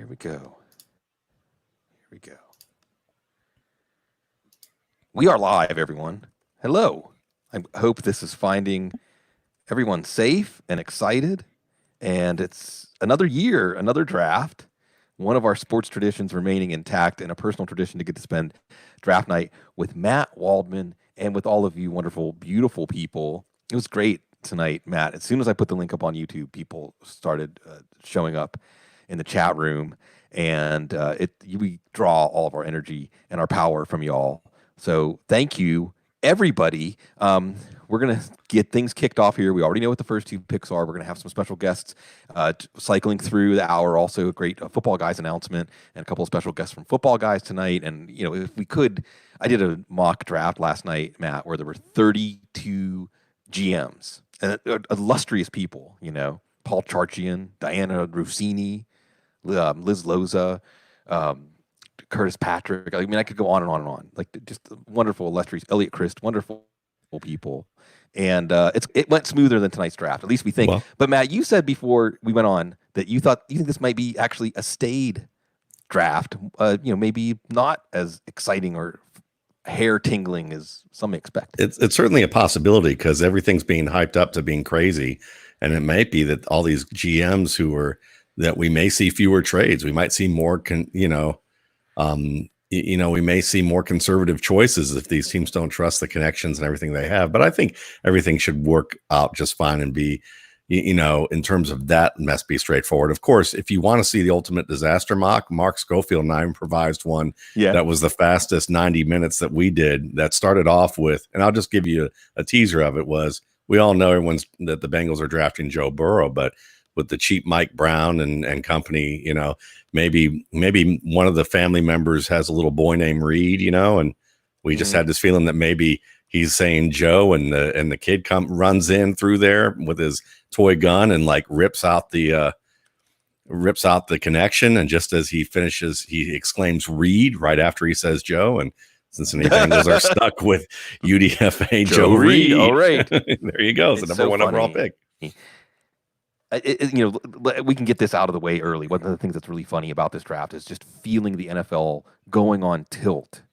Here we go. We are live, everyone. Hello. I hope this is finding everyone safe and excited. And it's another year, another draft. One of our sports traditions remaining intact, and a personal tradition to get to spend draft night with Matt Waldman and with all of you wonderful, beautiful people. It was great tonight, Matt. As soon as I put the link up on YouTube, people started showing up in the chat room, and we draw all of our energy and our power from y'all. So thank you, everybody. We're going to get things kicked off here. We already know what the first two picks are. We're going to have some special guests cycling through the hour. Also a great Football Guys announcement and a couple of special guests from Football Guys tonight. And, you know, if we could, I did a mock draft last night, Matt, where there were 32 GMs and illustrious people, you know, Paul Charchian, Diana Rossini, Liz Loza, Curtis Patrick. I mean, I could go on and on and on. Like, just wonderful, illustrious, Elliot Christ, wonderful people. And it went smoother than tonight's draft. At least we think. Well, but Matt, you said before we went on that you think this might be actually a staid draft. Maybe not as exciting or hair tingling as some expect. It's certainly a possibility because everything's being hyped up to being crazy, and it might be that all these GMs that we may see fewer trades. We might see more, we may see more conservative choices if these teams don't trust the connections and everything they have. But I think everything should work out just fine and be, in terms of that mess, be straightforward. Of course, if you want to see the ultimate disaster mock, Mark Schofield and I improvised one that was the fastest 90 minutes that we did. That started off with, and I'll just give you a teaser of it, was we all know that the Bengals are drafting Joe Burrow, but with the cheap Mike Brown and company, maybe one of the family members has a little boy named Reed, and we just had this feeling that maybe he's saying Joe, and the kid runs in through there with his toy gun and like rips out the connection, and just as he finishes, he exclaims Reed right after he says Joe, and Cincinnati Bengals are stuck with UDFA Joe Reed. All right, there you go. It's the number one overall pick. We can get this out of the way early. One of the things that's really funny about this draft is just feeling the NFL going on tilt,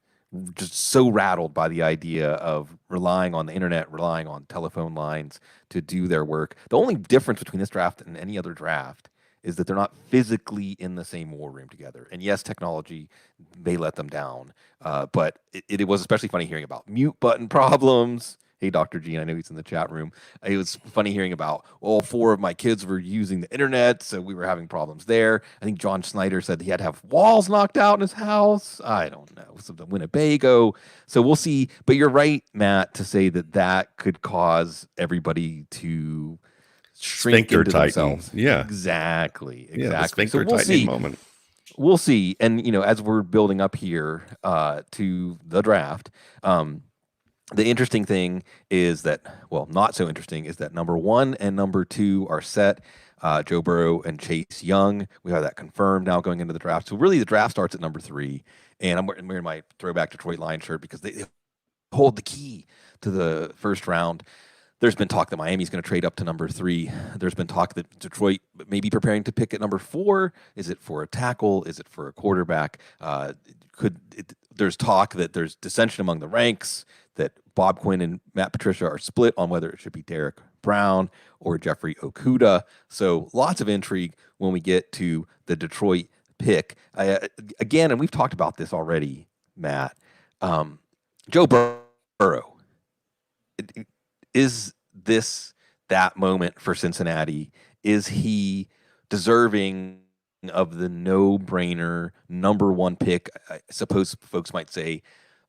just so rattled by the idea of relying on the internet, relying on telephone lines to do their work. The only difference between this draft and any other draft is that they're not physically in the same war room together. And yes, technology may let them down, but it was especially funny hearing about mute button problems. Hey, Dr. Gene, I know he's in the chat room. It was funny hearing about all 4 of my kids were using the internet, so we were having problems there. I think John Snyder said he had to have walls knocked out in his house. I don't know. It was the Winnebago. So we'll see. But you're right, Matt, to say that could cause everybody to shrink into themselves. Yeah. Exactly. Yeah, the sphincter tightening moment. We'll see. And, as we're building up here to the draft, the interesting thing is that, not so interesting, is that number 1 and number 2 are set. Joe Burrow and Chase Young. We have that confirmed now going into the draft. So really the draft starts at number 3. And I'm wearing my Throwback Detroit Lions shirt because they hold the key to the first round. There's been talk that Miami's going to trade up to number 3. There's been talk that Detroit may be preparing to pick at number 4. Is it for a tackle? Is it for a quarterback? There's talk that there's dissension among the ranks, that Bob Quinn and Matt Patricia are split on whether it should be Derrick Brown or Jeffrey Okudah. So lots of intrigue when we get to the Detroit pick. Again, and we've talked about this already, Matt. Joe Burrow. Is this that moment for Cincinnati? Is he deserving of the no-brainer number 1 pick? I suppose folks might say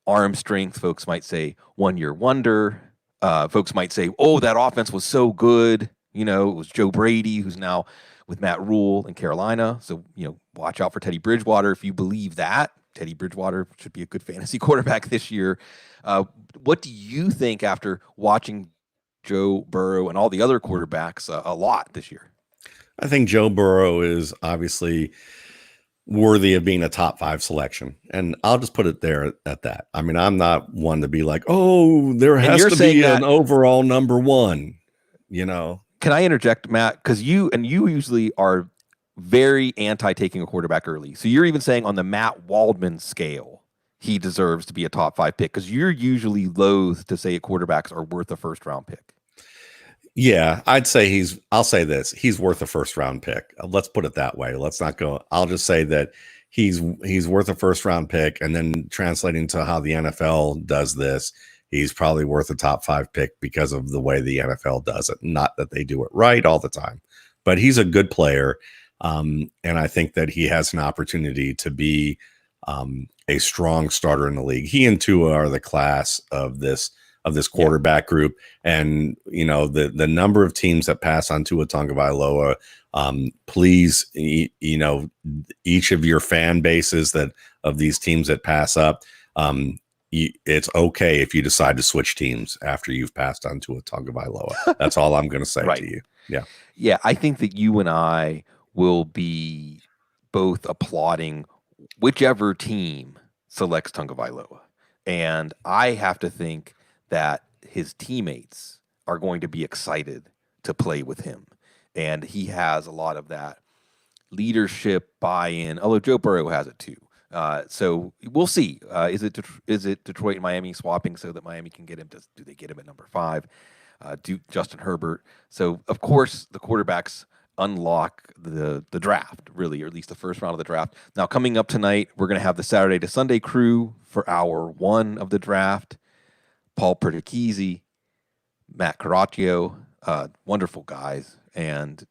arm strength. Folks might say one-year wonder. Folks might say, oh, that offense was so good. It was Joe Brady, who's now with Matt Rule in Carolina. So, watch out for Teddy Bridgewater. If you believe that, Teddy Bridgewater should be a good fantasy quarterback this year. What do you think after watching Joe Burrow and all the other quarterbacks a lot this year? I think Joe Burrow is obviously worthy of being a top 5 selection. And I'll just put it there at that. I mean, I'm not one to be like, oh, there has to be an overall number 1, Can I interject, Matt? Because you usually are very anti taking a quarterback early. So you're even saying on the Matt Waldman scale, he deserves to be a top 5 pick, because you're usually loath to say quarterbacks are worth a first round pick. Yeah, I'd say I'll say this. He's worth a first round pick. Let's put it that way. Let's not go. I'll just say that he's worth a first round pick, and then translating to how the NFL does this, he's probably worth a top 5 pick because of the way the NFL does it. Not that they do it right all the time, but he's a good player. And I think that he has an opportunity to be a strong starter in the league. He and Tua are the class of this quarterback group. And, the number of teams that pass on Tua Tagovailoa, please, each of your fan bases of these teams that pass up, it's okay if you decide to switch teams after you've passed on Tua Tagovailoa. That's all I'm going to say to you. Yeah. Yeah. I think that you and I will be both applauding whichever team selects Tagovailoa. And I have to think that his teammates are going to be excited to play with him. And he has a lot of that leadership buy-in, although Joe Burrow has it too. So we'll see. Is it Detroit and Miami swapping so that Miami can get him? Do they get him at number 5? Do Justin Herbert? So, of course, the quarterbacks unlock the draft, really, or at least the first round of the draft. Now, coming up tonight, we're going to have the Saturday to Sunday crew for hour 1 of the draft. Paul Perticchese, Matt Caraccio, wonderful guys. And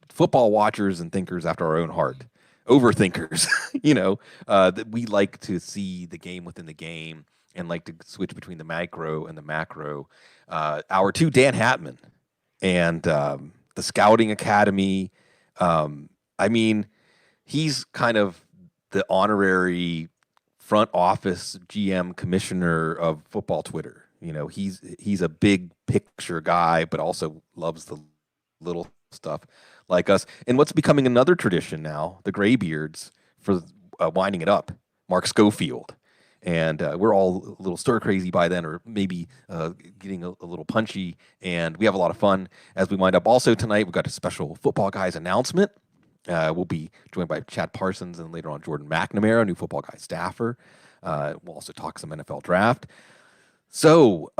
football watchers and thinkers after our own heart, overthinkers, that we like to see the game within the game and like to switch between the micro and the macro. Hour 2, Dan Hatman and the Scouting Academy. He's kind of the honorary front office GM commissioner of football Twitter. He's a big picture guy, but also loves the little stuff like us. And what's becoming another tradition now, the Graybeards for winding it up, Mark Schofield. And we're all a little stir crazy by then, or maybe getting a little punchy. And we have a lot of fun as we wind up. Also tonight, we've got a special Football Guys announcement. We'll be joined by Chad Parsons and later on Jordan McNamara, new Football Guy staffer. We'll also talk some NFL draft. So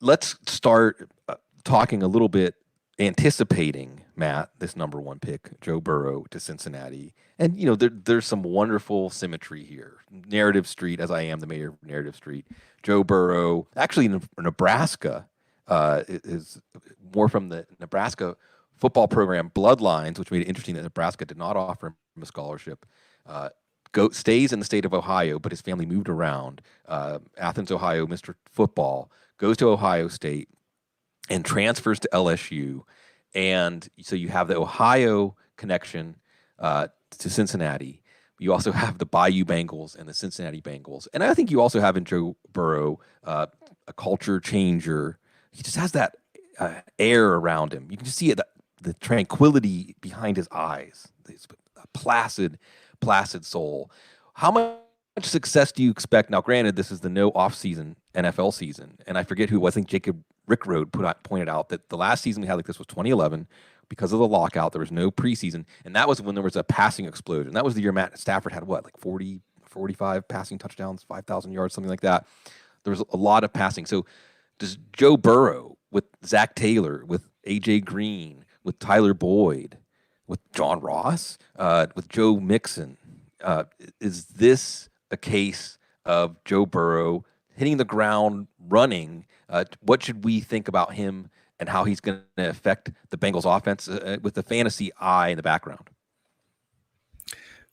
let's start talking a little bit, anticipating, Matt, this number 1 pick, Joe Burrow to Cincinnati. And, there's some wonderful symmetry here. Narrative Street, as I am the mayor of Narrative Street. Joe Burrow, actually Nebraska, is more from the Nebraska football program Bloodlines, which made it interesting that Nebraska did not offer him a scholarship. Stays in the state of Ohio, but his family moved around. Athens, Ohio, Mr. Football, goes to Ohio State and transfers to LSU. And so you have the Ohio connection to Cincinnati. You also have the Bayou Bengals and the Cincinnati Bengals. And I think you also have in Joe Burrow a culture changer. He just has that air around him. You can just see it, the tranquility behind his eyes, this placid soul. How much success do you expect? Now, granted, this is the no off-season NFL season, and I forget who. I think Jacob Rickroad pointed out that the last season we had like this was 2011. Because of the lockout, there was no preseason, and that was when there was a passing explosion. That was the year Matt Stafford had 40, 45 passing touchdowns, 5,000 yards, something like that. There was a lot of passing. So does Joe Burrow with Zach Taylor, with A.J. Green, with Tyler Boyd, with John Ross, with Joe Mixon, is this a case of Joe Burrow hitting the ground running? What should we think about him and how he's going to affect the Bengals offense with the fantasy eye in the background?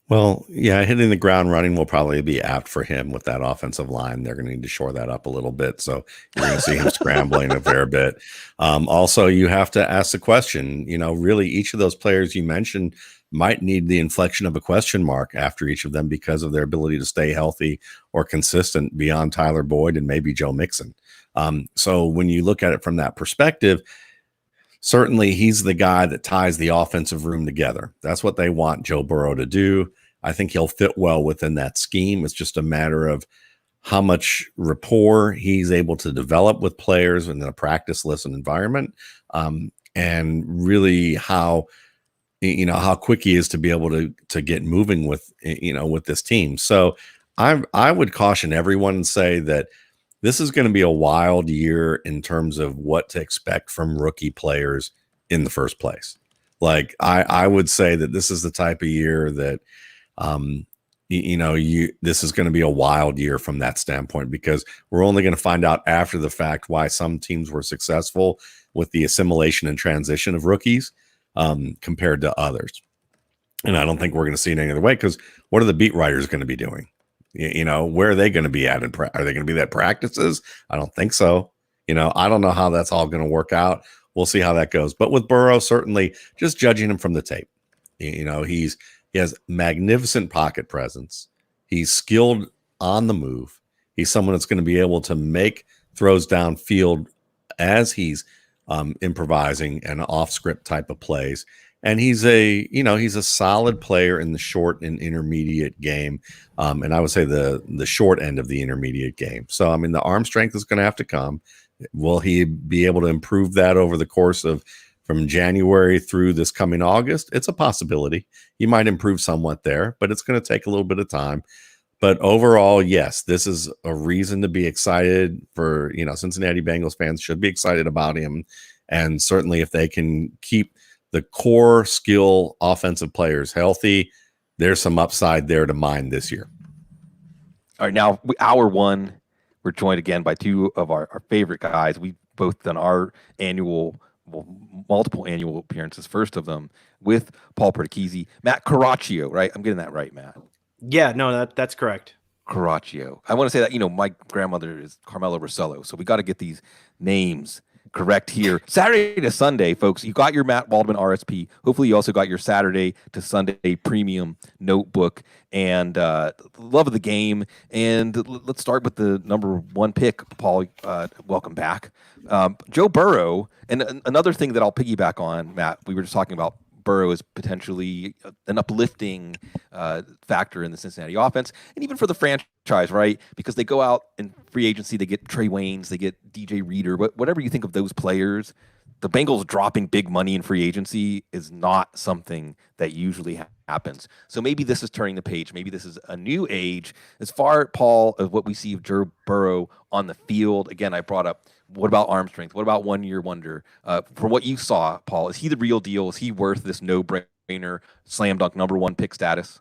Well, yeah, hitting the ground running will probably be apt for him with that offensive line. They're going to need to shore that up a little bit. So you're going to see him scrambling a fair bit. Also, you have to ask the question, really each of those players you mentioned might need the inflection of a question mark after each of them because of their ability to stay healthy or consistent beyond Tyler Boyd and maybe Joe Mixon. So when you look at it from that perspective, certainly he's the guy that ties the offensive room together. That's what they want Joe Burrow to do. I think he'll fit well within that scheme. It's just a matter of how much rapport he's able to develop with players in a practice-less environment. and really how quick he is to be able to get moving with this team. So I would caution everyone and say that this is going to be a wild year in terms of what to expect from rookie players in the first place. Like I would say that this is the type of year that this is going to be a wild year from that standpoint, because we're only going to find out after the fact why some teams were successful with the assimilation and transition of rookies compared to others. And I don't think we're going to see it any other way, because what are the beat writers going to be doing? Where are they going to be at? Are they going to be at practices? I don't think so. I don't know how that's all going to work out. We'll see how that goes. But with Burrow, certainly just judging him from the tape, he has magnificent pocket presence. He's skilled on the move. He's someone that's going to be able to make throws downfield as he's improvising and off script type of plays. And he's a solid player in the short and intermediate game. And I would say the short end of the intermediate game. So, the arm strength is going to have to come. Will he be able to improve that over the course of from January through this coming August? It's a possibility. He might improve somewhat there, but it's going to take a little bit of time. But overall, yes, this is a reason to be excited for, Cincinnati Bengals fans should be excited about him. And certainly if they can keep the core skill offensive players healthy, there's some upside there to mine this year. All right, now hour one, we're joined again by two of our favorite guys. We've both done our multiple annual appearances, first of them with Paul Perticchese, Matt Caraccio, right? I'm getting that right, Matt. Yeah, no, that's correct. Caraccio. I want to say that, my grandmother is Carmela Rossello, so we got to get these names correct here. Saturday to Sunday, folks, you got your Matt Waldman RSP. Hopefully you also got your Saturday to Sunday premium notebook, and love of the game. And let's start with the number one pick, Paul. Welcome back. Joe Burrow. And another thing that I'll piggyback on, Matt, we were just talking about Burrow is potentially an uplifting factor in the Cincinnati offense, and even for the franchise, right? Because they go out in free agency, they get Trey Waynes, they get DJ Reader, whatever you think of those players. The Bengals dropping big money in free agency is not something that usually happens. So maybe this is turning the page. Maybe this is a new age. As far, Paul, as what we see of Joe Burrow on the field, again, I brought up, what about arm strength? What about 1 year wonder? From what you saw, Paul, is he the real deal? Is he worth this no-brainer, slam dunk number one pick status?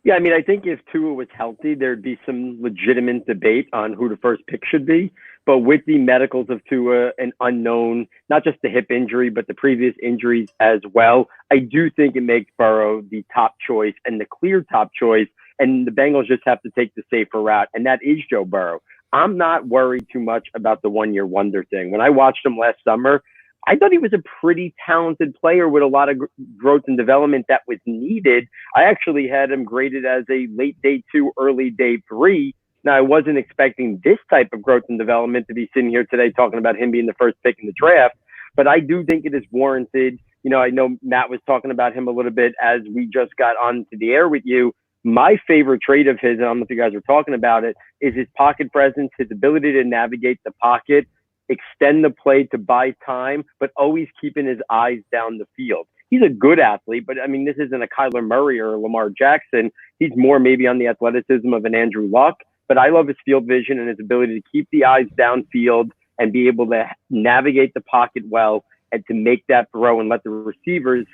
Yeah, I think if Tua was healthy, there'd be some legitimate debate on who the first pick should be. But with the medicals of Tua, an unknown, not just the hip injury, but the previous injuries as well, I do think it makes Burrow the top choice and the clear top choice. And the Bengals just have to take the safer route, and that is Joe Burrow. I'm not worried too much about the 1 year wonder thing. When I watched him last summer, I thought he was a pretty talented player with a lot of growth and development that was needed. I actually had him graded as a late day 2, early day 3. Now, I wasn't expecting this type of growth and development to be sitting here today talking about him being the first pick in the draft, but I do think it is warranted. I know Matt was talking about him a little bit as we just got onto the air with you. My favorite trait of his, and I don't know if you guys were talking about it, is his pocket presence, his ability to navigate the pocket, extend the play to buy time, but always keeping his eyes down the field. He's a good athlete, but this isn't a Kyler Murray or a Lamar Jackson. He's more maybe on the athleticism of an Andrew Luck, but I love his field vision and his ability to keep the eyes downfield and be able to navigate the pocket well and to make that throw and let the receivers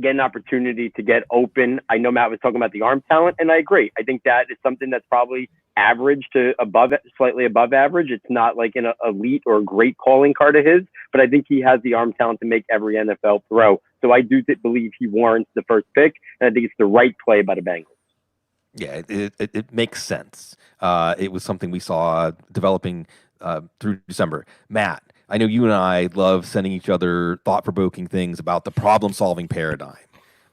get an opportunity to get open. I know Matt was talking about the arm talent, and I agree. I think that is something that's probably average to slightly above average. It's not like an elite or great calling card of his, but I think he has the arm talent to make every NFL throw. So I do believe he warrants the first pick, and I think it's the right play by the Bengals. Yeah, it makes sense. It was something we saw developing through December. Matt, I know you and I love sending each other thought-provoking things about the problem-solving paradigm.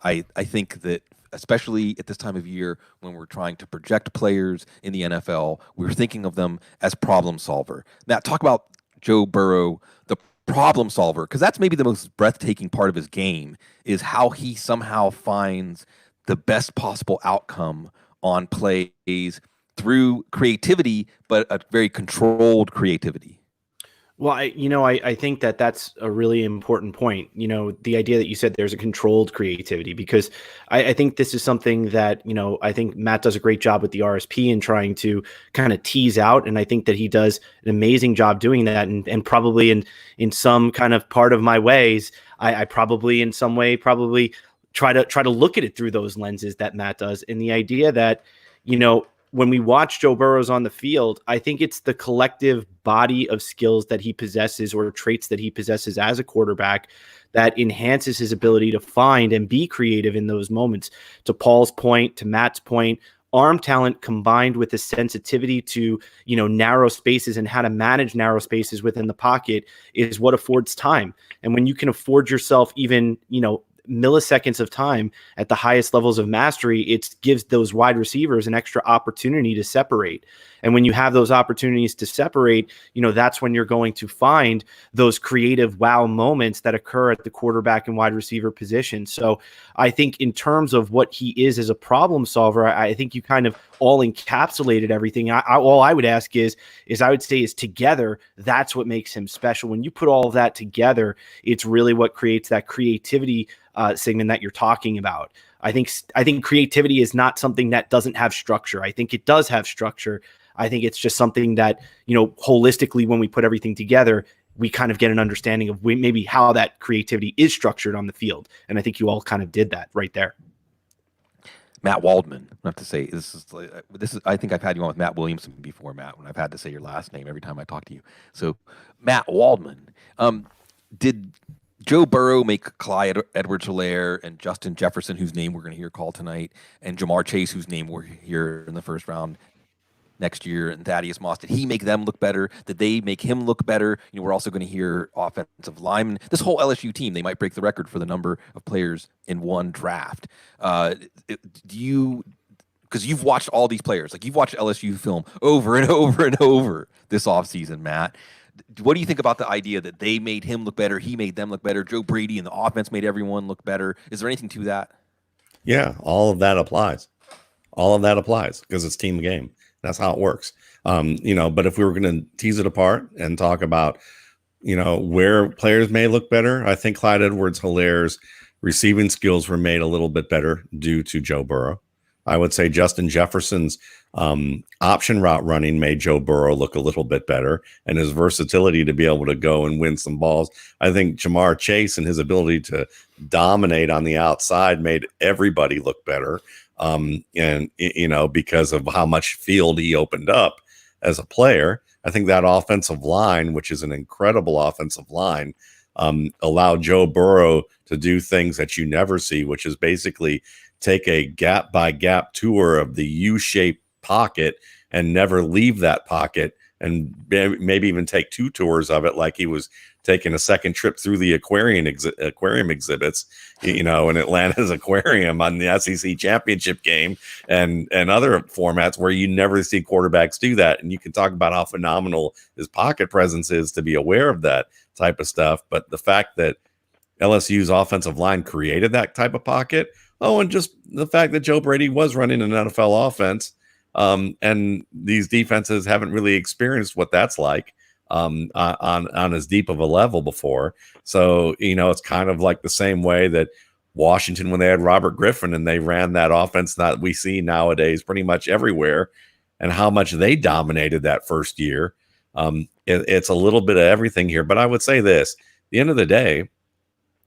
I think that especially at this time of year when we're trying to project players in the NFL, we're thinking of them as problem solver. Matt, talk about Joe Burrow, the problem solver, because that's maybe the most breathtaking part of his game, is how he somehow finds the best possible outcome on plays through creativity, but a very controlled creativity. Well, I think that that's a really important point. The idea that you said there's a controlled creativity, because I think this is something that, I think Matt does a great job with the RSP in trying to kind of tease out. And I think that he does an amazing job doing that. And probably in some kind of part of my ways, I probably in some way probably try to look at it through those lenses that Matt does. And the idea that, when we watch Joe Burrows on the field, I think it's the collective body of skills that he possesses, or traits that he possesses as a quarterback, that enhances his ability to find and be creative in those moments. To Paul's point, to Matt's point, arm talent combined with the sensitivity to, narrow spaces and how to manage narrow spaces within the pocket is what affords time. And when you can afford yourself even, milliseconds of time at the highest levels of mastery, it gives those wide receivers an extra opportunity to separate. And when you have those opportunities to separate, that's when you're going to find those creative wow moments that occur at the quarterback and wide receiver position. So I think in terms of what he is as a problem solver, I think you kind of all encapsulated everything. All I would ask is I would say is together, that's what makes him special. When you put all of that together, it's really what creates that creativity, Sigmund, that you're talking about. I think creativity is not something that doesn't have structure. I think it does have structure. I think it's just something that, holistically, when we put everything together, we kind of get an understanding of maybe how that creativity is structured on the field. And I think you all kind of did that right there. Matt Waldman. I have to say this is. I think I've had you on with Matt Williamson before, Matt, when I've had to say your last name every time I talk to you. So, Matt Waldman. Did Joe Burrow make Clyde Edwards-Helaire and Justin Jefferson, whose name we're going to hear called tonight, and Jamar Chase, whose name we're here in the first round next year, and Thaddeus Moss, did he make them look better? Did they make him look better? We're also going to hear offensive linemen. This whole LSU team, they might break the record for the number of players in one draft. Because you've watched all these players, like you've watched LSU film over and over and over this offseason, Matt. What do you think about the idea that they made him look better, he made them look better, Joe Brady and the offense made everyone look better? Is there anything to that? Yeah, all of that applies. All of that applies because it's team game. That's how it works. But if we were going to tease it apart and talk about, where players may look better, I think Clyde Edwards-Helaire's receiving skills were made a little bit better due to Joe Burrow. I would say Justin Jefferson's option route running made Joe Burrow look a little bit better, and his versatility to be able to go and win some balls. I think Jamar Chase and his ability to dominate on the outside made everybody look better. Because of how much field he opened up as a player. I think that offensive line, which is an incredible offensive line, allowed Joe Burrow to do things that you never see, which is basically take a gap by gap tour of the U-shaped pocket and never leave that pocket, and maybe even take two tours of it, like he was taking a second trip through the aquarium exhibits, in Atlanta's aquarium on the SEC championship game and other formats where you never see quarterbacks do that. And you can talk about how phenomenal his pocket presence is to be aware of that type of stuff. But the fact that LSU's offensive line created that type of pocket, and just the fact that Joe Brady was running an NFL offense, and these defenses haven't really experienced what that's like on as deep of a level before. So, it's kind of like the same way that Washington, when they had Robert Griffin and they ran that offense that we see nowadays pretty much everywhere, and how much they dominated that first year. It's a little bit of everything here. But I would say this, at the end of the day,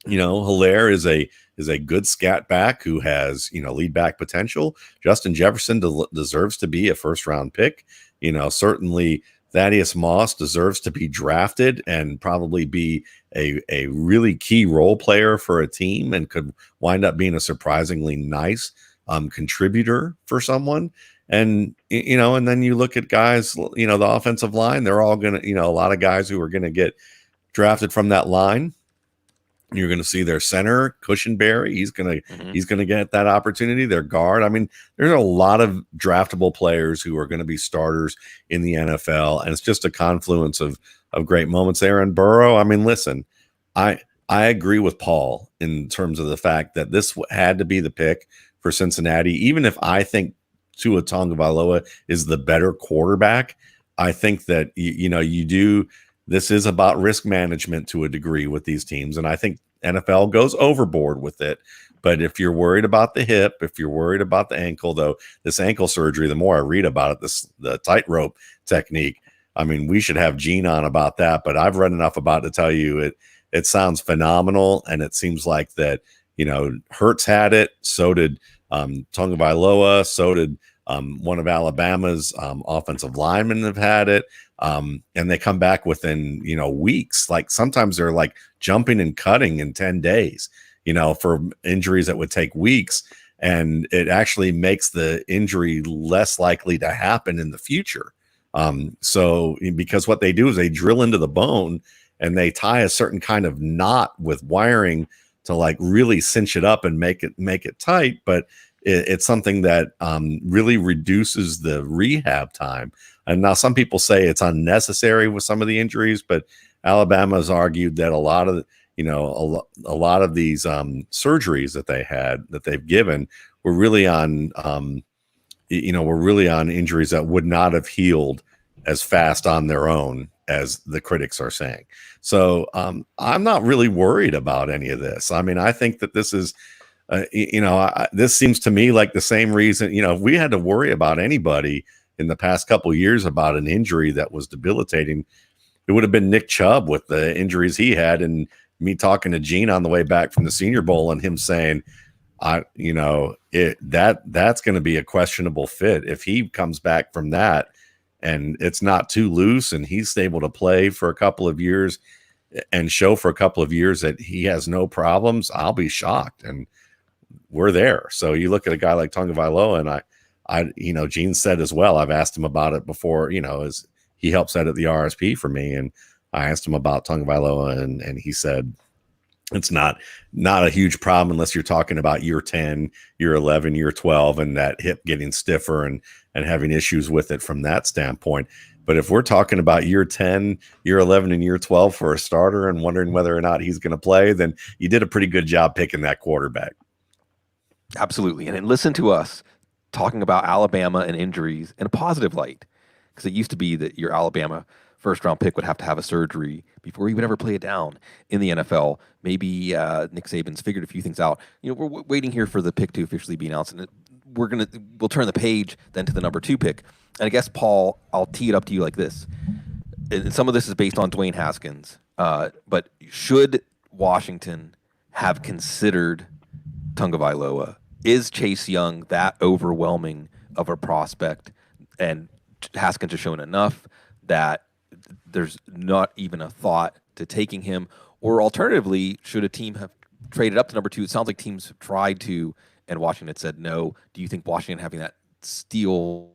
Helaire is a good scat back who has, lead back potential. Justin Jefferson deserves to be a first round pick. Certainly Thaddeus Moss deserves to be drafted and probably be a really key role player for a team, and could wind up being a surprisingly nice contributor for someone. And, and then you look at guys, the offensive line, they're all going to, a lot of guys who are going to get drafted from that line. You're going to see their center, Cushenberry. He's going to get that opportunity. Their guard. I mean, there's a lot of draftable players who are going to be starters in the NFL, and it's just a confluence of great moments there. And Burrow, I mean, listen, I agree with Paul in terms of the fact that this had to be the pick for Cincinnati. Even if I think Tua Tagovailoa is the better quarterback, I think that you do this is about risk management to a degree with these teams. And I think NFL goes overboard with it. But if you're worried about the hip, if you're worried about the ankle, though, this ankle surgery, the more I read about it, the tightrope technique, I mean, we should have Gene on about that. But I've read enough about it to tell you it sounds phenomenal. And it seems like that, Hurts had it. So did Tagovailoa. So did one of Alabama's offensive linemen have had it. And they come back within, weeks. Like sometimes they're like jumping and cutting in 10 days, for injuries that would take weeks. And it actually makes the injury less likely to happen in the future. So because what they do is they drill into the bone and they tie a certain kind of knot with wiring to like really cinch it up and make it tight. But it's something that really reduces the rehab time. And now some people say it's unnecessary with some of the injuries, but Alabama's argued that a lot of a lot of these surgeries that they've given were really on injuries that would not have healed as fast on their own as the critics are saying. So I'm not really worried about any of this. I mean, I think that this is, this seems to me like the same reason, if we had to worry about anybody in the past couple of years about an injury that was debilitating, it would have been Nick Chubb with the injuries he had, and me talking to Gene on the way back from the Senior Bowl and him saying, that's going to be a questionable fit if he comes back from that and it's not too loose and he's able to play for a couple of years and show for a couple of years that he has no problems. I'll be shocked. And we're there. So you look at a guy like Tagovailoa, and I Gene said as well, I've asked him about it before, as he helps edit the RSP for me. And I asked him about Tagovailoa, and he said it's not a huge problem unless you're talking about year 10, year 11, year 12, and that hip getting stiffer and having issues with it from that standpoint. But if we're talking about year 10, year 11, and year 12 for a starter and wondering whether or not he's going to play, then you did a pretty good job picking that quarterback. Absolutely. And listen to us talking about Alabama and injuries in a positive light, because it used to be that your Alabama first-round pick would have to have a surgery before he would ever play it down in the NFL. Maybe Nick Saban's figured a few things out. We're waiting here for the pick to officially be announced, and we'll turn the page then to the number 2 pick. And I guess, Paul, I'll tee it up to you like this. And some of this is based on Dwayne Haskins, but should Washington have considered Tagovailoa? Is Chase Young that overwhelming of a prospect, and Haskins has shown enough that there's not even a thought to taking him? Or alternatively, should a team have traded up to number 2? It sounds like teams have tried to, and Washington said no. Do you think Washington having that steel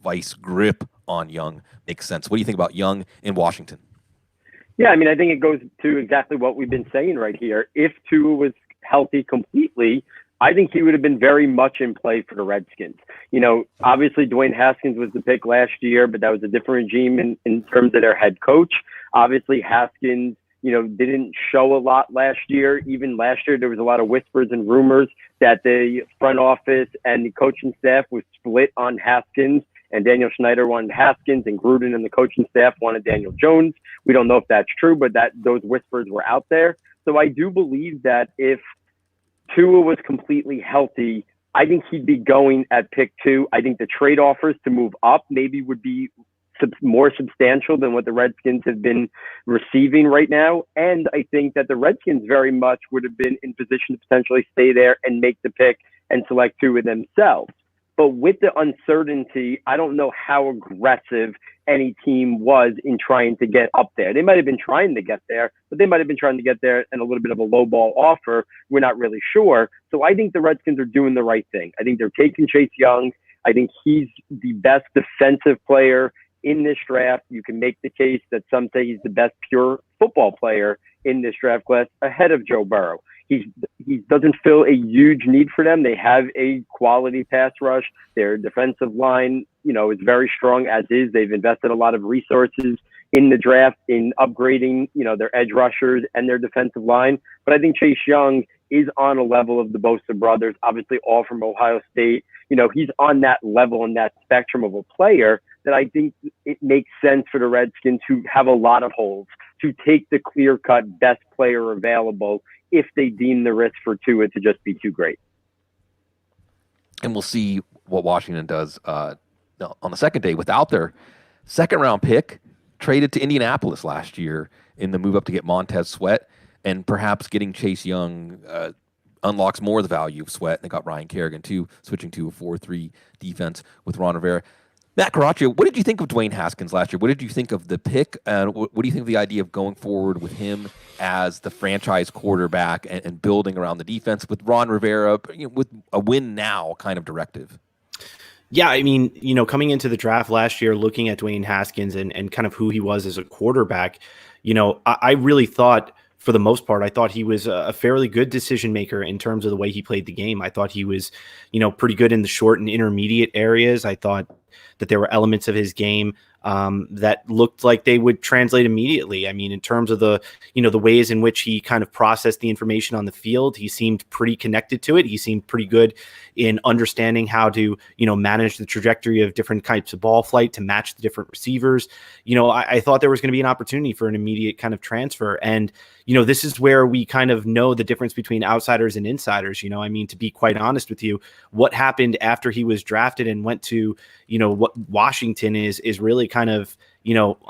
vice grip on Young makes sense? What do you think about Young in Washington? Yeah, I mean, I think it goes to exactly what we've been saying right here. If Tua was healthy completely, I think he would have been very much in play for the Redskins. Obviously Dwayne Haskins was the pick last year, but that was a different regime in terms of their head coach. Obviously Haskins, didn't show a lot last year. Even last year, there was a lot of whispers and rumors that the front office and the coaching staff was split on Haskins, and Daniel Snyder wanted Haskins and Gruden and the coaching staff wanted Daniel Jones. We don't know if that's true, but those whispers were out there. So I do believe that if Tua was completely healthy, I think he'd be going at pick 2. I think the trade offers to move up maybe would be more substantial than what the Redskins have been receiving right now. And I think that the Redskins very much would have been in position to potentially stay there and make the pick and select Tua themselves. But with the uncertainty, I don't know how aggressive any team was in trying to get up there. They might have been trying to get there, but they might have been trying to get there in a little bit of a low ball offer. We're not really sure. So I think the Redskins are doing the right thing. I think they're taking Chase Young. I think he's the best defensive player in this draft. You can make the case that some say he's the best pure football player in this draft class ahead of Joe Burrow. He doesn't fill a huge need for them. They have a quality pass rush. Their defensive line, is very strong as is. They've invested a lot of resources in the draft in upgrading, their edge rushers and their defensive line. But I think Chase Young is on a level of the Bosa brothers, obviously all from Ohio State. He's on that level and that spectrum of a player that I think it makes sense for the Redskins, who have a lot of holes, to take the clear-cut best player available if they deem the risk for Tua to just be too great. And we'll see what Washington does on the second day without their second-round pick, traded to Indianapolis last year in the move up to get Montez Sweat, and perhaps getting Chase Young unlocks more of the value of Sweat. They got Ryan Kerrigan, too, switching to a 4-3 defense with Ron Rivera. Matt Caraccio, what did you think of Dwayne Haskins last year? What did you think of the pick? And what do you think of the idea of going forward with him as the franchise quarterback and building around the defense with Ron Rivera, with a win now kind of directive? Yeah, I mean, coming into the draft last year, looking at Dwayne Haskins and kind of who he was as a quarterback, I really thought, for the most part, I thought he was a fairly good decision maker in terms of the way he played the game. I thought he was, pretty good in the short and intermediate areas. I thought that there were elements of his game that looked like they would translate immediately. I mean, in terms of the ways in which he kind of processed the information on the field, he seemed pretty connected to it. He seemed pretty good in understanding how to, manage the trajectory of different types of ball flight to match the different receivers. I thought there was going to be an opportunity for an immediate kind of transfer. And, this is where we kind of know the difference between outsiders and insiders. I mean, to be quite honest with you, what happened after he was drafted and went to, what Washington is really kind of,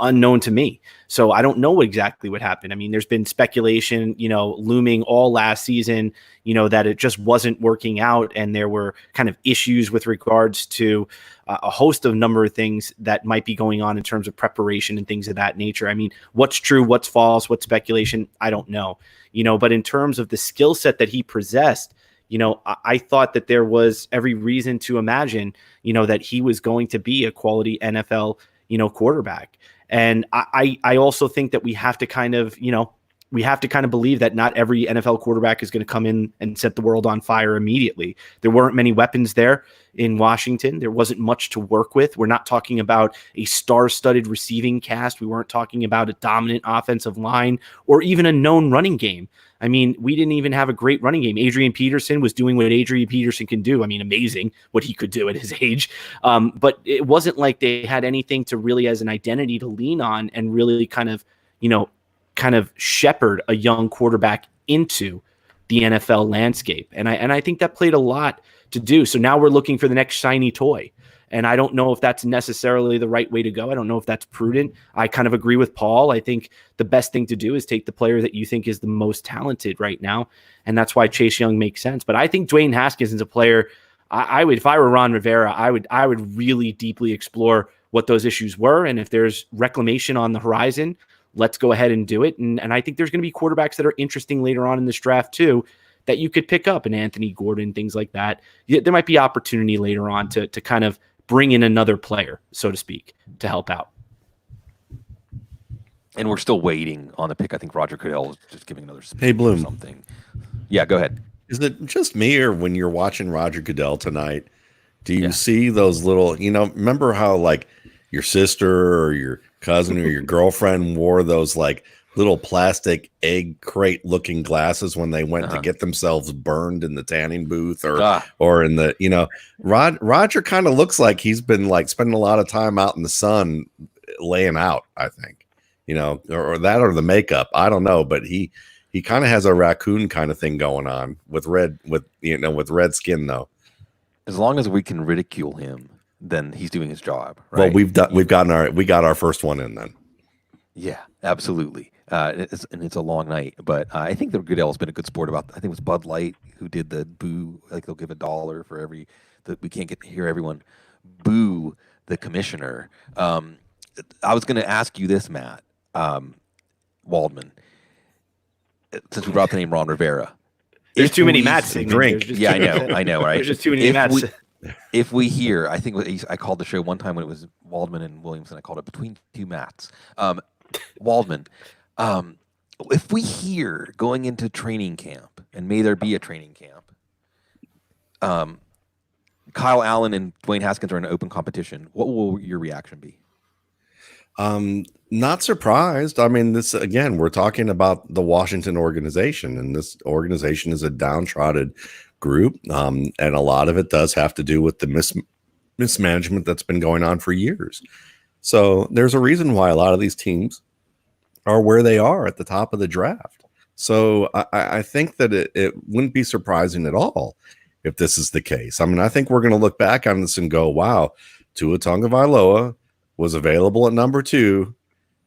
unknown to me. So I don't know exactly what happened. I mean, there's been speculation, looming all last season, that it just wasn't working out. And there were kind of issues with regards to a host of number of things that might be going on in terms of preparation and things of that nature. I mean, what's true, what's false, what's speculation, I don't know, but in terms of the skill set that he possessed, I thought that there was every reason to imagine, that he was going to be a quality NFL, quarterback. And I also think that we have to kind of believe that not every NFL quarterback is going to come in and set the world on fire immediately. There weren't many weapons there in Washington. There wasn't much to work with. We're not talking about a star-studded receiving cast. We weren't talking about a dominant offensive line or even a known running game. I mean, we didn't even have a great running game. Adrian Peterson was doing what Adrian Peterson can do. I mean, amazing what he could do at his age. But it wasn't like they had anything to really as an identity to lean on and really kind of shepherd a young quarterback into the NFL landscape. And I think that played a lot to do. So now we're looking for the next shiny toy. And I don't know if that's necessarily the right way to go. I don't know if that's prudent. I kind of agree with Paul. I think the best thing to do is take the player that you think is the most talented right now. And that's why Chase Young makes sense. But I think Dwayne Haskins is a player I would, if I were Ron Rivera, I would really deeply explore what those issues were. And if there's reclamation on the horizon, let's go ahead and do it. And I think there's going to be quarterbacks that are interesting later on in this draft too, that you could pick up, an Anthony Gordon, things like that. There might be opportunity later on to kind of bring in another player, so to speak, to help out. And we're still waiting on the pick. I think Roger Goodell is just giving another Hey, Bloom. or something. Yeah, go ahead. Is it just me, or when you're watching Roger Goodell tonight, do you see those little, remember how like your sister or your cousin or your girlfriend wore those like little plastic egg crate looking glasses when they went to get themselves burned in the tanning booth or in the, Roger kind of looks like he's been like spending a lot of time out in the sun laying out, I think, or that or the makeup. I don't know, but he kind of has a raccoon kind of thing going on with red with skin though. As long as we can ridicule him, then he's doing his job. Right? Well, we got our first one in then. Yeah, absolutely. It's a long night, but I think the Goodell's been a good sport about. I think it was Bud Light who did the boo. Like they'll give $1 for every that we can't get to hear everyone boo the commissioner. I was going to ask you this, Matt Waldman, since we brought the name Ron Rivera. There's too many Matts to drink. Yeah, I know, right? There's just too many Matts. If we hear, I think I called the show one time when it was Waldman and Williamson. I called it Between Two Matts. Waldman, if we hear going into training camp, and may there be a training camp, Kyle Allen and Dwayne Haskins are in an open competition, what will your reaction be? Not surprised. I mean, this again, we're talking about the Washington organization, and this organization is a downtrodden group. And a lot of it does have to do with the mismanagement that's been going on for years. So there's a reason why a lot of these teams are where they are at the top of the draft. So I think that it wouldn't be surprising at all if this is the case. I mean, I think we're going to look back on this and go, wow, Tua Tagovailoa was available at number 2,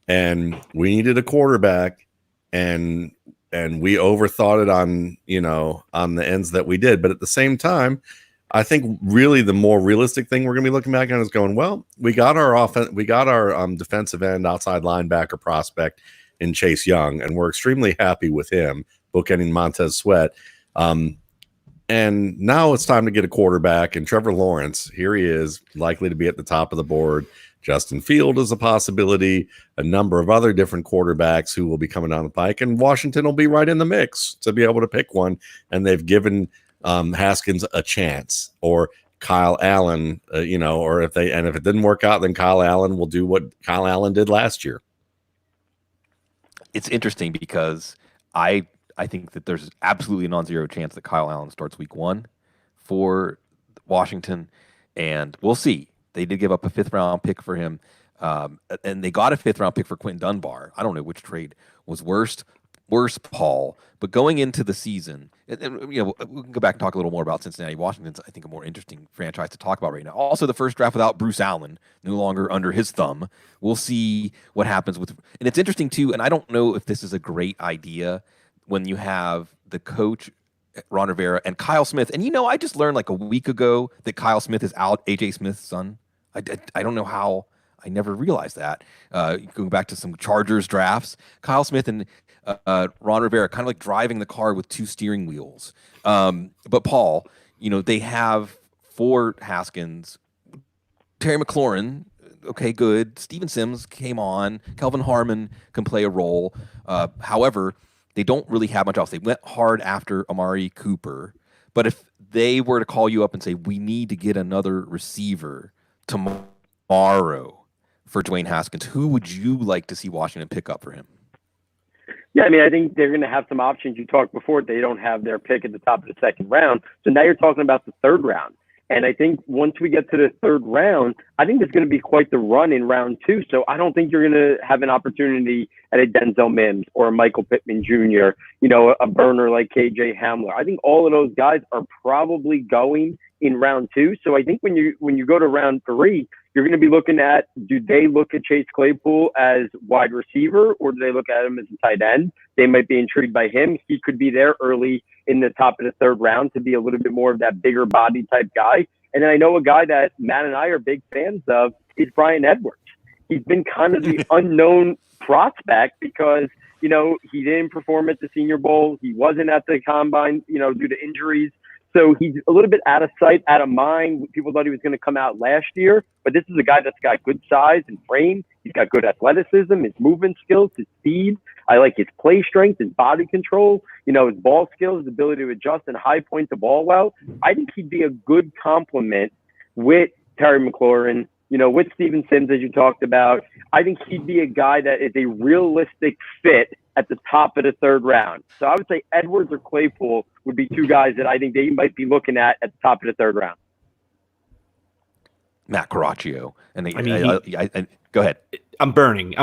and we needed a quarterback, and we overthought it on the ends that we did. But at the same time, I think really the more realistic thing we're going to be looking back on is going, well, we got our defensive end outside linebacker prospect in Chase Young, and we're extremely happy with him, bookending Montez Sweat. And now it's time to get a quarterback, and Trevor Lawrence, here he is, likely to be at the top of the board. Justin Field is a possibility, a number of other different quarterbacks who will be coming down the pike, and Washington will be right in the mix to be able to pick one, and they've given Haskins a chance, or Kyle Allen, or if it didn't work out, then Kyle Allen will do what Kyle Allen did last year. It's interesting because I think that there's absolutely a non-zero chance that Kyle Allen starts week 1 for Washington, and we'll see. They did give up a 5th-round pick for him, and they got a 5th-round pick for Quentin Dunbar. I don't know which trade was worse, Paul. But going into the season, and we can go back and talk a little more about Cincinnati. Washington's, I think, a more interesting franchise to talk about right now. Also, the first draft without Bruce Allen, no longer under his thumb. We'll see what happens with. And it's interesting too. And I don't know if this is a great idea when you have the coach Ron Rivera and Kyle Smith. And I just learned like a week ago that Kyle Smith is AJ Smith's son. I don't know how. I never realized that. Going back to some Chargers drafts, Kyle Smith and Ron Rivera kind of like driving the car with 2 steering wheels. But Paul, they have for Haskins, Terry McLaurin. Okay, good. Steven Sims came on. Kelvin Harmon can play a role. However, they don't really have much else. They went hard after Amari Cooper. But if they were to call you up and say, we need to get another receiver tomorrow for Dwayne Haskins, who would you like to see Washington pick up for him? Yeah, I mean, I think they're going to have some options. You talked before, they don't have their pick at the top of the 2nd round. So now you're talking about the 3rd round. And I think once we get to the 3rd round, I think there's going to be quite the run in round 2. So I don't think you're going to have an opportunity at a Denzel Mims or a Michael Pittman Jr., a burner like KJ Hamler. I think all of those guys are probably going in round 2. So I think when you go to round 3, you're going to be looking at, do they look at Chase Claypool as wide receiver, or do they look at him as a tight end? They might be intrigued by him. He could be there early in the top of the 3rd round to be a little bit more of that bigger body type guy. And then I know a guy that Matt and I are big fans of is Bryan Edwards. He's been kind of the unknown prospect because, he didn't perform at the Senior Bowl. He wasn't at the Combine, due to injuries. So he's a little bit out of sight, out of mind. People thought he was going to come out last year, but this is a guy that's got good size and frame. He's got good athleticism, his movement skills, his speed. I like his play strength, his body control, his ball skills, his ability to adjust and high point the ball well. I think he'd be a good complement with Terry McLaurin, with Steven Sims, as you talked about. I think he'd be a guy that is a realistic fit at the top of the 3rd round. So I would say Edwards or Claypool would be 2 guys that I think they might be looking at the top of the 3rd round. Matt Caraccio. And go ahead. I'm burning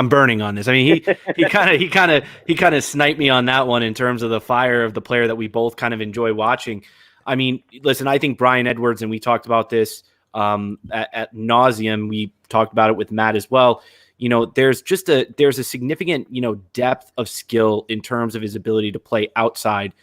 on this. I mean, he kind of sniped me on that one in terms of the fire of the player that we both kind of enjoy watching. I mean, listen, I think Bryan Edwards, and we talked about this at nauseum. We talked about it with Matt as well. There's a significant, depth of skill in terms of his ability to play outside,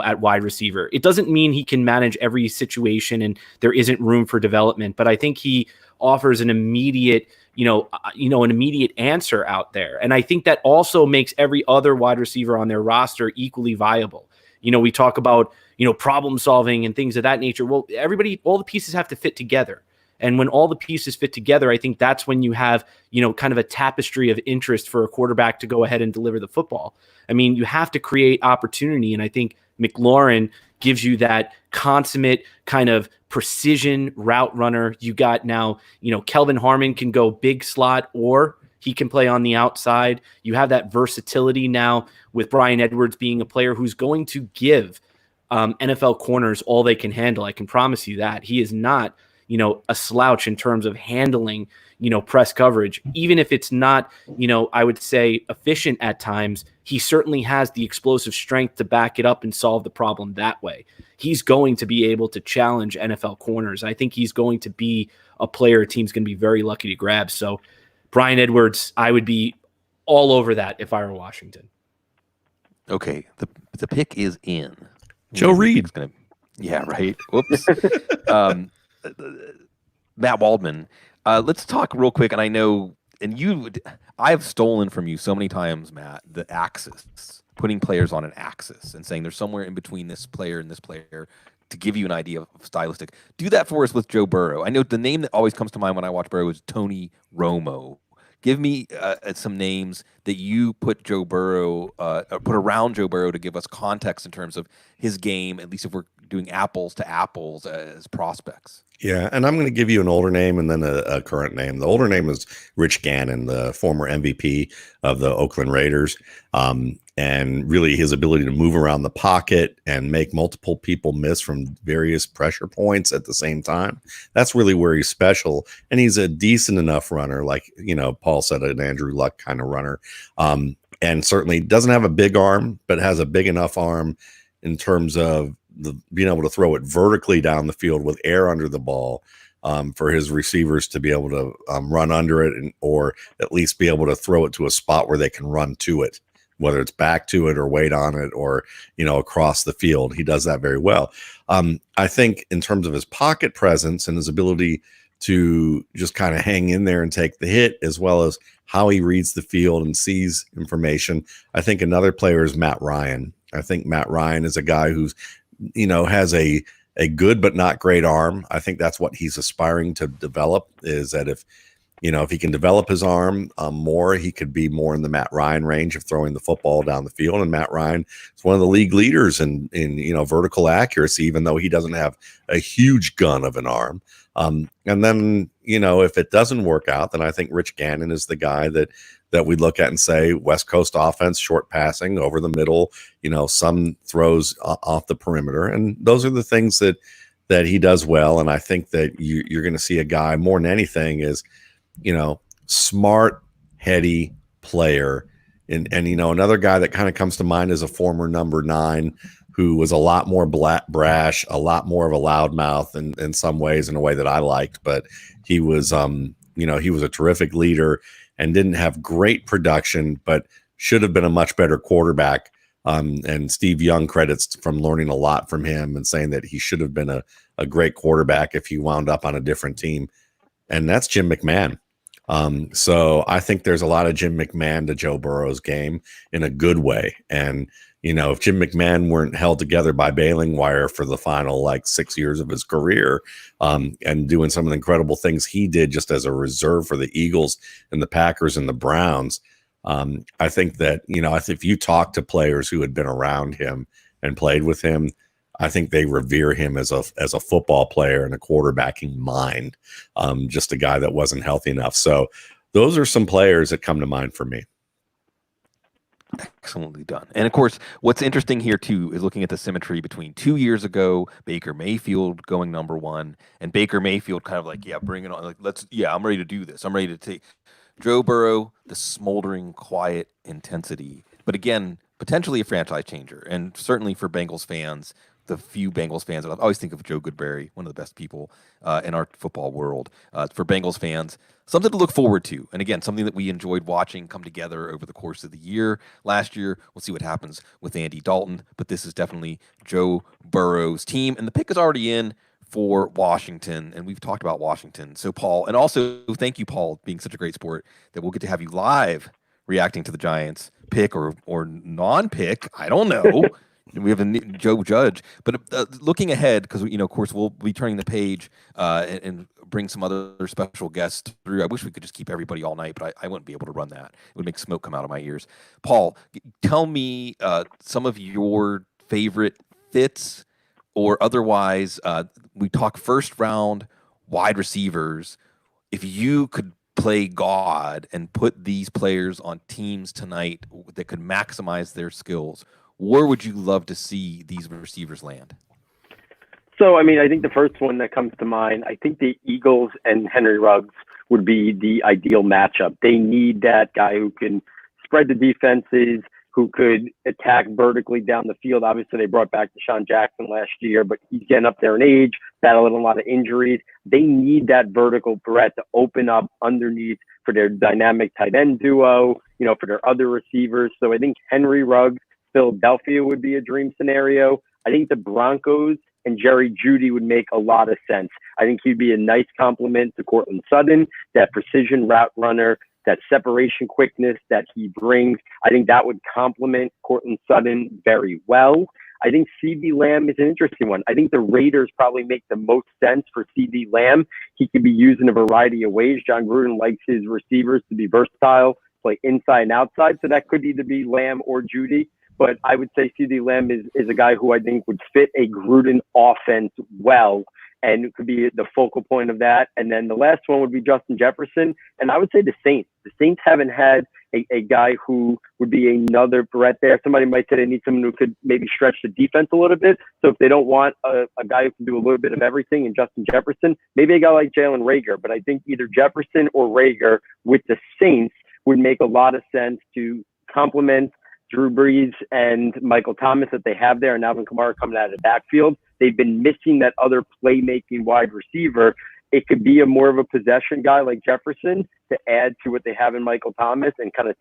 at wide receiver. It doesn't mean he can manage every situation and there isn't room for development, but I think he offers an immediate, an immediate answer out there. And I think that also makes every other wide receiver on their roster equally viable. We talk about, problem solving and things of that nature. Well, all the pieces have to fit together. And when all the pieces fit together, I think that's when you have, kind of a tapestry of interest for a quarterback to go ahead and deliver the football. I mean, you have to create opportunity. And I think McLaurin gives you that consummate kind of precision route runner. You got now, Kelvin Harmon can go big slot or he can play on the outside. You have that versatility now with Bryan Edwards being a player who's going to give NFL corners all they can handle. I can promise you that. He is not, a slouch in terms of handling, press coverage. Even if it's not, I would say efficient at times, he certainly has the explosive strength to back it up and solve the problem that way. He's going to be able to challenge NFL corners. I think he's going to be a player a team's going to be very lucky to grab. So Bryan Edwards, I would be all over that if I were Washington. Okay, the pick is in. Joe Reed. Yeah, right. Whoops. Matt Waldman. Let's talk real quick. And I know, I've stolen from you so many times, Matt, the axis, putting players on an axis and saying there's somewhere in between this player and this player to give you an idea of stylistic. Do that for us with Joe Burrow. I know the name that always comes to mind when I watch Burrow is Tony Romo. Give me some names that you put Joe Burrow, put around Joe Burrow to give us context in terms of his game, at least if we're doing apples to apples as prospects. Yeah, and I'm going to give you an older name and then a current name. The older name is Rich Gannon, the former MVP of the Oakland Raiders. And really his ability to move around the pocket and make multiple people miss from various pressure points at the same time. That's really where he's special. And he's a decent enough runner, like, Paul said, an Andrew Luck kind of runner. And certainly doesn't have a big arm, but has a big enough arm in terms of being able to throw it vertically down the field with air under the ball, for his receivers to be able to run under it or at least be able to throw it to a spot where they can run to it, whether it's back to it or wait on it or, across the field. He does that very well. I think in terms of his pocket presence and his ability to just kind of hang in there and take the hit, as well as how he reads the field and sees information, I think another player is Matt Ryan. I think Matt Ryan is a guy who's, has a good but not great arm. I think that's what he's aspiring to develop, is that if he can develop his arm more, he could be more in the Matt Ryan range of throwing the football down the field. And Matt Ryan is one of the league leaders in vertical accuracy, even though he doesn't have a huge gun of an arm. And then, if it doesn't work out, then I think Rich Gannon is the guy that we look at and say, West Coast offense, short passing over the middle, some throws off the perimeter. And those are the things that he does well. And I think that you're going to see a guy more than anything is, smart, heady player. And another guy that kind of comes to mind is a former number 9 who was a lot more brash, a lot more of a loudmouth in some ways, in a way that I liked. But he was, he was a terrific leader and didn't have great production, but should have been a much better quarterback. And Steve Young credits from learning a lot from him and saying that he should have been a great quarterback if he wound up on a different team. And that's Jim McMahon. So I think there's a lot of Jim McMahon to Joe Burrow's game in a good way. And, if Jim McMahon weren't held together by baling wire for the final 6 years of his career, and doing some of the incredible things he did just as a reserve for the Eagles and the Packers and the Browns, I think that, if you talk to players who had been around him and played with him, I think they revere him as a football player and a quarterbacking mind, just a guy that wasn't healthy enough. So those are some players that come to mind for me. Excellently done. And of course, what's interesting here too is looking at the symmetry between 2 years ago, Baker Mayfield going number 1, and Baker Mayfield kind of yeah, bring it on. I'm ready to do this. I'm ready to take Joe Burrow, the smoldering, quiet intensity, but again, potentially a franchise changer. And certainly for Bengals fans, the few Bengals fans, I always think of Joe Goodberry, one of the best people in our football world. For Bengals fans, something to look forward to. And again, something that we enjoyed watching come together over the course of the year. Last year, we'll see what happens with Andy Dalton, but this is definitely Joe Burrow's team. And the pick is already in for Washington, and we've talked about Washington. So, Paul, and also thank you, Paul, being such a great sport, that we'll get to have you live reacting to the Giants pick or non-pick. I don't know. We have a Joe Judge, but looking ahead, because of course, we'll be turning the page and bring some other special guests through. I wish we could just keep everybody all night, but I wouldn't be able to run that. It would make smoke come out of my ears. Paul, tell me some of your favorite fits, or otherwise. We talk first round wide receivers. If you could play God and put these players on teams tonight that could maximize their skills, where would you love to see these receivers land? So, I mean, I think the first one that comes to mind, I think the Eagles and Henry Ruggs would be the ideal matchup. They need that guy who can spread the defenses, who could attack vertically down the field. Obviously, they brought back Deshaun Jackson last year, but he's getting up there in age, battling a lot of injuries. They need that vertical threat to open up underneath for their dynamic tight end duo, for their other receivers. So I think Henry Ruggs, Philadelphia would be a dream scenario. I think the Broncos and Jerry Jeudy would make a lot of sense. I think he'd be a nice complement to Courtland Sutton, that precision route runner, that separation quickness that he brings. I think that would complement Courtland Sutton very well. I think CeeDee Lamb is an interesting one. I think the Raiders probably make the most sense for CeeDee Lamb. He could be used in a variety of ways. John Gruden likes his receivers to be versatile, play inside and outside, so that could either be Lamb or Jeudy. But I would say CeeDee Lamb is a guy who I think would fit a Gruden offense well, and it could be the focal point of that. And then the last one would be Justin Jefferson. And I would say the Saints. The Saints haven't had a guy who would be another threat there. Somebody might say they need someone who could maybe stretch the defense a little bit. So if they don't want a guy who can do a little bit of everything in Justin Jefferson, maybe a guy like Jalen Reagor. But I think either Jefferson or Reagor with the Saints would make a lot of sense to complement Drew Brees and Michael Thomas that they have there, and Alvin Kamara coming out of the backfield. They've been missing that other playmaking wide receiver. It could be a more of a possession guy like Jefferson to add to what they have in Michael Thomas and kind of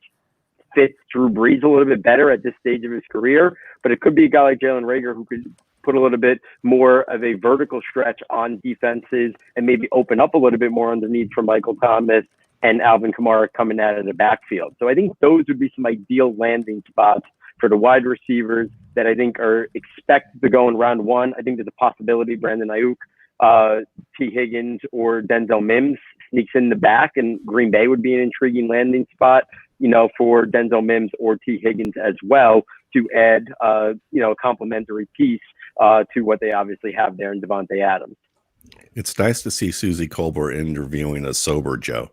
fit Drew Brees a little bit better at this stage of his career. But it could be a guy like Jalen Reagor who could put a little bit more of a vertical stretch on defenses and maybe open up a little bit more underneath for Michael Thomas and Alvin Kamara coming out of the backfield. So I think those would be some ideal landing spots for the wide receivers that I think are expected to go in round one. I think there's a possibility Brandon Ayuk, T. Higgins, or Denzel Mims sneaks in the back, and Green Bay would be an intriguing landing spot, for Denzel Mims or T. Higgins as well to add, a complementary piece to what they obviously have there in Devontae Adams. It's nice to see Susie Colbert interviewing a sober Joe.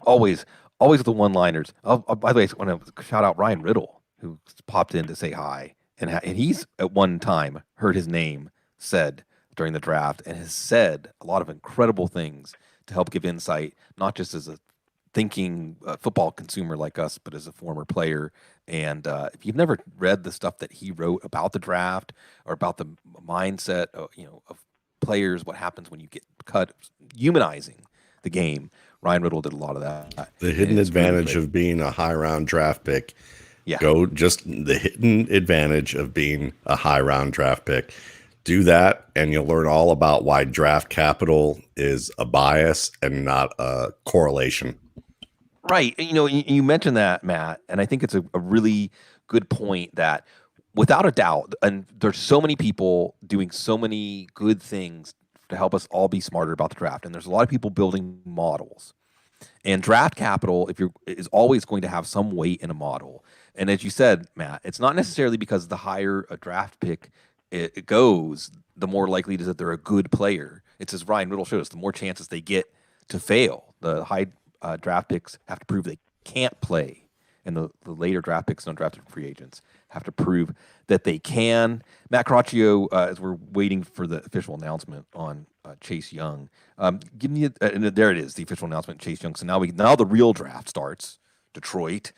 always the one-liners. By the way, I want to shout out Ryan Riddle, who popped in to say hi, and he's at one time heard his name said during the draft and has said a lot of incredible things to help give insight, not just as a thinking football consumer like us, but as a former player. And if you've never read the stuff that he wrote about the draft or about the mindset, of players, what happens when you get cut, humanizing the game, Ryan Riddle did a lot of that. The hidden advantage of being a high round draft pick. Yeah. The hidden advantage of being a high round draft pick. Do that, and you'll learn all about why draft capital is a bias and not a correlation. Right. You mentioned that, Matt, and I think it's a really good point that without a doubt, and there's so many people doing so many good things to help us all be smarter about the draft. And there's a lot of people building models. And draft capital, is always going to have some weight in a model. And as you said, Matt, it's not necessarily because the higher a draft pick it goes, the more likely it is that they're a good player. It's as Ryan Riddle showed us, the more chances they get to fail. The high draft picks have to prove they can't play. And the later draft picks and undrafted free agents have to prove that they can. Matt Caraccio, as we're waiting for the official announcement on Chase Young, give me and there it is, the official announcement, Chase Young. So now the real draft starts. Detroit.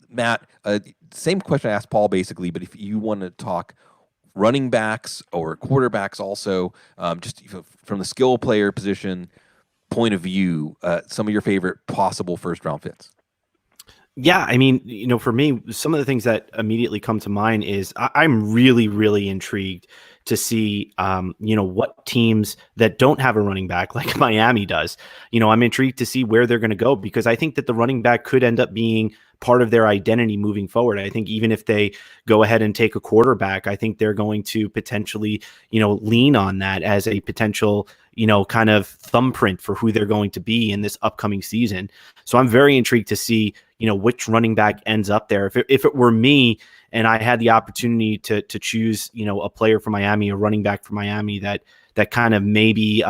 Matt, same question I asked Paul basically, but if you want to talk running backs or quarterbacks also, just from the skill player position point of view, some of your favorite possible first round fits. Yeah, I mean, for me, some of the things that immediately come to mind is I'm really, really intrigued to see, what teams that don't have a running back like Miami does. I'm intrigued to see where they're going to go, because I think that the running back could end up being part of their identity moving forward. I think even if they go ahead and take a quarterback, I think they're going to potentially, lean on that as a potential, kind of thumbprint for who they're going to be in this upcoming season. So I'm very intrigued to see, which running back ends up there. If it were me and I had the opportunity to choose, a player for Miami, a running back for Miami that kind of maybe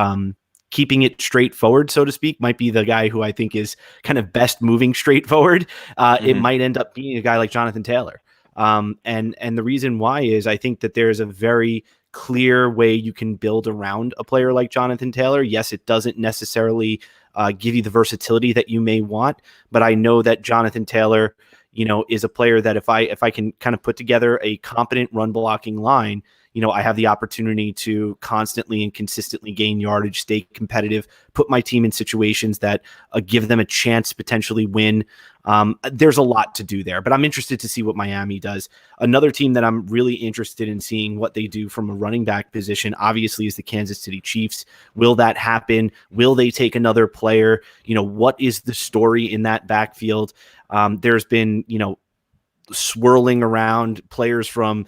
keeping it straightforward, so to speak, might be the guy who I think is kind of best moving straightforward. It might end up being a guy like Jonathan Taylor. And the reason why is I think that there's a very clear way you can build around a player like Jonathan Taylor. Yes, it doesn't necessarily give you the versatility that you may want, but I know that Jonathan Taylor, is a player that if I can kind of put together a competent run blocking line, I have the opportunity to constantly and consistently gain yardage, stay competitive, put my team in situations that give them a chance to potentially win. There's a lot to do there, but I'm interested to see what Miami does. Another team that I'm really interested in seeing what they do from a running back position, obviously, is the Kansas City Chiefs. Will that happen? Will they take another player? What is the story in that backfield? There's been, swirling around players from,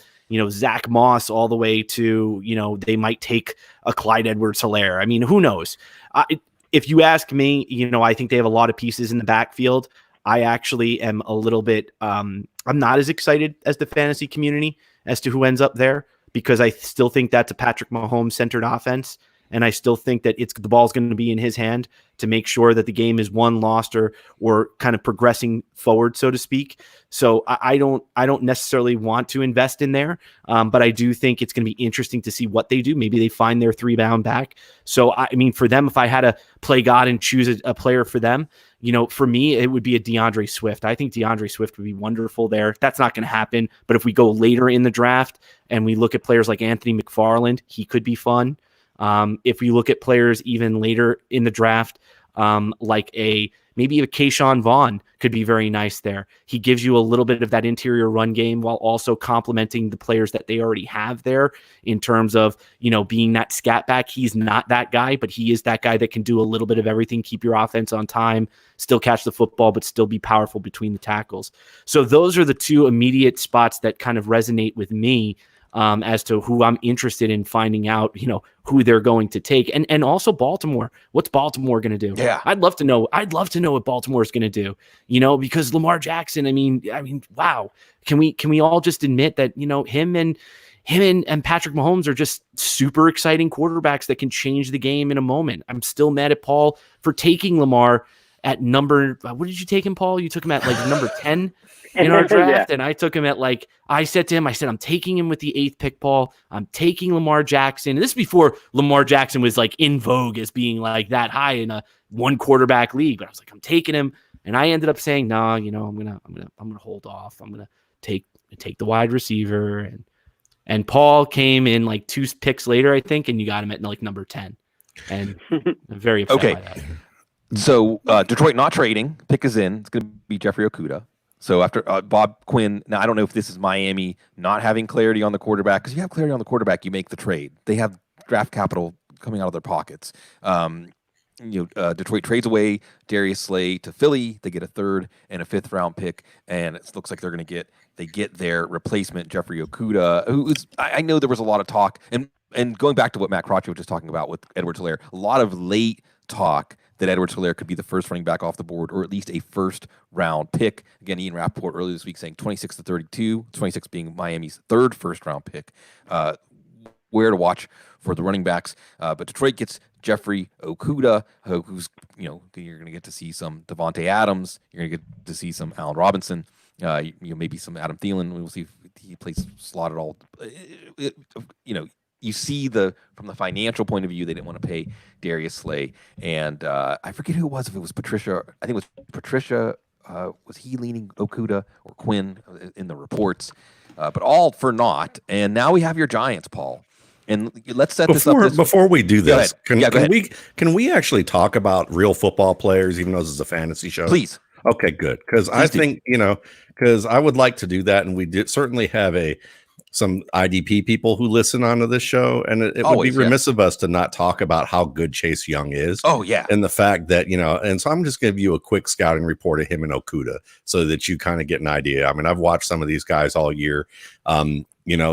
Zach Moss all the way to, they might take a Clyde Edwards-Helaire. I mean, who knows? If you ask me, I think they have a lot of pieces in the backfield. I actually am a little bit, I'm not as excited as the fantasy community as to who ends up there, because I still think that's a Patrick Mahomes centered offense. And I still think that the ball's going to be in his hand to make sure that the game is won, lost, or kind of progressing forward, so to speak. So I don't necessarily want to invest in there, but I do think it's going to be interesting to see what they do. Maybe they find their 3-down back. So I mean, for them, if I had to play God and choose a player for them, for me, it would be a DeAndre Swift. I think DeAndre Swift would be wonderful there. That's not going to happen. But if we go later in the draft and we look at players like Anthony McFarland, he could be fun. If we look at players even later in the draft, like maybe a Keyshawn Vaughn could be very nice there. He gives you a little bit of that interior run game while also complementing the players that they already have there in terms of, being that scat back. He's not that guy, but he is that guy that can do a little bit of everything, keep your offense on time, still catch the football, but still be powerful between the tackles. So those are the two immediate spots that kind of resonate with me. As to who I'm interested in finding out, who they're going to take. And also Baltimore. What's Baltimore going to do? Yeah. I'd love to know what Baltimore is going to do, because Lamar Jackson, I mean, wow. Can we all just admit that, him and Patrick Mahomes are just super exciting quarterbacks that can change the game in a moment. I'm still mad at Paul for taking Lamar at number, what did you take him, Paul? You took him at number 10 in our draft. Yeah. And I took him at I said to him, I'm taking him with the 8th pick, Paul. I'm taking Lamar Jackson. And this is before Lamar Jackson was in vogue as being that high in a one quarterback league. But I was I'm taking him. And I ended up saying, no, I'm going to hold off. I'm going to take the wide receiver. And Paul came in 2 picks later, I think. And you got him at number 10. And I'm very upset by that. So Detroit not trading. Pick is in. It's going to be Jeffrey Okudah. So after Bob Quinn, now I don't know if this is Miami not having clarity on the quarterback, because you have clarity on the quarterback, you make the trade. They have draft capital coming out of their pockets. Detroit trades away Darius Slay to Philly. They get a 3rd and a 5th round pick, and it looks like they're going to get their replacement Jeffrey Okudah, who is, I know there was a lot of talk, and going back to what Matt Crotch was just talking about with Edwards-Helaire, a lot of late talk that Edwards-Helaire could be the first running back off the board, or at least a 1st round pick. Again, Ian Rappaport earlier this week saying 26 to 32, 26 being Miami's 3rd first round pick. Where to watch for the running backs. But Detroit gets Jeffrey Okudah, who's, you're going to get to see some Devontae Adams. You're going to get to see some Allen Robinson. Maybe some Adam Thielen. We'll see if he plays slot at all. You see from the financial point of view, they didn't want to pay Darius Slay. And I forget who it was, if it was Patricia. I think it was Patricia. Was he leaning Okudah or Quinn in the reports? But all for naught. And now we have your Giants, Paul. And let's set this up. Before we do this, can we actually talk about real football players, even though this is a fantasy show? Please. Okay, good. Because I think, because I would like to do that. And we certainly have some IDP people who listen onto this show, and it would be remiss of us to not talk about how good Chase Young is. Oh, yeah. And the fact that, and so I'm just going to give you a quick scouting report of him and Okudah so that you kind of get an idea. I mean, I've watched some of these guys all year.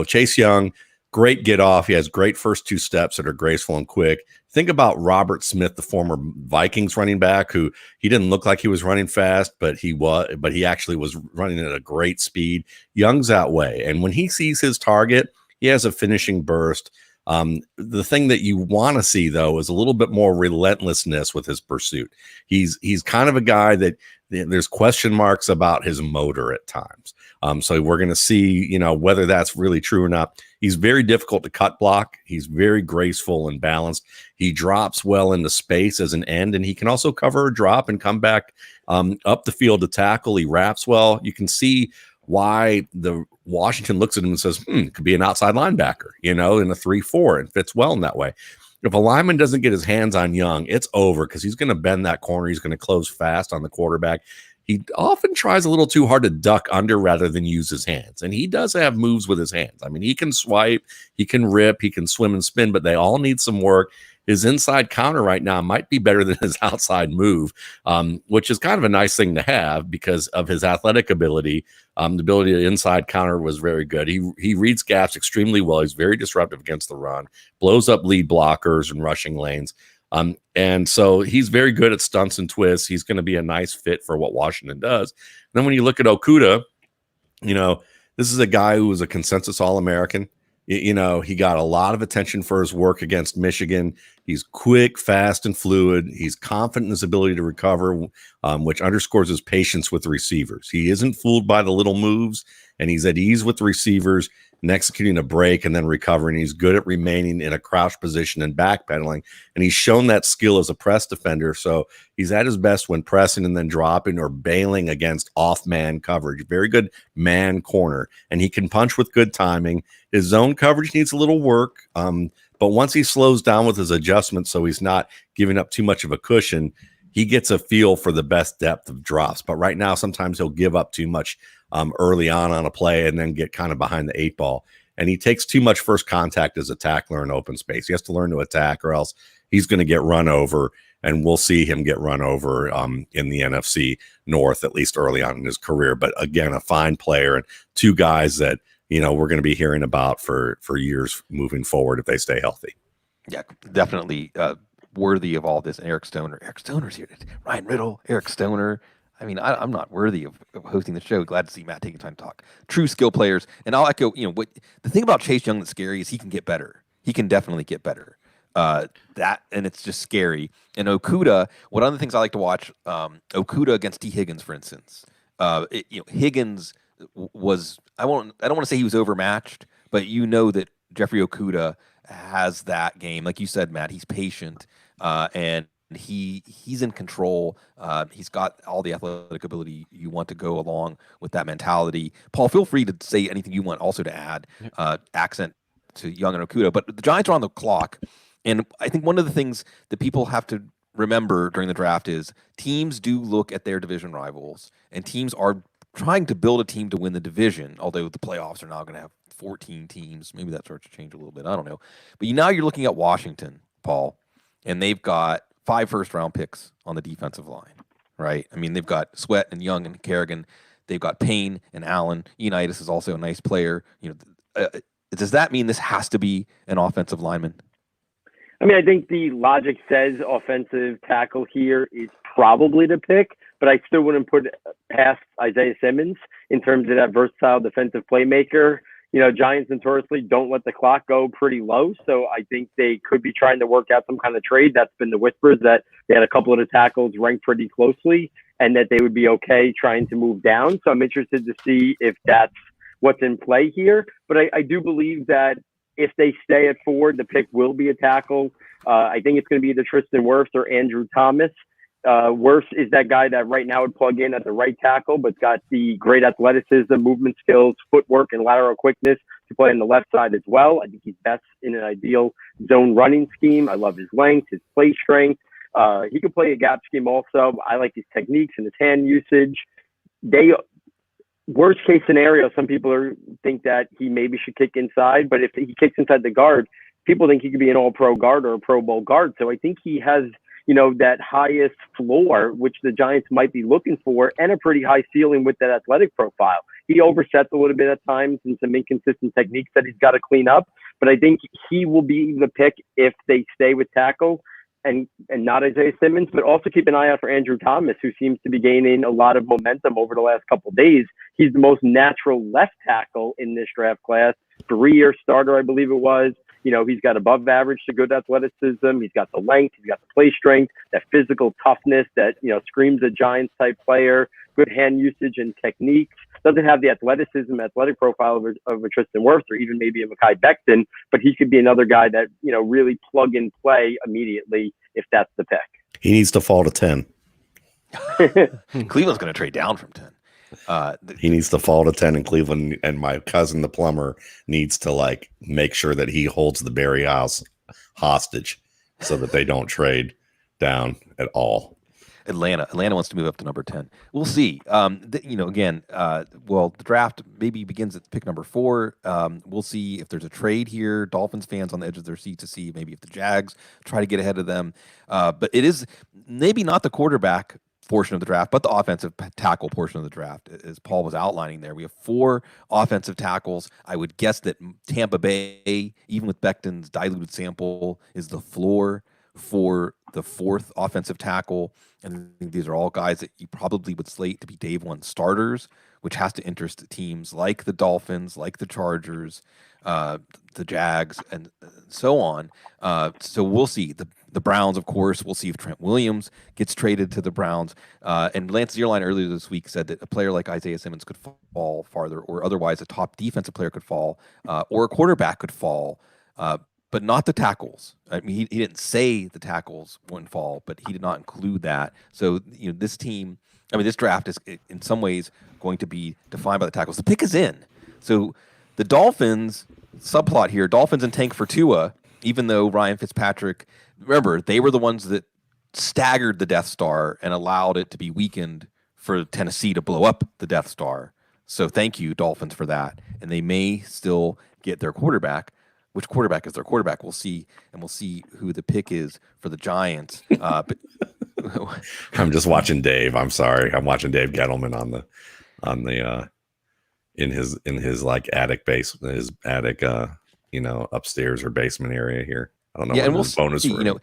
Chase Young, great get off. He has great first 2 steps that are graceful and quick. Think about Robert Smith, the former Vikings running back, who he didn't look like he was running fast, but he actually was running at a great speed. Young's that way. And when he sees his target, he has a finishing burst. The thing that you want to see, though, is a little bit more relentlessness with his pursuit. He's kind of a guy that there's question marks about his motor at times. So we're going to see, whether that's really true or not. He's very difficult to cut block. He's very graceful and balanced. He drops well into space as an end, and he can also cover a drop and come back up the field to tackle. He wraps well. You can see why the Washington looks at him and says, could be an outside linebacker, in a 3-4, and fits well in that way. If a lineman doesn't get his hands on Young, it's over because he's going to bend that corner. He's going to close fast on the quarterback. He often tries a little too hard to duck under rather than use his hands. And he does have moves with his hands. I mean, he can swipe, he can rip, he can swim and spin, but they all need some work. His inside counter right now might be better than his outside move, which is kind of a nice thing to have because of his athletic ability. The ability to inside counter was very good. He reads gaps extremely well. He's very disruptive against the run, blows up lead blockers and rushing lanes. And so he's very good at stunts and twists. He's going to be a nice fit for what Washington does. And then when you look at Okudah, this is a guy who was a consensus All-American. He got a lot of attention for his work against Michigan. He's quick, fast, and fluid. He's confident in his ability to recover, which underscores his patience with the receivers. He isn't fooled by the little moves, and he's at ease with the receivers and executing a break and then recovering. He's good at remaining in a crouch position and backpedaling, and he's shown that skill as a press defender. So he's at his best when pressing and then dropping or bailing against off-man coverage. Very good man corner, and he can punch with good timing. His zone coverage needs a little work, but once he slows down with his adjustments so he's not giving up too much of a cushion, he gets a feel for the best depth of drops. But right now, sometimes he'll give up too much early on a play and then get kind of behind the 8 ball. And he takes too much first contact as a tackler in open space. He has to learn to attack or else he's going to get run over, and we'll see him get run over in the NFC North, at least early on in his career. But again, a fine player and two guys that, we're going to be hearing about for years moving forward if they stay healthy. Yeah, definitely worthy of all this. And Eric Stoner's here. Ryan Riddle, Eric Stoner. I mean, I'm not worthy of hosting the show. Glad to see Matt taking time to talk. True skill players. And I'll echo, what the thing about Chase Young that's scary is he can get better. He can definitely get better. And it's just scary. And Okudah, one of the things I like to watch, Okudah against T. Higgins, for instance. Higgins was, I don't want to say he was overmatched, but that Jeffrey Okudah has that game. Like you said, Matt, he's patient, and he's in control. He's got all the athletic ability you want to go along with that mentality. Paul, feel free to say anything you want also to add accent to Young and Okudah. But the Giants are on the clock, and I think one of the things that people have to remember during the draft is teams do look at their division rivals, and teams are trying to build a team to win the division, although the playoffs are now going to have 14 teams. Maybe that starts to change a little bit. I don't know. But now you're looking at Washington, Paul, and they've got 5 first-round picks on the defensive line, right? I mean, they've got Sweat and Young and Kerrigan. They've got Payne and Allen. Unitas is also a nice player. Does that mean this has to be an offensive lineman? I mean, I think the logic says offensive tackle here is probably the pick, but I still wouldn't put past Isaiah Simmons in terms of that versatile defensive playmaker. Giants notoriously don't let the clock go pretty low, so I think they could be trying to work out some kind of trade. That's been the whispers, that they had a couple of the tackles ranked pretty closely and that they would be okay trying to move down. So I'm interested to see if that's what's in play here. But I do believe that if they stay at 4, the pick will be a tackle. I think it's going to be either Tristan Wirfs or Andrew Thomas. Wirfs is that guy that right now would plug in at the right tackle, but got the great athleticism, movement skills, footwork, and lateral quickness to play on the left side as well. I think he's best in an ideal zone running scheme. I love his length, his play strength. He could play a gap scheme also. I like his techniques and his hand usage. Worst case scenario, some people think that he maybe should kick inside, but if he kicks inside the guard, people think he could be an all-pro guard or a Pro Bowl guard. So I think he has that highest floor, which the Giants might be looking for, and a pretty high ceiling with that athletic profile. He oversets a little bit at times and some inconsistent techniques that he's got to clean up, but I think he will be the pick if they stay with tackle and not Isaiah Simmons, but also keep an eye out for Andrew Thomas, who seems to be gaining a lot of momentum over the last couple of days. He's the most natural left tackle in this draft class, 3-year starter, I believe it was. he's got above average to good athleticism. He's got the length. He's got the play strength, that physical toughness that, screams a Giants type player, good hand usage and technique. Doesn't have the athletic profile of a Tristan Wirfs or even maybe a Mekhi Becton, but he could be another guy that, really plug and play immediately if that's the pick. He needs to fall to 10. Cleveland's going to trade down from 10. He needs to fall to 10 in Cleveland, and my cousin, the plumber, needs to make sure that he holds the Berry house hostage so that they don't trade down at all. Atlanta wants to move up to number 10. We'll see. The draft maybe begins at pick number 4. We'll see if there's a trade here. Dolphins fans on the edge of their seat to see maybe if the Jags try to get ahead of them. But it is maybe not the quarterback portion of the draft, but the offensive tackle portion of the draft, as Paul was outlining there. We have 4 offensive tackles. I would guess that Tampa Bay, even with Becton's diluted sample, is the floor for the 4th offensive tackle. And I think these are all guys that you probably would slate to be day 1 starters, which has to interest teams like the Dolphins, like the Chargers, the Jags, and so on. So we'll see. The Browns, of course, we'll see if Trent Williams gets traded to the Browns. And Lance Zierlein earlier this week said that a player like Isaiah Simmons could fall farther, or otherwise a top defensive player could fall, or a quarterback could fall, but not the tackles. I mean, he didn't say the tackles wouldn't fall, but he did not include that. So, this draft is in some ways going to be defined by the tackles. The pick is in. So the Dolphins, subplot here, Dolphins in tank for Tua, even though Ryan Fitzpatrick, remember, they were the ones that staggered the Death Star and allowed it to be weakened for Tennessee to blow up the Death Star. So thank you, Dolphins, for that. And they may still get their quarterback. Which quarterback is their quarterback? We'll see, and we'll see who the pick is for the Giants. But I'm just watching Dave. I'm sorry, I'm watching Dave Gettleman on the in his attic upstairs or basement area here. I don't know. Yeah, and we'll bonus see.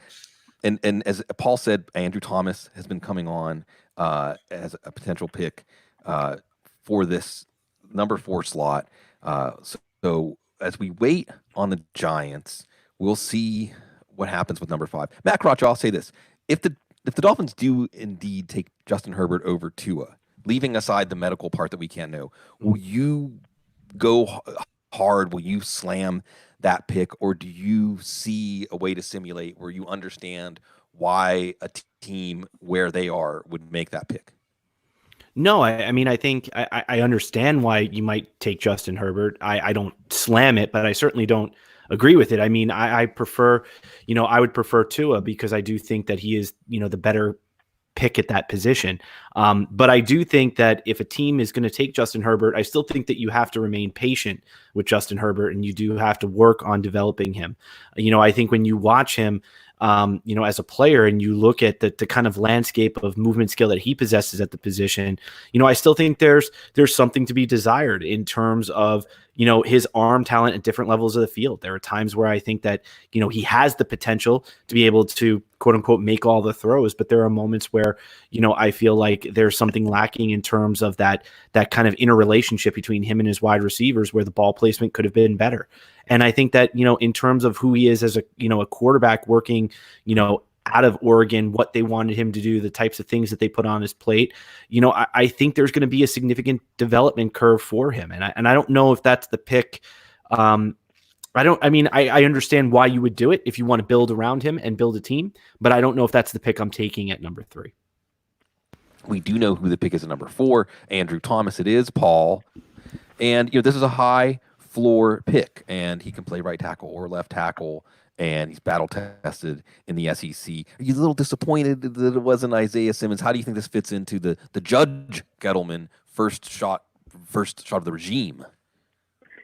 And as Paul said, Andrew Thomas has been coming on as a potential pick for this number 4 slot. So as we wait on the Giants, we'll see what happens with number 5. Matt Crotch, I'll say this. If the Dolphins do indeed take Justin Herbert over Tua, leaving aside the medical part that we can't know, will you go hard? Will you slam that pick? Or do you see a way to simulate where you understand why a team where they are would make that pick? No, I think I understand why you might take Justin Herbert. I don't slam it, but I certainly don't agree with it. I mean, I prefer, I would prefer Tua because I do think that he is, the better pick at that position. But I do think that if a team is going to take Justin Herbert, I still think that you have to remain patient with Justin Herbert and you do have to work on developing him. I think when you watch him, as a player and you look at the kind of landscape of movement skill that he possesses at the position, I still think there's something to be desired in terms of, his arm talent at different levels of the field. There are times where I think that, he has the potential to be able to quote unquote make all the throws, but there are moments where, I feel like there's something lacking in terms of that kind of interrelationship between him and his wide receivers where the ball placement could have been better. And I think that, in terms of who he is as a quarterback working, out of Oregon, what they wanted him to do, the types of things that they put on his plate, I think there's going to be a significant development curve for him. And I don't know if that's the pick. I understand why you would do it if you want to build around him and build a team, but I don't know if that's the pick I'm taking at number 3. We do know who the pick is at number 4. Andrew Thomas, it is, Paul. And, this is a high floor pick, and he can play right tackle or left tackle, and he's battle tested in the SEC. Are you a little disappointed that it wasn't Isaiah Simmons? How do you think this fits into the Judge Gettleman first shot of the regime?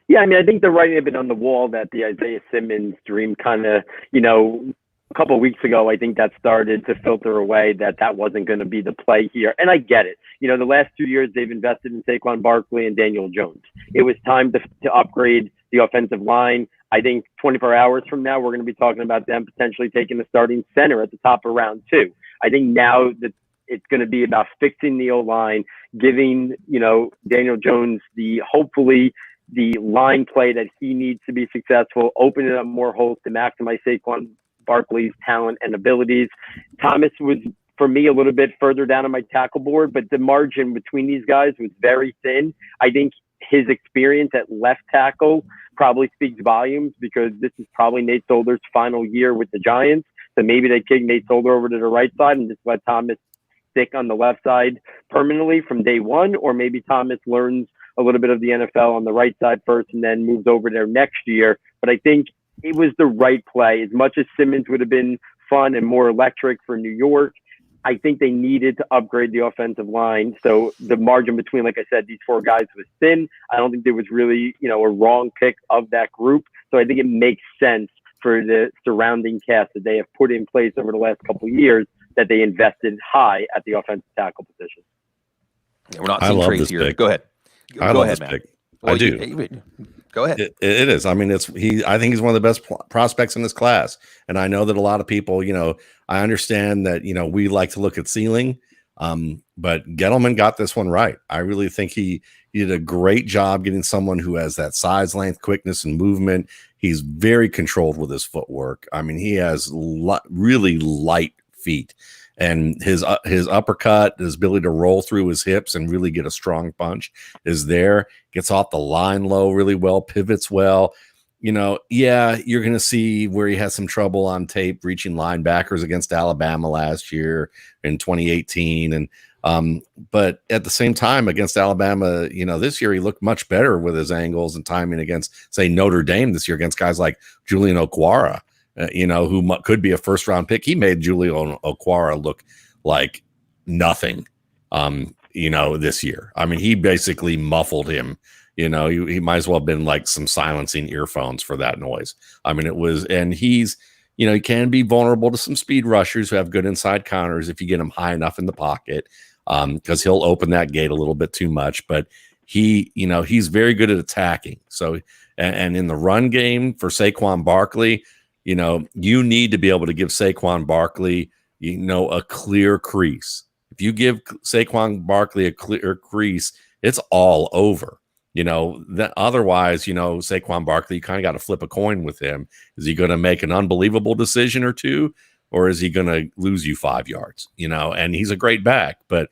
Yeah, I think the writing had been on the wall that the Isaiah Simmons dream kind of, a couple of weeks ago, I think that started to filter away that wasn't going to be the play here. And I get it. The last 2 years they've invested in Saquon Barkley and Daniel Jones. It was time to upgrade the offensive line. I think 24 hours from now, we're going to be talking about them potentially taking the starting center at the top of round 2. I think now that it's going to be about fixing the O-line, giving, Daniel Jones the hopefully, the line play that he needs to be successful, opening up more holes to maximize Saquon Barkley's talent and abilities. Thomas was, for me, a little bit further down on my tackle board, but the margin between these guys was very thin. I think his experience at left tackle probably speaks volumes, because this is probably Nate Solder's final year with the Giants. So maybe they kick Nate Solder over to the right side and just let Thomas stick on the left side permanently from day one, or maybe Thomas learns a little bit of the NFL on the right side first and then moves over there next year. But I think it was the right play. As much as Simmons would have been fun and more electric for New York, I think they needed to upgrade the offensive line. So the margin between, like I said, these four guys was thin. I don't think there was really, a wrong pick of that group. So I think it makes sense for the surrounding cast that they have put in place over the last couple of years, that they invested high at the offensive tackle position. We're not seeing trades here. Pick. Go ahead. Go ahead, Matt. Well, I do. Go ahead. It is. I mean, I think he's one of the best prospects in this class. And I know that a lot of people, I understand that, we like to look at ceiling. But Gettleman got this one right. I really think he did a great job getting someone who has that size, length, quickness, and movement. He's very controlled with his footwork. I mean, he has really light feet, and his uppercut, his ability to roll through his hips and really get a strong punch is there. Gets off the line low really well, pivots well. You're going to see where he had some trouble on tape reaching linebackers against Alabama last year in 2018. And but at the same time, against Alabama, this year he looked much better with his angles and timing against, say, Notre Dame this year against guys like Julian Okwara, who could be a first-round pick. He made Julian Okwara look like nothing, this year. I mean, he basically muffled him. He might as well have been like some silencing earphones for that noise. I mean, and he's, he can be vulnerable to some speed rushers who have good inside counters if you get him high enough in the pocket, because he'll open that gate a little bit too much. But he's very good at attacking. So, and in the run game for Saquon Barkley, you need to be able to give Saquon Barkley, a clear crease. If you give Saquon Barkley a clear crease, it's all over. That otherwise, Saquon Barkley, you kind of got to flip a coin with him. Is he going to make an unbelievable decision or two, or is he going to lose you 5 yards? And he's a great back, but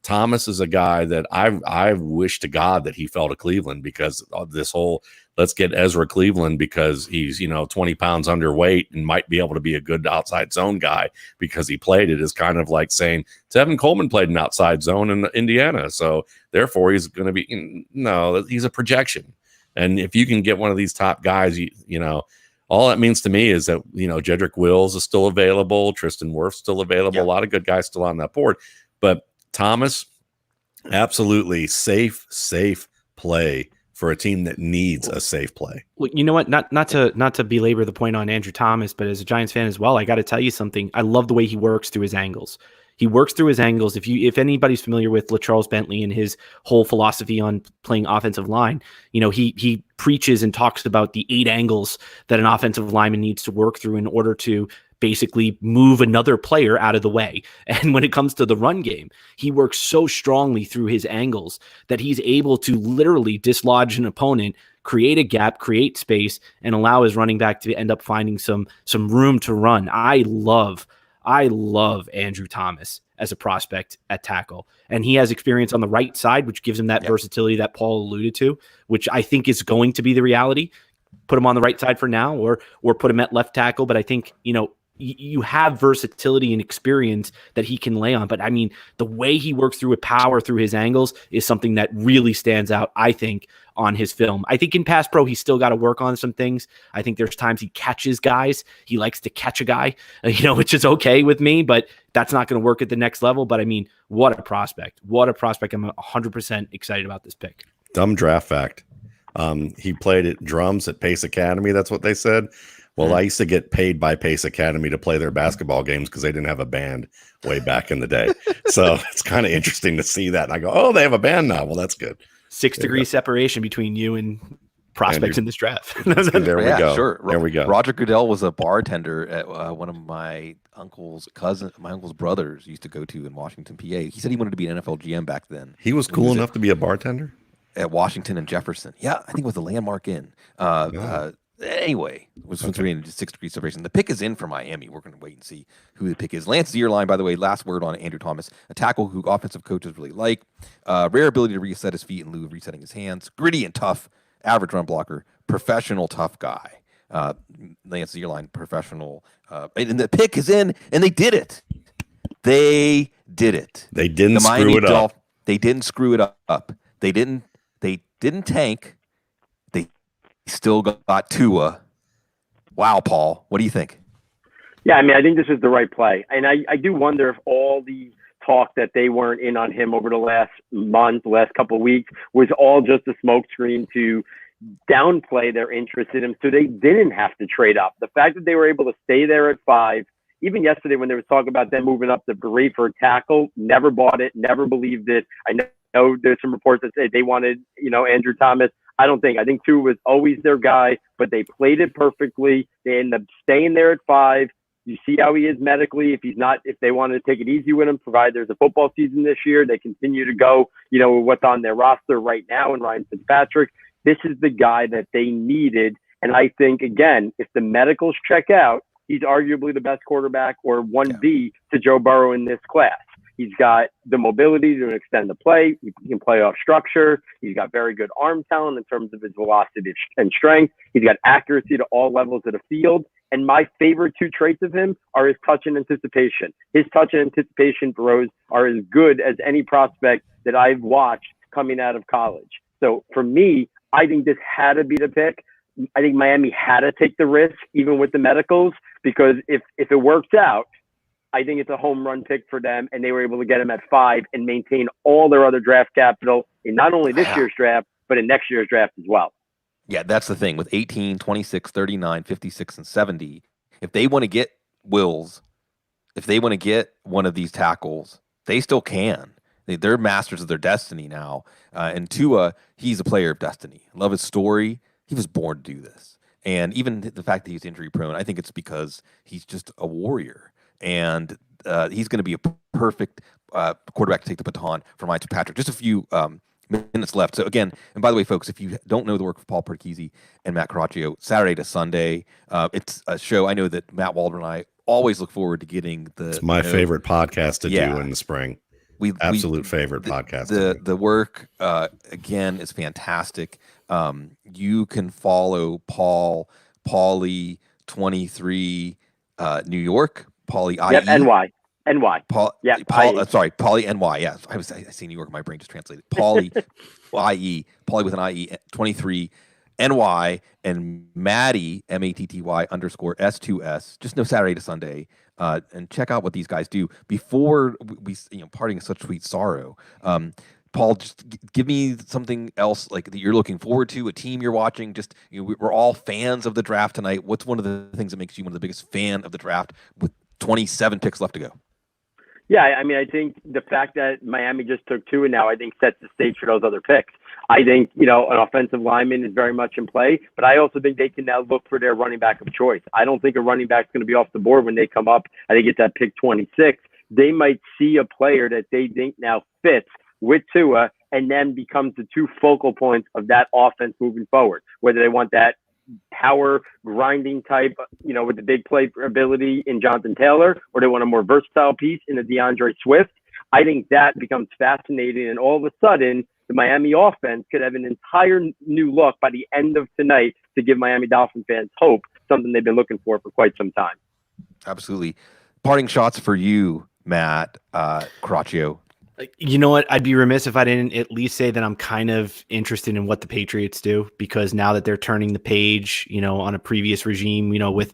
Thomas is a guy that I wish to God that he fell to Cleveland, because of this whole, let's get Ezra Cleveland because he's, 20 pounds underweight and might be able to be a good outside zone guy because he played it, is kind of like saying Tevin Coleman played an outside zone in Indiana. So therefore he's going to be, no, he's a projection. And if you can get one of these top guys, all that means to me is that, Jedrick Wills is still available. Tristan Wirfs still available. Yeah. A lot of good guys still on that board, but Thomas, absolutely safe play for a team that needs a safe play. Well, you know what? Not to belabor the point on Andrew Thomas, but as a Giants fan as well, I got to tell you something. I love the way he works through his angles. He works through his angles. If anybody's familiar with LaCharles Bentley and his whole philosophy on playing offensive line, he preaches and talks about the 8 angles that an offensive lineman needs to work through in order to basically move another player out of the way. And when it comes to the run game, he works so strongly through his angles that he's able to literally dislodge an opponent, create a gap, create space, and allow his running back to end up finding some room to run. I love Andrew Thomas as a prospect at tackle. And he has experience on the right side, which gives him that versatility that Paul alluded to, which I think is going to be the reality. Put him on the right side for now, or put him at left tackle. But I think, you have versatility and experience that he can lay on. But I mean, the way he works through with power through his angles is something that really stands out, I think, on his film. I think in pass pro, he's still got to work on some things. I think there's times he catches guys. He likes to catch a guy, which is okay with me, but that's not going to work at the next level. But I mean, what a prospect. What a prospect. I'm 100% excited about this pick. Dumb draft fact. He played at drums at Pace Academy. That's what they said. Well, I used to get paid by Pace Academy to play their basketball games because they didn't have a band way back in the day. So it's kind of interesting to see that. And I go, oh, they have a band now. Well, that's good. 6 degree separation between you and prospects in this draft. There we go. Sure. There we go. Roger Goodell was a bartender at one of my uncle's brothers used to go to in Washington, PA. He said he wanted to be an NFL GM back then. He was cool enough to be a bartender? at Washington and Jefferson. Yeah, I think it was a landmark in. Anyway, it was from 3 and 6 degree separation. The pick is in for Miami. We're going to wait and see who the pick is. Lance Zierlein, by the way, last word on Andrew Thomas, a tackle who offensive coaches really like. Rare ability to reset his feet in lieu of resetting his hands. Gritty and tough, average run blocker, professional tough guy. Lance Zierlein, professional. And the pick is in, and they did it. They did it. They didn't screw it up. They didn't screw it up. They didn't tank. They still got Tua. Wow, Paul, what do you think? Yeah, I mean, I think this is the right play. And I do wonder if all the talk that they weren't in on him over the last month, last couple of weeks, was all just a smokescreen to downplay their interest in him so they didn't have to trade up. The fact that they were able to stay there at 5, even yesterday when there was talk about them moving up to 3 for a tackle, never bought it, never believed it. I know there's some reports that say they wanted, Andrew Thomas. I think Tua was always their guy, but they played it perfectly. They end up staying there at 5. You see how he is medically. If they wanted to take it easy with him, provided there's a football season this year, they continue to go, with what's on their roster right now and Ryan Fitzpatrick. This is the guy that they needed. And I think, again, if the medicals check out, he's arguably the best quarterback or 1B to Joe Burrow in this class. He's got the mobility to extend the play. He can play off structure. He's got very good arm talent in terms of his velocity and strength. He's got accuracy to all levels of the field. And my favorite 2 traits of him are his touch and anticipation. His touch and anticipation throws are as good as any prospect that I've watched coming out of college. So for me, I think this had to be the pick. I think Miami had to take the risk, even with the medicals, because if it works out, I think it's a home run pick for them, and they were able to get him at 5 and maintain all their other draft capital in not only this year's draft, but in next year's draft as well. Yeah, that's the thing. With 18, 26, 39, 56, and 70, if they want to get Wills, if they want to get one of these tackles, they still can. They're masters of their destiny now. And Tua, he's a player of destiny. Love his story. He was born to do this. And even the fact that he's injury prone, I think it's because he's just a warrior. And he's going to be a perfect quarterback to take the baton from Ryan Fitzpatrick. Just a few minutes left. So again, and by the way, folks, if you don't know the work of Paul Perkisi and Matt Caraccio, Saturday to Sunday, it's a show I know that Matt Waldman and I always look forward to getting. It's my favorite podcast to do in the spring. Favorite podcast. The work again is fantastic. You can follow Paulie 23 New York. Paulie IE. Yep, NY. Paulie NY. Yeah, I see New York. My brain just translated. Paulie IE. Paulie with an IE 23 NY and Matty MATTY _S2S. Just no Saturday to Sunday. And check out what these guys do before we parting is such sweet sorrow. Paul, just give me something else like that you're looking forward to, a team you're watching. Just we're all fans of the draft tonight. What's one of the things that makes you one of the biggest fan of the draft with 27 picks left to go? Yeah, I mean, I think the fact that Miami just took 2 and now I think sets the stage for those other picks. I think, an offensive lineman is very much in play, but I also think they can now look for their running back of choice. I don't think a running back is going to be off the board when they come up. I think it's at pick 26. They might see a player that they think now fits with Tua and then becomes the 2 focal points of that offense moving forward, whether they want that power grinding type, with the big play ability in Jonathan Taylor, or they want a more versatile piece in the DeAndre Swift. I think that becomes fascinating. And all of a sudden, the Miami offense could have an entire new look by the end of tonight to give Miami Dolphin fans hope, something they've been looking for quite some time. Absolutely. Parting shots for you, Matt Caraccio. You know what? I'd be remiss if I didn't at least say that I'm kind of interested in what the Patriots do, because now that they're turning the page, on a previous regime, with,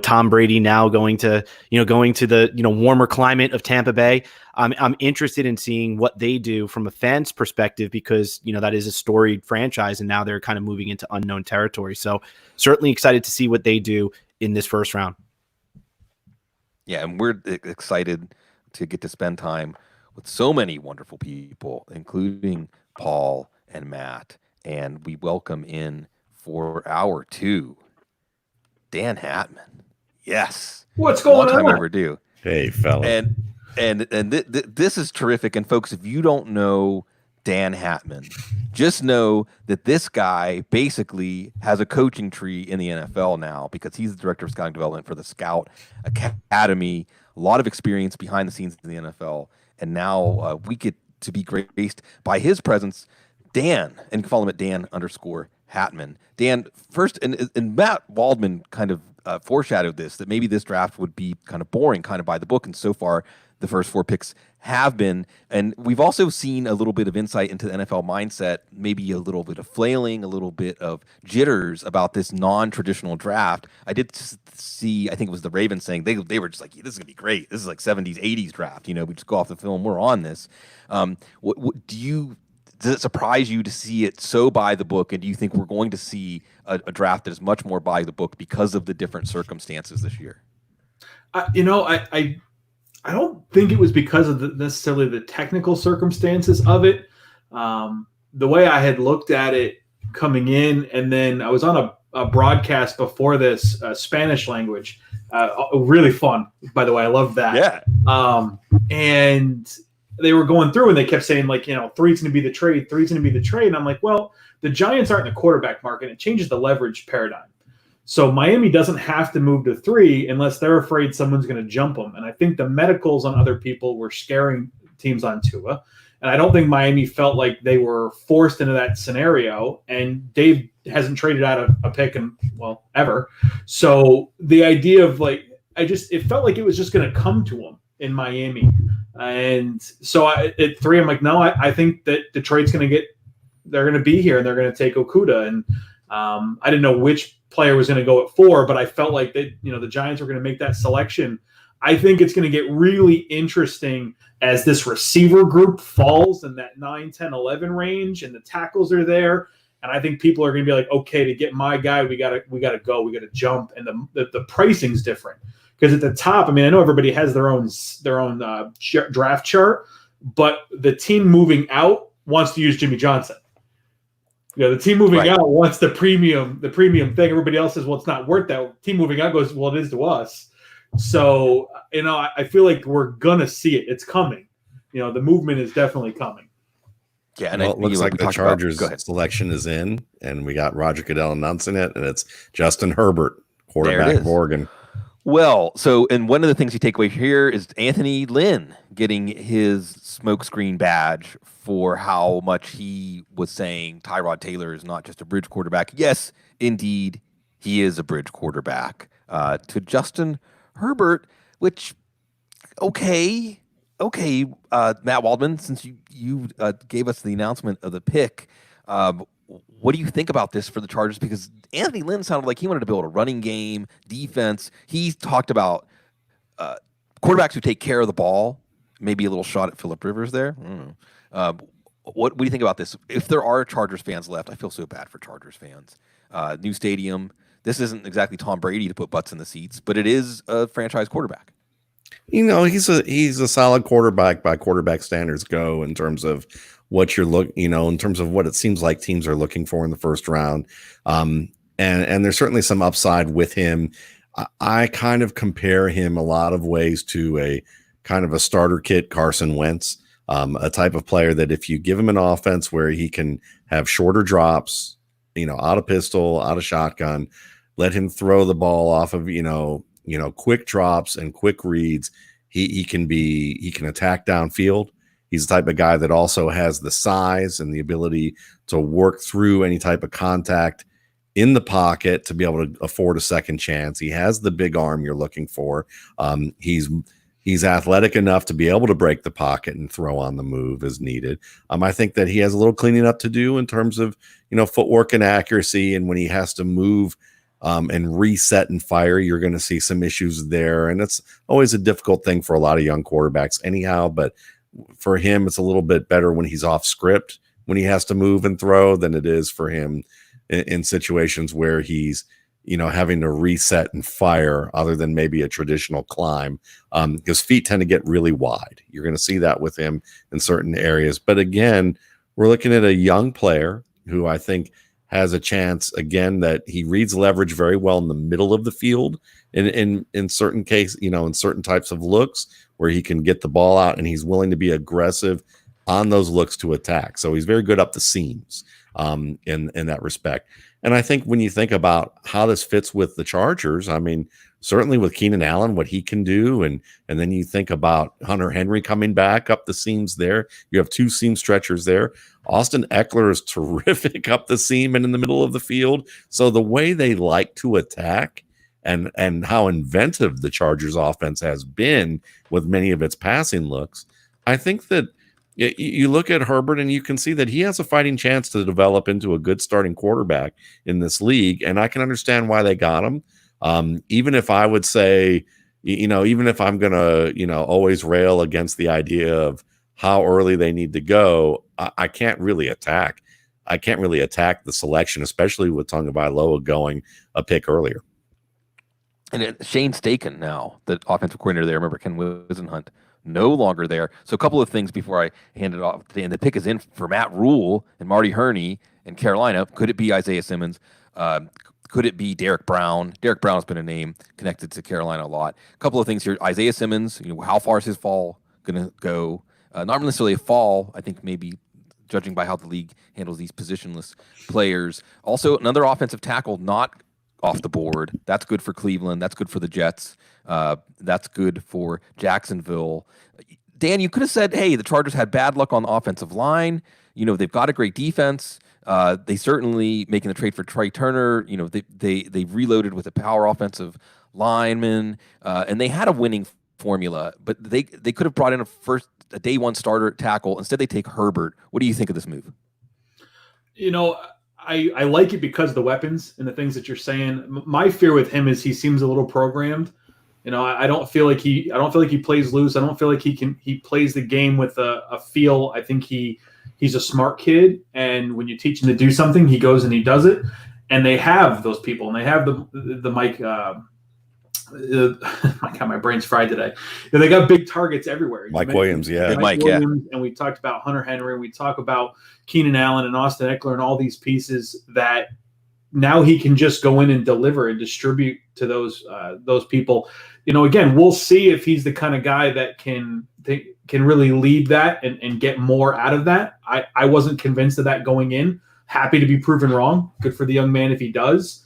Tom Brady now going to the, warmer climate of Tampa Bay. I'm interested in seeing what they do from a fan's perspective, because, that is a storied franchise and now they're kind of moving into unknown territory. So certainly excited to see what they do in this first round. Yeah. And we're excited to get to spend time with so many wonderful people, including Paul and Matt. And we welcome in for hour 2, Dan Hatman. Yes. What's going on? Long time overdue. Hey, fella. And this is terrific. And folks, if you don't know Dan Hatman. Just know that this guy basically has a coaching tree in the NFL now because he's the director of scouting development for the Scout Academy, a lot of experience behind the scenes in the NFL. And now we get to be graced by his presence. Dan, and you can follow him at Dan_Hatman. Dan, first, and Matt Waldman kind of foreshadowed this, that maybe this draft would be kind of boring, kind of by the book. And so far, the first 4 picks have been. And we've also seen a little bit of insight into the NFL mindset, maybe a little bit of flailing, a little bit of jitters about this non-traditional draft. I did see, I think it was the Ravens saying they were just like, this is going to be great. This is like 70s, 80s draft. We just go off the film. We're on this. Does it surprise you to see it so by the book? And do you think we're going to see a draft that is much more by the book because of the different circumstances this year? I don't think it was because of necessarily the technical circumstances of it. The way I had looked at it coming in, and then I was on a broadcast before this, Spanish language, really fun, by the way. I love that. Yeah. And they were going through and they kept saying, like, 3's going to be the trade, 3's going to be the trade. And I'm like, well, the Giants aren't in the quarterback market. It changes the leverage paradigm. So Miami doesn't have to move to 3 unless they're afraid someone's going to jump them. And I think the medicals on other people were scaring teams on Tua. And I don't think Miami felt like they were forced into that scenario. And Dave hasn't traded out a pick ever. So the idea of it felt like it was just going to come to him in Miami. And so at 3, I'm like, no, I think that Detroit's going to they're going to be here and they're going to take Okudah. And I didn't know which player was going to go at 4, but I felt like that, the Giants were going to make that selection. I think it's going to get really interesting as this receiver group falls in that 9, 10, 11 range and the tackles are there. And I think people are going to be like, okay, to get my guy, we got to go, we got to jump. And the pricing's different. Because at the top, I know everybody has their own draft chart, but the team moving out wants to use Jimmy Johnson. The team moving out wants the premium thing. Everybody else says, well, it's not worth that. Team moving out goes, well, it is to us. So, I feel like we're gonna see it. It's coming. The movement is definitely coming. Yeah, and it looks like the Chargers selection is in, and we got Roger Goodell announcing it, and it's Justin Herbert, quarterback of Oregon. Well, and one of the things you take away here is Anthony Lynn getting his smokescreen badge for how much he was saying Tyrod Taylor is not just a bridge quarterback. Yes, indeed, he is a bridge quarterback. To Justin Herbert, which, okay, Matt Waldman, since you gave us the announcement of the pick, what do you think about this for the Chargers? Because Anthony Lynn sounded like he wanted to build a running game, defense. He talked about quarterbacks who take care of the ball. Maybe a little shot at Phillip Rivers there. What do you think about this? If there are Chargers fans left, I feel so bad for Chargers fans. New stadium. This isn't exactly Tom Brady to put butts in the seats, but it is a franchise quarterback. He's a solid quarterback by quarterback standards go in terms of what you're in terms of what it seems like teams are looking for in the first round. And there's certainly some upside with him. I kind of compare him a lot of ways to a kind of a starter kit Carson Wentz, a type of player that if you give him an offense where he can have shorter drops, out of pistol, out of shotgun, let him throw the ball off of, quick drops and quick reads. He can attack downfield. He's the type of guy that also has the size and the ability to work through any type of contact in the pocket to be able to afford a second chance. He has the big arm you're looking for. He's athletic enough to be able to break the pocket and throw on the move as needed. I think that he has a little cleaning up to do in terms of, footwork and accuracy. And when he has to move and reset and fire, you're going to see some issues there. And it's always a difficult thing for a lot of young quarterbacks anyhow. But for him, it's a little bit better when he's off script, when he has to move and throw, than it is for him in situations where he's, having to reset and fire other than maybe a traditional climb. His feet tend to get really wide. You're going to see that with him in certain areas. But again, we're looking at a young player who I think has a chance, again, that he reads leverage very well in the middle of the field in certain cases, in certain types of looks where he can get the ball out and he's willing to be aggressive on those looks to attack. So he's very good up the seams in that respect. And I think when you think about how this fits with the Chargers, I mean, certainly with Keenan Allen, what he can do, and then you think about Hunter Henry coming back up the seams there. You have two seam stretchers there. Austin Eckler is terrific up the seam and in the middle of the field. So the way they like to attack and how inventive the Chargers offense has been with many of its passing looks, I think that you look at Herbert and you can see that he has a fighting chance to develop into a good starting quarterback in this league. And I can understand why they got him. Even if I would say, even if I'm going to, always rail against the idea of how early they need to go, I can't really attack. I can't really attack the selection, especially with Tagovailoa going a pick earlier. And Shane Steichen now, the offensive coordinator there, remember Ken Wisenhunt, no longer there. So a couple of things before I hand it off. And the pick is in for Matt Rule and Marty Hurney in Carolina. Could it be Isaiah Simmons? Could it be Derrick Brown? Derrick Brown has been a name connected to Carolina a lot. A couple of things here. Isaiah Simmons, how far is his fall going to go? Not necessarily a fall. I think maybe judging by how the league handles these positionless players. Also, another offensive tackle not off the board. That's good for Cleveland. That's good for the Jets. That's good for Jacksonville. Dan, you could have said, hey, the Chargers had bad luck on the offensive line. They've got a great defense. They certainly, making the trade for Trey Turner, they reloaded with a power offensive lineman, and they had a winning formula, but they could have brought in a day one starter tackle. Instead, they take Herbert. What do you think of this move? I like it because of the weapons and the things that you're saying. My fear with him is he seems a little programmed. I don't feel like he plays loose. I don't feel like he plays the game with a feel. I think he's a smart kid, and when you teach him to do something, he goes and he does it. And they have those people, and they have the Mike. My God, my brain's fried today. They got big targets everywhere. Mike Williams, yeah. Mike Williams, and we talked about Hunter Henry. We talk about Keenan Allen and Austin Eckler and all these pieces that now he can just go in and deliver and distribute to those people. Again, we'll see if he's the kind of guy that can really lead that and get more out of that. I wasn't convinced of that going in. Happy to be proven wrong. Good for the young man if he does.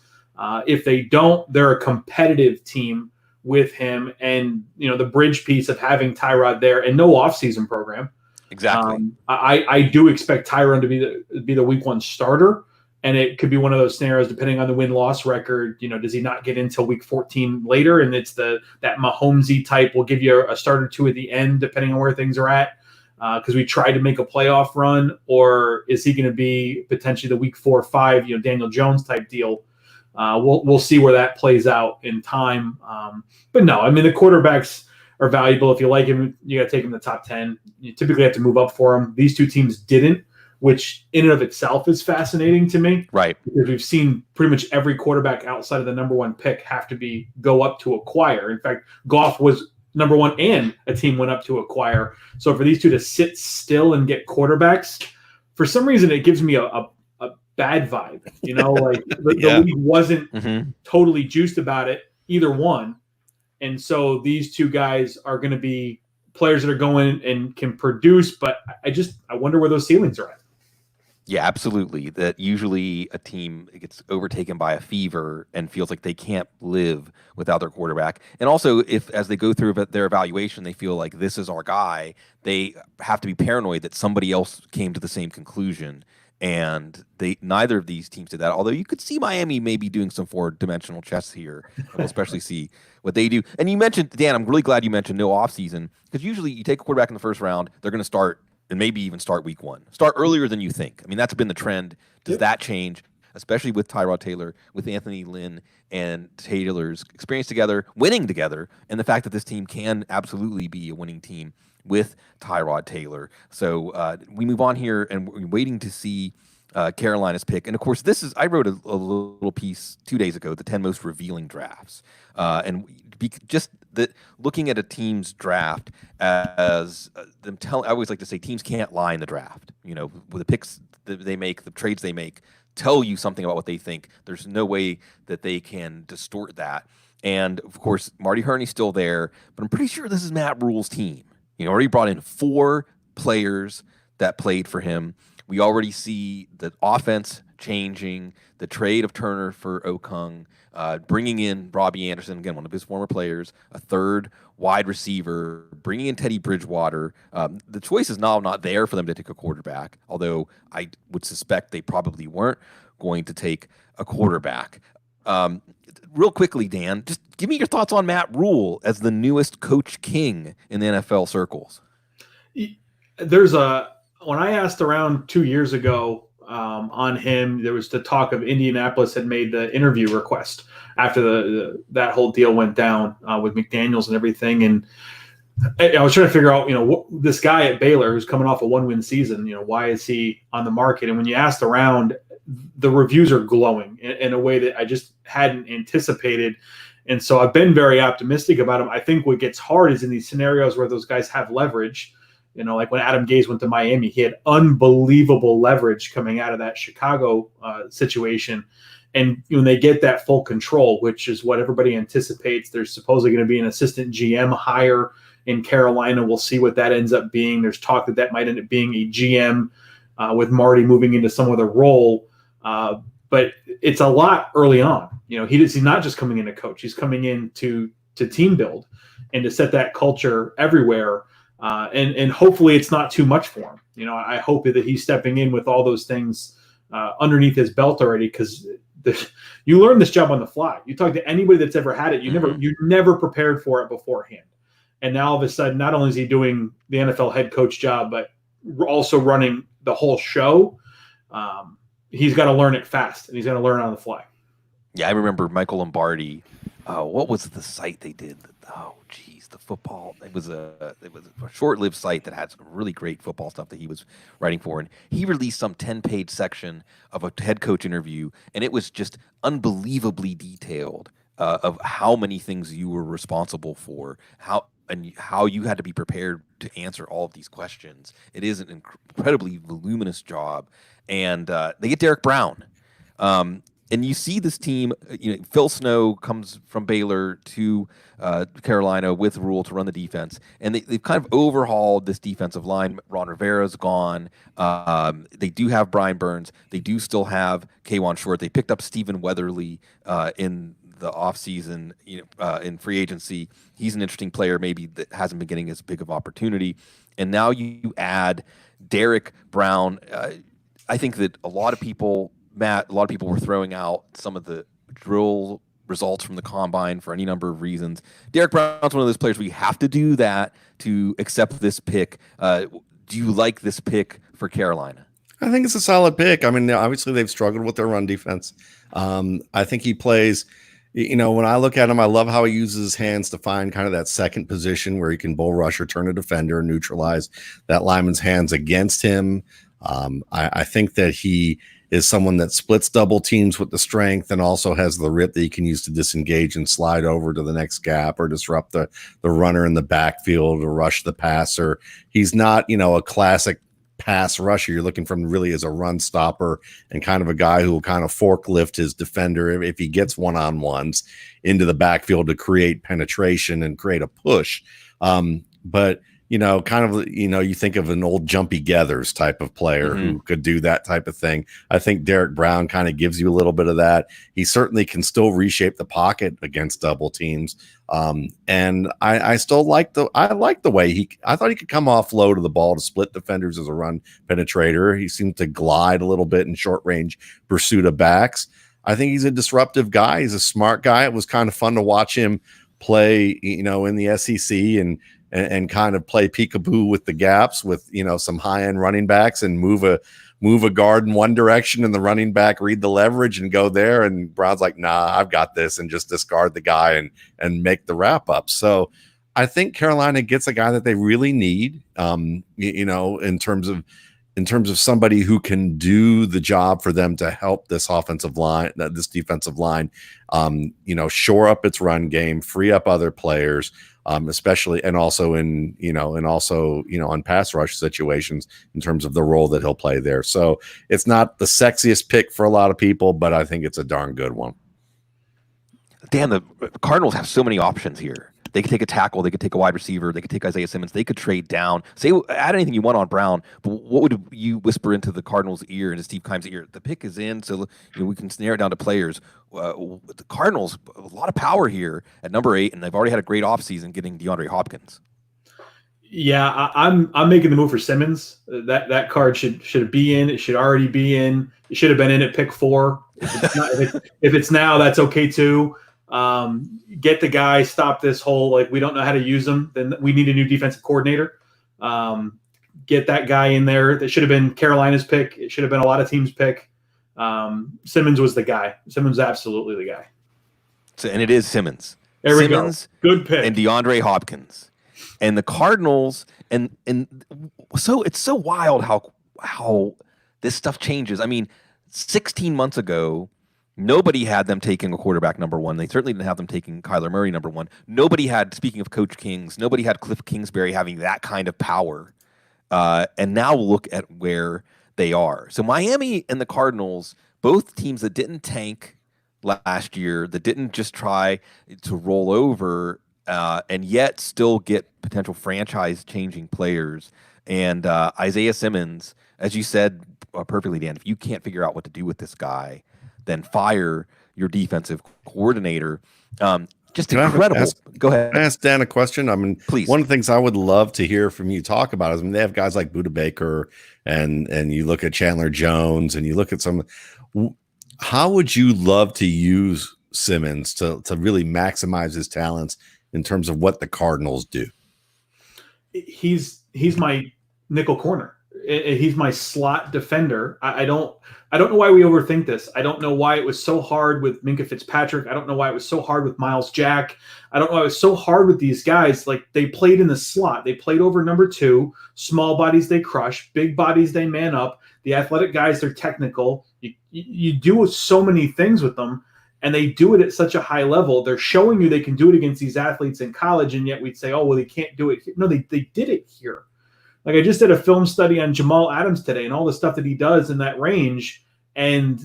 If they don't, they're a competitive team with him, and the bridge piece of having Tyrod there and no offseason program. Exactly. I do expect Tyrod to be the week one starter, and it could be one of those scenarios depending on the win-loss record. Does he not get into week 14 later, and it's that Mahomesy type will give you a start or two at the end depending on where things are at. Because we tried to make a playoff run, or is he going to be potentially the week 4 or 5, Daniel Jones type deal? We'll see where that plays out in time. But no, the quarterbacks are valuable. If you like him, you got to take him in the top 10. You typically have to move up for him. These two teams didn't, which in and of itself is fascinating to me. Right. Because we've seen pretty much every quarterback outside of the number one pick have to go up to acquire. In fact, Goff was number one and a team went up to acquire. So for these two to sit still and get quarterbacks, for some reason it gives me a bad vibe. The league wasn't totally juiced about it, either one. And so these two guys are going to be players that are going and can produce, but I wonder where those ceilings are at. Yeah, absolutely. That usually a team gets overtaken by a fever and feels like they can't live without their quarterback. And also, if as they go through their evaluation, they feel like this is our guy, they have to be paranoid that somebody else came to the same conclusion. And neither of these teams did that. Although you could see Miami maybe doing some 4-dimensional chess here. We'll especially see what they do. And you mentioned, Dan, I'm really glad you mentioned no offseason, because usually you take a quarterback in the first round, they're going to start and maybe even start week 1. Start earlier than you think. That's been the trend. Does that change, especially with Tyrod Taylor, with Anthony Lynn and Taylor's experience together, winning together, and the fact that this team can absolutely be a winning team with Tyrod Taylor? So we move on here, and we're waiting to see Carolina's pick. And of course, I wrote a little piece 2 days ago, the 10 most revealing drafts. Looking at a team's draft as I always like to say teams can't lie in the draft. With the picks that they make, the trades they make, tell you something about what they think. There's no way that they can distort that. And of course, Marty Hurney's still there, but I'm pretty sure this is Matt Rule's team. Already brought in 4 players that played for him. We already see the offense changing, the trade of Turner for Okung, bringing in Robbie Anderson, again, one of his former players, a third wide receiver, bringing in Teddy Bridgewater. The choice is now not there for them to take a quarterback, although I would suspect they probably weren't going to take a quarterback. Real quickly, Dan, just give me your thoughts on Matt Rule as the newest Coach King in the NFL circles. When I asked around 2 years ago on him, there was the talk of Indianapolis had made the interview request after that whole deal went down with McDaniels and everything. And I was trying to figure out, this guy at Baylor who's coming off a 1-win season, why is he on the market? And when you asked around, the reviews are glowing in a way that I just hadn't anticipated. And so I've been very optimistic about him. I think what gets hard is in these scenarios where those guys have leverage. Like when Adam Gase went to Miami, he had unbelievable leverage coming out of that Chicago situation. And when they get that full control, which is what everybody anticipates, there's supposedly going to be an assistant GM hire in Carolina. We'll see what that ends up being. There's talk that might end up being a GM with Marty moving into some other role. But it's a lot early on. He's not just coming in to coach. He's coming in to team build and to set that culture everywhere. And hopefully it's not too much for him. I hope that he's stepping in with all those things underneath his belt already, because you learn this job on the fly. You talk to anybody that's ever had it, you never prepared for it beforehand. And now all of a sudden, not only is he doing the NFL head coach job, but also running the whole show. He's got to learn it fast, and he's got to learn on the fly. Yeah, I remember Michael Lombardi. What was the site they did? The football. It was a short-lived site that had some really great football stuff that he was writing for, and he released some 10-page section of a head coach interview, and it was just unbelievably detailed of how many things you were responsible for, how you had to be prepared to answer all of these questions. It is an incredibly voluminous job, and they get Derrick Brown. And you see this team, Phil Snow comes from Baylor to Carolina with Rule to run the defense. And they've kind of overhauled this defensive line. Ron Rivera's gone. They do have Brian Burns. They do still have K'Wan Short. They picked up Stephen Weatherly in the offseason, in free agency. He's an interesting player, maybe that hasn't been getting as big of opportunity. And now you add Derrick Brown. I think that a lot of people were throwing out some of the drill results from the combine for any number of reasons. Derrick Brown's one of those players where you have to do that to accept this pick. Do you like this pick for Carolina? I think it's a solid pick. I mean, obviously they've struggled with their run defense. I think he plays, when I look at him, I love how he uses his hands to find kind of that second position where he can bull rush or turn a defender and neutralize that lineman's hands against him. I think that he is someone that splits double teams with the strength and also has the rip that he can use to disengage and slide over to the next gap or disrupt the runner in the backfield or rush the passer. He's not, a classic pass rusher. You're looking for him really as a run stopper and kind of a guy who will kind of forklift his defender if he gets one-on-ones into the backfield to create penetration and create a push. But you think of an old Jumpy Gathers type of player who could do that type of thing. I think Derrick Brown kind of gives you a little bit of that. He certainly can still reshape the pocket against double teams. And I still like the way I thought he could come off low to the ball to split defenders as a run penetrator. He seemed to glide a little bit in short range pursuit of backs. I think he's a disruptive guy. He's a smart guy. It was kind of fun to watch him play, in the SEC and kind of play peekaboo with the gaps with, some high-end running backs and move a guard in one direction and the running back read the leverage and go there. And Brown's like, nah, I've got this, and just discard the guy and make the wrap up. So I think Carolina gets a guy that they really need, in terms of somebody who can do the job for them to help this offensive line, this defensive line, shore up its run game, free up other players, especially and also on pass rush situations in terms of the role that he'll play there. So it's not the sexiest pick for a lot of people, but I think it's a darn good one. Dan, the Cardinals have so many options here. They could take a tackle. They could take a wide receiver. They could take Isaiah Simmons. They could trade down. Add anything you want on Brown, but what would you whisper into the Cardinals' ear, into Steve Keim's ear? The pick is in, so we can narrow it down to players. The Cardinals, a lot of power here at number 8, and they've already had a great offseason getting DeAndre Hopkins. Yeah, I'm making the move for Simmons. That card should be in. It should already be in. It should have been in at pick 4. If it's now, that's okay too. Get the guy, stop this whole we don't know how to use him. Then we need a new defensive coordinator. Get that guy in there. That should have been Carolina's pick. It should have been a lot of teams' pick. Simmons was the guy. Simmons absolutely the guy. And it is Simmons. There we Simmons, go. Good pick. And DeAndre Hopkins. And the Cardinals, and so it's so wild how this stuff changes. I mean, 16 months ago, nobody had them taking a quarterback number 1. They certainly didn't have them taking Kyler Murray number 1. Nobody had, speaking of Coach Kings, nobody had Cliff Kingsbury having that kind of power. And now look at where they are. So Miami and the Cardinals, both teams that didn't tank last year, that didn't just try to roll over, and yet still get potential franchise-changing players. And Isaiah Simmons, as you said perfectly, Dan, if you can't figure out what to do with this guy, then fire your defensive coordinator. Just incredible. Go ahead. Can I ask Dan a question? I mean, please. One of the things I would love to hear from you talk about is, they have guys like Budda Baker, and you look at Chandler Jones, and you look at some. How would you love to use Simmons to really maximize his talents in terms of what the Cardinals do? He's my nickel corner. He's my slot defender. I don't know why we overthink this. I don't know why it was so hard with Minkah Fitzpatrick. I don't know why it was so hard with Miles Jack. I don't know why it was so hard with these guys. They played in the slot. They played over number 2. Small bodies they crush. Big bodies they man up. The athletic guys, they're technical. You do so many things with them, and they do it at such a high level. They're showing you they can do it against these athletes in college, and yet we'd say, oh, well, they can't do it here. No, they did it here. I just did a film study on Jamal Adams today and all the stuff that he does in that range. And,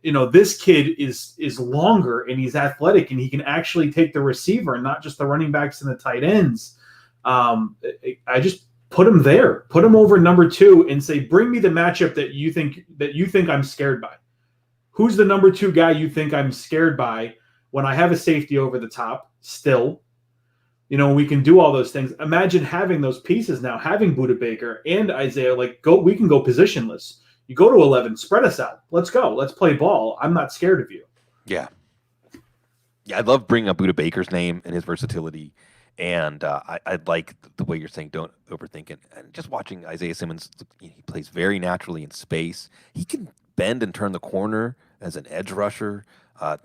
this kid is longer, and he's athletic, and he can actually take the receiver and not just the running backs and the tight ends. I just put him there, put him over number 2 and say, bring me the matchup that you think I'm scared by. Who's the number 2 guy you think I'm scared by when I have a safety over the top still? We can do all those things. Imagine having those pieces now, having Budda Baker and Isaiah, we can go positionless. You go to 11, spread us out. Let's go. Let's play ball. I'm not scared of you. Yeah. Yeah, I love bringing up Budda Baker's name and his versatility. And I like the way you're saying don't overthink it. And just watching Isaiah Simmons, he plays very naturally in space. He can bend and turn the corner as an edge rusher.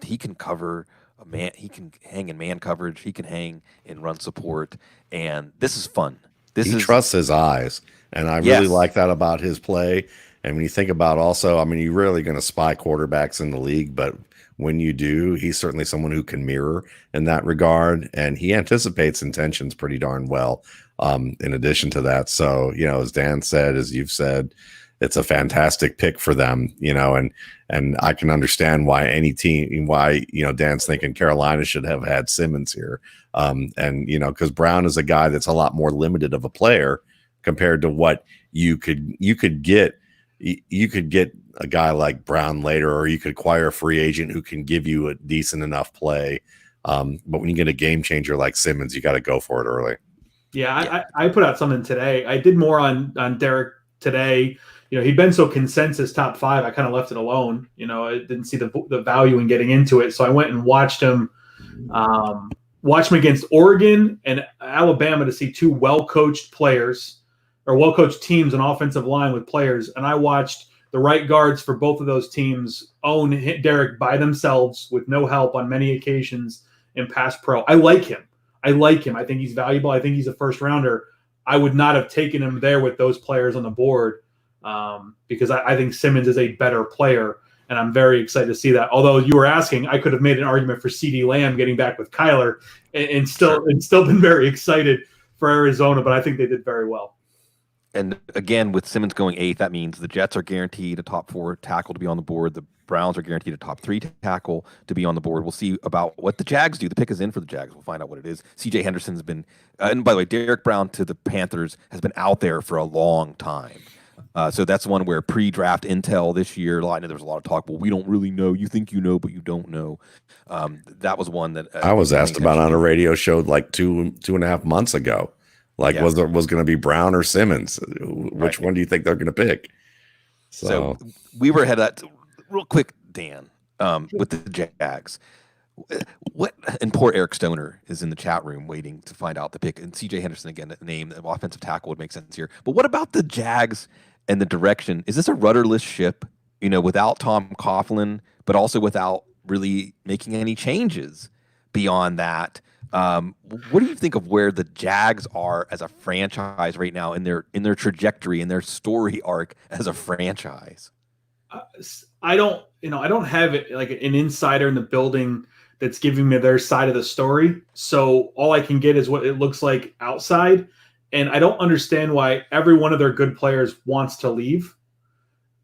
He can cover a man. He can hang in man coverage. He can hang in run support. And this is fun. He trusts his eyes. And I really like that about his play. And when you think about also, you're rarely going to spy quarterbacks in the league, but when you do, he's certainly someone who can mirror in that regard. And he anticipates intentions pretty darn well in addition to that. So, as Dan said, as you've said, it's a fantastic pick for them, and I can understand why Dan's thinking Carolina should have had Simmons here. Because Brown is a guy that's a lot more limited of a player compared to what you could get. You could get a guy like Brown later, or you could acquire a free agent who can give you a decent enough play. But when you get a game changer like Simmons, you got to go for it early. Yeah, I put out something today. I did more on Derrick today. He'd been so consensus top 5. I kind of left it alone. I didn't see the value in getting into it. So I went and watched him against Oregon and Alabama to see 2 well-coached players, or well-coached teams and offensive line with players. And I watched the right guards for both of those teams own Derrick by themselves with no help on many occasions in pass pro. I like him. I think he's valuable. I think he's a first rounder. I would not have taken him there with those players on the board because I think Simmons is a better player, and I'm very excited to see that. Although you were asking, I could have made an argument for CeeDee Lamb getting back with Kyler and still been very excited for Arizona, but I think they did very well. And again, with Simmons going 8th, that means the Jets are guaranteed a top 4 tackle to be on the board. The Browns are guaranteed a top 3 tackle to be on the board. We'll see about what the Jags do. The pick is in for the Jags. We'll find out what it is. CJ Henderson's been, and by the way, Derrick Brown to the Panthers has been out there for a long time. So that's one where pre-draft intel this year, I know there was a lot of talk, well, we don't really know. You think you know, but you don't know. That was one that I was asked about on a radio show like two and a half months ago. Like, was going to be Brown or Simmons? Which one do you think they're going to pick? So we were ahead of that. Real quick, Dan, with the Jags. What? And poor Eric Stoner is in the chat room waiting to find out the pick. And CJ Henderson, again, the name, the offensive tackle would make sense here. But what about the Jags and the direction? Is this a rudderless ship, without Tom Coughlin, but also without really making any changes beyond that? What do you think of where the Jags are as a franchise right now in their trajectory, in their story arc as a franchise? I don't have it like an insider in the building that's giving me their side of the story. So all I can get is what it looks like outside. And I don't understand why every one of their good players wants to leave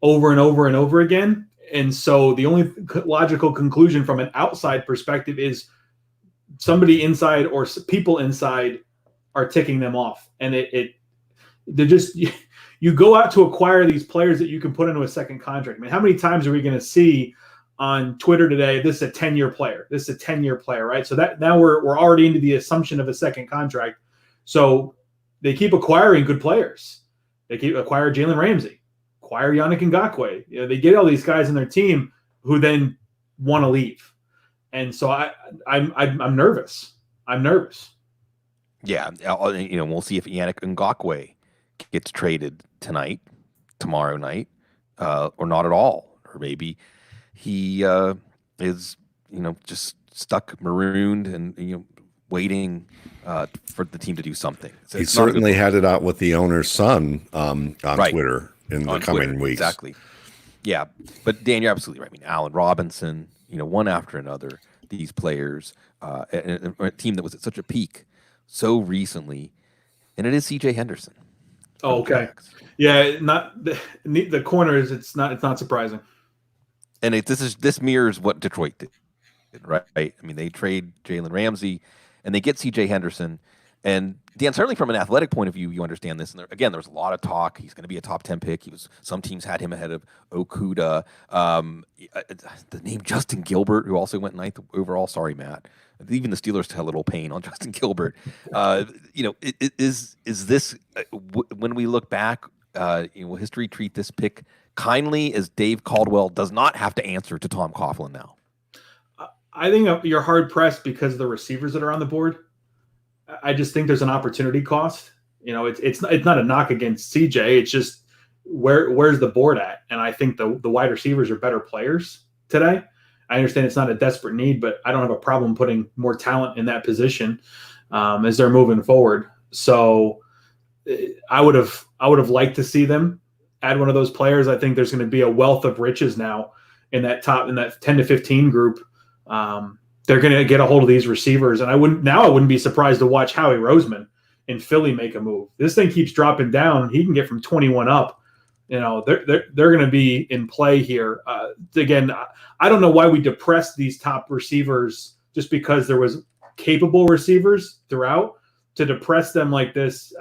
over and over and over again. And so the only logical conclusion from an outside perspective is somebody inside or people inside are ticking them off. And they're just, you go out to acquire these players that you can put into a second contract. I mean, how many times are we going to see on Twitter today, this is a 10-year player, this is a 10-year player, right? So that now we're already into the assumption of a second contract. So they keep acquiring good players. They keep acquire Jalen Ramsey, acquire Yannick Ngakoue. They get all these guys in their team who then want to leave. And so I'm nervous. I'm nervous. Yeah, we'll see if Yannick Ngakoue gets traded tonight, tomorrow night, or not at all, or maybe he is just stuck marooned and waiting for the team to do something. So he certainly had it out with the owner's son on Twitter in the coming weeks. Exactly. Yeah, but Dan, you're absolutely right. I mean, Allen Robinson, one after another, these players, and a team that was at such a peak so recently, and it is CJ Henderson. Oh, okay. Yeah, not the corners. It's not surprising. And this mirrors what Detroit did, right? I mean, they trade Jalen Ramsey, and they get CJ Henderson. And Dan, certainly from an athletic point of view, you understand this. And there was a lot of talk. He's going to be a top 10 pick. Some teams had him ahead of Okudah. The name Justin Gilbert, who also went 9th overall. Sorry, Matt. Even the Steelers had a little pain on Justin Gilbert. Is this when we look back? Will history treat this pick kindly, as Dave Caldwell does not have to answer to Tom Coughlin now? I think you're hard pressed because of the receivers that are on the board. I just think there's an opportunity cost. It's not a knock against CJ. It's just where's the board at? And I think the wide receivers are better players today. I understand it's not a desperate need, but I don't have a problem putting more talent in that position as they're moving forward. So I would have liked to see them add one of those players. I think there's going to be a wealth of riches now in that 10 to 15 group. They're going to get a hold of these receivers, and I wouldn't be surprised to watch Howie Roseman in Philly make a move. This thing keeps dropping down. He can get from 21 up. They're going to be in play here. Again, I don't know why we depressed these top receivers just because there was capable receivers throughout. To depress them like this,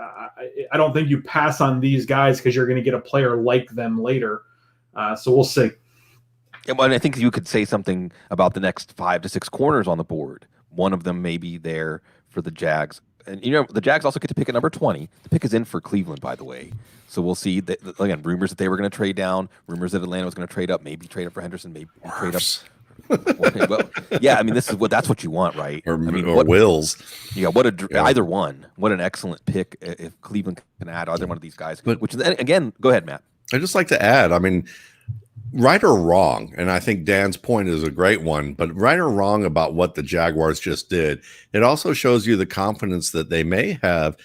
I don't think you pass on these guys because you're going to get a player like them later. So we'll see. Yeah, well, and I think you could say something about the next 5 to 6 corners on the board. One of them may be there for the Jags. And, the Jags also get to pick at number 20. The pick is in for Cleveland, by the way. So we'll see. Again, rumors that they were going to trade down, rumors that Atlanta was going to trade up, maybe trade up for Henderson, maybe trade up. Well, yeah, I mean, that's what you want, right? Or Wills. Yeah, either one. What an excellent pick if Cleveland can add either one of these guys. But which, again, go ahead, Matt. I'd just like to add, I mean, right or wrong, and I think Dan's point is a great one, but right or wrong about what the Jaguars just did, it also shows you the confidence that they may have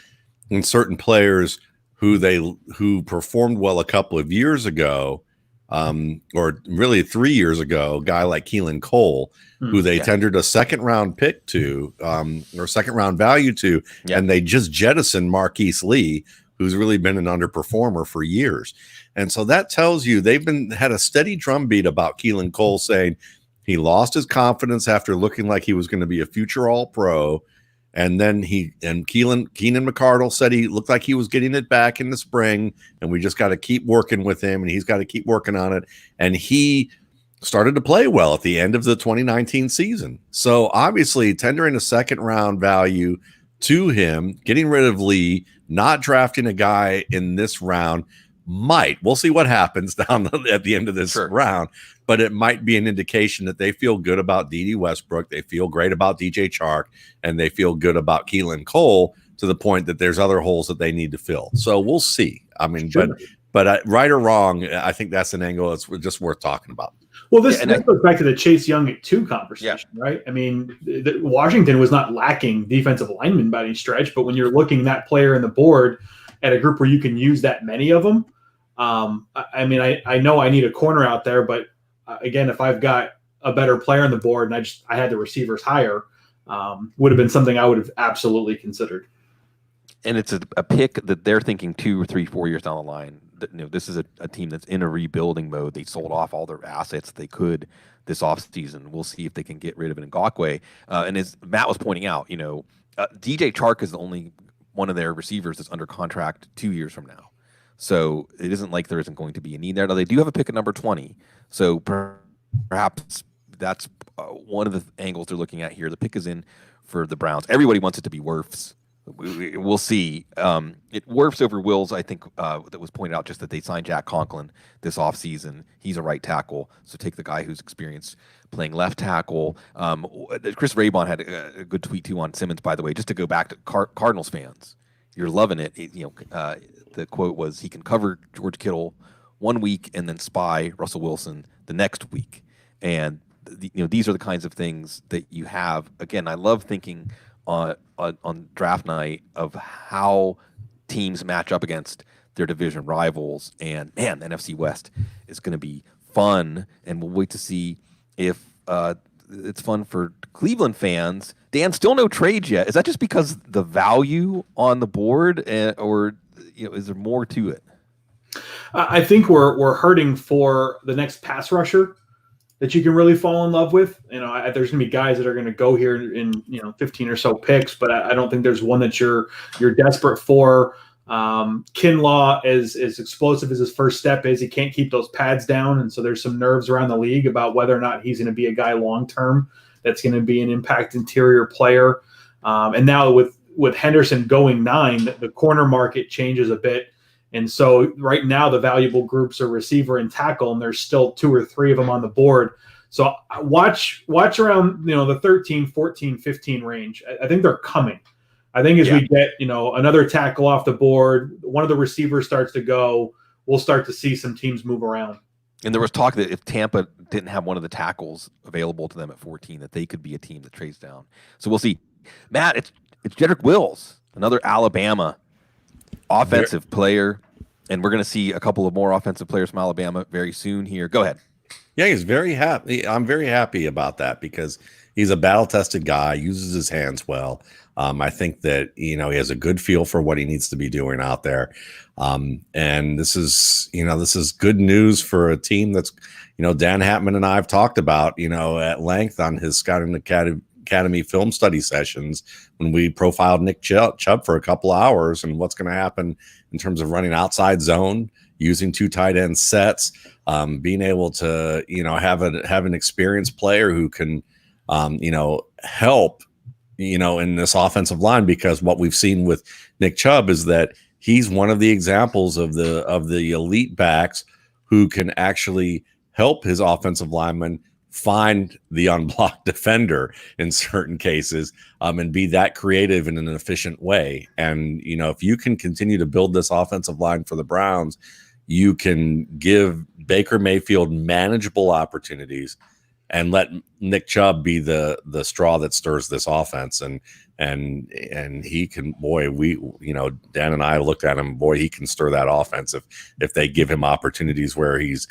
in certain players who performed well a couple of years ago, or really 3 years ago, a guy like Keelan Cole, who they tendered a second-round pick to, or second-round value to, and they just jettisoned Marquise Lee, who's really been an underperformer for years. And so that tells you they've had a steady drumbeat about Keelan Cole, saying he lost his confidence after looking like he was going to be a future All-Pro. And then Keenan McCardle said he looked like he was getting it back in the spring, and we just got to keep working with him, and he's got to keep working on it. And he started to play well at the end of the 2019 season. So obviously tendering a second round value to him, getting rid of Lee, not drafting a guy in this round we'll see what happens down at the end of this round, but it might be an indication that they feel good about Dede Westbrook. They feel great about DJ Chark, and they feel good about Keelan Cole to the point that there's other holes that they need to fill. So we'll see. I mean, but right or wrong, I think that's an angle that's just worth talking about. Well, this goes back to the Chase Young at 2 conversation, right? I mean, Washington was not lacking defensive linemen by any stretch, but when you're looking at that player in the board at a group where you can use that many of them, I mean, I know I need a corner out there, but again, if I've got a better player on the board and I had the receivers higher, would have been something I would have absolutely considered. And it's a pick that they're thinking 2 or 3, 4 years down the line. This is a team that's in a rebuilding mode. They sold off all their assets they could this offseason. We'll see if they can get rid of Ngakoue. And as Matt was pointing out, DJ Chark is the only one of their receivers that's under contract 2 years from now. So it isn't like there isn't going to be a need there. Now, they do have a pick at number 20. So perhaps that's one of the angles they're looking at here. The pick is in for the Browns. Everybody wants it to be Wirfs. We'll see. It Wirfs over Wills, I think, that was pointed out just that they signed Jack Conklin this offseason. He's a right tackle. So take the guy who's experienced playing left tackle. Chris Raybon had a good tweet, too, on Simmons, by the way, just to go back to Cardinals fans. You're loving it. The quote was, he can cover George Kittle 1 week and then spy Russell Wilson the next week. And these are the kinds of things that you have. Again, I love thinking on draft night of how teams match up against their division rivals. And man, the NFC West is going to be fun. And we'll wait to see if it's fun for Cleveland fans. Dan, still no trades yet. Is that just because the value on the board, or is there more to it? I think we're hurting for the next pass rusher that you can really fall in love with. There's going to be guys that are going to go here in 15 or so picks, but I don't think there's one that you're desperate for. Kinlaw, as explosive as his first step is, he can't keep those pads down, and so there's some nerves around the league about whether or not he's going to be a guy long term that's going to be an impact interior player. And now with Henderson going 9, the corner market changes a bit. And so right now the valuable groups are receiver and tackle, and there's still 2 or 3 of them on the board. So watch around, the 13, 14, 15 range. I think they're coming. I think as we get, another tackle off the board, one of the receivers starts to go, we'll start to see some teams move around. And there was talk that if Tampa didn't have one of the tackles available to them at 14, that they could be a team that trades down. So we'll see. Matt, it's Jedrick Wills, another Alabama offensive player, and we're going to see a couple of more offensive players from Alabama very soon here. Go ahead. Yeah, he's very happy. I'm very happy about that because he's a battle-tested guy, uses his hands well. I think that, he has a good feel for what he needs to be doing out there. And this is good news for a team that's, Dan Hatman and I have talked about, at length on his Scouting Academy film study sessions when we profiled Nick Chubb for a couple of hours and what's going to happen in terms of running outside zone, using 2 tight end sets, being able to, have an experienced player who can, help, in this offensive line, because what we've seen with Nick Chubb is that he's one of the examples of the elite backs who can actually help his offensive lineman find the unblocked defender in certain cases, and be that creative in an efficient way. And, if you can continue to build this offensive line for the Browns, you can give Baker Mayfield manageable opportunities and let Nick Chubb be the straw that stirs this offense. And he can, Dan and I looked at him, he can stir that offense if they give him opportunities where he's,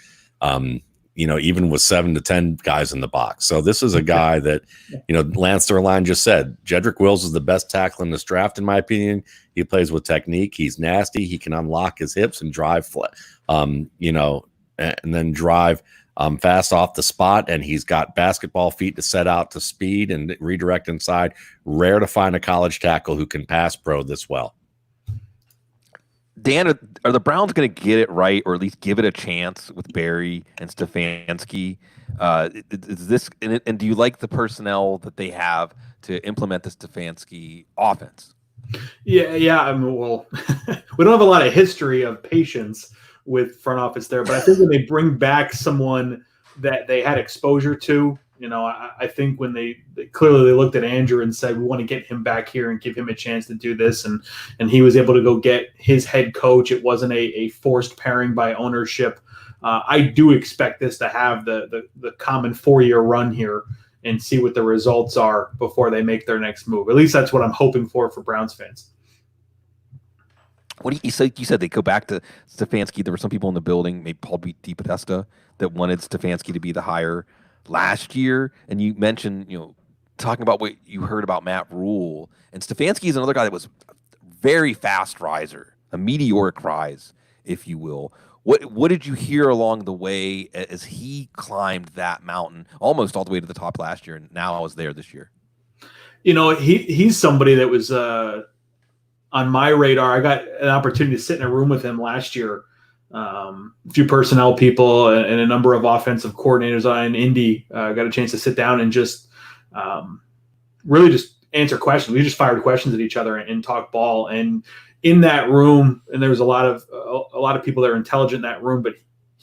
even with 7 to 10 guys in the box. So this is a guy that, Lance Zierlein just said, Jedrick Wills is the best tackle in this draft, in my opinion. He plays with technique. He's nasty. He can unlock his hips and drive, and then drive fast off the spot. And he's got basketball feet to set out to speed and redirect inside. Rare to find a college tackle who can pass pro this well. Dan, are the Browns going to get it right, or at least give it a chance with Barry and Stefanski? Is this and do you like the personnel that they have to implement the Stefanski offense? Yeah. I mean, well, we don't have a lot of history of patience with front office there, but I think when they bring back someone that they had exposure to, I think when they clearly looked at Andrew and said, we want to get him back here and give him a chance to do this. And he was able to go get his head coach. It wasn't a forced pairing by ownership. I do expect this to have the common 4-year run here and see what the results are before they make their next move. At least that's what I'm hoping for Browns fans. What do you said they go back to Stefanski. There were some people in the building, maybe Paul DePodesta, that wanted Stefanski to be the hire last year. And you mentioned, talking about what you heard about Matt Rule. And Stefanski is another guy that was a very fast riser, a meteoric rise, if you will. What did you hear along the way as he climbed that mountain almost all the way to the top last year, and now I was there this year? He's somebody that was on my radar. I got an opportunity to sit in a room with him last year. A few personnel people and a number of offensive coordinators on Indy got a chance to sit down and just really just answer questions. We just fired questions at each other and talk ball. And in that room, and there was a lot of people that are intelligent in that room, but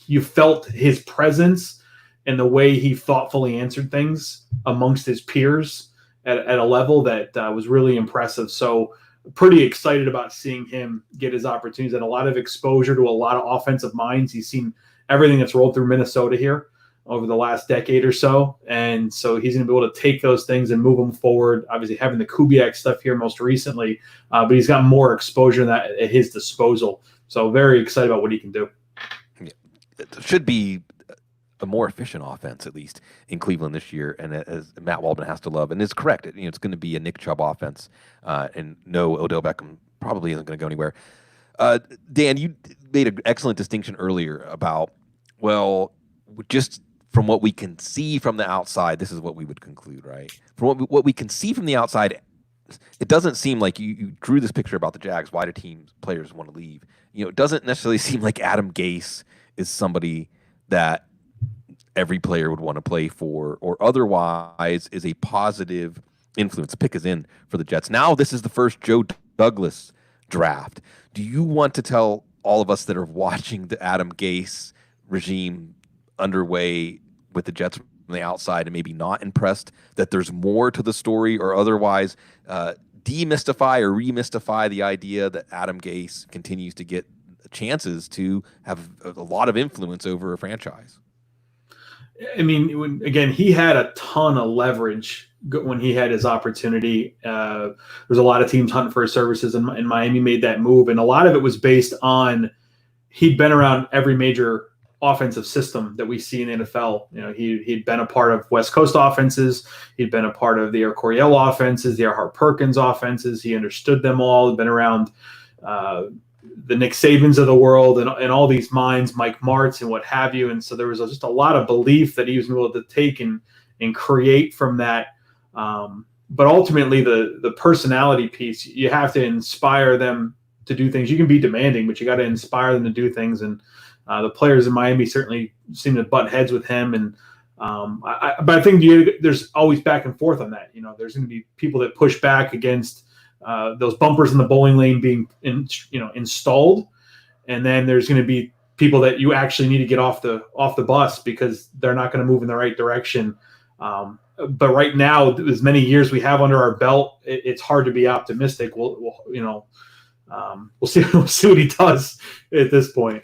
you felt his presence and the way he thoughtfully answered things amongst his peers at a level that was really impressive. So pretty excited about seeing him get his opportunities and a lot of exposure to a lot of offensive minds. He's seen everything that's rolled through Minnesota here over the last decade or so. And so he's going to be able to take those things and move them forward. Obviously having the Kubiak stuff here most recently, but he's got more exposure than that at his disposal. So very excited about what he can do. Yeah. It should be a more efficient offense, at least in Cleveland this year, and as Matt Waldman has to love, and is correct. It's going to be a Nick Chubb offense, and no Odell Beckham probably isn't going to go anywhere. Dan, you made an excellent distinction earlier about, well, just from what we can see from the outside, this is what we would conclude, right? From what we can see from the outside, it doesn't seem like you drew this picture about the Jags. Why do players want to leave? It doesn't necessarily seem like Adam Gase is somebody that every player would want to play for, or otherwise is a positive influence. Pick is in for the Jets. Now this is the first Joe Douglas draft. Do you want to tell all of us that are watching the Adam Gase regime underway with the Jets from the outside and maybe not impressed that there's more to the story, or otherwise demystify or remystify the idea that Adam Gase continues to get chances to have a lot of influence over a franchise? I mean, again, he had a ton of leverage when he had his opportunity. There's a lot of teams hunting for his services, and Miami made that move. And a lot of it was based on he'd been around every major offensive system that we see in the NFL. He'd been a part of West Coast offenses. He'd been a part of the Air Coryell offenses, the Erhard Perkins offenses. He understood them all. He'd been around the Nick Sabans of the world and all these minds, Mike Martz and what have you. And so there was just a lot of belief that he was able to take and create from that. But ultimately the personality piece, you have to inspire them to do things. You can be demanding, but you got to inspire them to do things. And the players in Miami certainly seem to butt heads with him. And but I think there's always back and forth on that. There's going to be people that push back against those bumpers in the bowling lane being installed, and then there's going to be people that you actually need to get off the bus because they're not going to move in the right direction. But right now, as many years we have under our belt, it's hard to be optimistic. We'll see what he does at this point.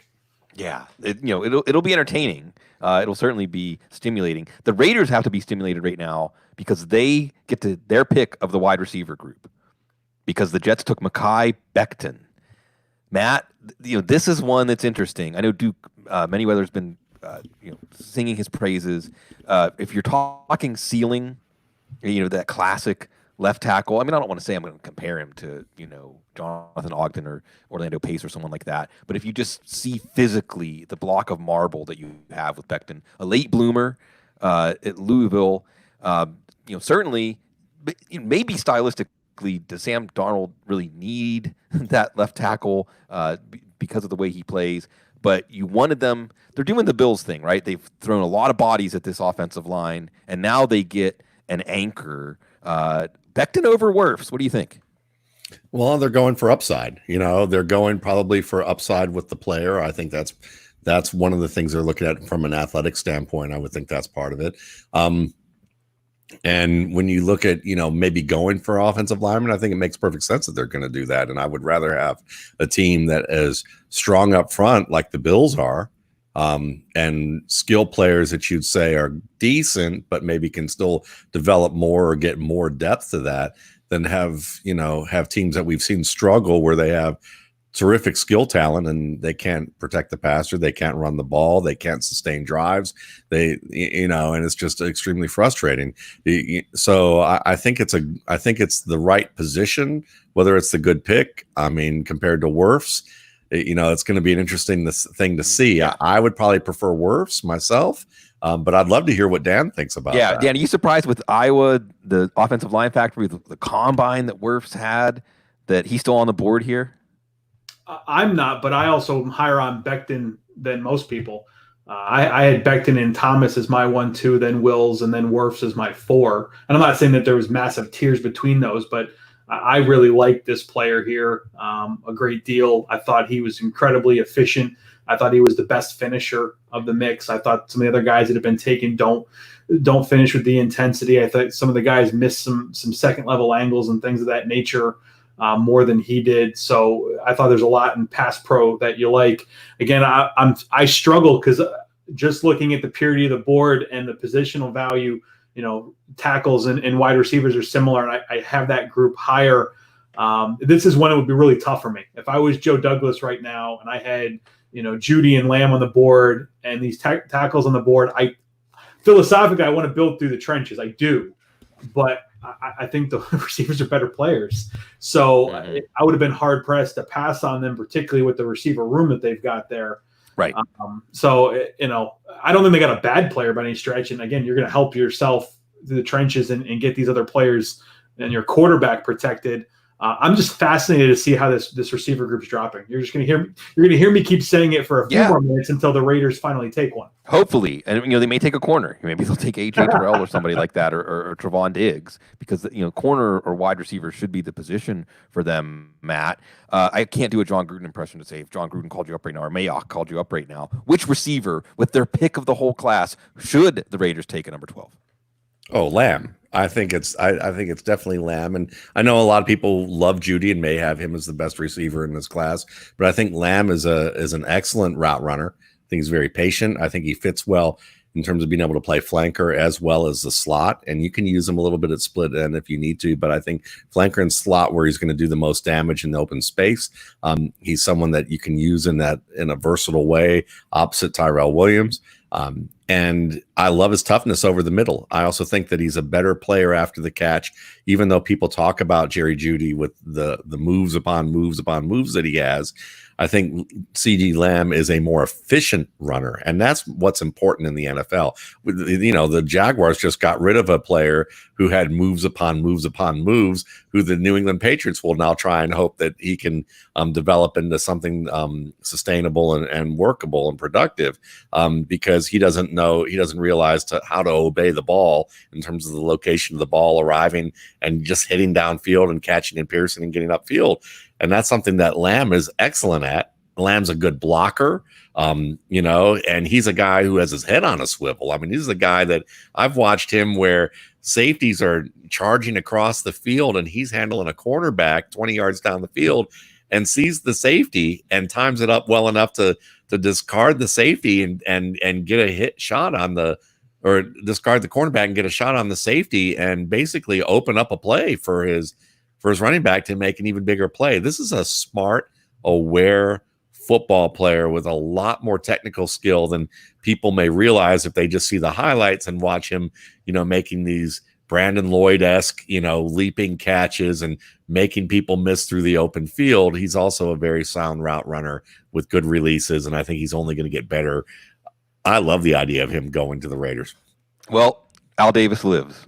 Yeah, it'll be entertaining. It'll certainly be stimulating. The Raiders have to be stimulated right now because they get to their pick of the wide receiver group, because the Jets took Mekhi Becton. Matt, this is one that's interesting. I know Duke Manyweather's been singing his praises. If you're talking ceiling, that classic left tackle. I mean, I don't want to say I'm going to compare him to, Jonathan Ogden or Orlando Pace or someone like that. But if you just see physically the block of marble that you have with Becton, a late bloomer at Louisville, certainly, maybe stylistically, does Sam Darnold really need that left tackle because of the way he plays? But you wanted them. They're doing the Bills thing, right? They've thrown a lot of bodies at this offensive line, and now they get an anchor. Becton over Wirfs. What do you think? Well, they're going for upside. They're going probably for upside with the player. I think that's one of the things they're looking at from an athletic standpoint. I would think that's part of it. And when you look at, maybe going for offensive linemen, I think it makes perfect sense that they're going to do that. And I would rather have a team that is strong up front like the Bills are, and skill players that you'd say are decent, but maybe can still develop more or get more depth to that, than have teams that we've seen struggle where they have terrific skill talent and they can't protect the passer, they can't run the ball, they can't sustain drives, and it's just extremely frustrating. So I think it's the right position, whether it's the good pick. I mean, compared to Wirfs, it's going to be an interesting thing to see. I would probably prefer Wirfs myself, but I'd love to hear what Dan thinks about that. Yeah, Dan, are you surprised with Iowa, the offensive line factory, the combine that Wirfs had, that he's still on the board here? I'm not, but I also am higher on Becton than most people. I had Becton and Thomas as my 1-2, then Wills, and then Wirfs as my 4. And I'm not saying that there was massive tiers between those, but I really like this player here a great deal. I thought he was incredibly efficient. I thought he was the best finisher of the mix. I thought some of the other guys that have been taken don't finish with the intensity. I thought some of the guys missed some second level angles and things of that nature more than he did. So I thought there's a lot in pass pro that you like. Again, I struggle because just looking at the purity of the board and the positional value, tackles and wide receivers are similar, and I have that group higher. This is when it would be really tough for me. If I was Joe Douglas right now and I had, Jeudy and Lamb on the board and these tackles on the board, philosophically, I want to build through the trenches. I do, but I think the receivers are better players. So I would have been hard pressed to pass on them, particularly with the receiver room that they've got there. Right. So I don't think they got a bad player by any stretch. And again, you're going to help yourself through the trenches and get these other players and your quarterback protected. I'm just fascinated to see how this receiver group's dropping. You're going to hear me keep saying it for a few more minutes until the Raiders finally take one. Hopefully. And, they may take a corner. Maybe they'll take A.J. Terrell or somebody like that, or Trevon Diggs, because, corner or wide receiver should be the position for them, Matt. I can't do a John Gruden impression to say if John Gruden called you up right now or Mayock called you up right now, which receiver with their pick of the whole class should the Raiders take at number 12? Oh, Lamb. I think it's definitely Lamb, and I know a lot of people love Jeudy and may have him as the best receiver in this class, but I think Lamb is an excellent route runner. I think he's very patient. I think he fits well in terms of being able to play flanker as well as the slot, and you can use him a little bit at split end if you need to, but I think flanker and slot where he's going to do the most damage in the open space. He's someone that you can use in a versatile way opposite Tyrell Williams. And I love his toughness over the middle. I also think that he's a better player after the catch, even though people talk about Jerry Jeudy with the moves upon moves upon moves that he has. I think CeeDee Lamb is a more efficient runner, and that's what's important in the NFL. The Jaguars just got rid of a player who had moves upon moves upon moves, who the New England Patriots will now try and hope that he can develop into something sustainable and workable and productive, because he doesn't realize how to obey the ball in terms of the location of the ball arriving and just hitting downfield and catching and piercing and getting upfield. And that's something that Lamb is excellent at. Lamb's a good blocker, and he's a guy who has his head on a swivel. I mean, he's a guy that I've watched him where safeties are charging across the field and he's handling a cornerback 20 yards down the field and sees the safety and times it up well enough to discard the safety and get a hit shot on or discard the cornerback and get a shot on the safety and basically open up a play for his running back to make an even bigger play. This is a smart, aware football player with a lot more technical skill than people may realize if they just see the highlights and watch him, making these Brandon Lloyd-esque, leaping catches and making people miss through the open field. He's also a very sound route runner with good releases, and I think he's only going to get better. I love the idea of him going to the Raiders. Well, Al Davis lives.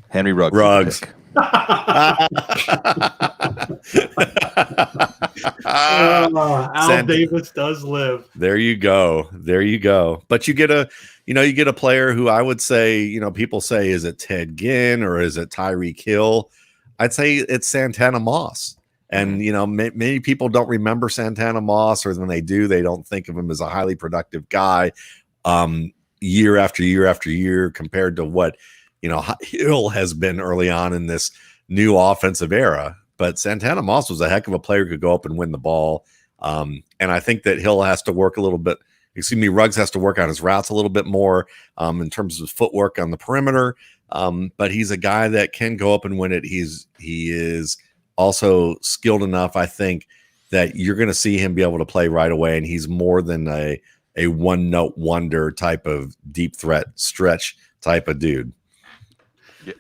Henry Ruggs. Al Davis does live. There you go. But you get a player who I would say, people say, is it Ted Ginn or is it Tyreek Hill? I'd say it's Santana Moss. And, many people don't remember Santana Moss, or when they do, they don't think of him as a highly productive guy year after year after year compared to what, Hill has been early on in this new offensive era. But Santana Moss was a heck of a player who could go up and win the ball. And I think that Hill has to work a little bit. Ruggs has to work on his routes a little bit more in terms of footwork on the perimeter. But he's a guy that can go up and win it. He is also skilled enough, I think, that you're going to see him be able to play right away. And he's more than a one-note wonder type of deep threat stretch type of dude.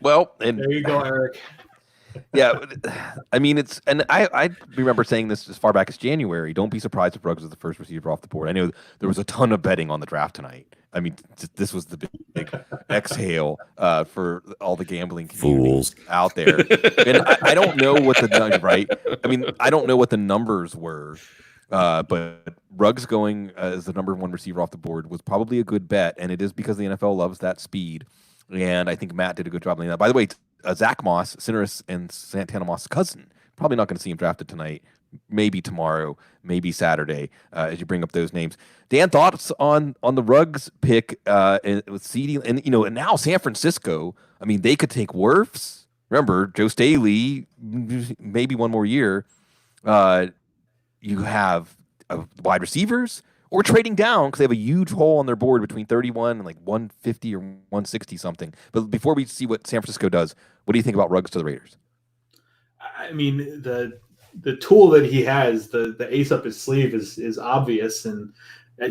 Well, and there you go, Eric. Yeah, I mean, I remember saying this as far back as January. Don't be surprised if Ruggs is the first receiver off the board. I know there was a ton of betting on the draft tonight. I mean, this was the big exhale for all the gambling fools out there. And I don't know what I don't know what the numbers were, but Ruggs going as the number one receiver off the board was probably a good bet, and it is because the NFL loves that speed. And I think Matt did a good job on that. By the way, Zach Moss, Cineris and Santana Moss' cousin, probably not going to see him drafted tonight. Maybe tomorrow, maybe Saturday, as you bring up those names. Dan, thoughts on the Ruggs pick with CeeDee, and now San Francisco. I mean, they could take Wirfs. Remember, Joe Staley, maybe one more year. You have wide receivers, or trading down because they have a huge hole on their board between 31 and like 150 or 160 something. But before we see what San Francisco does, what do you think about Ruggs to the Raiders? I mean, the tool that he has, the ace up his sleeve is obvious, and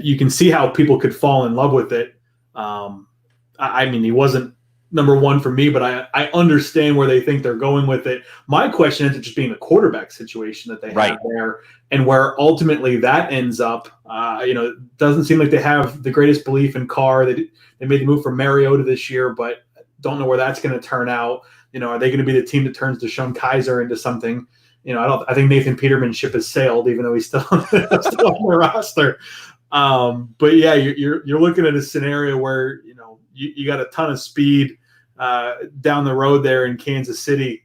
you can see how people could fall in love with it. I mean, he wasn't number one for me, but I understand where they think they're going with it. My question ends up just being the quarterback situation that they have there, and where ultimately that ends up. It doesn't seem like they have the greatest belief in Carr. They made the move for Mariota this year, but don't know where that's going to turn out. Are they going to be the team that turns Deshaun Kaiser into something? I think Nathan Peterman's ship has sailed, even though he's still on the roster. But yeah, you're looking at a scenario where you got a ton of speed down the road there in Kansas City.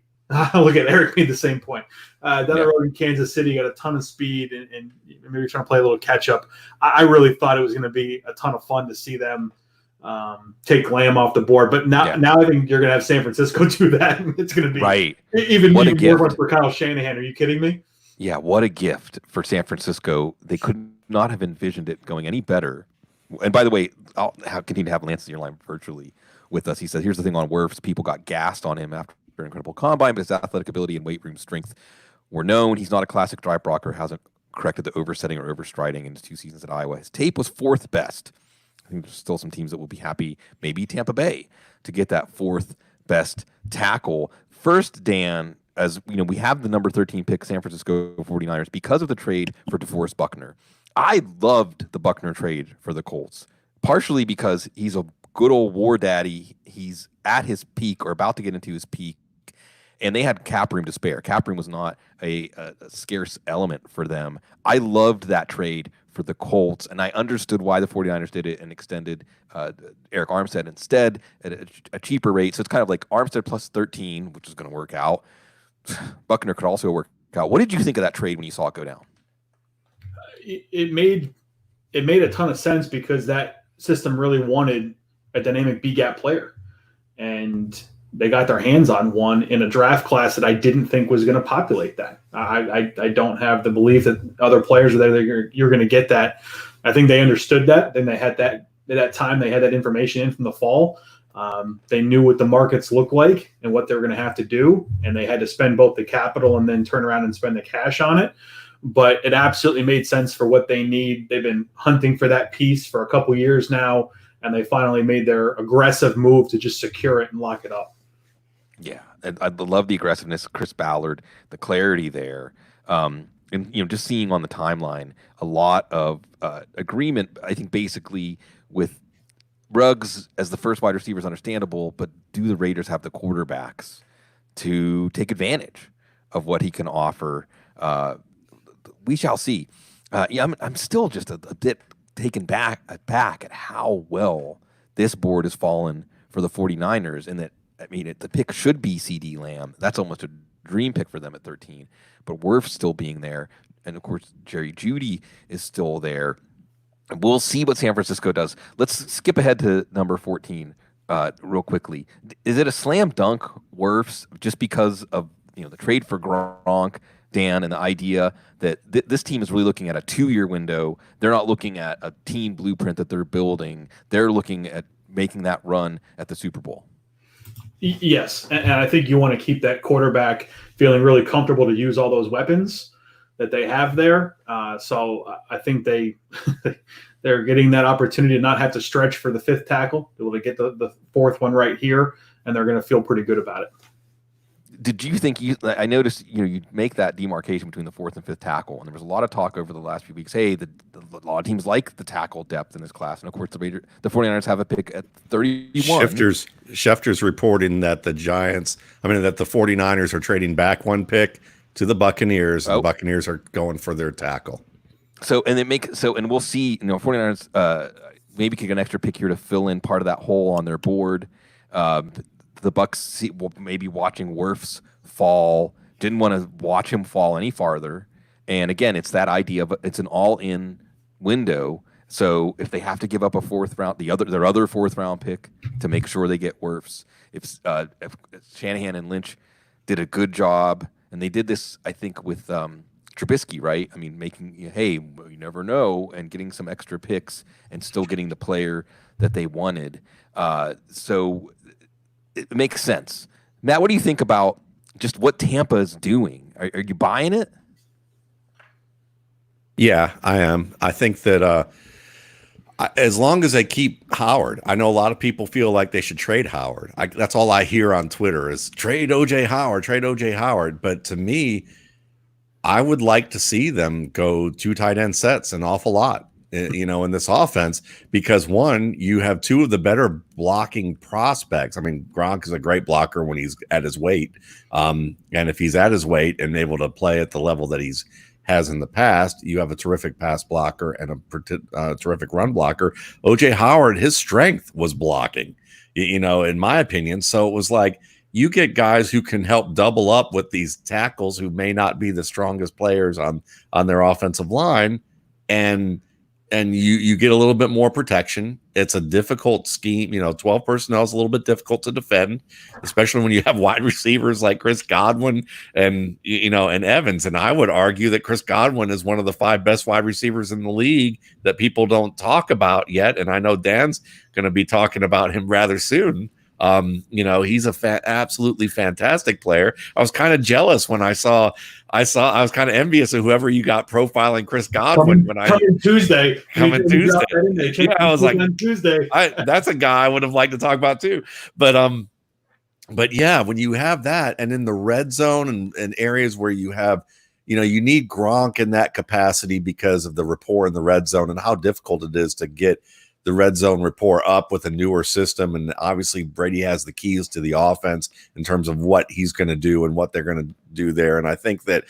Look at Eric made the same point. Down the road in Kansas City, you got a ton of speed, and maybe trying to play a little catch up. I really thought it was going to be a ton of fun to see them take Lamb off the board. But now I think you're going to have San Francisco do that. It's going to be even more fun for Kyle Shanahan. Are you kidding me? Yeah, what a gift for San Francisco. They could not have envisioned it going any better. And by the way, I'll continue to have Lance in your line virtually with us. He said, here's the thing on Wirfs. People got gassed on him after an incredible combine, but his athletic ability and weight room strength were known. He's not a classic drive blocker, hasn't corrected the oversetting or overstriding in his 2 seasons at Iowa. His tape was 4th best. I think there's still some teams that will be happy, maybe Tampa Bay, to get that 4th best tackle. First, Dan, as we have the number 13 pick, San Francisco 49ers, because of the trade for DeForest Buckner. I loved the Buckner trade for the Colts, partially because he's a good old war daddy. He's at his peak or about to get into his peak, and they had cap room to spare. Cap room was not a scarce element for them. I loved that trade for the Colts, and I understood why the 49ers did it and extended Eric Armstead instead at a cheaper rate. So it's kind of like Armstead plus 13, which is going to work out. Buckner could also work out. What did you think of that trade when you saw it go down? It made a ton of sense because that system really wanted a dynamic B-gap player, and they got their hands on one in a draft class that I didn't think was going to populate that. I don't have the belief that other players are there. You're going to get that. I think they understood that. Then they had that at that time. They had that information in from the fall. They knew what the markets looked like and what they were going to have to do, and they had to spend both the capital and then turn around and spend the cash on it. but it absolutely made sense for what they need. They've been hunting for that piece for a couple years now, and they finally made their aggressive move to just secure it and lock it up. Yeah, and I love the aggressiveness of Chris Ballard, the clarity there, and just seeing on the timeline a lot of agreement. I think basically with Ruggs as the first wide receiver is understandable, but do the Raiders have the quarterbacks to take advantage of what he can offer? We shall see. I'm still just a bit taken back at how well this board has fallen for the 49ers, and that, I mean, the pick should be CeeDee Lamb. That's almost a dream pick for them at 13. But Wirfs still being there, and of course Jerry Jeudy is still there. We'll see what San Francisco does. Let's skip ahead to number 14 real quickly. Is it a slam dunk, Wirfs, just because of the trade for Gronk, Dan, and the idea that this team is really looking at a 2-year window? They're not looking at a team blueprint that they're building. They're looking at making that run at the Super Bowl. Yes, and I think you want to keep that quarterback feeling really comfortable to use all those weapons that they have there. So I think they're getting that opportunity to not have to stretch for the 5th tackle. They're able to get the 4th one right here, and they're going to feel pretty good about it. Did you think I noticed you make that demarcation between the 4th and 5th tackle, and there was a lot of talk over the last few weeks. Hey, a lot of teams like the tackle depth in this class, and of course the 49ers have a pick at 31. Schefter's reporting that the 49ers are trading back 1 pick to the Buccaneers, and the Buccaneers are going for their tackle. And we'll see. 49ers maybe kick an extra pick here to fill in part of that hole on their board. The Bucs maybe watching Wirfs fall, didn't want to watch him fall any farther. And again, it's that idea of it's an all-in window. So if they have to give up a 4th round, their other 4th round pick to make sure they get Wirfs, if Shanahan and Lynch did a good job, and they did this, I think, with Trubisky, right? I mean, making, hey, you never know, and getting some extra picks and still getting the player that they wanted. So it makes sense. Matt, what do you think about just what Tampa is doing? Are you buying it? Yeah, I am. I think that as long as they keep Howard, I know a lot of people feel like they should trade Howard. That's all I hear on Twitter is trade OJ Howard. But to me, I would like to see them go 2 tight end sets an awful lot, in this offense, because one, you have 2 of the better blocking prospects. I mean, Gronk is a great blocker when he's at his weight. And if he's at his weight and able to play at the level that has in the past, you have a terrific pass blocker and a terrific run blocker. OJ Howard, his strength was blocking, in my opinion. So it was like, you get guys who can help double up with these tackles who may not be the strongest players on their offensive line, and you get a little bit more protection. It's a difficult scheme. 12 personnel is a little bit difficult to defend, especially when you have wide receivers like Chris Godwin and Evans. And I would argue that Chris Godwin is one of the 5 best wide receivers in the league that people don't talk about yet. And I know Dan's going to be talking about him rather soon. He's absolutely fantastic player. I was kind of jealous when I was kind of envious of whoever you got profiling Chris Godwin coming Tuesday. Yeah, I was like, Tuesday. That's a guy I would have liked to talk about too. But yeah, when you have that, and in the red zone and areas where you have, you need Gronk in that capacity because of the rapport in the red zone and how difficult it is to get the red zone rapport up with a newer system. And obviously Brady has the keys to the offense in terms of what he's going to do and what they're going to do there. And I think that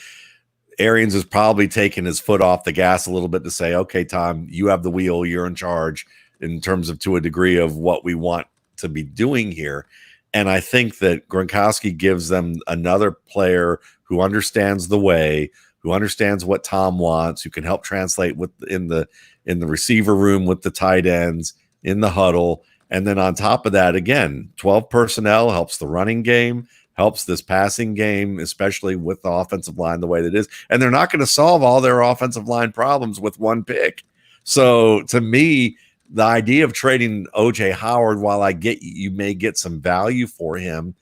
Arians is probably taking his foot off the gas a little bit to say, okay, Tom, you have the wheel, you're in charge in terms of, to a degree, of what we want to be doing here. And I think that Gronkowski gives them another player who understands the way, who understands what Tom wants, who can help translate in the receiver room with the tight ends, in the huddle. And then on top of that, again, 12 personnel helps the running game, helps this passing game, especially with the offensive line the way that it is. And they're not going to solve all their offensive line problems with 1 pick. So to me, the idea of trading OJ Howard, while I get you may get some value for him,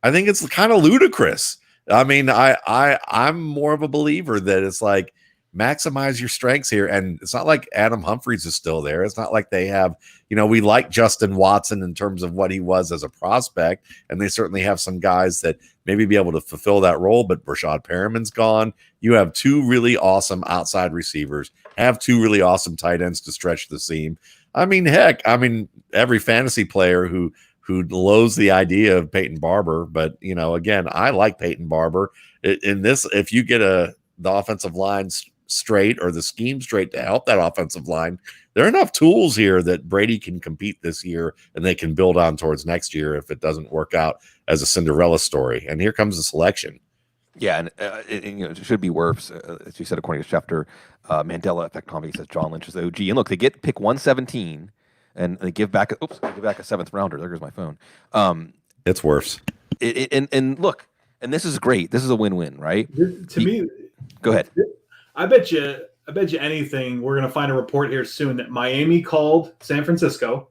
I think it's kind of ludicrous. I mean, I'm more of a believer that it's like, maximize your strengths here. And it's not like Adam Humphries is still there. It's not like they have, we like Justin Watson in terms of what he was as a prospect, and they certainly have some guys that maybe be able to fulfill that role, but Rashad Perriman's gone. You have two really awesome outside receivers, have two really awesome tight ends to stretch the seam. Every fantasy player who loathes the idea of Peyton Barber, but again, I like Peyton Barber in this. If you get the offensive line straight or the scheme straight to help that offensive line, there are enough tools here that Brady can compete this year, and they can build on towards next year if it doesn't work out as a Cinderella story. And here comes the selection. Yeah, and it should be Wirfs, as you said, according to Schefter. Mandela effect comedy says John Lynch is the OG. And look, they get pick 117, and they give back a seventh rounder. There goes my phone. It's Wirfs. And look, and this is great. This is a win-win, right? To me, go ahead. I bet you anything we're going to find a report here soon that Miami called San Francisco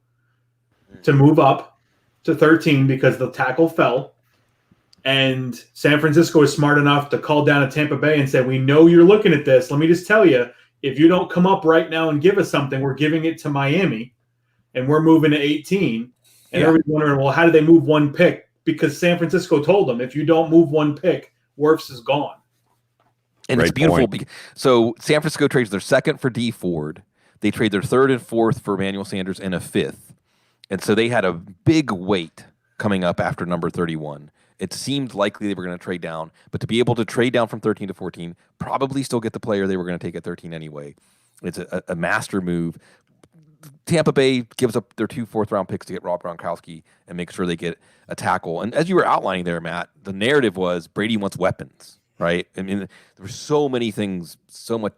to move up to 13 because the tackle fell. And San Francisco is smart enough to call down to Tampa Bay and say, we know you're looking at this. Let me just tell you, if you don't come up right now and give us something, we're giving it to Miami, and we're moving to 18. And everybody's wondering, well, how did they move one pick? Because San Francisco told them, if you don't move one pick, Wirfs is gone. And it's beautiful. So San Francisco trades their second for D Ford. They trade their third and fourth for Emmanuel Sanders and a fifth. And so they had a big weight coming up after number 31. It seemed likely they were going to trade down, but to be able to trade down from 13 to 14, probably still get the player they were going to take at 13 anyway. It's a master move. Tampa Bay gives up their 2 fourth-round picks to get Rob Gronkowski and make sure they get a tackle. And as you were outlining there, Matt, the narrative was Brady wants weapons, right? I mean, there were so many things, so much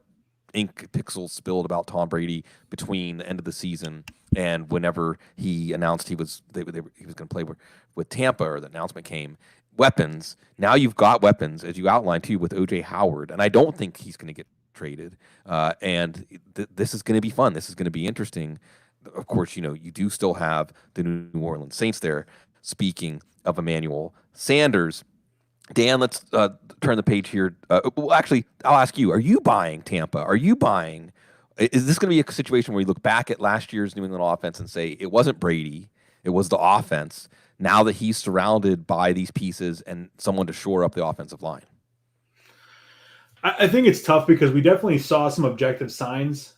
ink pixels spilled about Tom Brady between the end of the season and whenever he announced he was going to play with Tampa, or the announcement came. Weapons. Now you've got weapons, as you outlined too, with O.J. Howard, and I don't think he's going to get traded. And this is going to be fun. This is going to be interesting. Of course, you do still have the New Orleans Saints there. Speaking of Emmanuel Sanders, Dan, let's turn the page here. Well, actually, I'll ask you, are you buying Tampa? Is this going to be a situation where you look back at last year's New England offense and say, it wasn't Brady, it was the offense, now that he's surrounded by these pieces and someone to shore up the offensive line? I think it's tough because we definitely saw some objective signs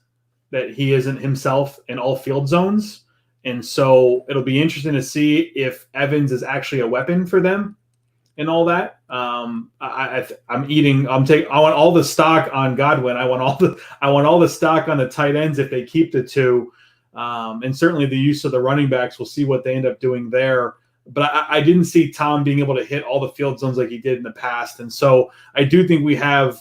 that he isn't himself in all field zones. And so it'll be interesting to see if Evans is actually a weapon for them and all that. I want all the stock on Godwin. I want all the stock on the tight ends if they keep the two. And certainly the use of the running backs, we'll see what they end up doing there. But I didn't see Tom being able to hit all the field zones like he did in the past. And so I do think we have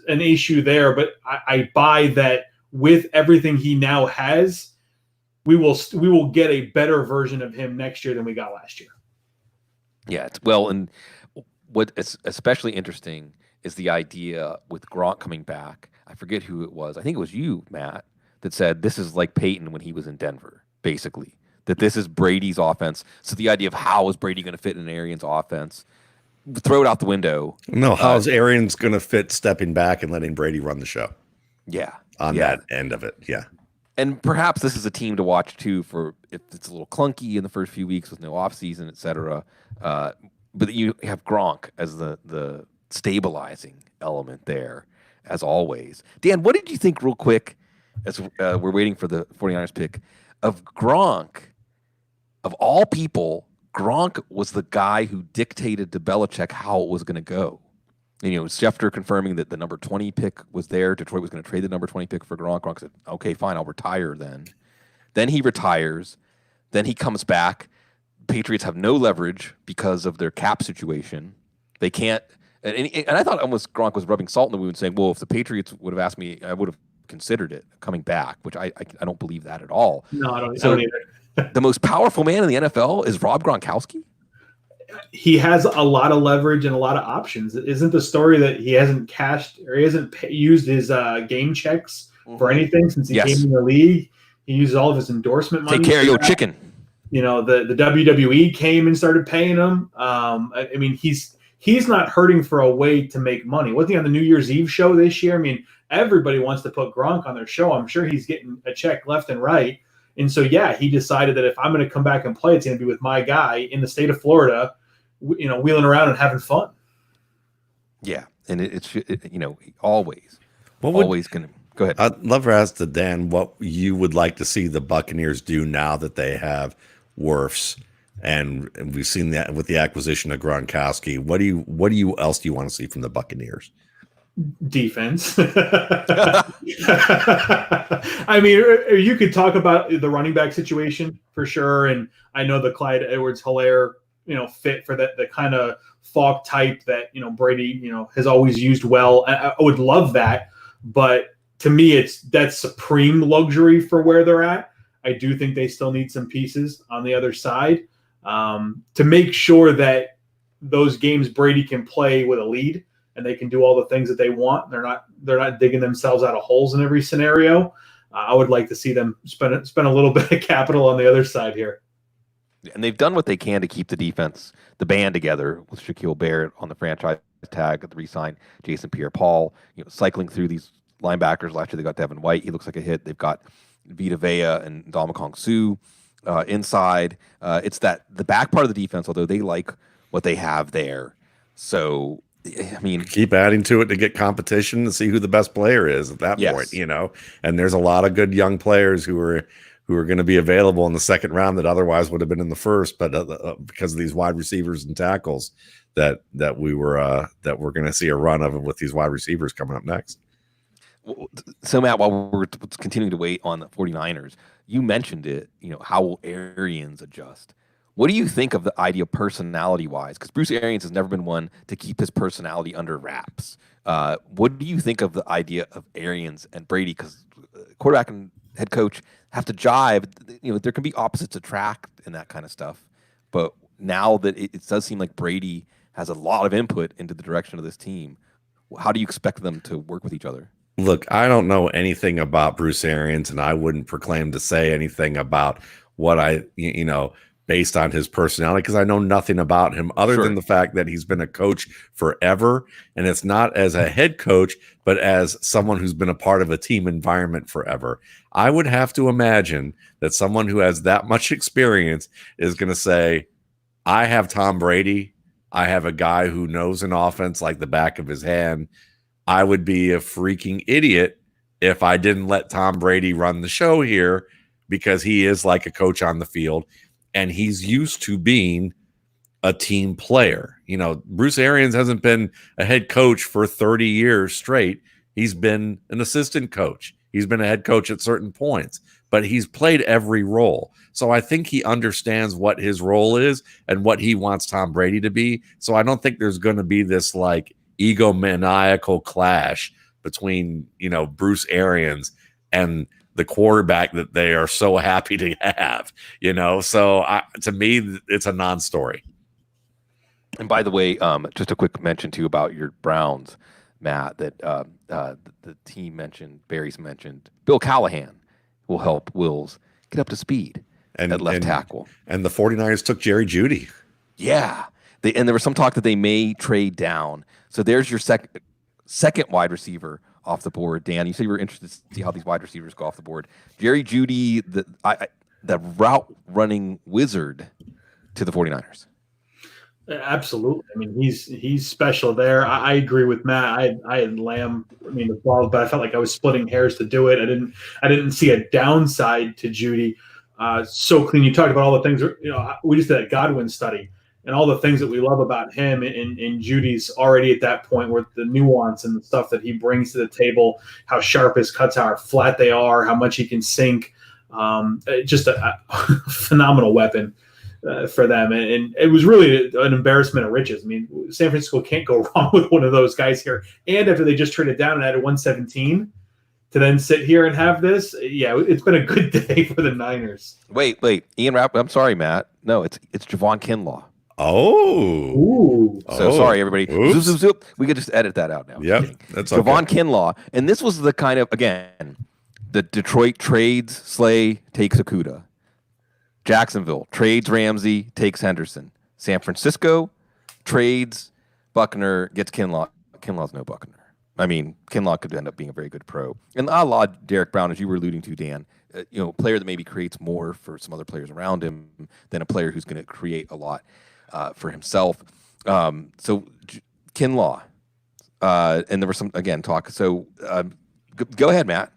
an issue there, but I buy that with everything he now has, we will get a better version of him next year than we got last year. Yeah, and what is especially interesting is the idea with Gronk coming back. I forget who it was. I think it was you, Matt, that said this is like Peyton when he was in Denver, basically. That this is Brady's offense. So the idea of how is Brady going to fit in Arians' offense, throw it out the window. No, how is Arians going to fit stepping back and letting Brady run the show? Yeah. On that end of it, yeah. And perhaps this is a team to watch, too, for if it's a little clunky in the first few weeks with no offseason, et cetera. But you have Gronk as the stabilizing element there, as always. Dan, what did you think, real quick, as we're waiting for the 49ers pick, of Gronk? Of all people, Gronk was the guy who dictated to Belichick how it was going to go. And, Schefter confirming that the number 20 pick was there. Detroit was going to trade the number 20 pick for Gronk. Gronk said, okay, fine, I'll retire then. Then he retires. Then he comes back. Patriots have no leverage because of their cap situation. They can't. And I thought almost Gronk was rubbing salt in the wound, saying, well, if the Patriots would have asked me, I would have considered it coming back, which I don't believe that at all. No, I don't either. The most powerful man in the NFL is Rob Gronkowski? He has a lot of leverage and a lot of options. Isn't the story that he hasn't cashed or he hasn't used his game checks for anything since he came in the league? He uses all of his endorsement money. Take care of your chicken. The WWE came and started paying him. I mean, he's he's not hurting for a way to make money. Wasn't he on the New Year's Eve show this year? I mean, everybody wants to put Gronk on their show. I'm sure he's getting a check left and right. And so, yeah, he decided that if I'm going to come back and play, it's going to be with my guy in the state of Florida, wheeling around and having fun. Yeah, and it's always going to go ahead. I'd love to ask to Dan what you would like to see the Buccaneers do now that they have Wirfs, and we've seen that with the acquisition of Gronkowski. What else do you want to see from the Buccaneers? Defense. I mean, you could talk about the running back situation for sure, and I know the Clyde Edwards-Helaire fit for the kind of Falk type that Brady has always used well. I would love that, but to me that's supreme luxury for where they're at. I do think they still need some pieces on the other side to make sure that those games Brady can play with a lead and they can do all the things that they want. They're not digging themselves out of holes in every scenario. I would like to see them spend a little bit of capital on the other side here. And they've done what they can to keep the band together with Shaquille Barrett on the franchise tag, the re-sign, Jason Pierre-Paul, cycling through these linebackers. Last year they got Devin White. He looks like a hit. They've got Vita Vea and Ndamukong Suh inside. It's that the back part of the defense, although they like what they have there. So, I mean, keep adding to it to get competition to see who the best player is at that point, and there's a lot of good young players who are going to be available in the second round that otherwise would have been in the first, but because of these wide receivers and tackles that we're going to see a run of with these wide receivers coming up next. So Matt, while we're continuing to wait on the 49ers, you mentioned it, how will Arians adjust? What do you think of the idea personality-wise? Because Bruce Arians has never been one to keep his personality under wraps. What do you think of the idea of Arians and Brady? Because quarterback and head coach have to jive. There can be opposites attract and that kind of stuff. But now that it does seem like Brady has a lot of input into the direction of this team, how do you expect them to work with each other? Look, I don't know anything about Bruce Arians, and I wouldn't proclaim to say anything about what based on his personality, because I know nothing about him other than the fact that he's been a coach forever, and it's not as a head coach, but as someone who's been a part of a team environment forever. I would have to imagine that someone who has that much experience is going to say, I have Tom Brady. I have a guy who knows an offense like the back of his hand. I would be a freaking idiot if I didn't let Tom Brady run the show here, because he is like a coach on the field and he's used to being a team player. Bruce Arians hasn't been a head coach for 30 years straight. He's been an assistant coach. He's been a head coach at certain points, but he's played every role. So I think he understands what his role is and what he wants Tom Brady to be. So I don't think there's going to be this egomaniacal clash between Bruce Arians and the quarterback that they are so happy to have. So to me, it's a non-story. And by the way, just a quick mention too about your Browns, Matt, that the team mentioned, Barry's mentioned, Bill Callahan will help Wills get up to speed at left tackle. And the 49ers took Jerry Jeudy. Yeah. And there was some talk that they may trade down. So there's your second wide receiver off the board. Dan, you said you were interested to see how these wide receivers go off the board. Jerry Jeudy, the route running wizard to the 49ers. Absolutely. I mean, he's special there. I agree with Matt. I had Lamb, involved, but I felt like I was splitting hairs to do it. I didn't see a downside to Jeudy. So clean. You talked about all the things. We just did a Godwin study and all the things that we love about him. And Judy's already at that point where the nuance and the stuff that he brings to the table, how sharp his cuts are, how flat they are, how much he can sink. Just a phenomenal weapon. For them, and it was really an embarrassment of riches. San Francisco can't go wrong with one of those guys here. And after they just traded down and added 117 to then sit here and have this, it's been a good day for the Niners. Wait, Ian Rapp. I'm sorry, Matt. No, it's Javon Kinlaw. Oh, sorry, everybody. Zoop, zoop. We could just edit that out now. Yep, that's okay. Javon Kinlaw, and this was the kind of the Detroit trades Slay takes Okudah. Jacksonville trades Ramsey, takes Henderson. San Francisco trades Buckner, gets Kinlaw. Kinlaw's no Buckner. I mean, Kinlaw could end up being a very good pro. And a la Derrick Brown, as you were alluding to, Dan, a player that maybe creates more for some other players around him than a player who's going to create a lot for himself. So Kinlaw, and there was some, again, talk. So go ahead, Matt.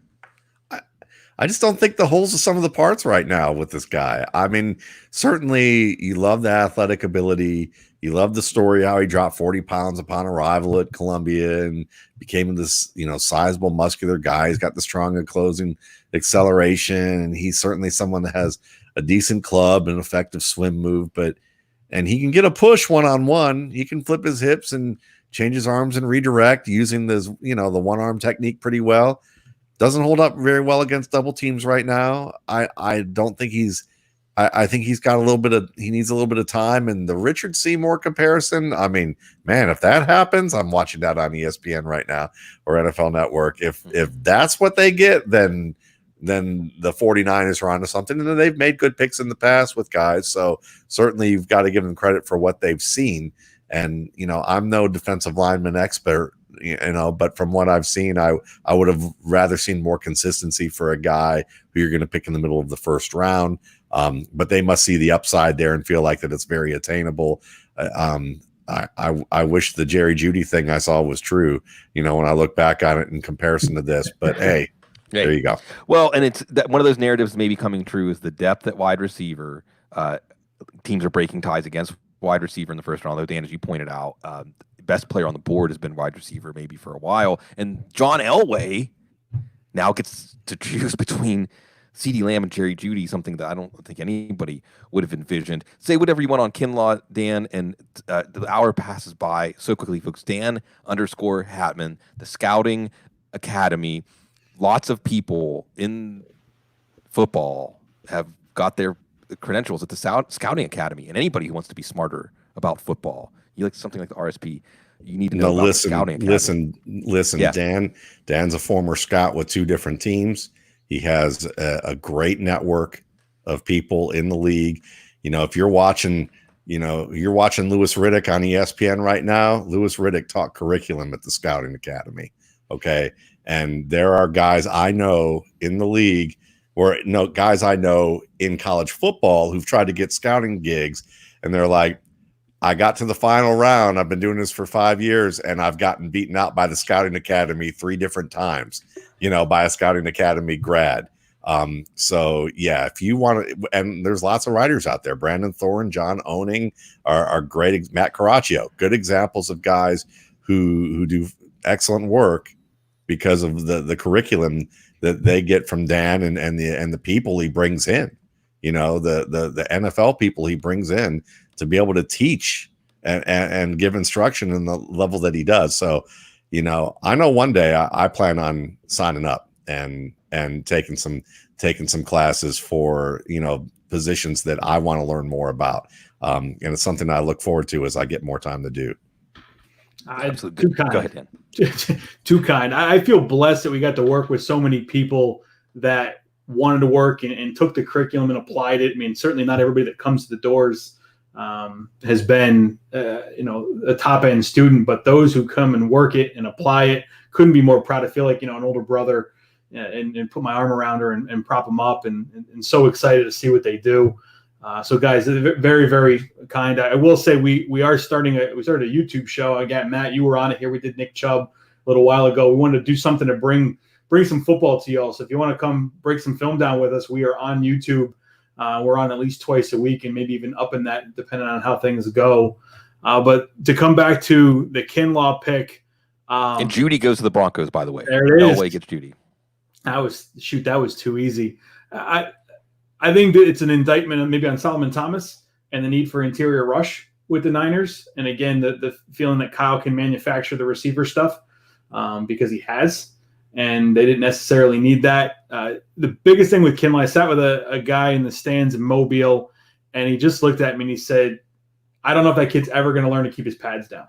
I just don't think the holes of some of the parts right now with this guy. I mean, certainly you love the athletic ability. You love the story how he dropped 40 pounds upon arrival at Columbia and became this, sizable, muscular guy. He's got the strong and closing acceleration, and he's certainly someone that has a decent club and effective swim move. And he can get a push one-on-one. He can flip his hips and change his arms and redirect using this, the one-arm technique pretty well. Doesn't hold up very well against double teams right now. I don't think I think he's got he needs a little bit of time. And the Richard Seymour comparison, I mean, man, if that happens, I'm watching that on ESPN right now or NFL Network. If that's what they get, then the 49ers are onto something. And they've made good picks in the past with guys. So certainly you've got to give them credit for what they've seen. And, I'm no defensive lineman expert, but from what I've seen, I would have rather seen more consistency for a guy who you're going to pick in the middle of the first round. But they must see the upside there and feel like that it's very attainable. I wish the Jerry Jeudy thing I saw was true, when I look back on it in comparison to this, but hey, there you go. Well, and it's that one of those narratives maybe coming true is the depth at wide receiver. Teams are breaking ties against wide receiver in the first round, though, Dan, as you pointed out, best player on the board has been wide receiver maybe for a while. And John Elway now gets to choose between CeeDee Lamb and Jerry Jeudy, something that I don't think anybody would have envisioned. Say whatever you want on Kinlaw, Dan, and the hour passes by so quickly, folks. Dan_Hatman, the Scouting Academy. Lots of people in football have got their credentials at the Scouting Academy, and anybody who wants to be smarter about football, you like something like the RSP, you need to know about the Scouting Academy. Listen, yeah. Dan's a former scout with 2 different teams. He has a great network of people in the league. If you're watching, Louis Riddick on ESPN right now. Louis Riddick taught curriculum at the Scouting Academy. Okay. And there are guys I know in the league guys I know in college football who've tried to get scouting gigs. And they're like, I got to the final round. I've been doing this for 5 years and I've gotten beaten out by the Scouting Academy 3 different times, by a Scouting Academy grad. So yeah, if you want to, and there's lots of writers out there, Brandon Thorne, John Owning are great. Matt Caraccio, good examples of guys who do excellent work because of the curriculum that they get from Dan and the people he brings in, the NFL people he brings in to be able to teach and give instruction in the level that he does. So, I know one day I plan on signing up and taking some classes for, positions that I want to learn more about. And it's something I look forward to as I get more time to do. Absolutely. Too kind. Go ahead, Dan. Too kind. I feel blessed that we got to work with so many people that wanted to work and took the curriculum and applied it. I mean, certainly not everybody that comes to the doors has been, a top end student, but those who come and work it and apply it, couldn't be more proud. I feel like, an older brother and put my arm around her and prop them up and so excited to see what they do. So guys, very, very kind. I will say we started a YouTube show. Again, Matt, you were on it here. We did Nick Chubb a little while ago. We wanted to do something to bring some football to y'all. So if you want to come break some film down with us, we are on YouTube. We're on at least twice a week and maybe even up in that depending on how things go. But to come back to the Kinlaw pick. And Jeudy goes to the Broncos, by the way. There it is. Elway gets Jeudy. That was too easy. I think that it's an indictment maybe on Solomon Thomas and the need for interior rush with the Niners. And again, the feeling that Kyle can manufacture the receiver stuff because he has, and they didn't necessarily need that. The biggest thing with Kinlaw, I sat with a guy in the stands in Mobile, and he just looked at me and he said, I don't know if that kid's ever going to learn to keep his pads down.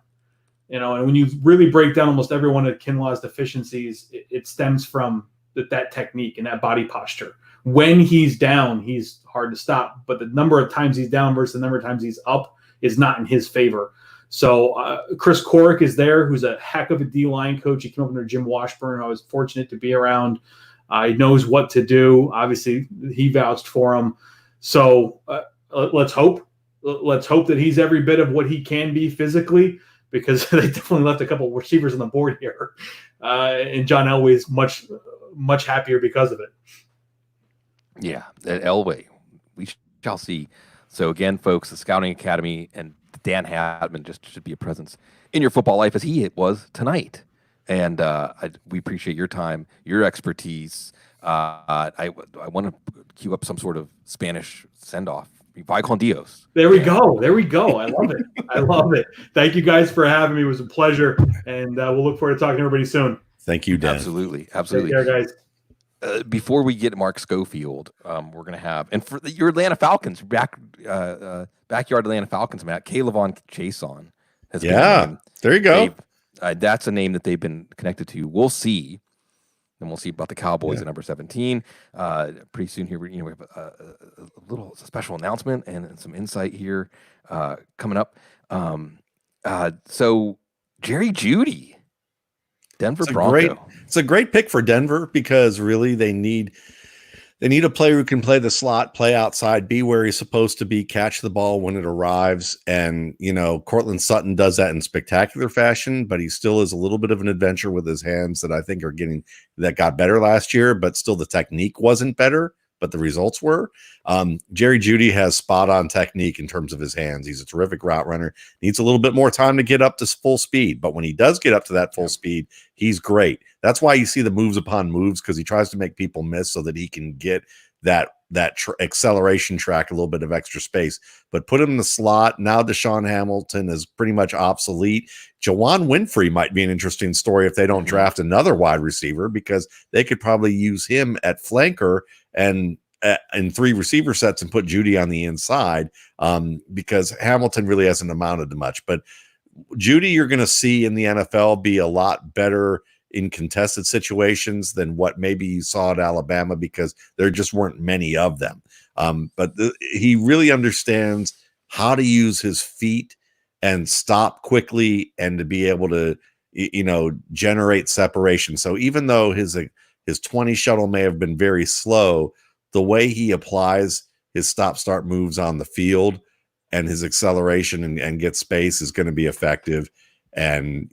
And when you really break down almost every one of Kinlaw's deficiencies, it stems from that technique and that body posture. When he's down, he's hard to stop. But the number of times he's down versus the number of times he's up is not in his favor. So Chris Corrick is there, who's a heck of a D-line coach. He came up under Jim Washburn. I was fortunate to be around. He knows what to do. Obviously, he vouched for him. So let's hope. Let's hope that he's every bit of what he can be physically, because they definitely left a couple of receivers on the board here. And John Elway is much happier because of it. Yeah, at Elway, we shall see. So again, folks, the Scouting Academy and Dan Hatman just should be a presence in your football life as he was tonight. And we appreciate your time, your expertise. I want to cue up some sort of Spanish send-off. Bye con Dios. There we go. I love it. Thank you guys for having me. It was a pleasure. And we'll look forward to talking to everybody soon. Thank you, Dan. Absolutely. Take care, guys. Before we get Mark Schofield, we're going to have, and for your Atlanta Falcons, backyard Atlanta Falcons, Matt, K'Lavon Chaisson has been a name. There you go. That's a name that they've been connected to. We'll see. And we'll see about the Cowboys at number 17. Pretty soon here, we have a little special announcement and some insight here coming up. So Jerry Jeudy, Denver Bronco. It's a great pick for Denver, because really they need a player who can play the slot, play outside, be where he's supposed to be, catch the ball when it arrives. And, Cortland Sutton does that in spectacular fashion, but he still is a little bit of an adventure with his hands that I think that got better last year, but still the technique wasn't better, but the results were. Jerry Jeudy has spot on technique in terms of his hands. He's a terrific route runner, needs a little bit more time to get up to full speed, but when he does get up to that full speed, he's great. That's why you see the moves upon moves, because he tries to make people miss so that he can get that acceleration track, a little bit of extra space. But put him in the slot. Now Deshaun Hamilton is pretty much obsolete. Jawan Winfrey might be an interesting story if they don't draft another wide receiver, because they could probably use him at flanker and in 3 receiver sets and put Jeudy on the inside, because Hamilton really hasn't amounted to much. But Jeudy, you're going to see in the NFL be a lot better in contested situations than what maybe you saw at Alabama, because there just weren't many of them. But he really understands how to use his feet and stop quickly and to be able to, generate separation. So even though his 20 shuttle may have been very slow, the way he applies his stop-start moves on the field and his acceleration and get space is going to be effective. And,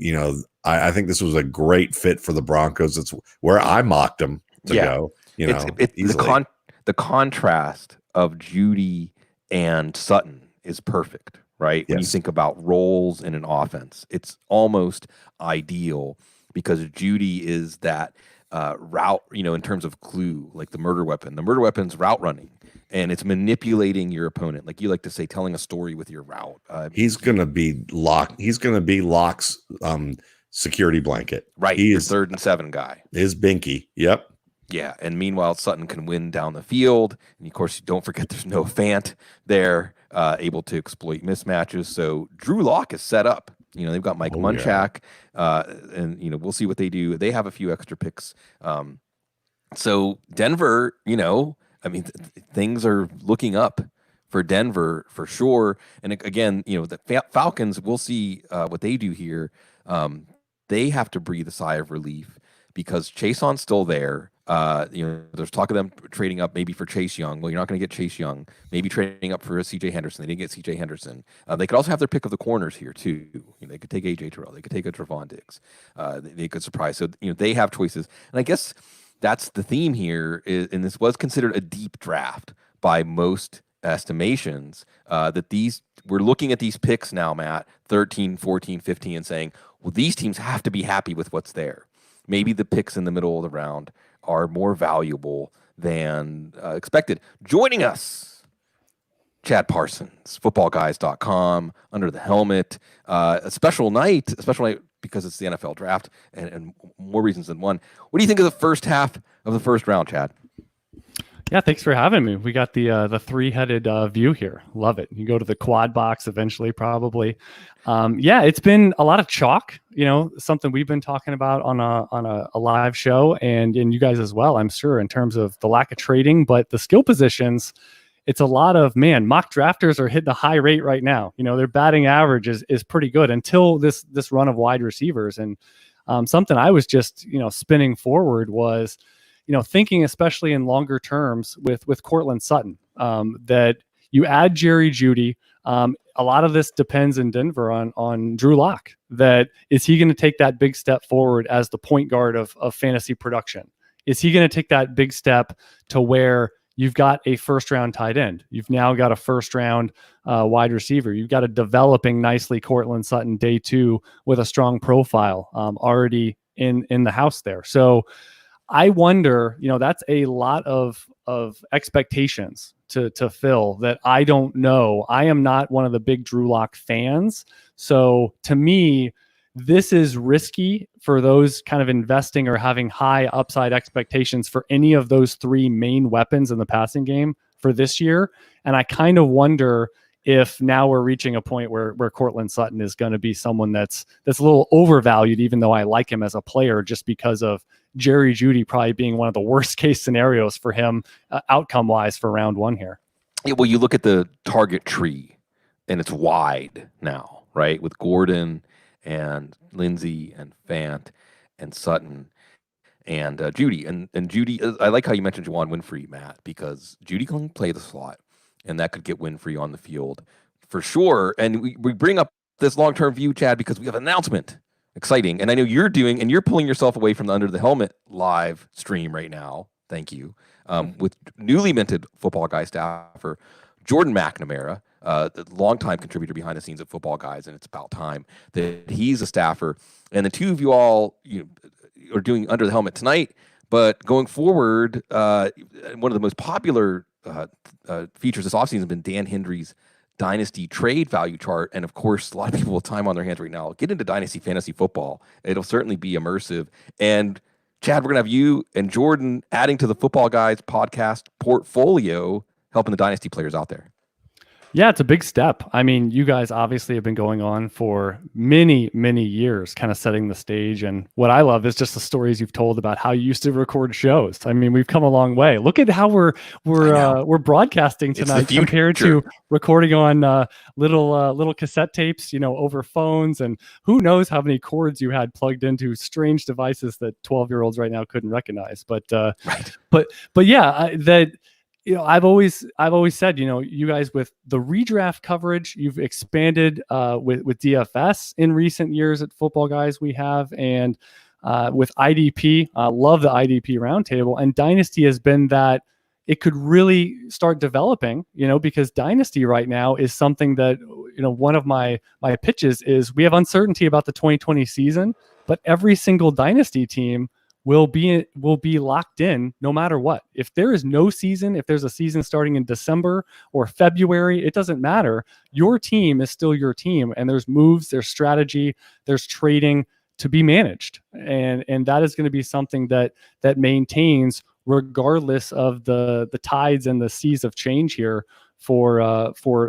I think this was a great fit for the Broncos. It's where I mocked them to go, the contrast of Jeudy and Sutton is perfect, right? When you think about roles in an offense, it's almost ideal, because Jeudy is that route, in terms of clue, like the murder weapon. The murder weapon's route running, and it's manipulating your opponent. Like you like to say, telling a story with your route. He's going to be Locke's security blanket. Right. He is 3rd and 7 guy. His binky. Yep. Yeah. And meanwhile, Sutton can win down the field. And of course, don't forget there's no Fant there, able to exploit mismatches. So Drew Lock is set up. They've got Mike Munchak, and we'll see what they do. They have a few extra picks. So Denver, things are looking up for Denver for sure. And again, the Falcons, we'll see what they do here. They have to breathe a sigh of relief, because Chaisson's still there. There's talk of them trading up maybe for Chase Young. Well, you're not going to get Chase Young. Maybe trading up for a CJ Henderson. They didn't get CJ Henderson. They could also have their pick of the corners here too. They could take AJ Terrell. They could take a Trevon Diggs. They could surprise. So they have choices. And I guess that's the theme here. And this was considered a deep draft by most estimations. That we're looking at these picks now, Matt, 13, 14, 15, and saying, well, these teams have to be happy with what's there. Maybe the picks in the middle of the round are more valuable than expected. Joining us, Chad Parsons, footballguys.com, Under the Helmet. A special night because it's the NFL draft, and more reasons than one. What do you think of the first half of the first round, Chad? Yeah, thanks for having me. We got the three-headed view here. Love it. You go to the quad box eventually, probably. It's been a lot of chalk. Something we've been talking about on a live show, and you guys as well, I'm sure, in terms of the lack of trading, but the skill positions. it's a lot of, man, mock drafters are hitting a high rate right now. Their batting average is pretty good until this run of wide receivers. And something I was just, spinning forward was, thinking especially in longer terms with Cortland Sutton, that you add Jerry Jeudy. A lot of this depends in Denver on Drew Lock. That is he going to take that big step forward as the point guard of fantasy production? Is he going to take that big step to where you've got a first round tight end? You've now got a first round wide receiver. You've got a developing nicely Cortland Sutton day 2 with a strong profile already in the house there. So I wonder, that's a lot of expectations to fill that I don't know. I am not one of the big Drew Lock fans. So to me, this is risky for those kind of investing or having high upside expectations for any of those 3 main weapons in the passing game for this year. And I kind of wonder if now we're reaching a point where Cortland Sutton is going to be someone that's a little overvalued, even though I like him as a player, just because of Jerry Jeudy probably being one of the worst case scenarios for him outcome wise for round 1 here. Yeah, well, you look at the target tree and it's wide now, right? With Gordon and Lindsey and Fant and Sutton and Jeudy. And Jeudy, I like how you mentioned Juwan Winfrey, Matt, because Jeudy can play the slot and that could get Winfrey on the field for sure. And we bring up this long-term view, Chad, because we have an announcement. Exciting. And I know you're pulling yourself away from the Under the Helmet live stream right now. Thank you. With newly minted Football Guy staffer Jordan McNamara, the longtime contributor behind the scenes at Football Guys, and it's about time that he's a staffer. And the two of you all are doing Under the Helmet tonight, but going forward, one of the most popular features this offseason has been Dan Hendry's Dynasty trade value chart. And of course, a lot of people with time on their hands right now get into Dynasty fantasy football. It'll certainly be immersive. And Chad, we're going to have you and Jordan adding to the Football Guys podcast portfolio, helping the Dynasty players out there. Yeah, it's a big step. I mean, you guys obviously have been going on for many, many years, kind of setting the stage. And what I love is just the stories you've told about how you used to record shows. I mean, we've come a long way. Look at how we're broadcasting tonight compared to recording on little cassette tapes, over phones. And who knows how many cords you had plugged into strange devices that 12-year-olds right now couldn't recognize. But yeah, that. I've always said, you guys with the redraft coverage, you've expanded with DFS in recent years at Football Guys we have, and with IDP, love the IDP roundtable, and Dynasty has been that it could really start developing, because Dynasty right now is something that, one of my pitches is we have uncertainty about the 2020 season, but every single Dynasty team will be locked in no matter what. If there is no season, if there's a season starting in December or February, it doesn't matter. Your team is still your team, and there's moves, there's strategy, there's trading to be managed, and that is going to be something that maintains regardless of the tides and the seas of change here for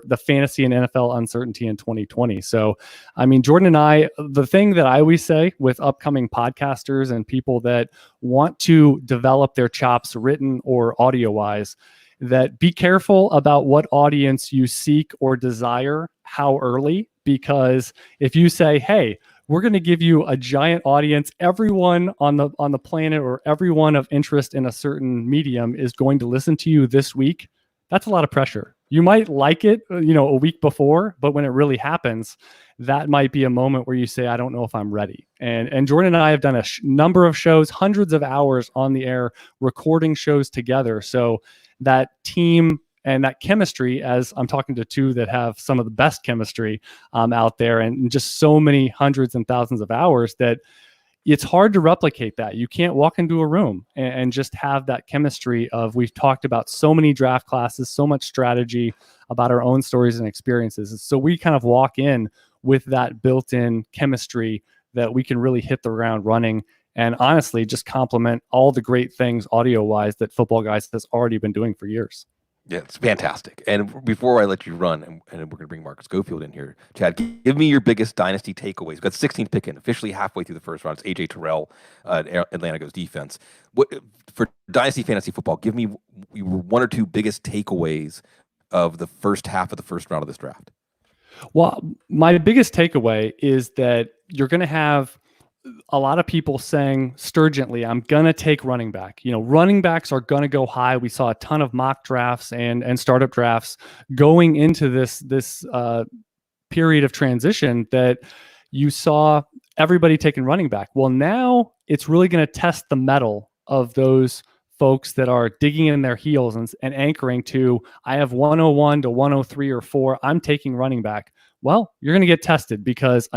the fantasy and NFL uncertainty in 2020. So, I mean, Jordan and I, the thing that I always say with upcoming podcasters and people that want to develop their chops written or audio wise, that be careful about what audience you seek or desire how early, because if you say, hey, we're going to give you a giant audience, everyone on the planet or everyone of interest in a certain medium is going to listen to you this week, that's a lot of pressure. You might like it, a week before, but when it really happens, that might be a moment where you say, I don't know if I'm ready. And Jordan and I have done a number of shows, hundreds of hours on the air, recording shows together. So that team and that chemistry, as I'm talking to two that have some of the best chemistry out there, and just so many hundreds and thousands of hours, that it's hard to replicate that. You can't walk into a room and just have that chemistry of, we've talked about so many draft classes, so much strategy about our own stories and experiences. So we kind of walk in with that built-in chemistry that we can really hit the ground running and honestly just complement all the great things audio-wise that Football Guys has already been doing for years. Yeah, it's fantastic. And before I let you run, and we're going to bring Marcus Schofield in here, Chad, give me your biggest Dynasty takeaways. We've got 16th pick in, officially halfway through the first round. It's A.J. Terrell, Atlanta goes defense. What for Dynasty fantasy football, give me your one or two biggest takeaways of the first half of the first round of this draft? Well, my biggest takeaway is that you're going to have a lot of people saying stringently, I'm going to take running back. Running backs are going to go high. We saw a ton of mock drafts and startup drafts going into this period of transition that you saw everybody taking running back. Well, now it's really going to test the mettle of those folks that are digging in their heels and anchoring to, I have 101 to 103 or 4. I'm taking running back. Well, you're going to get tested because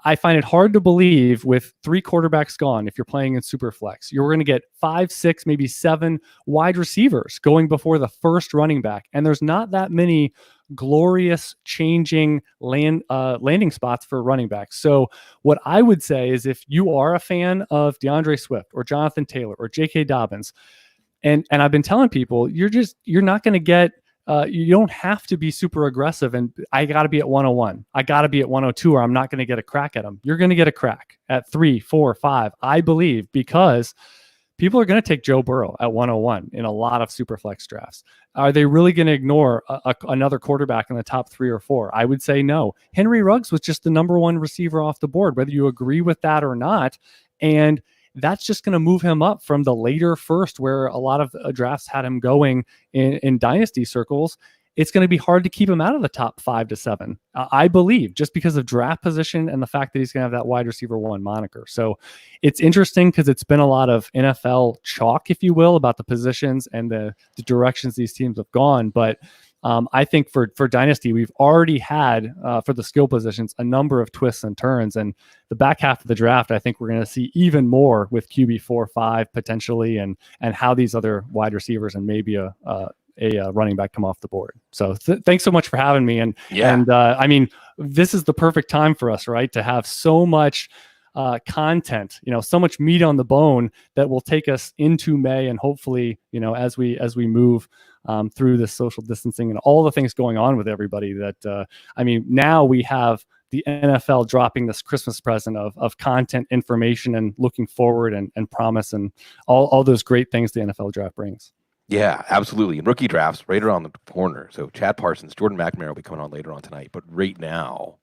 I find it hard to believe with 3 quarterbacks gone, if you're playing in Superflex, you're going to get 5, 6, maybe 7 wide receivers going before the first running back. And there's not that many glorious changing landing spots for running backs. So what I would say is if you are a fan of DeAndre Swift or Jonathan Taylor or J.K. Dobbins, and I've been telling people, you're not going to get, you don't have to be super aggressive and I got to be at 101. I got to be at 102 or I'm not going to get a crack at them. You're going to get a crack at 3, 4, 5, I believe, because people are going to take Joe Burrow at 101 in a lot of Superflex drafts. Are they really going to ignore another quarterback in the top 3 or 4? I would say no. Henry Ruggs was just the number 1 receiver off the board, whether you agree with that or not. And that's just going to move him up from the later first, where a lot of drafts had him going in dynasty circles. It's going to be hard to keep him out of the top 5 to 7, I believe, just because of draft position and the fact that he's going to have that wide receiver 1 moniker. So it's interesting because it's been a lot of NFL chalk, if you will, about the positions and the directions these teams have gone. But I think for Dynasty, we've already had, for the skill positions, a number of twists and turns. And the back half of the draft, I think we're going to see even more with QB 4, 5 potentially, and how these other wide receivers and maybe a running back come off the board. So thanks so much for having me. And I mean, this is the perfect time for us, right, to have so much content, so much meat on the bone that will take us into May, and hopefully, as we move through this social distancing and all the things going on with everybody, that I mean, now we have the NFL dropping this Christmas present of content, information, and looking forward and promise and all those great things the NFL draft brings. Yeah, absolutely. And rookie drafts right around the corner. So Chad Parsons, Jordan McNamara will be coming on later on tonight. But right now,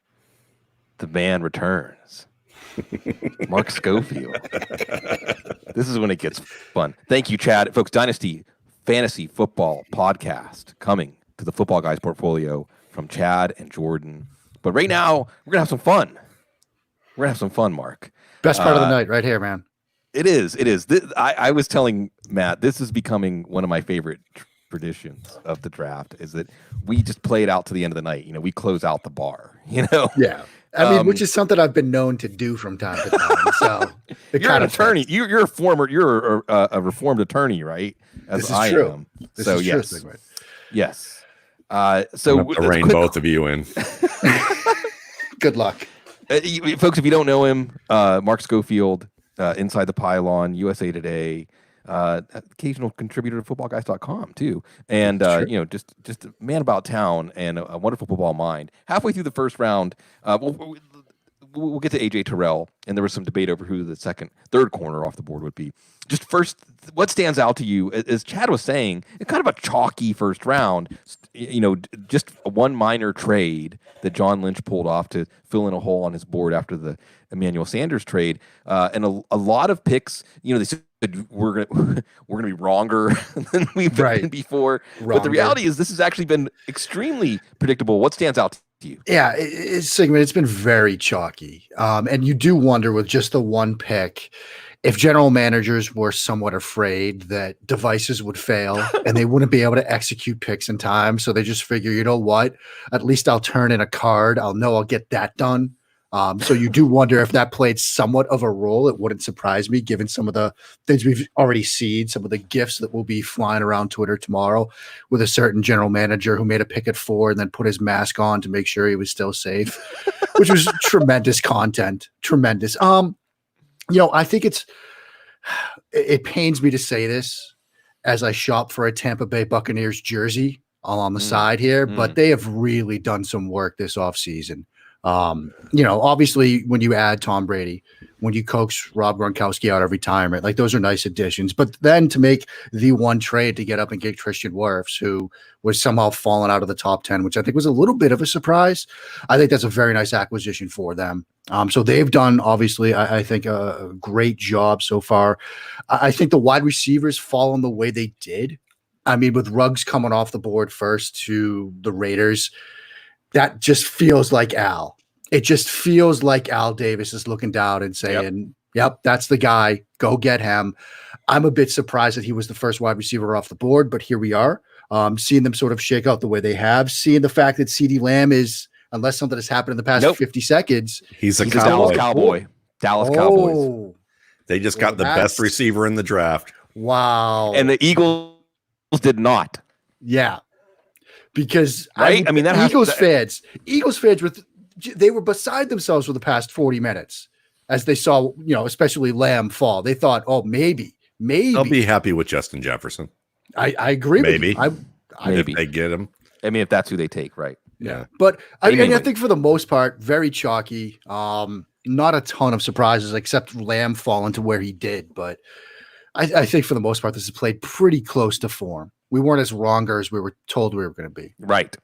the man returns. Mark Schofield. This is when it gets fun. Thank you, Chad. Folks, Dynasty Fantasy Football Podcast coming to the Football Guys portfolio from Chad and Jordan. But right now, we're going to have some fun. We're going to have some fun, Mark. Best part of the night right here, man. It is. I was telling Matt, this is becoming one of my favorite traditions of the draft, is that we just play it out to the end of the night. We close out the bar, Yeah. I mean, which is something I've been known to do from time to time. So you're an attorney. You're a reformed attorney, right? This is true. Am. This so is yes. true, Yes. So to rein both of you in. Good luck. Folks, if you don't know him, Mark Schofield, Inside the Pylon, USA Today, occasional contributor to footballguys.com too. And, just a man about town and a wonderful football mind. Halfway through the first round, we'll get to AJ Terrell, and there was some debate over who the third corner off the board would be. Just first, what stands out to you, as Chad was saying, it's kind of a chalky first round, just one minor trade that John Lynch pulled off to fill in a hole on his board after the Emmanuel Sanders trade. And a lot of picks, they said we're gonna be wronger than we've been before. But the reality is this has actually been extremely predictable. What stands out to you? Yeah, Sigmund, it's been very chalky. And you do wonder with just the one pick, if general managers were somewhat afraid that devices would fail and they wouldn't be able to execute picks in time. So they just figure, you know what, at least I'll turn in a card. I'll get that done. So you do wonder if that played somewhat of a role. It wouldn't surprise me, given some of the things we've already seen, some of the gifts that will be flying around Twitter tomorrow with a certain general manager who made a pick at 4 and then put his mask on to make sure he was still safe, which was tremendous content. Tremendous. I think it pains me to say this as I shop for a Tampa Bay Buccaneers jersey all on the side here, but they have really done some work this offseason. Obviously when you add Tom Brady when you coax Rob Gronkowski out of retirement. Like, those are nice additions. But then to make the one trade to get up and get Christian Wirfs, who was somehow fallen out of the top 10, which I think was a little bit of a surprise. I think that's a very nice acquisition for them. So they've done, obviously, I think, a great job so far. I think the wide receivers fall in the way they did. I mean, with Ruggs coming off the board first to the Raiders, that just feels like Al. It just feels like Al Davis is looking down and saying, yep, that's the guy. Go get him. I'm a bit surprised that he was the first wide receiver off the board, but here we are. Seeing them sort of shake out the way they have, seeing the fact that CeeDee Lamb is, unless something has happened in the past 50 seconds. He's a Dallas Cowboy. Dallas Cowboys. They just got the best receiver in the draft. Wow. And the Eagles did not. Yeah. Because right? I mean, that Eagles fans they were beside themselves for the past 40 minutes as they saw, especially Lamb fall. They thought, oh, maybe. They'll be happy with Justin Jefferson. I agree. Maybe. With you. Maybe if they get him. I mean, if that's who they take, right? Yeah. But I think for the most part, very chalky. Not a ton of surprises except Lamb falling to where he did. But I think for the most part, this is played pretty close to form. We weren't as wronger as we were told we were going to be. Right.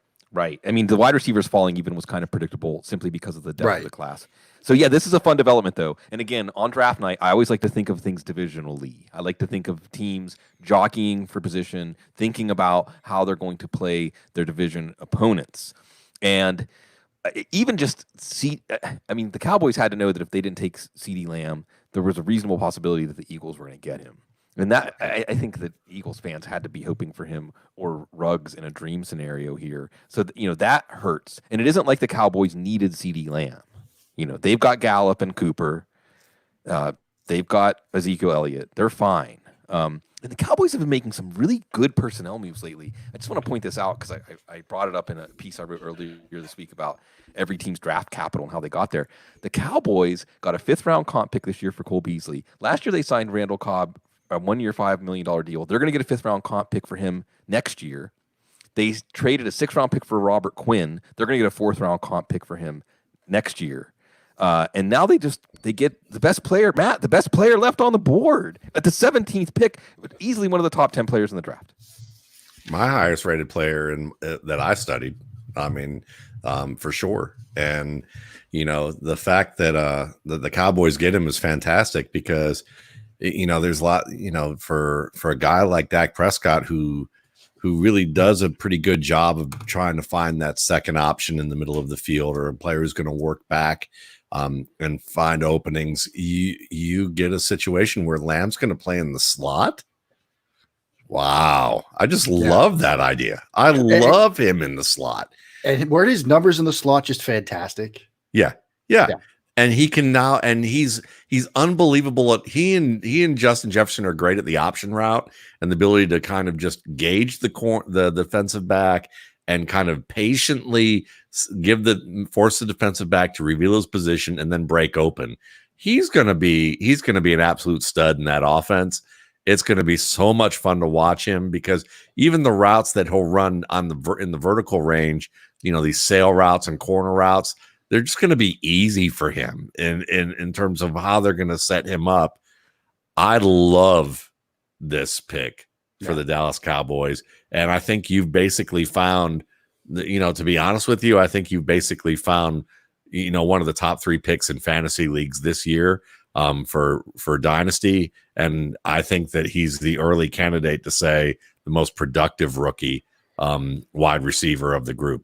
I mean, the wide receivers falling even was kind of predictable simply because of the depth of the class. So, yeah, this is a fun development, though. And again, on draft night, I always like to think of things divisionally. I like to think of teams jockeying for position, thinking about how they're going to play their division opponents. And even just the Cowboys had to know that if they didn't take CeeDee Lamb, there was a reasonable possibility that the Eagles were going to get him. And that I think that Eagles fans had to be hoping for him or Ruggs in a dream scenario here. So, that hurts. And it isn't like the Cowboys needed CeeDee Lamb. They've got Gallup and Cooper. They've got Ezekiel Elliott. They're fine. And the Cowboys have been making some really good personnel moves lately. I just want to point this out because I brought it up in a piece I wrote earlier this week about every team's draft capital and how they got there. The Cowboys got a 5th-round comp pick this year for Cole Beasley. Last year they signed Randall Cobb, a 1-year, $5 million deal. They're going to get a 5th-round comp pick for him next year. They traded a 6th-round pick for Robert Quinn. They're going to get a 4th-round comp pick for him next year. And now they get the best player, the best player left on the board at the 17th pick, easily one of the top 10 players in the draft. My highest rated player that I studied, for sure. And, the fact that the Cowboys get him is fantastic because, there's a lot, for a guy like Dak Prescott who really does a pretty good job of trying to find that second option in the middle of the field or a player who's going to work back and find openings. You get a situation where Lamb's going to play in the slot. Wow. I just love that idea. I love him in the slot. And weren't his numbers in the slot just fantastic? Yeah. And he can now, and he's unbelievable at he and Justin Jefferson are great at the option route and the ability to kind of just gauge the defensive back and kind of patiently force the defensive back to reveal his position and then break open. He's going to be an absolute stud in that offense. It's going to be so much fun to watch him because even the routes that he'll run in the vertical range, these sail routes and corner routes, they're just going to be easy for him in terms of how they're going to set him up. I love this pick for the Dallas Cowboys. And I think you've basically found, to be honest with you, I think you've basically found, one of the top 3 picks in fantasy leagues this year for Dynasty. And I think that he's the early candidate to say the most productive rookie wide receiver of the group.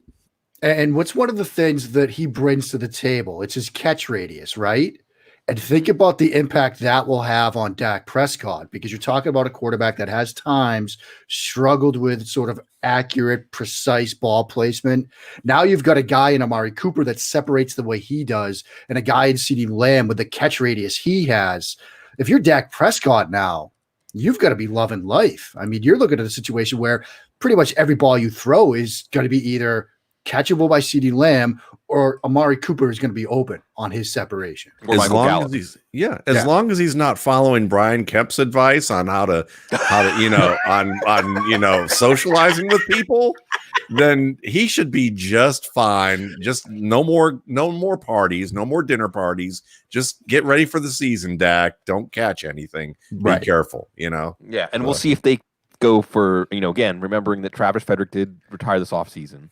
And what's one of the things that he brings to the table? It's his catch radius, right? And think about the impact that will have on Dak Prescott, because you're talking about a quarterback that has times struggled with sort of accurate, precise ball placement. Now you've got a guy in Amari Cooper that separates the way he does, and a guy in CeeDee Lamb with the catch radius he has. If you're Dak Prescott now, you've got to be loving life. I mean, you're looking at a situation where pretty much every ball you throw is going to be either catchable by CeeDee Lamb, or Amari Cooper is going to be open on his separation. Or Michael Gallup. As long as he's not following Brian Kemp's advice on how to on socializing with people, then he should be just fine. Just no more parties, no more dinner parties. Just get ready for the season, Dak. Don't catch anything. Be careful, Yeah, and we'll see if they go for, again, remembering that Travis Frederick did retire this offseason.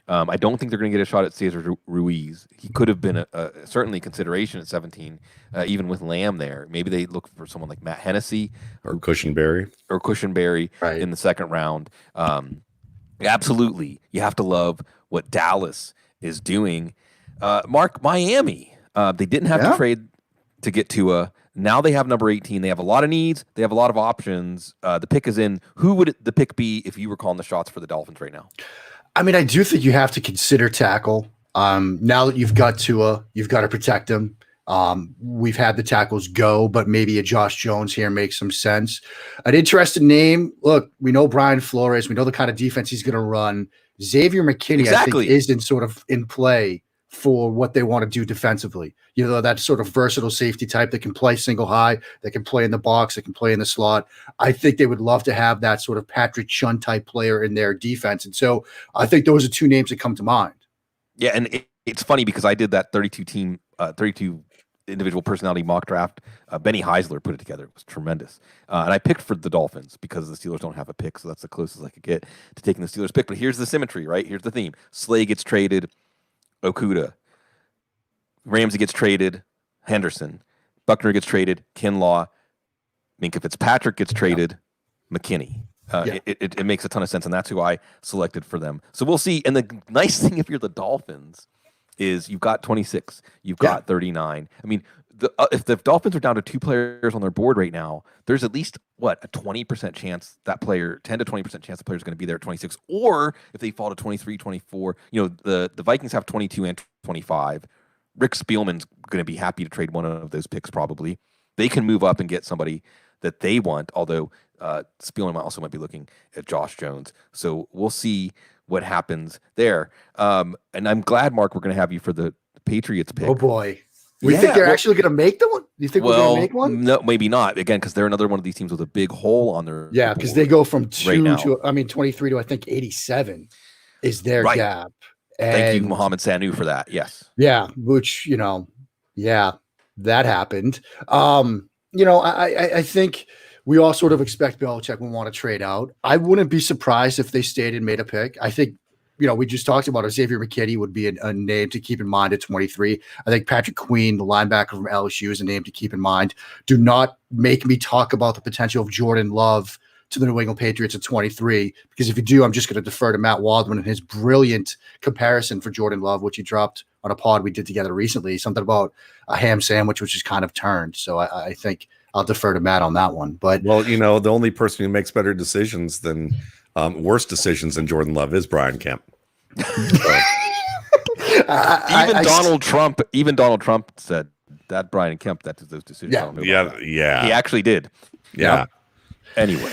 I don't think they're going to get a shot at Cesar Ruiz. He could have been certainly consideration at 17, even with Lamb there. Maybe they look for someone like Matt Hennessy or Cushenberry in the second round. Absolutely, you have to love what Dallas is doing. Mark, Miami, they didn't have to trade to get Tua. Now they have number 18. They have a lot of needs. They have a lot of options. The pick is in. Who would the pick be if you were calling the shots for the Dolphins right now? I mean, I do think you have to consider tackle. Now that you've got Tua, you've got to protect him. We've had the tackles go, but maybe a Josh Jones here makes some sense. An interesting name. Look, we know Brian Flores. We know the kind of defense he's going to run. Xavier McKinney, I think, is in play for what they want to do defensively. That sort of versatile safety type that can play single high, that can play in the box, that can play in the slot. I think they would love to have that sort of Patrick Chung type player in their defense. And so I think those are two names that come to mind. Yeah, and it's funny because I did that 32 individual personality mock draft. Benny Heisler put it together. It was tremendous. And I picked for the Dolphins because the Steelers don't have a pick, so that's the closest I could get to taking the Steelers pick. But here's the symmetry, right? Here's the theme. Slay gets traded, Okudah. Ramsey gets traded, Henderson. Buckner gets traded, Kinlaw. Minkah Fitzpatrick gets traded, McKinney. It makes a ton of sense, and that's who I selected for them. So we'll see. And the nice thing if you're the Dolphins is you've got 26, you've got 39. I mean, if the Dolphins are down to 2 players on their board right now, there's at least, a 20% chance that player, 10 to 20% chance the player is going to be there at 26. Or if they fall to 23, 24, the Vikings have 22 and 25. Rick Spielman's going to be happy to trade one of those picks probably. They can move up and get somebody that they want, although Spielman also might be looking at Josh Jones. So we'll see what happens there. And I'm glad, Mark, we're going to have you for the Patriots pick. Oh, boy. We think they're actually going to make the one? Do you think we're going to make one? No, maybe not. Again, because they're another one of these teams with a big hole on their Yeah, because they go from 23 to, I think, 87 is their gap. And thank you, Mohamed Sanu, for that. Yes. Yeah, which, that happened. I think we all sort of expect Belichick will want to trade out. I wouldn't be surprised if they stayed and made a pick. I think, we just talked about Xavier McKinney would be a name to keep in mind at 23. I think Patrick Queen, the linebacker from LSU, is a name to keep in mind. Do not make me talk about the potential of Jordan Love to the New England Patriots at 23, because if you do, I'm just going to defer to Matt Waldman and his brilliant comparison for Jordan Love, which he dropped on a pod we did together recently, something about a ham sandwich, which is kind of turned. So I think I'll defer to Matt on that one. But the only person who makes better decisions than worse decisions than Jordan Love is Brian Kemp. Donald Trump said that Brian Kemp that did those decisions. Yeah. He actually did. Yeah. Anyway,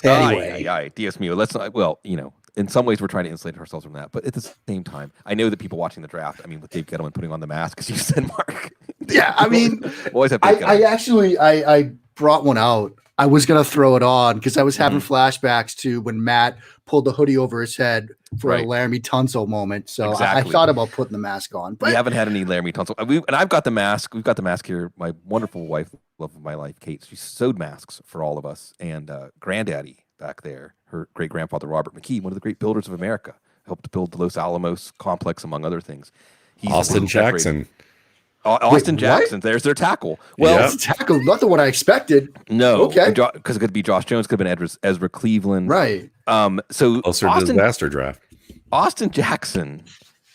Dios mío. Let's not. Well, in some ways we're trying to insulate ourselves from that, but at the same time, I know that people watching the draft. I mean, with Dave Gettleman putting on the mask, as you said, Mark. Yeah, I mean, always have. I brought one out. I was gonna throw it on because I was having flashbacks to when Matt pulled the hoodie over his head for a Laramie Tunsil moment. So I thought about putting the mask on. But we haven't had any Laramie Tunsil. And I've got the mask. We've got the mask here. My wonderful wife, love of my life, Kate. She sewed masks for all of us. And Granddaddy back there, her great grandfather Robert McKee, one of the great builders of America, helped build the Los Alamos complex among other things. Austin Jackson. Austin Jackson, there's their tackle. Well, tackle, not the one I expected. No, okay, because it could be Josh Jones, could have been Ezra Cleveland, right? So closer to disaster draft. Austin Jackson,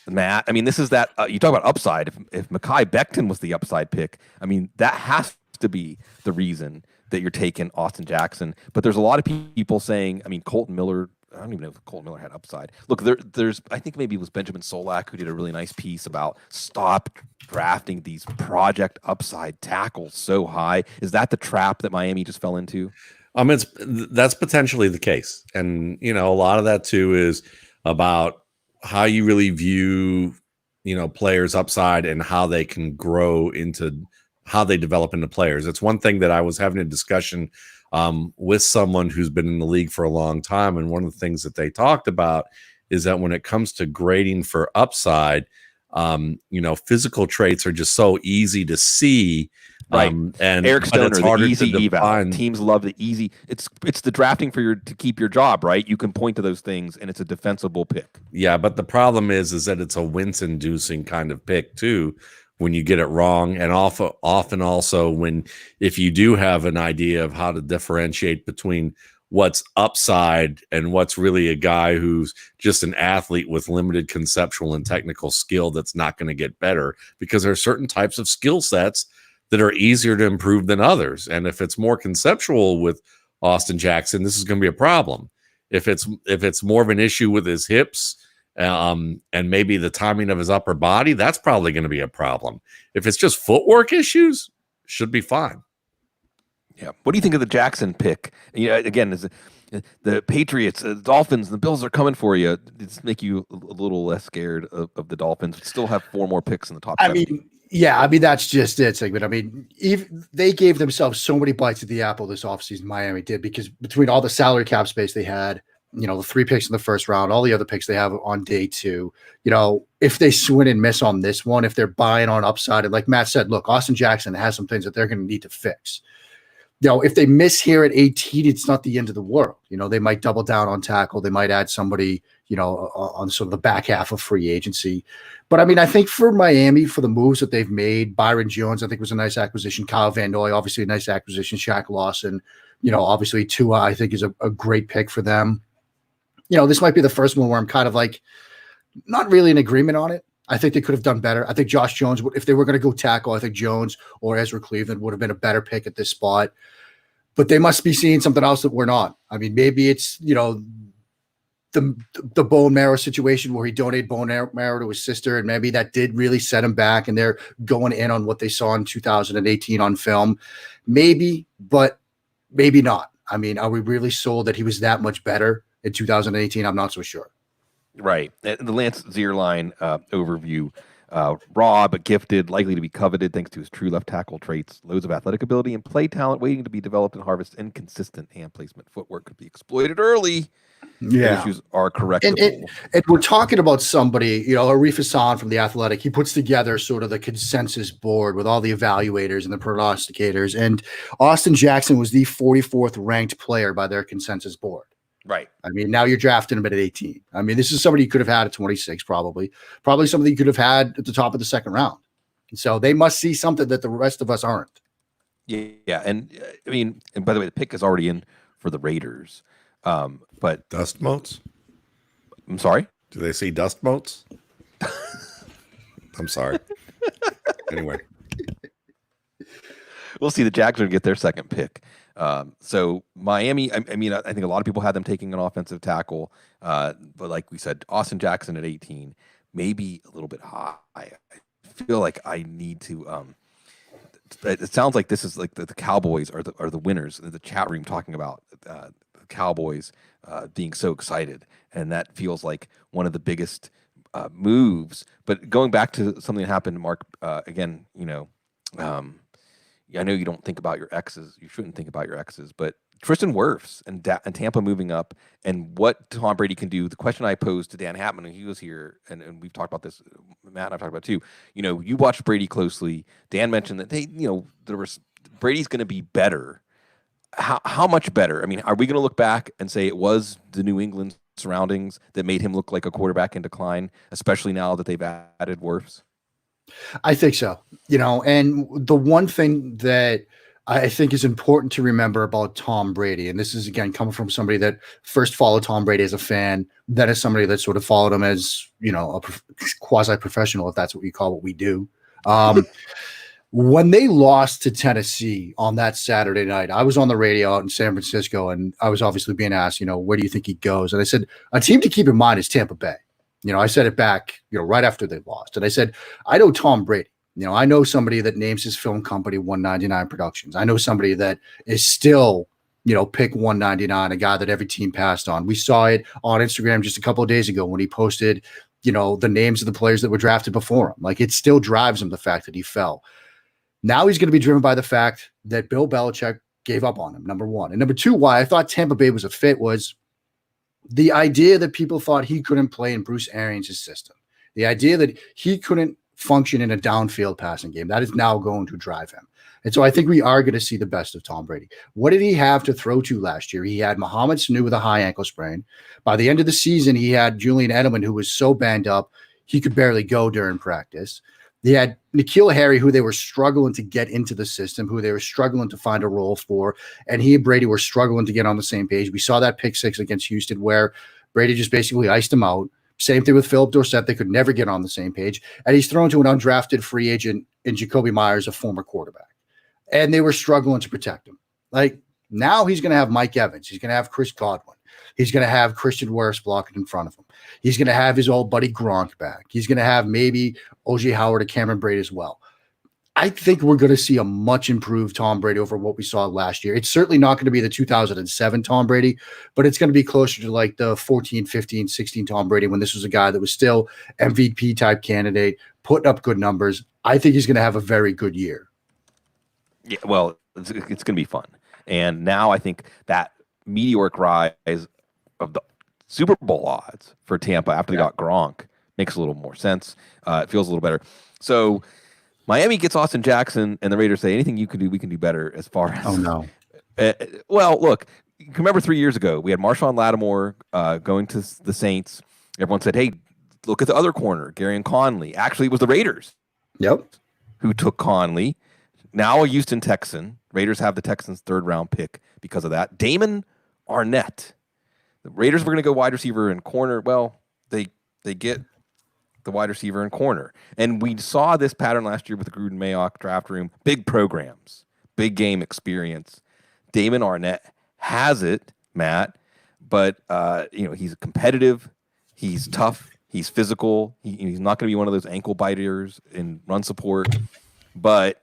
Matt. I mean, this is that you talk about upside. If Mekhi Becton was the upside pick, I mean, that has to be the reason that you're taking Austin Jackson. But there's a lot of people saying, I mean, Colton Miller. I don't even know if Colton Miller had upside. Look, there's I think maybe it was Benjamin Solak who did a really nice piece about stop drafting these project upside tackles so high. Is that the trap that Miami just fell into? That's potentially the case. And, a lot of that too is about how you really view, players' upside and how they can grow into how they develop into players. It's one thing that I was having a discussion with someone who's been in the league for a long time, and one of the things that they talked about is that when it comes to grading for upside, physical traits are just so easy to see. Right. And Eric Stoner, the easy eval. define. Teams love the easy. It's the drafting to keep your job, right? You can point to those things, and it's a defensible pick. Yeah, but the problem is that it's a wince-inducing kind of pick too when you get it wrong, and often also if you do have an idea of how to differentiate between what's upside and what's really a guy who's just an athlete with limited conceptual and technical skill that's not going to get better, because there are certain types of skill sets that are easier to improve than others. And if it's more conceptual with Austin Jackson, this is going to be a problem. If it's more of an issue with his hips and maybe the timing of his upper body, that's probably going to be a problem. If it's just footwork issues, should be fine. Yeah. What do you think of the Jackson pick? Again, the Patriots, the Dolphins, the Bills are coming for you. It's make you a little less scared of the Dolphins. We still have 4 more picks in the top 7. That's just it, Sigmund. They gave themselves so many bites at the apple this offseason, Miami did, because between all the salary cap space they had, the 3 picks in the first round, all the other picks they have on day 2, if they swing and miss on this one, if they're buying on upside, and like Matt said, look, Austin Jackson has some things that they're going to need to fix. If they miss here at 18, it's not the end of the world. They might double down on tackle. They might add somebody, on sort of the back half of free agency. But I think for Miami, for the moves that they've made, Byron Jones, I think was a nice acquisition. Kyle Van Noy, obviously a nice acquisition. Shaq Lawson, obviously Tua, I think is a great pick for them. This might be the first one where I'm kind of like not really in agreement on it. I think they could have done better. I think Josh Jones, if they were going to go tackle, I think Jones or Ezra Cleveland would have been a better pick at this spot. But they must be seeing something else that we're not. Maybe it's, the bone marrow situation where he donated bone marrow to his sister, and maybe that did really set him back, and they're going in on what they saw in 2018 on film. Maybe, but maybe not. Are we really sold that he was that much better in 2018? I'm not so sure. Right. The Lance Zierlein overview, raw but gifted, likely to be coveted thanks to his true left tackle traits, loads of athletic ability and play talent waiting to be developed and harvested, inconsistent hand placement. Footwork could be exploited early. Yeah. Issues are correctable. And we're talking about somebody, Arif Hassan from The Athletic. He puts together sort of the consensus board with all the evaluators and the prognosticators. And Austin Jackson was the 44th ranked player by their consensus board. Right. Now you're drafting him at 18. This is somebody you could have had at 26, probably somebody you could have had at the top of the second round. And so they must see something that the rest of us aren't. Yeah. And and by the way, the pick is already in for the Raiders. But dust motes. I'm sorry. Do they see dust motes? I'm sorry. Anyway, we'll see. The Jags are going to get their second pick. So Miami, I think a lot of people had them taking an offensive tackle, but like we said, Austin Jackson at 18, maybe a little bit high. I feel like I need to. It sounds like this is like the Cowboys are the winners. The chat room talking about the Cowboys being so excited, and that feels like one of the biggest moves. But going back to something that happened, Mark, again, I know you don't think about your exes. You shouldn't think about your exes, but Tristan Wirfs and Tampa moving up and what Tom Brady can do. The question I posed to Dan Hatman when he was here, and we've talked about this, Matt and I've talked about it too. You watched Brady closely. Dan mentioned that Brady's going to be better. How much better? Are we going to look back and say it was the New England surroundings that made him look like a quarterback in decline, especially now that they've added Wirfs? I think so. And the one thing that I think is important to remember about Tom Brady, and this is, again, coming from somebody that first followed Tom Brady as a fan, then as somebody that sort of followed him as, a quasi-professional, if that's what you call what we do. When they lost to Tennessee on that Saturday night, I was on the radio out in San Francisco, and I was obviously being asked, where do you think he goes? And I said, a team to keep in mind is Tampa Bay. I said it back, right after they lost. And I said, I know Tom Brady. I know somebody that names his film company 199 Productions. I know somebody that is still, pick 199, a guy that every team passed on. We saw it on Instagram just a couple of days ago when he posted the names of the players that were drafted before him. Like, it still drives him, the fact that he fell. Now he's going to be driven by the fact that Bill Belichick gave up on him, number one. And number two, why I thought Tampa Bay was a fit was the idea that people thought he couldn't play in Bruce Arians' system. The idea that he couldn't function in a downfield passing game. That is now going to drive him. And so I think we are going to see the best of Tom Brady. What did he have to throw to last year? He had Mohamed Sanu with a high ankle sprain. By the end of the season, he had Julian Edelman, who was so banged up, he could barely go during practice. They had N'Keal Harry, who they were struggling to get into the system, who they were struggling to find a role for, and he and Brady were struggling to get on the same page. We saw that pick six against Houston where Brady just basically iced him out. Same thing with Philip Dorsett. They could never get on the same page. And he's thrown to an undrafted free agent in Jacoby Myers, a former quarterback. And they were struggling to protect him. Like, now he's going to have Mike Evans. He's going to have Chris Godwin. He's going to have Christian Wirfs blocking in front of him. He's going to have his old buddy Gronk back. He's going to have maybe O.J. Howard or Cameron Brate as well. I think we're going to see a much improved Tom Brady over what we saw last year. It's certainly not going to be the 2007 Tom Brady, but it's going to be closer to like the 14, 15, 16 Tom Brady when this was a guy that was still MVP type candidate, putting up good numbers. I think he's going to have a very good year. Yeah, well, it's going to be fun. And now I think that meteoric rise of the Super Bowl odds for Tampa after they got Gronk makes a little more sense. It feels a little better. So Miami gets Austin Jackson, and the Raiders say, anything you can do, we can do better as far as... Oh, no. Well, look, you can remember 3 years ago, we had Marshawn Lattimore going to the Saints. Everyone said, hey, look at the other corner, Garyon Conley. Actually, it was the Raiders who took Conley. Now a Houston Texan. Raiders have the Texans' third-round pick because of that. Damon Arnette. The Raiders were going to go wide receiver and corner. Well, they get the wide receiver and corner. And we saw this pattern last year with the Gruden Mayock draft room. Big programs, big game experience. Damon Arnette has it, Matt, but he's competitive. He's tough. He's physical. He's not going to be one of those ankle biters in run support. But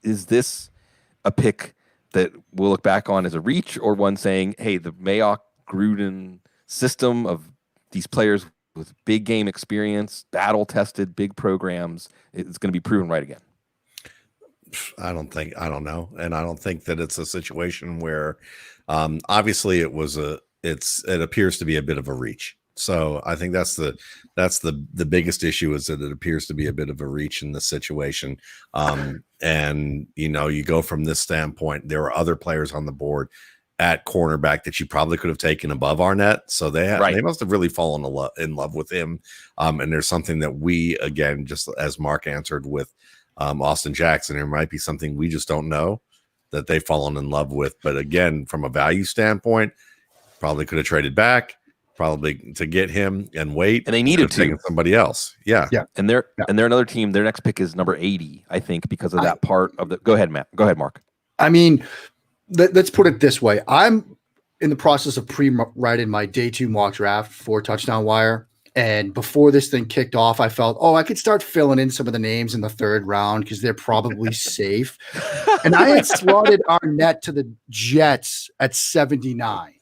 is this a pick that we'll look back on as a reach, or one saying, hey, the Mayock Gruden system of these players with big game experience, battle tested, big programs, it's going to be proven right again? I don't know. And I don't think that it's a situation where obviously it appears to be a bit of a reach. So I think that's the biggest issue, is that it appears to be a bit of a reach in this situation. And you go from this standpoint, there are other players on the board at cornerback that you probably could have taken above Arnette. So they must have really fallen in love with him. And there's something that we, again, just as Mark answered with Austin Jackson, there might be something we just don't know that they've fallen in love with. But again, from a value standpoint, probably could have traded back, probably to get him and wait. And they needed to somebody else. Yeah. And they're another team. Their next pick is number 80, I think, because of that part of the. Go ahead, Matt. Go ahead, Mark. I mean, let's put it this way. I'm in the process of pre-writing my day 2 mock draft for Touchdown Wire. And before this thing kicked off, I felt, I could start filling in some of the names in the 3rd round because they're probably safe. And I had slotted Arnette to the Jets at 79.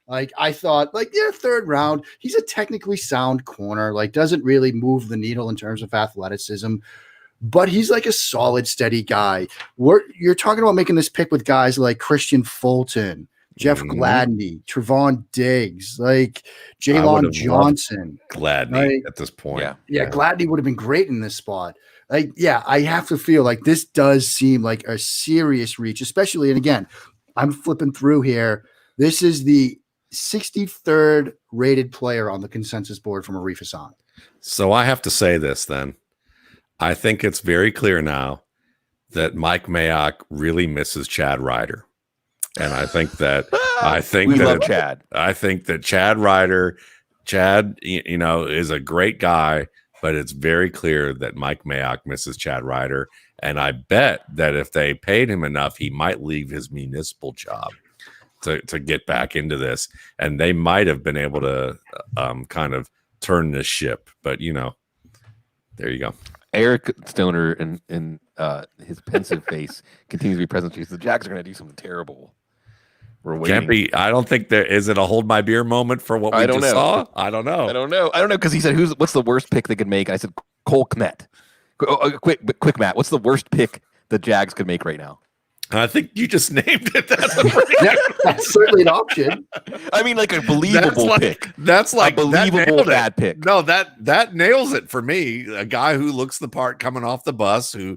Like, I thought, 3rd round, he's a technically sound corner, doesn't really move the needle in terms of athleticism, but he's like a solid, steady guy. You're talking about making this pick with guys like Christian Fulton, Jeff Gladney, Trevon Diggs, Jalen Johnson. Gladney at this point. Yeah, Gladney would have been great in this spot. I have to feel like this does seem like a serious reach, especially, and again, I'm flipping through here. This is the 63rd rated player on the consensus board from Arif Hassan. So I have to say this then. I think it's very clear now that Mike Mayock really misses Chad Ryder. And I think that Chad. I think that Chad Ryder, is a great guy, but it's very clear that Mike Mayock misses Chad Ryder. And I bet that if they paid him enough, he might leave his municipal job to get back into this, and they might have been able to kind of turn this ship. But there you go. Eric Stoner in his pensive face continues to be present. The Jags are going to do something terrible. We're waiting. Can't be. I don't think there is it a hold my beer moment for what we just saw. I don't know. Because he said, what's the worst pick they could make? And I said, Cole Kmet. Quick, Matt. What's the worst pick the Jags could make right now? I think you just named it. That's certainly an option. I mean, like a believable pick. That's like a believable bad pick. No, that nails it for me. A guy who looks the part coming off the bus, who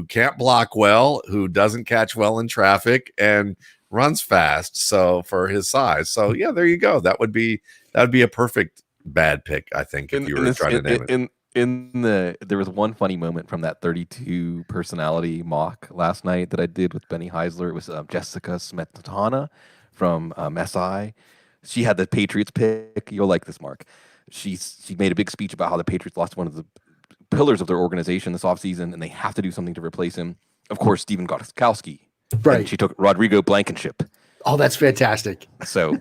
can't block well, who doesn't catch well in traffic, and runs fast. So for his size, so yeah, there you go. That would be a perfect bad pick, I think, if you were trying to name it. There was one funny moment from that 32 personality mock last night that I did with Benny Heisler. It was Jessica Smetana from SI. She had the Patriots pick. You'll like this, Mark. She made a big speech about how the Patriots lost one of the pillars of their organization this offseason, and they have to do something to replace him. Of course, Steven Gostkowski. Right. And she took Rodrigo Blankenship. Oh, that's fantastic. So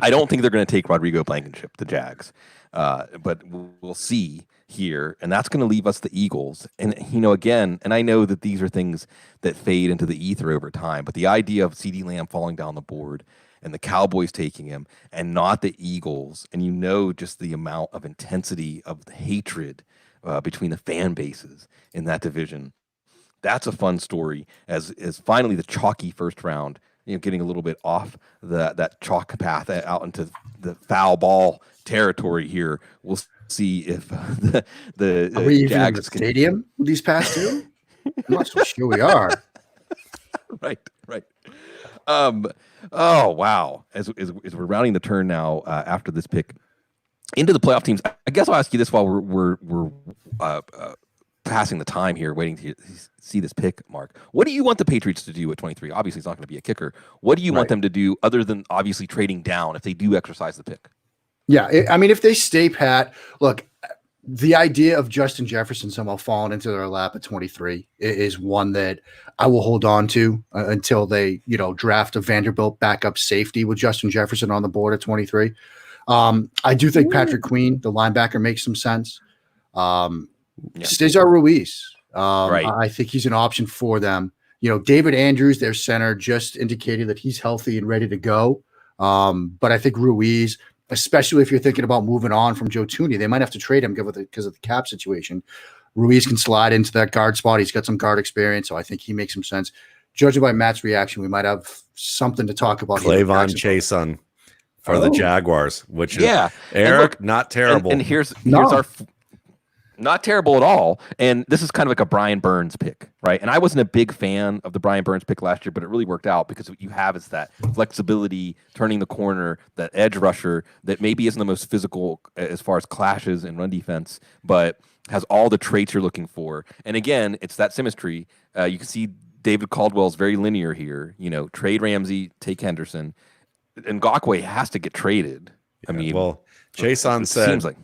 I don't think they're going to take Rodrigo Blankenship, the Jags. But we'll see here. And that's going to leave us the Eagles. And, again, and I know that these are things that fade into the ether over time, but the idea of CeeDee Lamb falling down the board and the Cowboys taking him and not the Eagles, and just the amount of intensity of the hatred between the fan bases in that division. That's a fun story as finally the chalky first round, getting a little bit off that chalk path out into the foul ball territory here. We'll see if the are we even in the stadium these past two? I'm not so sure we are. Right. Oh wow! As we're rounding the turn now after this pick into the playoff teams, I guess I'll ask you this while we're passing the time here, waiting to see this pick, Mark. What do you want the Patriots to do at 23? Obviously, it's not going to be a kicker. What do you want them to do other than obviously trading down if they do exercise the pick? Yeah, I mean, if they stay pat, look, the idea of Justin Jefferson somehow falling into their lap at 23 is one that I will hold on to until they, draft a Vanderbilt backup safety with Justin Jefferson on the board at 23. I do think Patrick Queen, the linebacker, makes some sense. Cesar Ruiz, I think he's an option for them. David Andrews, their center, just indicated that he's healthy and ready to go. But I think Ruiz, especially if you're thinking about moving on from Joe Thuney, they might have to trade him because of the cap situation. Ruiz can slide into that guard spot. He's got some guard experience, so I think he makes some sense. Judging by Matt's reaction, we might have something to talk about. K'Lavon Chaisson for the Jaguars, which is Eric, not terrible. And here's our not terrible at all. And this is kind of like a Brian Burns pick, right? And I wasn't a big fan of the Brian Burns pick last year, but it really worked out because what you have is that flexibility, turning the corner, that edge rusher that maybe isn't the most physical as far as clashes and run defense, but has all the traits you're looking for. And again, it's that symmetry. You can see David Caldwell's very linear here. Trade Ramsey, take Henderson. And Ngakoue has to get traded. I mean, Chaisson said, seems like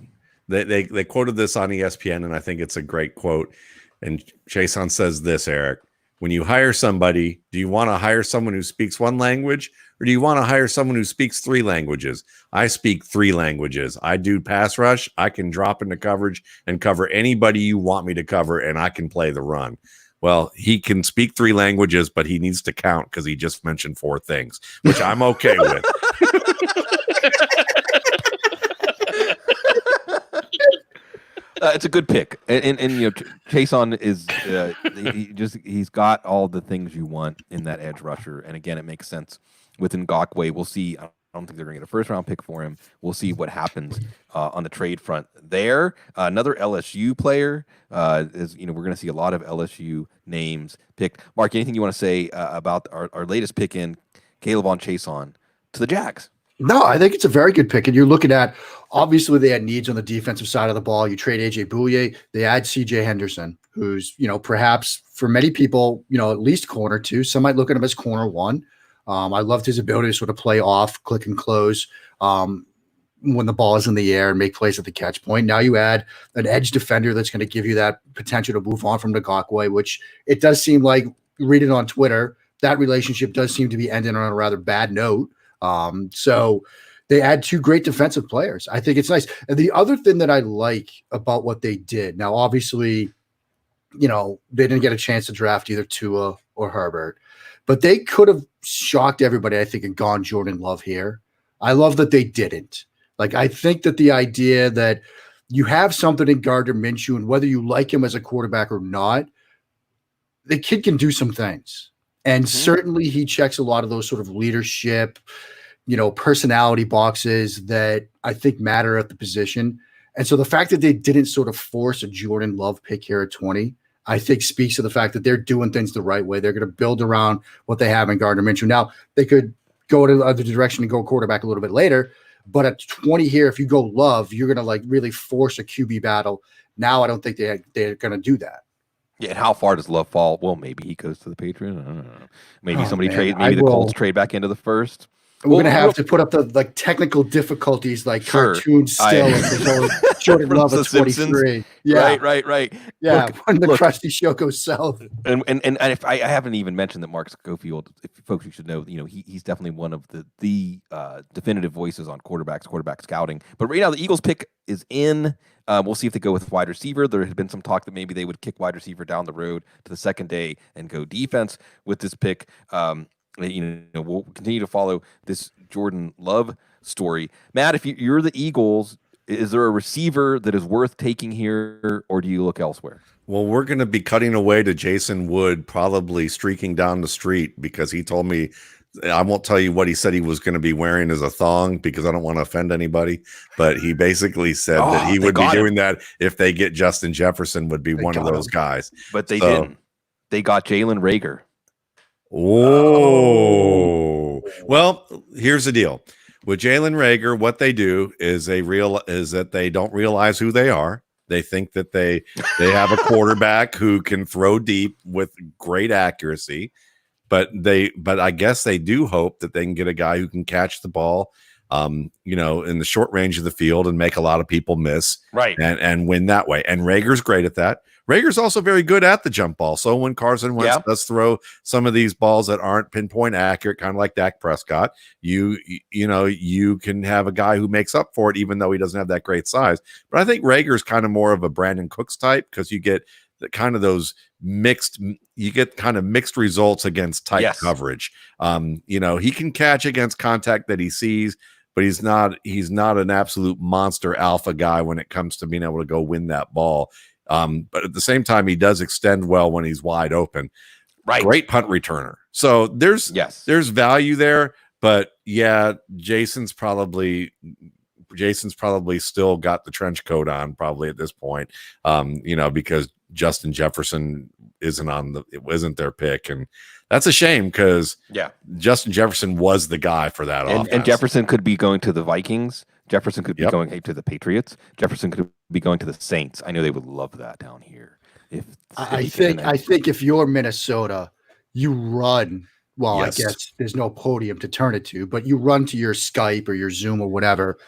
They quoted this on ESPN, and I think it's a great quote. And Chaisson says this, Eric: when you hire somebody, do you want to hire someone who speaks one language, or do you want to hire someone who speaks three languages? I speak three languages. I do pass rush. I can drop into coverage and cover anybody you want me to cover, and I can play the run. Well, he can speak three languages, but he needs to count because he just mentioned four things, which I'm okay with. It's a good pick, and Chaisson is he's got all the things you want in that edge rusher, and again, it makes sense with Ngakoue. We'll see. I don't think they're going to get a first round pick for him. We'll see what happens on the trade front there. Another LSU player is we're going to see a lot of LSU names picked. Mark, anything you want to say about our latest pick in K'Lavon Chaisson to the Jags? No, I think it's a very good pick. And you're looking at, obviously, they had needs on the defensive side of the ball. You trade AJ Bouye. They add CJ Henderson, who's, perhaps for many people, at least corner two. Some might look at him as corner one. I loved his ability to sort of play off, click and close when the ball is in the air and make plays at the catch point. Now you add an edge defender that's going to give you that potential to move on from Ngakoue, which it does seem like, reading on Twitter, that relationship does seem to be ending on a rather bad note. So they add two great defensive players. I think it's nice. And the other thing that I like about what they did, now, obviously, they didn't get a chance to draft either Tua or Herbert, but they could have shocked everybody, I think, and gone Jordan Love here. I love that they didn't. Like, I think that the idea that you have something in Gardner Minshew, and whether you like him as a quarterback or not, the kid can do some things. And certainly he checks a lot of those sort of leadership, personality boxes that I think matter at the position. And so the fact that they didn't sort of force a Jordan Love pick here at 20, I think speaks to the fact that they're doing things the right way. They're going to build around what they have in Gardner Minshew. Now, they could go in the other direction and go quarterback a little bit later. But at 20 here, if you go Love, you're going to really force a QB battle. Now I don't think they're going to do that. Yeah, and how far does Love fall? Well, maybe he goes to the Patriots. I don't know. Maybe the Colts trade back into the first. We're going to have to put up the technical difficulties cartoon still. Jordan Love at 23. Yeah. Right. Yeah, when the Krusty show goes south. And if I haven't even mentioned that Mark Schofield, if folks you should know, he's definitely one of the definitive voices on quarterback scouting. But right now the Eagles pick is in. We'll see if they go with wide receiver. There had been some talk that maybe they would kick wide receiver down the road to the second day and go defense with this pick. We'll continue to follow this Jordan Love story. Matt, if you're the Eagles, is there a receiver that is worth taking here, or do you look elsewhere? Well, we're going to be cutting away to Jason Wood, probably streaking down the street, because he told me, I won't tell you what he said he was going to be wearing as a thong because I don't want to offend anybody, but he basically said that he would be doing that if they get Justin Jefferson, would be one of those guys. But they didn't. They got Jalen Reagor. Oh, well, here's the deal with Jalen Reagor. What they do is that they don't realize who they are. They think that they have a quarterback who can throw deep with great accuracy, but I guess they do hope that they can get a guy who can catch the ball, in the short range of the field and make a lot of people miss, right, and win that way. And Rager's great at that. Rager's also very good at the jump ball. So when Carson Wentz does throw some of these balls that aren't pinpoint accurate, kind of like Dak Prescott, you can have a guy who makes up for it, even though he doesn't have that great size. But I think Rager's kind of more of a Brandon Cooks type, because you get mixed results against tight coverage. He can catch against contact that he sees, but he's not an absolute monster alpha guy when it comes to being able to go win that ball. But at the same time, he does extend well when he's wide open. Right. Great punt returner. So there's value there, but yeah, Jason's probably still got the trench coat on probably at this point. Because Justin Jefferson isn't their pick, and that's a shame because Justin Jefferson was the guy for that offense. And Jefferson could be going to the Vikings. Jefferson could be going to the Patriots. Jefferson could be going to the Saints. I know they would love that down here. I think if you're Minnesota, you run. Well, I guess there's no podium to turn it to, but you run to your Skype or your Zoom or whatever,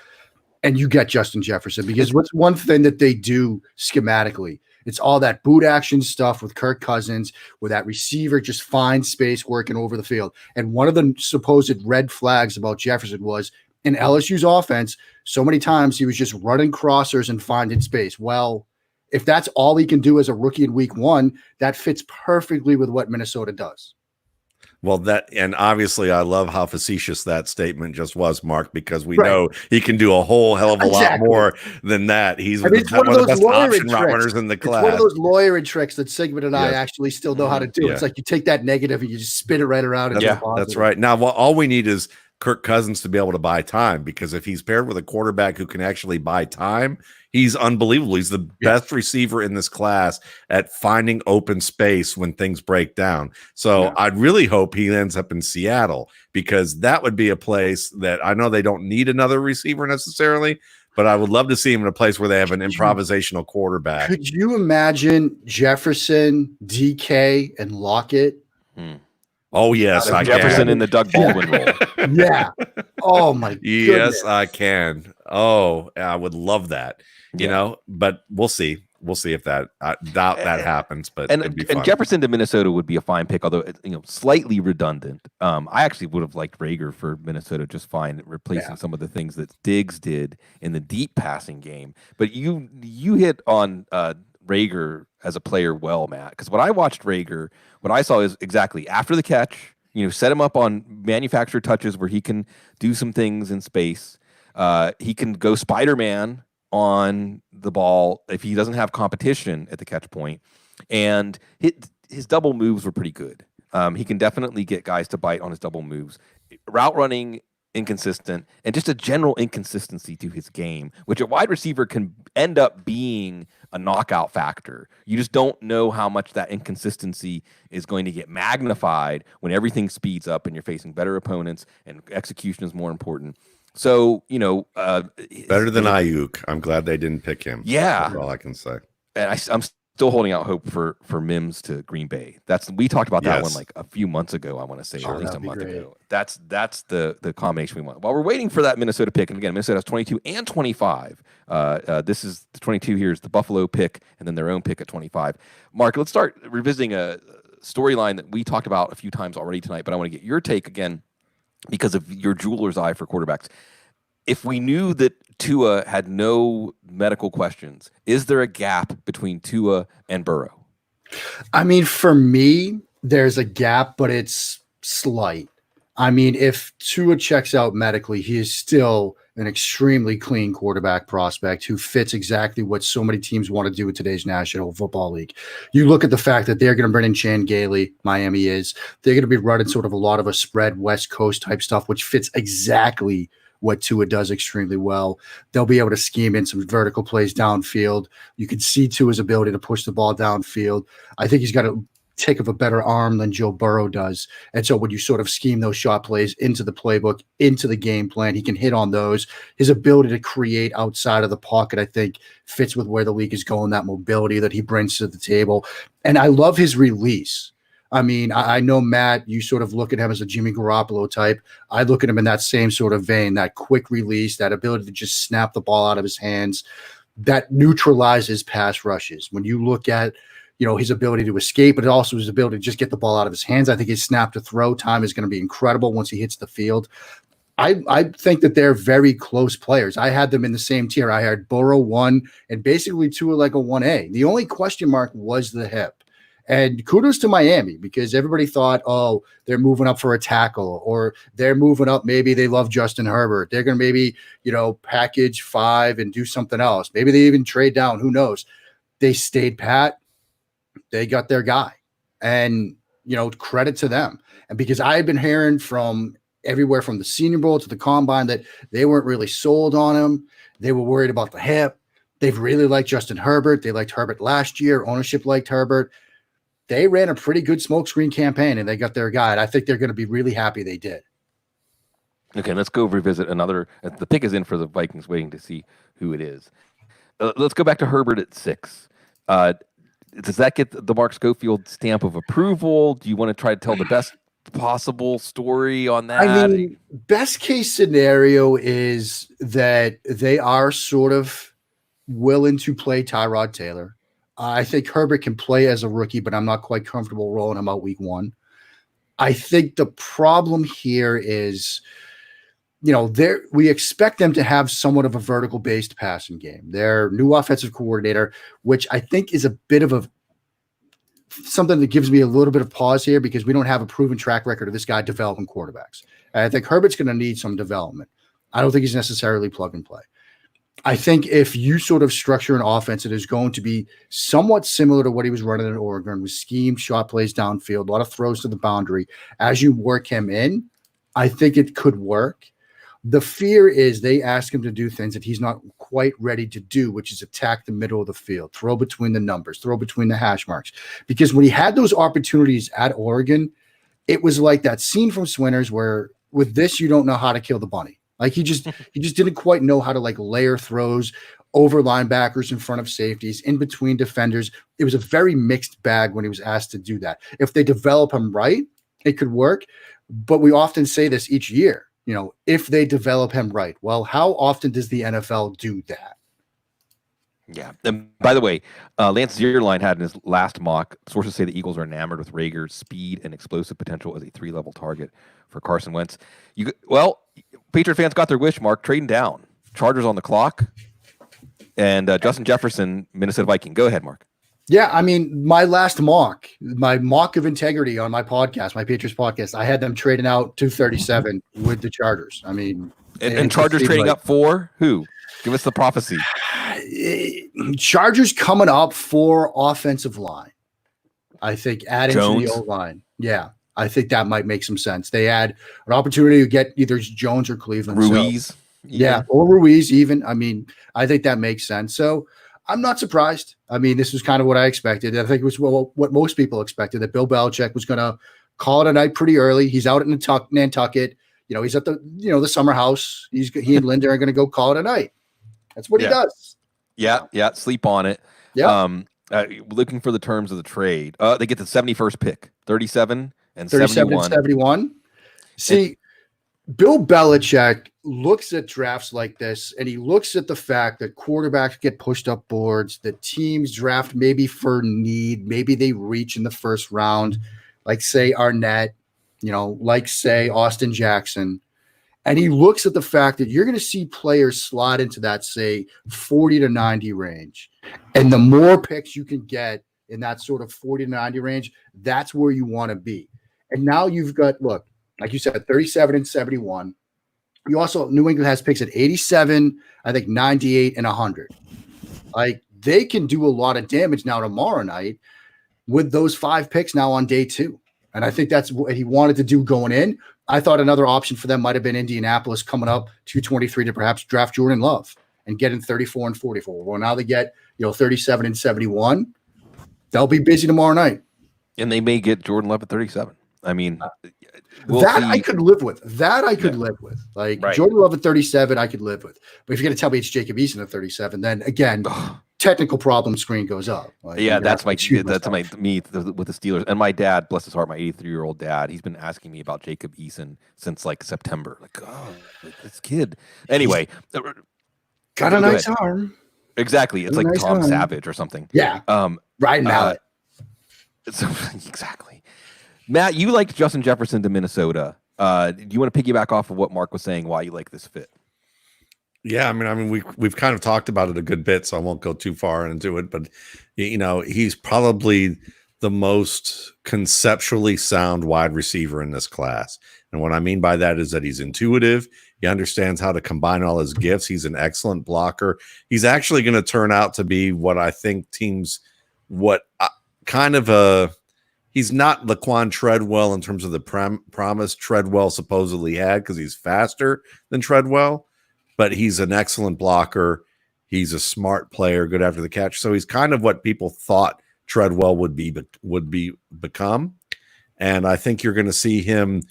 and you get Justin Jefferson, because what's one thing that they do schematically? It's all that boot action stuff with Kirk Cousins, where that receiver just finds space working over the field. And one of the supposed red flags about Jefferson was in LSU's offense, so many times he was just running crossers and finding space. Well, if that's all he can do as a rookie in week one, that fits perfectly with what Minnesota does. Well, and obviously I love how facetious that statement just was, Mark, because we know he can do a whole hell of a lot more than that. He's one of the best option route runners in the class. It's one of those lawyering tricks that Sigmund and I actually still know how to do. It's like you take that negative and you just spin it right around. That's right. Now, all we need is Kirk Cousins to be able to buy time, because if he's paired with a quarterback who can actually buy time, he's unbelievable. He's the best receiver in this class at finding open space when things break down. So I'd really hope he ends up in Seattle, because that would be a place that I know they don't need another receiver necessarily, but I would love to see him in a place where they have an improvisational quarterback. Could you imagine Jefferson, DK, and Lockett? Oh, yes, I Jefferson can. In the Doug Baldwin role. Yeah. Oh, my goodness. Yes, I can. Oh, I would love that. But we'll see. We'll see if that. I doubt that happens, but it'd be fun. And Jefferson to Minnesota would be a fine pick, although slightly redundant. I actually would have liked Reagor for Minnesota just fine, replacing some of the things that Diggs did in the deep passing game. But you hit on Reagor as a player well, Matt, because when I watched Reagor, what I saw is exactly after the catch, Set him up on manufactured touches where he can do some things in space. He can go Spider-Man on the ball if he doesn't have competition at the catch point. And his double moves were pretty good. He can definitely get guys to bite on his double moves. Route running, inconsistent, and just a general inconsistency to his game, which a wide receiver can end up being a knockout factor. You just don't know how much that inconsistency is going to get magnified when everything speeds up and you're facing better opponents and execution is more important. So, better than Ayuk. I'm glad they didn't pick him. Yeah. That's all I can say. And I'm still holding out hope for Mims to Green Bay. We talked about that one like a few months ago, I want to say, or at least a month ago. That's the combination we want. While we're waiting for that Minnesota pick, and again, Minnesota has 22 and 25. This is the 22 here is the Buffalo pick, and then their own pick at 25. Mark, let's start revisiting a storyline that we talked about a few times already tonight, but I want to get your take again because of your jeweler's eye for quarterbacks. If we knew that Tua had no medical questions, is there a gap between Tua and Burrow? I mean, for me, there's a gap, but it's slight. I mean, if Tua checks out medically, he is still an extremely clean quarterback prospect who fits exactly what so many teams want to do in today's National Football League. You look at the fact that they're going to bring in Chan Gailey, Miami is. They're going to be running sort of a lot of a spread West Coast type stuff, which fits exactly what Tua does extremely well. They'll be able to scheme in some vertical plays downfield. You can see Tua's ability to push the ball downfield. I think he's got a tick of a better arm than Joe Burrow does. And so when you sort of scheme those shot plays into the playbook, into the game plan, he can hit on those. His ability to create outside of the pocket, I think, fits with where the league is going, that mobility that he brings to the table. And I love his release. I mean, I know, Matt, you sort of look at him as a Jimmy Garoppolo type. I look at him in that same sort of vein, that quick release, that ability to just snap the ball out of his hands, that neutralizes pass rushes. When you look at, his ability to escape, but also his ability to just get the ball out of his hands, I think his snap to throw time is going to be incredible once he hits the field. I think that they're very close players. I had them in the same tier. I had Burrow 1 and basically Tua like a 1A. The only question mark was the hip. And kudos to Miami because everybody thought, oh, they're moving up for a tackle or they're moving up. Maybe they love Justin Herbert. They're going to maybe, package 5 and do something else. Maybe they even trade down. Who knows? They stayed pat. They got their guy. And, credit to them. And because I've been hearing from everywhere from the Senior Bowl to the Combine that they weren't really sold on him. They were worried about the hip. They've really liked Justin Herbert. They liked Herbert last year. Ownership liked Herbert. They ran a pretty good smokescreen campaign and they got their guy. And I think they're going to be really happy they did. Okay, let's go revisit another. The pick is in for the Vikings, waiting to see who it is. Let's go back to Herbert at 6. Does that get the Mark Schofield stamp of approval? Do you want to try to tell the best possible story on that? I mean, best case scenario is that they are sort of willing to play Tyrod Taylor. I think Herbert can play as a rookie, but I'm not quite comfortable rolling him out week 1. I think the problem here is, we expect them to have somewhat of a vertical-based passing game. Their new offensive coordinator, which I think is a bit of something that gives me a little bit of pause here because we don't have a proven track record of this guy developing quarterbacks. And I think Herbert's going to need some development. I don't think he's necessarily plug and play. I think if you sort of structure an offense that is going to be somewhat similar to what he was running in Oregon with scheme, shot plays downfield, a lot of throws to the boundary, as you work him in, I think it could work. The fear is they ask him to do things that he's not quite ready to do, which is attack the middle of the field, throw between the numbers, throw between the hash marks. Because when he had those opportunities at Oregon, it was like that scene from Swinners where with this, you don't know how to kill the bunny. Like he just didn't quite know how to layer throws over linebackers in front of safeties, in between defenders. It was a very mixed bag when he was asked to do that. If they develop him right, it could work. But we often say this each year, if they develop him right. Well, how often does the NFL do that? Yeah. And by the way, Lance Zierlein had in his last mock, sources say the Eagles are enamored with Reagor's speed and explosive potential as a 3-level target for Carson Wentz. Patriot fans got their wish, Mark, trading down. Chargers on the clock. And Justin Jefferson, Minnesota Viking. Go ahead, Mark. Yeah, I mean, my mock of integrity on my podcast, my Patriots podcast, I had them trading out 237 with the Chargers. I mean, and Chargers trading up for who? Give us the prophecy. Chargers coming up for offensive line. I think adding Jones? to the O-line. Yeah, I think that might make some sense. They add an opportunity to get either Jones or Cleveland. Ruiz. So, yeah, or Ruiz even. I mean, I think that makes sense. So I'm not surprised. I mean, this was kind of what I expected. I think it was what most people expected, that Bill Belichick was going to call it a night pretty early. He's out in Nantucket. You know, he's at the summer house. He and Linda are going to go call it a night. That's what he does. Yeah. Sleep on it. Yeah. Looking for the terms of the trade. They get the 71st pick, 37 and 71. See, Bill Belichick looks at drafts like this, and he looks at the fact that quarterbacks get pushed up boards, that teams draft maybe for need, maybe they reach in the first round, like say Arnette, like say Austin Jackson. And he looks at the fact that you're going to see players slot into that, say, 40 to 90 range. And the more picks you can get in that sort of 40 to 90 range, that's where you want to be. And now you've got, look, like you said, 37 and 71. You also, New England has picks at 87, I think 98 and 100. Like, they can do a lot of damage now tomorrow night with those 5 picks now on day 2. And I think that's what he wanted to do going in. I thought another option for them might have been Indianapolis coming up 223 to perhaps draft Jordan Love and get in 34 and 44. Well, now they get 37 and 71. They'll be busy tomorrow night. And they may get Jordan Love at 37. I mean, I could live with. Live with. Like right. Jordan Love at 37, I could live with. But if you're going to tell me it's Jacob Eason at 37, then again, technical problem screen goes up. Like, that's me with the Steelers. And my dad, bless his heart, my 83-year-old dad, he's been asking me about Jacob Eason since like September. Like, this kid. Anyway, got a nice arm. Exactly. It's like nice Tom Savage or something. Yeah. Right now. So exactly. Matt, you like Justin Jefferson to Minnesota. Do you want to piggyback off of what Mark was saying, why you like this fit? Yeah, I mean, we've kind of talked about it a good bit, so I won't go too far into it. But he's probably the most conceptually sound wide receiver in this class. And what I mean by that is that he's intuitive. He understands how to combine all his gifts. He's an excellent blocker. He's actually going to turn out to be what I think teams he's not Laquan Treadwell in terms of the promise Treadwell supposedly had, because he's faster than Treadwell, but he's an excellent blocker. He's a smart player, good after the catch. So he's kind of what people thought Treadwell would become. And I think you're going to see him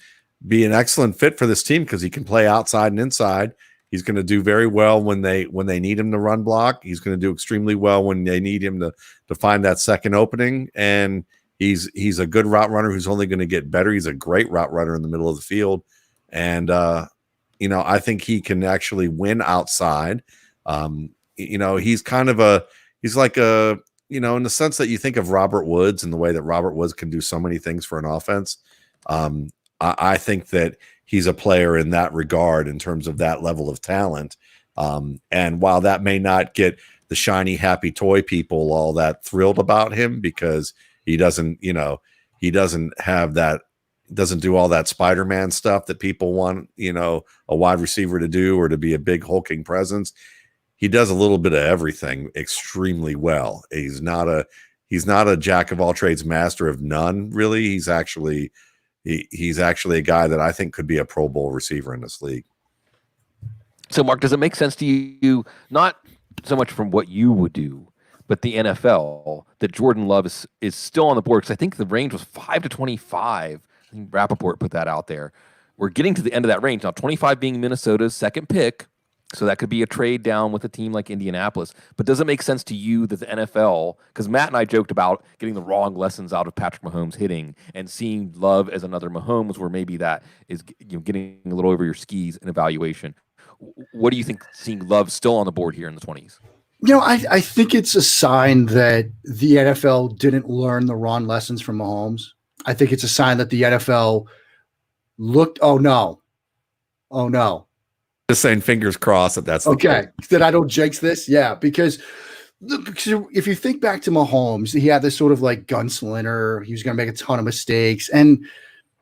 be an excellent fit for this team because he can play outside and inside. He's going to do very well when they need him to run block. He's going to do extremely well when they need him to find that second opening. And he's a good route runner who's only going to get better. He's a great route runner in the middle of the field. And, I think he can actually win outside. He's kind of he's like in the sense that you think of Robert Woods and the way that Robert Woods can do so many things for an offense. I think that he's a player in that regard in terms of that level of talent. And while that may not get the shiny, happy toy people all that thrilled about him because he doesn't have that, doesn't do all that Spider-Man stuff that people want, a wide receiver to do or to be a big hulking presence. He does a little bit of everything extremely well. He's not a jack of all trades, master of none, really. He's actually a guy that I think could be a Pro Bowl receiver in this league. So, Mark, does it make sense to you, not so much from what you would do, but the NFL, that Jordan Love is still on the board? Because I think the range was 5 to 25. I think Rappaport put that out there. We're getting to the end of that range now, 25 being Minnesota's second pick. So that could be a trade down with a team like Indianapolis. But does it make sense to you that the NFL, because Matt and I joked about getting the wrong lessons out of Patrick Mahomes hitting and seeing Love as another Mahomes, where maybe that is getting a little over your skis in evaluation. What do you think, seeing Love still on the board here in the 20s? I think it's a sign that the NFL didn't learn the wrong lessons from Mahomes. I think it's a sign that the NFL looked, oh no. Just saying fingers crossed that's okay. That I don't jinx this. Yeah, because Look, so if you think back to Mahomes, he had this sort of like gunslinger. He was going to make a ton of mistakes. And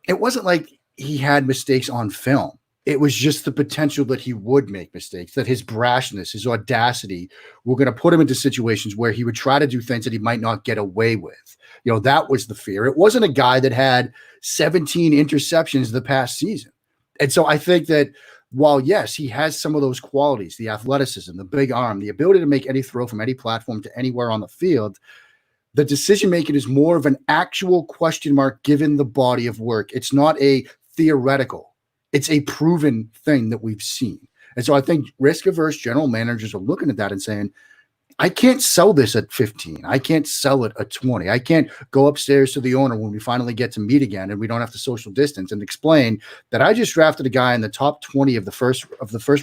it wasn't like he had mistakes on film. It was just the potential that he would make mistakes, that his brashness, his audacity were going to put him into situations where he would try to do things that he might not get away with. You know, that was the fear. It wasn't a guy that had 17 interceptions the past season. And so I think that while, yes, he has some of those qualities, the athleticism, the big arm, the ability to make any throw from any platform to anywhere on the field, the decision-making is more of an actual question mark given the body of work. It's not a theoretical. It's a proven thing that we've seen. And so I think risk-averse general managers are looking at that and saying, I can't sell this at 15. I can't sell it at 20. I can't go upstairs to the owner when we finally get to meet again and we don't have to social distance and explain that I just drafted a guy in the top 20 of the first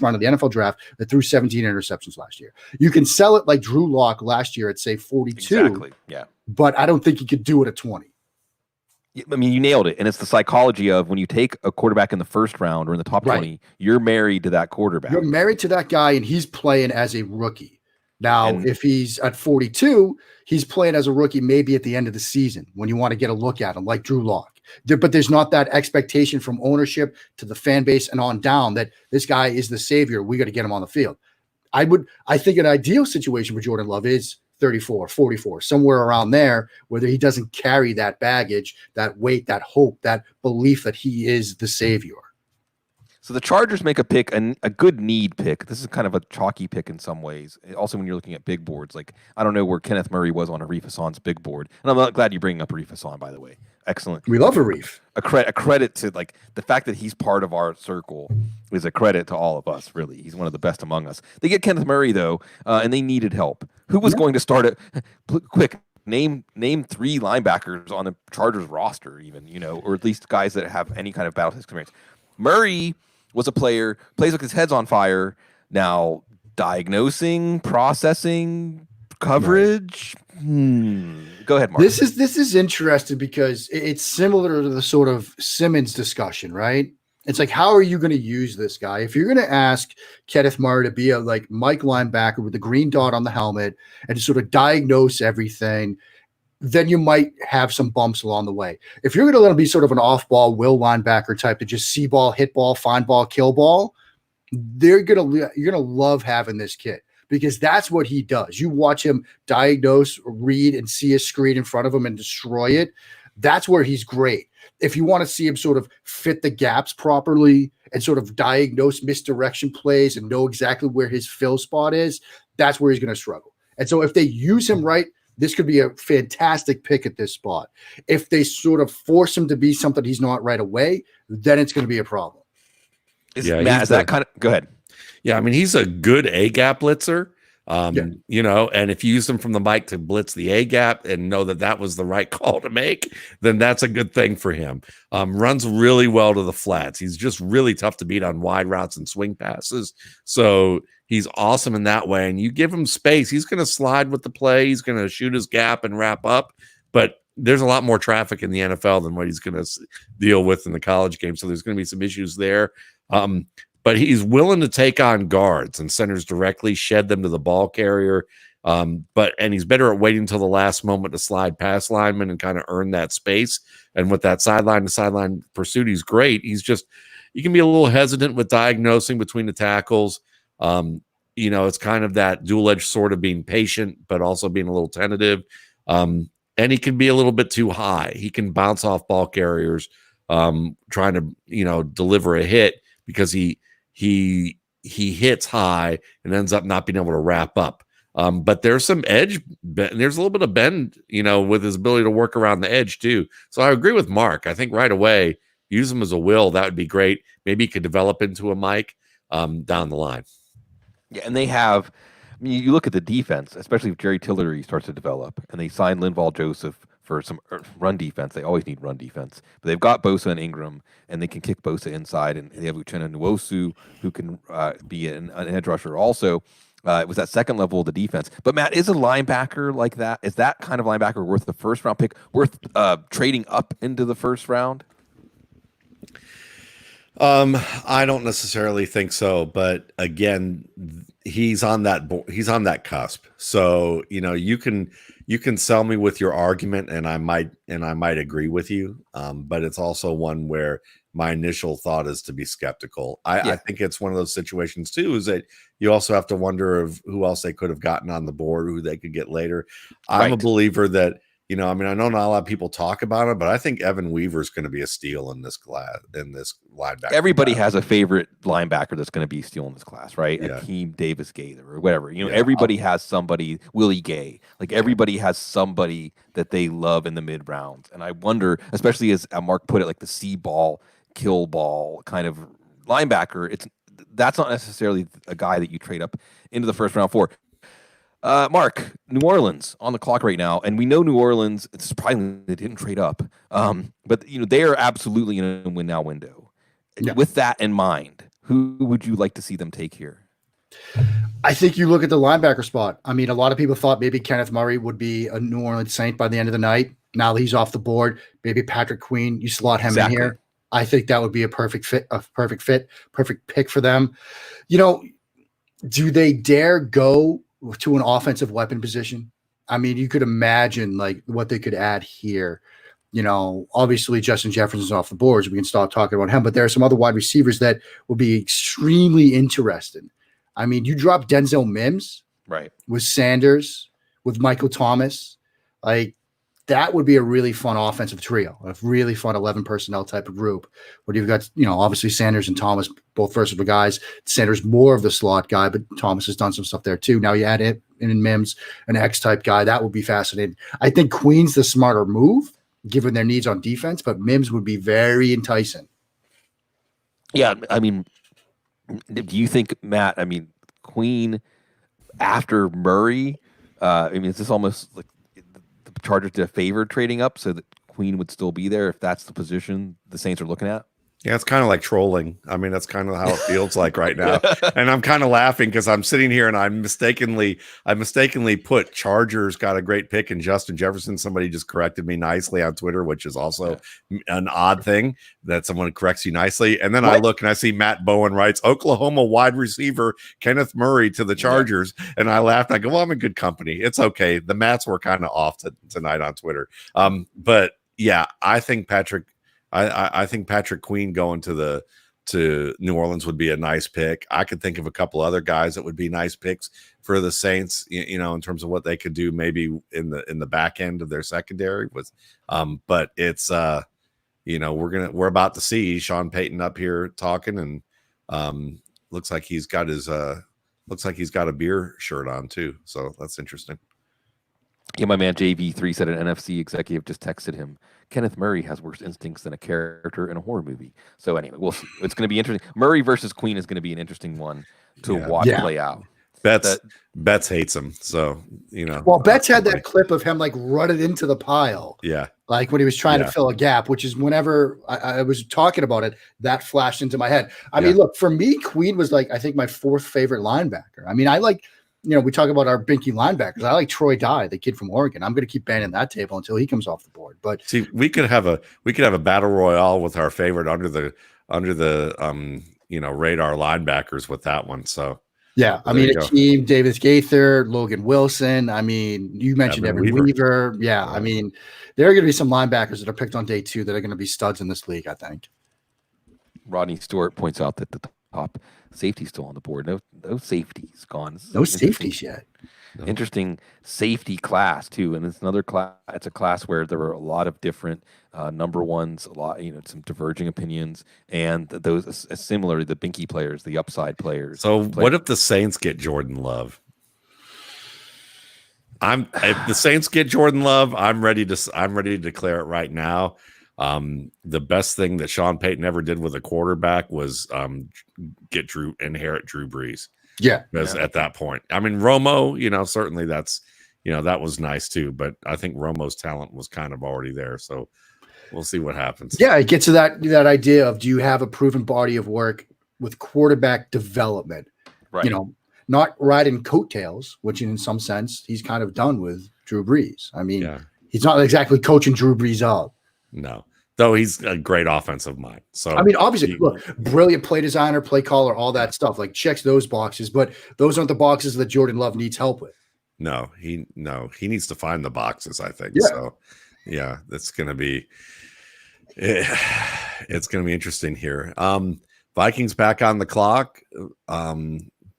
round of the NFL draft that threw 17 interceptions last year. You can sell it like Drew Lock last year at, say, 42. Exactly. Yeah. But I don't think you could do it at 20. I mean, you nailed it. And it's the psychology of when you take a quarterback in the first round or in the top 20, you're married to that quarterback. You're married to that guy, and he's playing as a rookie. Now, if he's at 42, he's playing as a rookie maybe at the end of the season when you want to get a look at him, like Drew Lock. But there's not that expectation from ownership to the fan base and on down that this guy is the savior. We got to get him on the field. I think an ideal situation for Jordan Love is 34, 44, somewhere around there, whether he doesn't carry that baggage, that weight, that hope, that belief that he is the savior. So the Chargers make a pick, a good need pick. This is kind of a chalky pick in some ways. Also, when you're looking at big boards, like I don't know where Kenneth Murray was on Arif Hassan's big board. And I'm glad you bring up Arif Hassan, by the way. Excellent. We love Arif. A credit to like the fact that he's part of our circle is a credit to all of us, really. He's one of the best among us. They get Kenneth Murray, though, and they needed help. Who was going to start it? Quick, name 3 linebackers on the Chargers roster, even, or at least guys that have any kind of battle experience. Murray was a player, plays with his head's on fire. Now, diagnosing, processing, coverage. Go ahead, Mark. This is interesting because it's similar to the sort of Simmons discussion, right? It's like, how are you going to use this guy? If you're going to ask Kenneth Murray to be a like Mike linebacker with the green dot on the helmet and to sort of diagnose everything, then you might have some bumps along the way. If you're going to let him be sort of an off-ball will linebacker type to just see ball, hit ball, find ball, kill ball, you're going to love having this kid because that's what he does. You watch him diagnose, read, and see a screen in front of him and destroy it. That's where he's great. If you want to see him sort of fit the gaps properly and sort of diagnose misdirection plays and know exactly where his fill spot is, that's where he's going to struggle. And so if they use him right, this could be a fantastic pick at this spot. If they sort of force him to be something he's not right away, then it's going to be a problem. Matt, is that kind of – go ahead. Yeah, I mean, he's a good A-gap blitzer. And if you use them from the mic to blitz the A gap and know that was the right call to make, then that's a good thing for him. Runs really well to the flats. He's just really tough to beat on wide routes and swing passes. So he's awesome in that way. And you give him space, he's going to slide with the play. He's going to shoot his gap and wrap up. But there's a lot more traffic in the NFL than what he's going to deal with in the college game. So there's going to be some issues there. But he's willing to take on guards and centers directly, shed them to the ball carrier. And he's better at waiting until the last moment to slide past linemen and kind of earn that space. And with that sideline to sideline pursuit, he's great. He's just, you can be a little hesitant with diagnosing between the tackles. It's kind of that dual-edged sword of being patient, but also being a little tentative. And he can be a little bit too high. He can bounce off ball carriers, trying to, deliver a hit because he hits high and ends up not being able to wrap up. But there's some edge. There's a little bit of bend, with his ability to work around the edge too. So I agree with Mark. I think right away, use him as a will. That would be great. Maybe he could develop into a Mike down the line. Yeah, and they have. I mean, you look at the defense, especially if Jerry Tillery starts to develop, and they sign Linval Joseph for some run defense. They always need run defense. But they've got Bosa and Ingram, and they can kick Bosa inside. And they have Uchenna Nwosu, who can be an edge rusher also. It was that second level of the defense. But, Matt, is a linebacker like that, is that kind of linebacker worth the first-round pick, worth trading up into the first round? I don't necessarily think so. But, again, he's on that cusp. So, you can sell me with your argument and I might agree with you. But it's also one where my initial thought is to be skeptical. I think it's one of those situations too, is that you also have to wonder of who else they could have gotten on the board, who they could get later. I'm a believer that, I know not a lot of people talk about it, but I think Evan Weaver is going to be a steal in this linebacker. Everybody has a favorite linebacker that's going to be a steal in this class, right? Yeah. Akeem Davis Gaither or whatever. Everybody has somebody, Willie Gay. Like everybody has somebody that they love in the mid rounds. And I wonder, especially as Mark put it, like the see ball, kill ball kind of linebacker, that's not necessarily a guy that you trade up into the first round for. Mark, New Orleans on the clock right now, and we know New Orleans, it's surprising they didn't trade up, but they are absolutely in a win now window. Yeah. With that in mind, who would you like to see them take here? I think you look at the linebacker spot. I mean, a lot of people thought maybe Kenneth Murray would be a New Orleans Saint by the end of the night. Now that he's off the board, maybe Patrick Queen, you slot him in here. I think that would be a perfect pick for them. Do they dare go to an offensive weapon position? I mean, you could imagine like what they could add here. Obviously Justin Jefferson's off the boards. We can start talking about him, but there are some other wide receivers that will be extremely interesting. I mean, you drop Denzel Mims, right, with Sanders, with Michael Thomas, like that would be a really fun offensive trio, a really fun 11 personnel type of group where you've got, obviously Sanders and Thomas, both versatile guys. Sanders more of the slot guy, but Thomas has done some stuff there too. Now you add in Mims, an X type guy. That would be fascinating. I think Queen's the smarter move given their needs on defense, but Mims would be very enticing. Yeah. I mean, do you think, Matt, Queen after Murray, is this almost like the Chargers did a favor trading up so that Queen would still be there if that's the position the Saints are looking at? Yeah, it's kind of like trolling. I mean, that's kind of how it feels like right now. And I'm kind of laughing because I'm sitting here and I mistakenly put Chargers got a great pick in Justin Jefferson. Somebody just corrected me nicely on Twitter, which is also an odd thing that someone corrects you nicely. And then I look and I see Matt Bowen writes Oklahoma wide receiver Kenneth Murray to the Chargers. Yeah. And I laughed. I go, well, I'm in good company. It's okay. The Mats were kind of off tonight on Twitter. But yeah, I think Patrick Queen going to New Orleans would be a nice pick. I could think of a couple other guys that would be nice picks for the Saints, in terms of what they could do maybe in the back end of their secondary with but it's we're about to see Sean Payton up here talking and looks like he's got a beer shirt on too. So that's interesting. Yeah, my man JV3 said an NFC executive just texted him, Kenneth Murray has worse instincts than a character in a horror movie. So anyway, it's going to be interesting. Murray versus Queen is going to be an interesting one to watch play out. Betts hates him. So, Well, Betts had that clip of him like running into the pile. Yeah. Like when he was trying to fill a gap, which is whenever I was talking about it, that flashed into my head. I mean, look, for me, Queen was like, I think my fourth favorite linebacker. I mean, I like, we talk about our binky linebackers. I like Troy Dye, the kid from Oregon. I'm going to keep banning that table until he comes off the board. But see, we could have a battle royale with our favorite under the radar linebackers with that one. So yeah, I mean, Akeem Davis Gaither, Logan Wilson. I mean, you mentioned Evan Weaver. Yeah, I mean, there are going to be some linebackers that are picked on day 2 that are going to be studs in this league, I think. Rodney Stewart points out that the top safety still on the board. No safeties gone. No safeties yet. Interesting safety class too, and it's another class. It's a class where there were a lot of different number ones, a lot, some diverging opinions, and those similar the binky players, the upside players. So, what if the Saints get Jordan Love? If the Saints get Jordan Love, I'm ready to declare it right now. The best thing that Sean Payton ever did with a quarterback was inherit Drew Brees. Yeah. At that point. I mean, Romo, certainly that's, that was nice too, but I think Romo's talent was kind of already there. So we'll see what happens. Yeah. It gets to that idea of, do you have a proven body of work with quarterback development? Right. Not riding coattails, which in some sense he's kind of done with Drew Brees. I mean, he's not exactly coaching Drew Brees up. No, Though he's a great offensive mind. So I mean, obviously, look, brilliant play designer, play caller, all that stuff. Like checks those boxes, but those aren't the boxes that Jordan Love needs help with. No, he needs to find the boxes, I think. Yeah. So yeah, it's gonna be interesting here. Vikings back on the clock.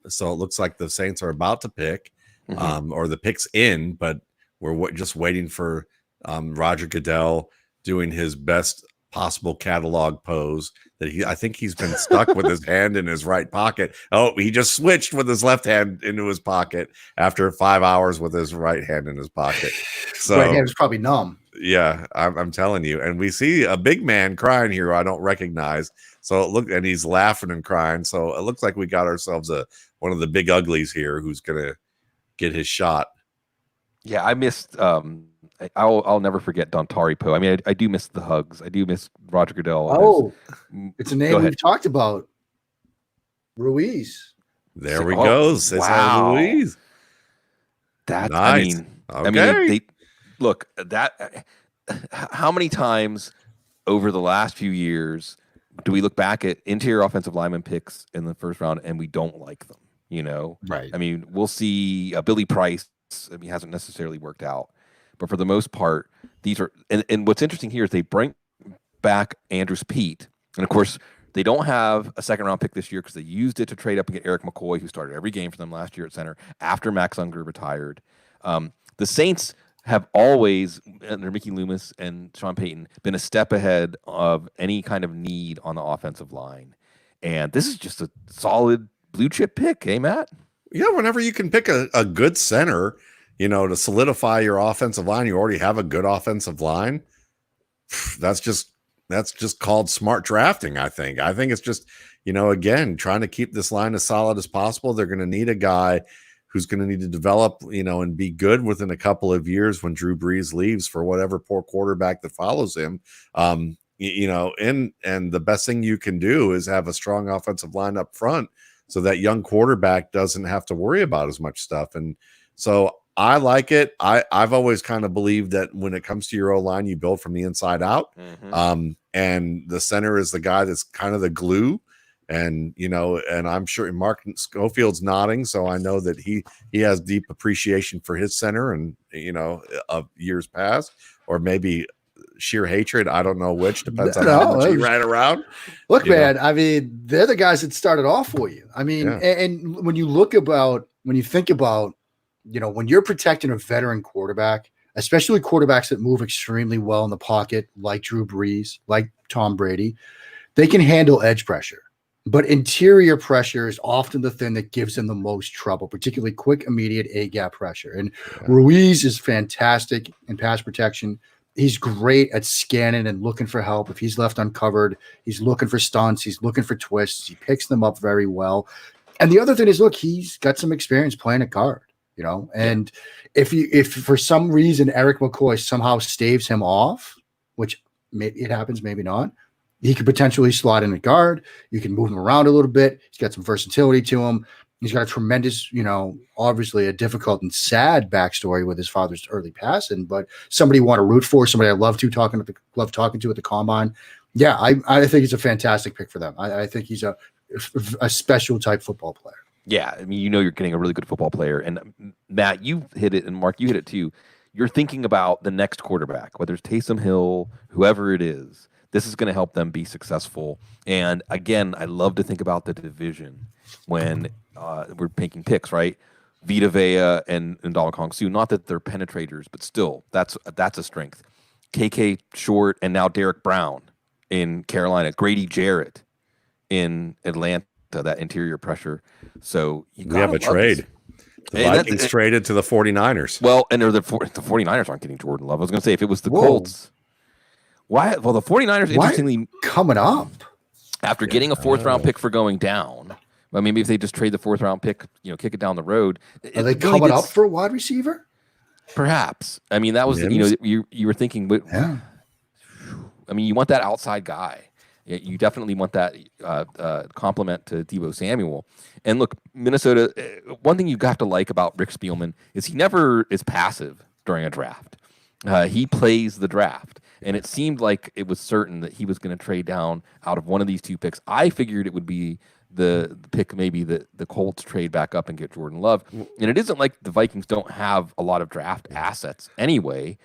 So it looks like the Saints are about to pick, or the pick's in, but we're just waiting for Roger Goodell doing his best possible catalog pose that I think he's been stuck with his hand in his right pocket. Oh, he just switched with his left hand into his pocket after 5 hours with his right hand in his pocket. So right hand was probably numb. Yeah, I'm telling you. And we see a big man crying here I don't recognize. So and he's laughing and crying. So it looks like we got ourselves one of the big uglies here who's gonna get his shot. Yeah, I missed. I'll never forget Dontari Poe. I mean, I do miss the hugs. I do miss Roger Goodell. Oh, it's a name we've talked about. Ruiz. There we go. Cesar Ruiz. That's nice. I mean, look that. How many times over the last few years do we look back at interior offensive lineman picks in the first round and we don't like them? You know, right? I mean, we'll see Billy Price. I mean, hasn't necessarily worked out, but for the most part, these are. And what's interesting here is they bring back Andrews Pete, and of course, they don't have a second round pick this year because they used it to trade up and get Eric McCoy, who started every game for them last year at center after Max Unger retired. The Saints have always, under Mickey Loomis and Sean Payton, been a step ahead of any kind of need on the offensive line, and this is just a solid blue chip pick, hey Matt? Yeah, whenever you can pick a good center, to solidify your offensive line, you already have a good offensive line. That's just called smart drafting, I think. I think it's just, again, trying to keep this line as solid as possible. They're going to need a guy who's going to need to develop, and be good within a couple of years when Drew Brees leaves for whatever poor quarterback that follows him. And the best thing you can do is have a strong offensive line up front, so that young quarterback doesn't have to worry about as much stuff. And so I like it. I've always kind of believed that when it comes to your O-line, you build from the inside out. And the center is the guy that's kind of the glue. And, and I'm sure Mark Schofield's nodding. So I know that he has deep appreciation for his center and, of years past, or maybe sheer hatred. I don't know which, depends on how much he ran around. Look, man, I mean, they're the guys that started off for you. I mean, and when you think about, when you're protecting a veteran quarterback, especially quarterbacks that move extremely well in the pocket, like Drew Brees, like Tom Brady, they can handle edge pressure. But interior pressure is often the thing that gives them the most trouble, particularly quick, immediate A-gap pressure. And Ruiz is fantastic in pass protection. He's great at scanning and looking for help. If he's left uncovered, he's looking for stunts. He's looking for twists. He picks them up very well. And the other thing is, look, he's got some experience playing at guard, and if for some reason Eric McCoy somehow staves him off, which maybe it happens, maybe not, he could potentially slot in at guard. You can move him around a little bit. He's got some versatility to him. He's got a tremendous, obviously a difficult and sad backstory with his father's early passing, but somebody you want to root for, somebody I love talking to at the combine. Yeah, I think he's a fantastic pick for them. I think he's a special type football player. Yeah, I mean, you're getting a really good football player. And Matt, you hit it, and Mark, you hit it too. You're thinking about the next quarterback, whether it's Taysom Hill, whoever it is. This is going to help them be successful. And again, I love to think about the division when we're making picks, right? Vita Vea and Ndamukong Suh, not that they're penetrators, but still, that's a strength. KK Short and now Derrick Brown in Carolina, Grady Jarrett in Atlanta, that interior pressure. So we have a trade. The Vikings traded to the 49ers. Well, and the 49ers aren't getting Jordan Love. I was going to say, if it was the Colts. Why? Well, the 49ers, interestingly, coming up after getting a fourth round pick for going down. Well, maybe if they just trade the fourth round pick, kick it down the road. Are they coming up for a wide receiver? Perhaps. I mean, that was, you were thinking, but I mean, you want that outside guy. You definitely want that compliment to Deebo Samuel. And look, Minnesota, one thing you've got to like about Rick Spielman is he never is passive during a draft. He plays the draft. and it seemed like it was certain that he was going to trade down out of one of these two picks. I figured it would be the pick, maybe the Colts trade back up and get Jordan Love. And it isn't like the Vikings don't have a lot of draft assets anyway.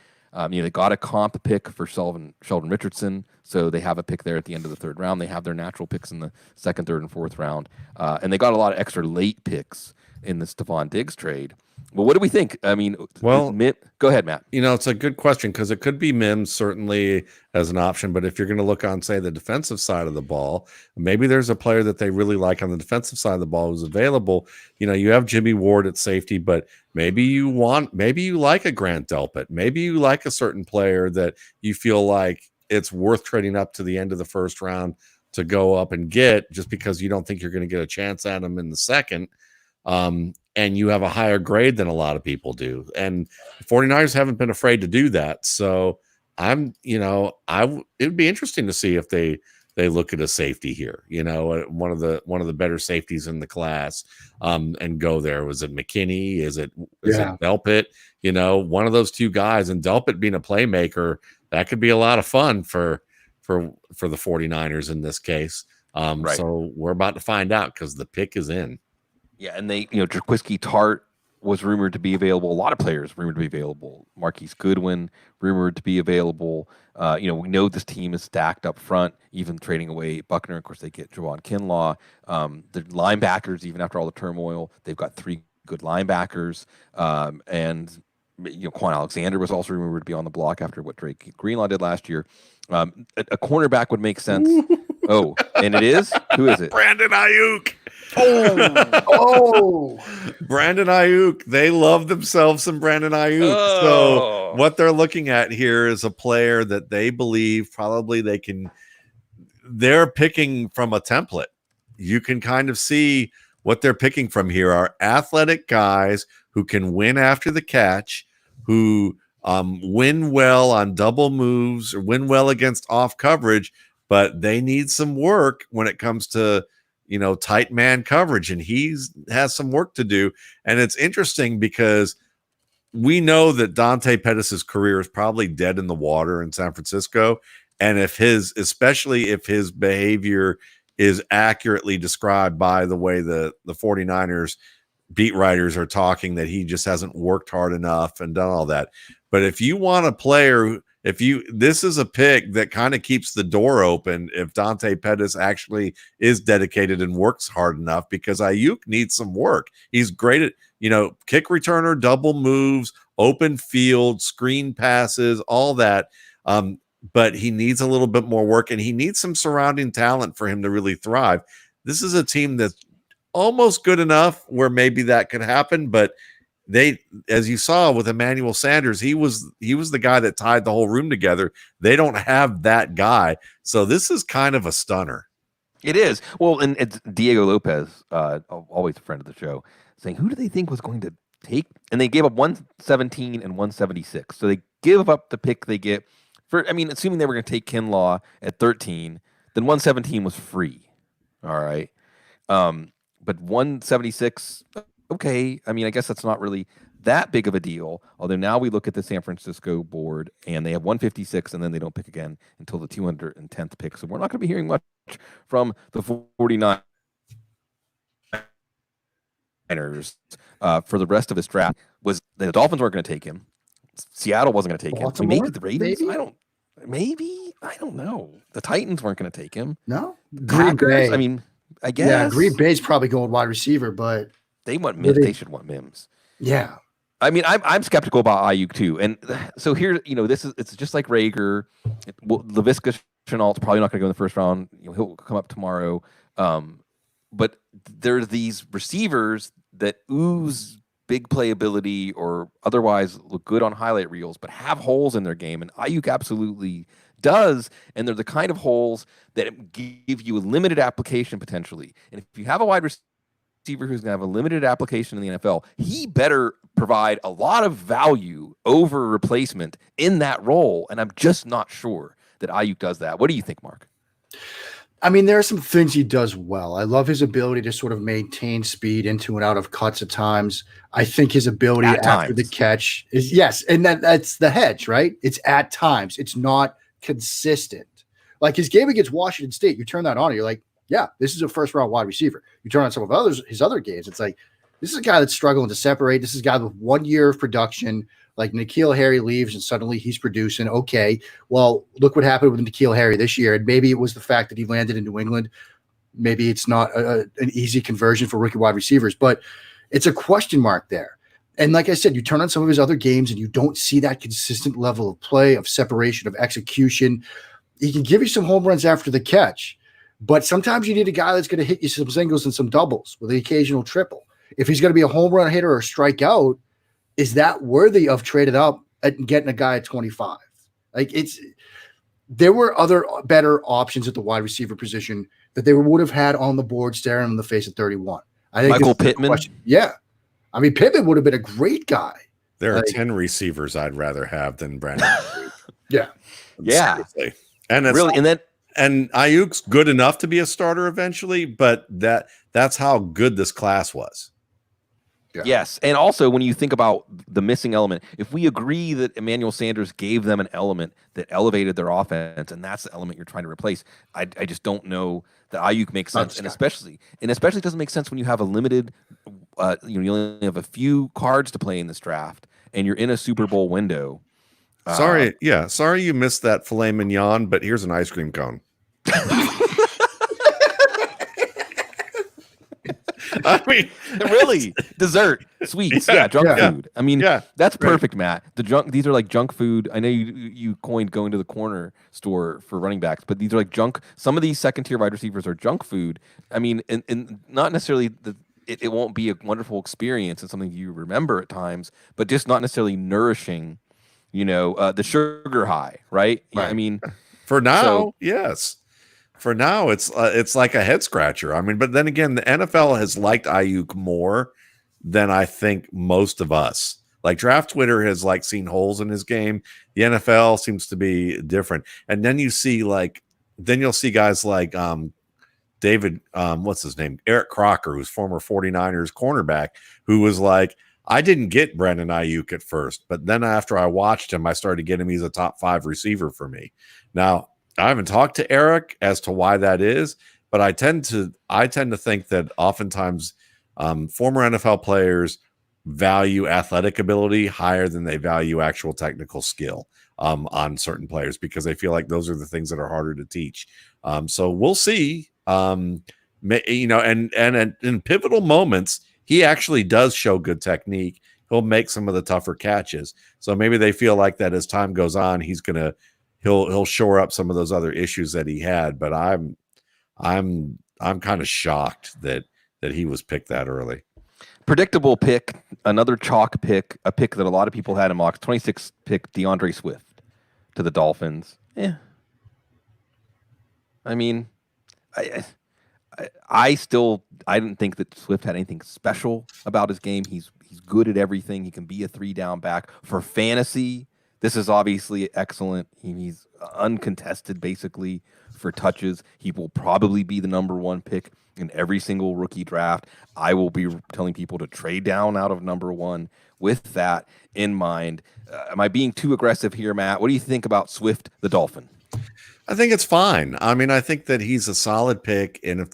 They got a comp pick for Sheldon Richardson, so they have a pick there at the end of the third round. They have their natural picks in the second, third, and fourth round, and they got a lot of extra late picks in the Stephon Diggs trade. Well, what do we think? I mean, go ahead, Matt. It's a good question because it could be Mims certainly as an option, but if you're going to look on, say, the defensive side of the ball, maybe there's a player that they really like on the defensive side of the ball who's available. You have Jimmy Ward at safety, but maybe you like a Grant Delpit. Maybe you like a certain player that you feel like it's worth trading up to the end of the first round to go up and get just because you don't think you're going to get a chance at him in the second. And you have a higher grade than a lot of people do. And the 49ers haven't been afraid to do that. So it would be interesting to see if they look at a safety here, one of the better safeties in the class, and go there. Was it McKinney? Is it Delpit? One of those two guys, and Delpit being a playmaker, that could be a lot of fun for the 49ers in this case. Right. So we're about to find out because the pick is in. Yeah, and Jaquiski Tart was rumored to be available. A lot of players rumored to be available. Marquise Goodwin rumored to be available. We know this team is stacked up front, even trading away Buckner. Of course, they get Javon Kinlaw. The linebackers, even after all the turmoil, they've got 3 good linebackers. And Quan Alexander was also rumored to be on the block after what Drake Greenlaw did last year. A cornerback would make sense. Oh, and it is? Who is it? Brandon Ayuk. Oh, Brandon Ayuk. They love themselves some Brandon Ayuk. Oh. So what they're looking at here is a player that they believe probably they're picking from a template. You can kind of see what they're picking from here are athletic guys who can win after the catch, who win well on double moves or win well against off coverage, but they need some work when it comes to tight man coverage, and he has some work to do. And it's interesting because we know that Dante Pettis' career is probably dead in the water in San Francisco. And especially if his behavior is accurately described by the way the 49ers beat writers are talking, that he just hasn't worked hard enough and done all that. But if you want a player, this is a pick that kind of keeps the door open if Dante Pettis actually is dedicated and works hard enough, because Ayuk needs some work. He's great at, kick returner, double moves, open field, screen passes, all that. But he needs a little bit more work, and he needs some surrounding talent for him to really thrive. This is a team that's almost good enough where maybe that could happen, but they, as you saw with Emmanuel Sanders, he was the guy that tied the whole room together. They don't have that guy. So this is kind of a stunner. It is. Well, and it's Diego Lopez, always a friend of the show, saying, who do they think was going to take? And they gave up 117 and 176. So they give up the pick they get for, assuming they were going to take Kinlaw at 13, then 117 was free. All right. But 176, okay. I guess that's not really that big of a deal. Although now we look at the San Francisco board and they have 156 and then they don't pick again until the 210th pick. So we're not going to be hearing much from the 49ers for the rest of this draft. Was the Dolphins weren't going to take him. Seattle wasn't going to take him. Maybe the Ravens? Maybe? I don't know. The Titans weren't going to take him. No? Green Bay. I guess. Yeah, Green Bay's probably going wide receiver, but they want Mims. They should want Mims. Yeah. I'm skeptical about Ayuk too. And so here, it's just like Reagor. Laviska Shenault's probably not going to go in the first round. He'll come up tomorrow. But there's these receivers that ooze big playability or otherwise look good on highlight reels, but have holes in their game. And Ayuk absolutely does. And they're the kind of holes that give you a limited application potentially. And if you have a wide receiver who's going to have a limited application in the NFL, he better provide a lot of value over replacement in that role. And I'm just not sure that Ayuk does that. What do you think, Mark? There are some things he does well. I love his ability to sort of maintain speed into and out of cuts at times. I think his ability after the catch is, yes, and that's the hedge, right? It's at times. It's not consistent. Like his game against Washington State, you turn that on, and you're like, yeah, this is a first round wide receiver. You turn on some of his other games, it's like, this is a guy that's struggling to separate. This is a guy with 1 year of production. Like N'Keal Harry leaves and suddenly he's producing. Okay, well, look what happened with N'Keal Harry this year. And maybe it was the fact that he landed in New England. Maybe it's not an easy conversion for rookie wide receivers, but it's a question mark there. And like I said, you turn on some of his other games and you don't see that consistent level of play, of separation, of execution. He can give you some home runs after the catch, but sometimes you need a guy that's going to hit you some singles and some doubles with the occasional triple. If he's going to be a home run hitter or a strikeout, is that worthy of trading up and getting a guy at 25? Like there were other better options at the wide receiver position that they would have had on the board staring in the face at 31. I think Michael Pittman. Yeah. I mean, Pittman would have been a great guy. There are 10 receivers I'd rather have than Brandon. Yeah. Yeah. Seriously. And it's Really, and Ayuk's good enough to be a starter eventually, but that's how good this class was. Yeah. Yes. And also, when you think about the missing element, if we agree that Emmanuel Sanders gave them an element that elevated their offense, and that's the element you're trying to replace, I just don't know that Ayuk makes sense. And especially doesn't make sense when you have a limited, you only have a few cards to play in this draft, and you're in a Super Bowl window. Sorry you missed that filet mignon, but here's an ice cream cone. I mean, really, dessert, sweets, junk food. I mean, that's perfect, Matt. These are like junk food. I know you coined going to the corner store for running backs, but these are like junk. Some of these second tier wide receivers are junk food. I mean, and not necessarily it won't be a wonderful experience and something you remember at times, but just not necessarily nourishing. The sugar high, right? Right. I mean, for now, yes. For now, it's like a head scratcher. I mean, but then again, the NFL has liked Ayuk more than I think most of us. Like draft Twitter has seen holes in his game. The NFL seems to be different. And then you'll see guys like David, what's his name? Eric Crocker, who's former 49ers cornerback, who was like, I didn't get Brandon Ayuk at first, but then after I watched him, I started getting him. He's a top 5 receiver for me. Now, I haven't talked to Eric as to why that is, but I tend to think that oftentimes former NFL players value athletic ability higher than they value actual technical skill on certain players because they feel like those are the things that are harder to teach. So we'll see. And in pivotal moments, he actually does show good technique. He'll make some of the tougher catches. So maybe they feel like that as time goes on, he'll shore up some of those other issues that he had. But I'm kind of shocked that he was picked that early. Predictable pick, another chalk pick, a pick that a lot of people had in mocks. 26th pick, DeAndre Swift to the Dolphins. Yeah. I mean, I didn't think that Swift had anything special about his game. He's good at everything. He can be a 3-down back for fantasy. This is obviously excellent. He's uncontested basically for touches. He will probably be the number 1 pick in every single rookie draft. I will be telling people to trade down out of number 1 with that in mind. Am I being too aggressive here, Matt? What do you think about Swift, the Dolphin? I think it's fine. I mean, I think that he's a solid pick, and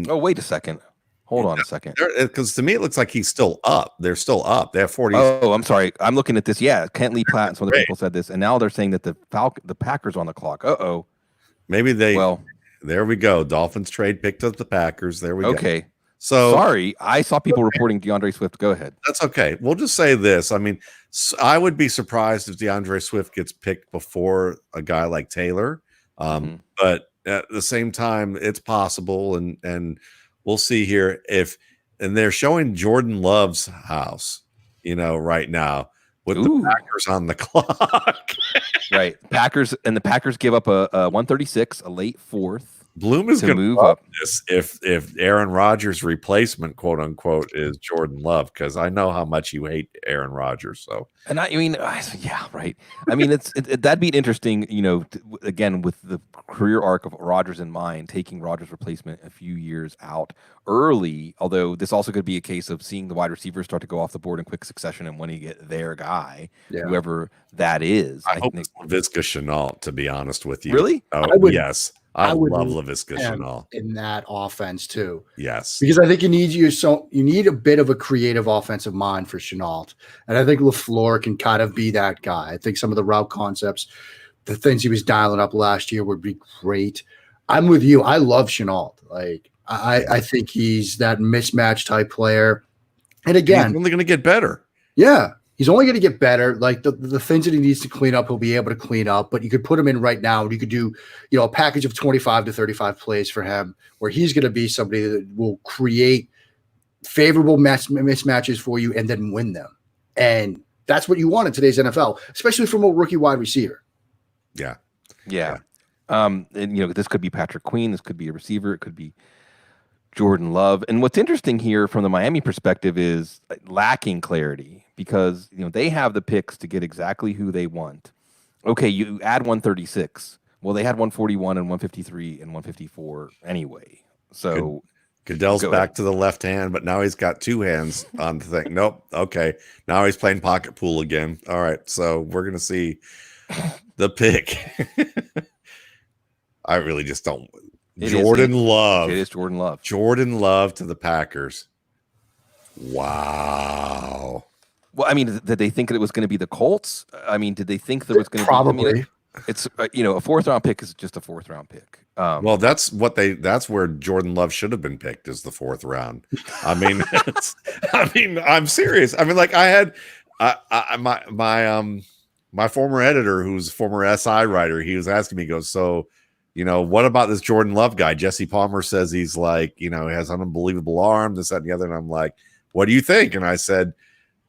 oh, wait a second. Hold on a second. Because to me, it looks like he's still up. They're still up. They have 40. Oh, I'm sorry. I'm looking at this. Yeah, Kent Lee Platt and some other people said this, and now they're saying that the Packers are on the clock. Uh-oh. Maybe there we go. Dolphins trade picked up the Packers. There we go. Okay. So sorry, I saw people reporting DeAndre Swift. Go ahead. That's okay. We'll just say this. I mean, I would be surprised if DeAndre Swift gets picked before a guy like Taylor. But at the same time, it's possible, and we'll see here and they're showing Jordan Love's house, right now with the Packers on the clock. Right. The Packers give up a 136, a late 4th. Bloom is to going to move love up. this if Aaron Rodgers' replacement, quote unquote, is Jordan Love, because I know how much you hate Aaron Rodgers. So, And I mean, yeah, right. I mean, that'd be interesting, again, with the career arc of Rodgers in mind, taking Rodgers' replacement a few years out early. Although this also could be a case of seeing the wide receivers start to go off the board in quick succession, and when you get their guy, whoever that is. I hope it's Laviska Shenault, to be honest with you. Really? Oh, yes. I love Laviska Shenault in that offense too. Yes, because I think you need a bit of a creative offensive mind for Shenault, and I think LaFleur can kind of be that guy. I think some of the route concepts, the things he was dialing up last year, would be great. I'm with you. I love Shenault. Like I think he's that mismatch type player, and again, he's only going to get better. Yeah. He's only going to get better. Like the things that he needs to clean up, he'll be able to clean up. But you could put him in right now, and you could do, a package of 25 to 35 plays for him, where he's going to be somebody that will create favorable mismatches for you and then win them. And that's what you want in today's NFL, especially from a rookie wide receiver. Yeah. And this could be Patrick Queen. This could be a receiver. It could be Jordan Love. And what's interesting here from the Miami perspective is lacking clarity, because they have the picks to get exactly who they want. Okay, you add 136. Well, they had 141 and 153 and 154 anyway. So Goodell's back to the left hand, but now he's got two hands on the thing. Nope. Okay. Now he's playing pocket pool again. All right. So we're going to see the pick. I really just don't. Jordan Love. It is Jordan Love. Jordan Love to the Packers. Wow. Well, I mean, did they think that it was going to be the Colts? I mean, did they think there was going to probably? Be, it's a fourth round pick is just a fourth round pick. Well, that's where Jordan Love should have been picked, is the fourth round. I mean, I'm serious. I mean, like I had my former editor, who's a former SI writer, he was asking me, he goes, so, what about this Jordan Love guy? Jesse Palmer says he's like, he has an unbelievable arm, this, that, and the other. And I'm like, what do you think? And I said,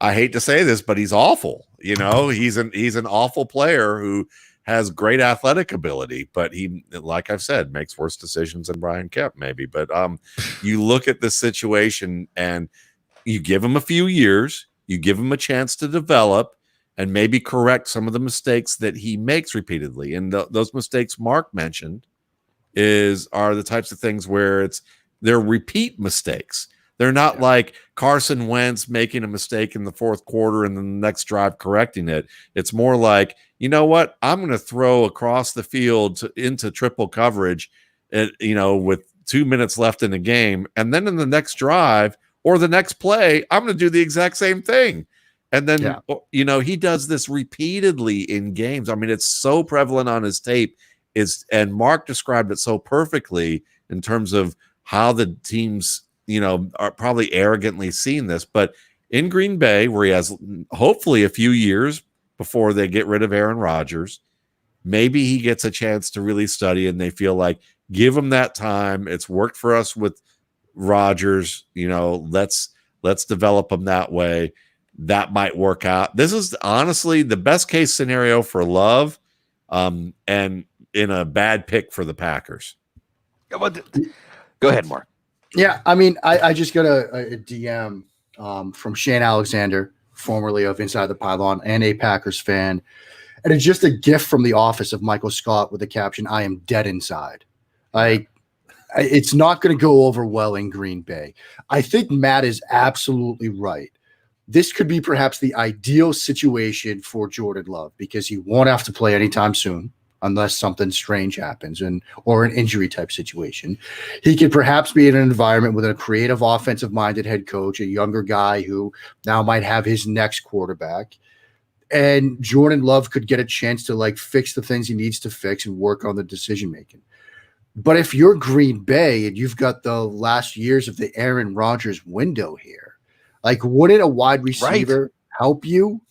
I hate to say this, but he's awful. He's an awful player who has great athletic ability, but he, like I've said, makes worse decisions than Brian Kemp maybe. But you look at this situation and you give him a few years, you give him a chance to develop and maybe correct some of the mistakes that he makes repeatedly. And those mistakes Mark mentioned are the types of things where they're repeat mistakes. They're not like Carson Wentz making a mistake in the fourth quarter and then the next drive correcting it. It's more like, you know what? I'm going to throw across the field into triple coverage, with 2 minutes left in the game. And then in the next drive or the next play, I'm going to do the exact same thing. And then, he does this repeatedly in games. I mean, it's so prevalent on his tape. And Mark described it so perfectly in terms of how the teams are probably arrogantly seeing this, but in Green Bay, where he has hopefully a few years before they get rid of Aaron Rodgers, maybe he gets a chance to really study and they feel like, give him that time. It's worked for us with Rodgers. Let's develop him that way. That might work out. This is honestly the best case scenario for Love, and in a bad pick for the Packers. Go ahead, Mark. Yeah, I mean, I just got a DM from Shane Alexander, formerly of Inside the Pylon and a Packers fan. And it's just a gift from the office of Michael Scott with the caption, "I am dead inside." It's not going to go over well in Green Bay. I think Matt is absolutely right. This could be perhaps the ideal situation for Jordan Love because he won't have to play anytime soon, unless something strange happens or an injury type situation. He could perhaps be in an environment with a creative offensive minded head coach, a younger guy who now might have his next quarterback. And Jordan Love could get a chance to fix the things he needs to fix and work on the decision making. But if you're Green Bay and you've got the last years of the Aaron Rodgers window here, wouldn't a wide receiver help you?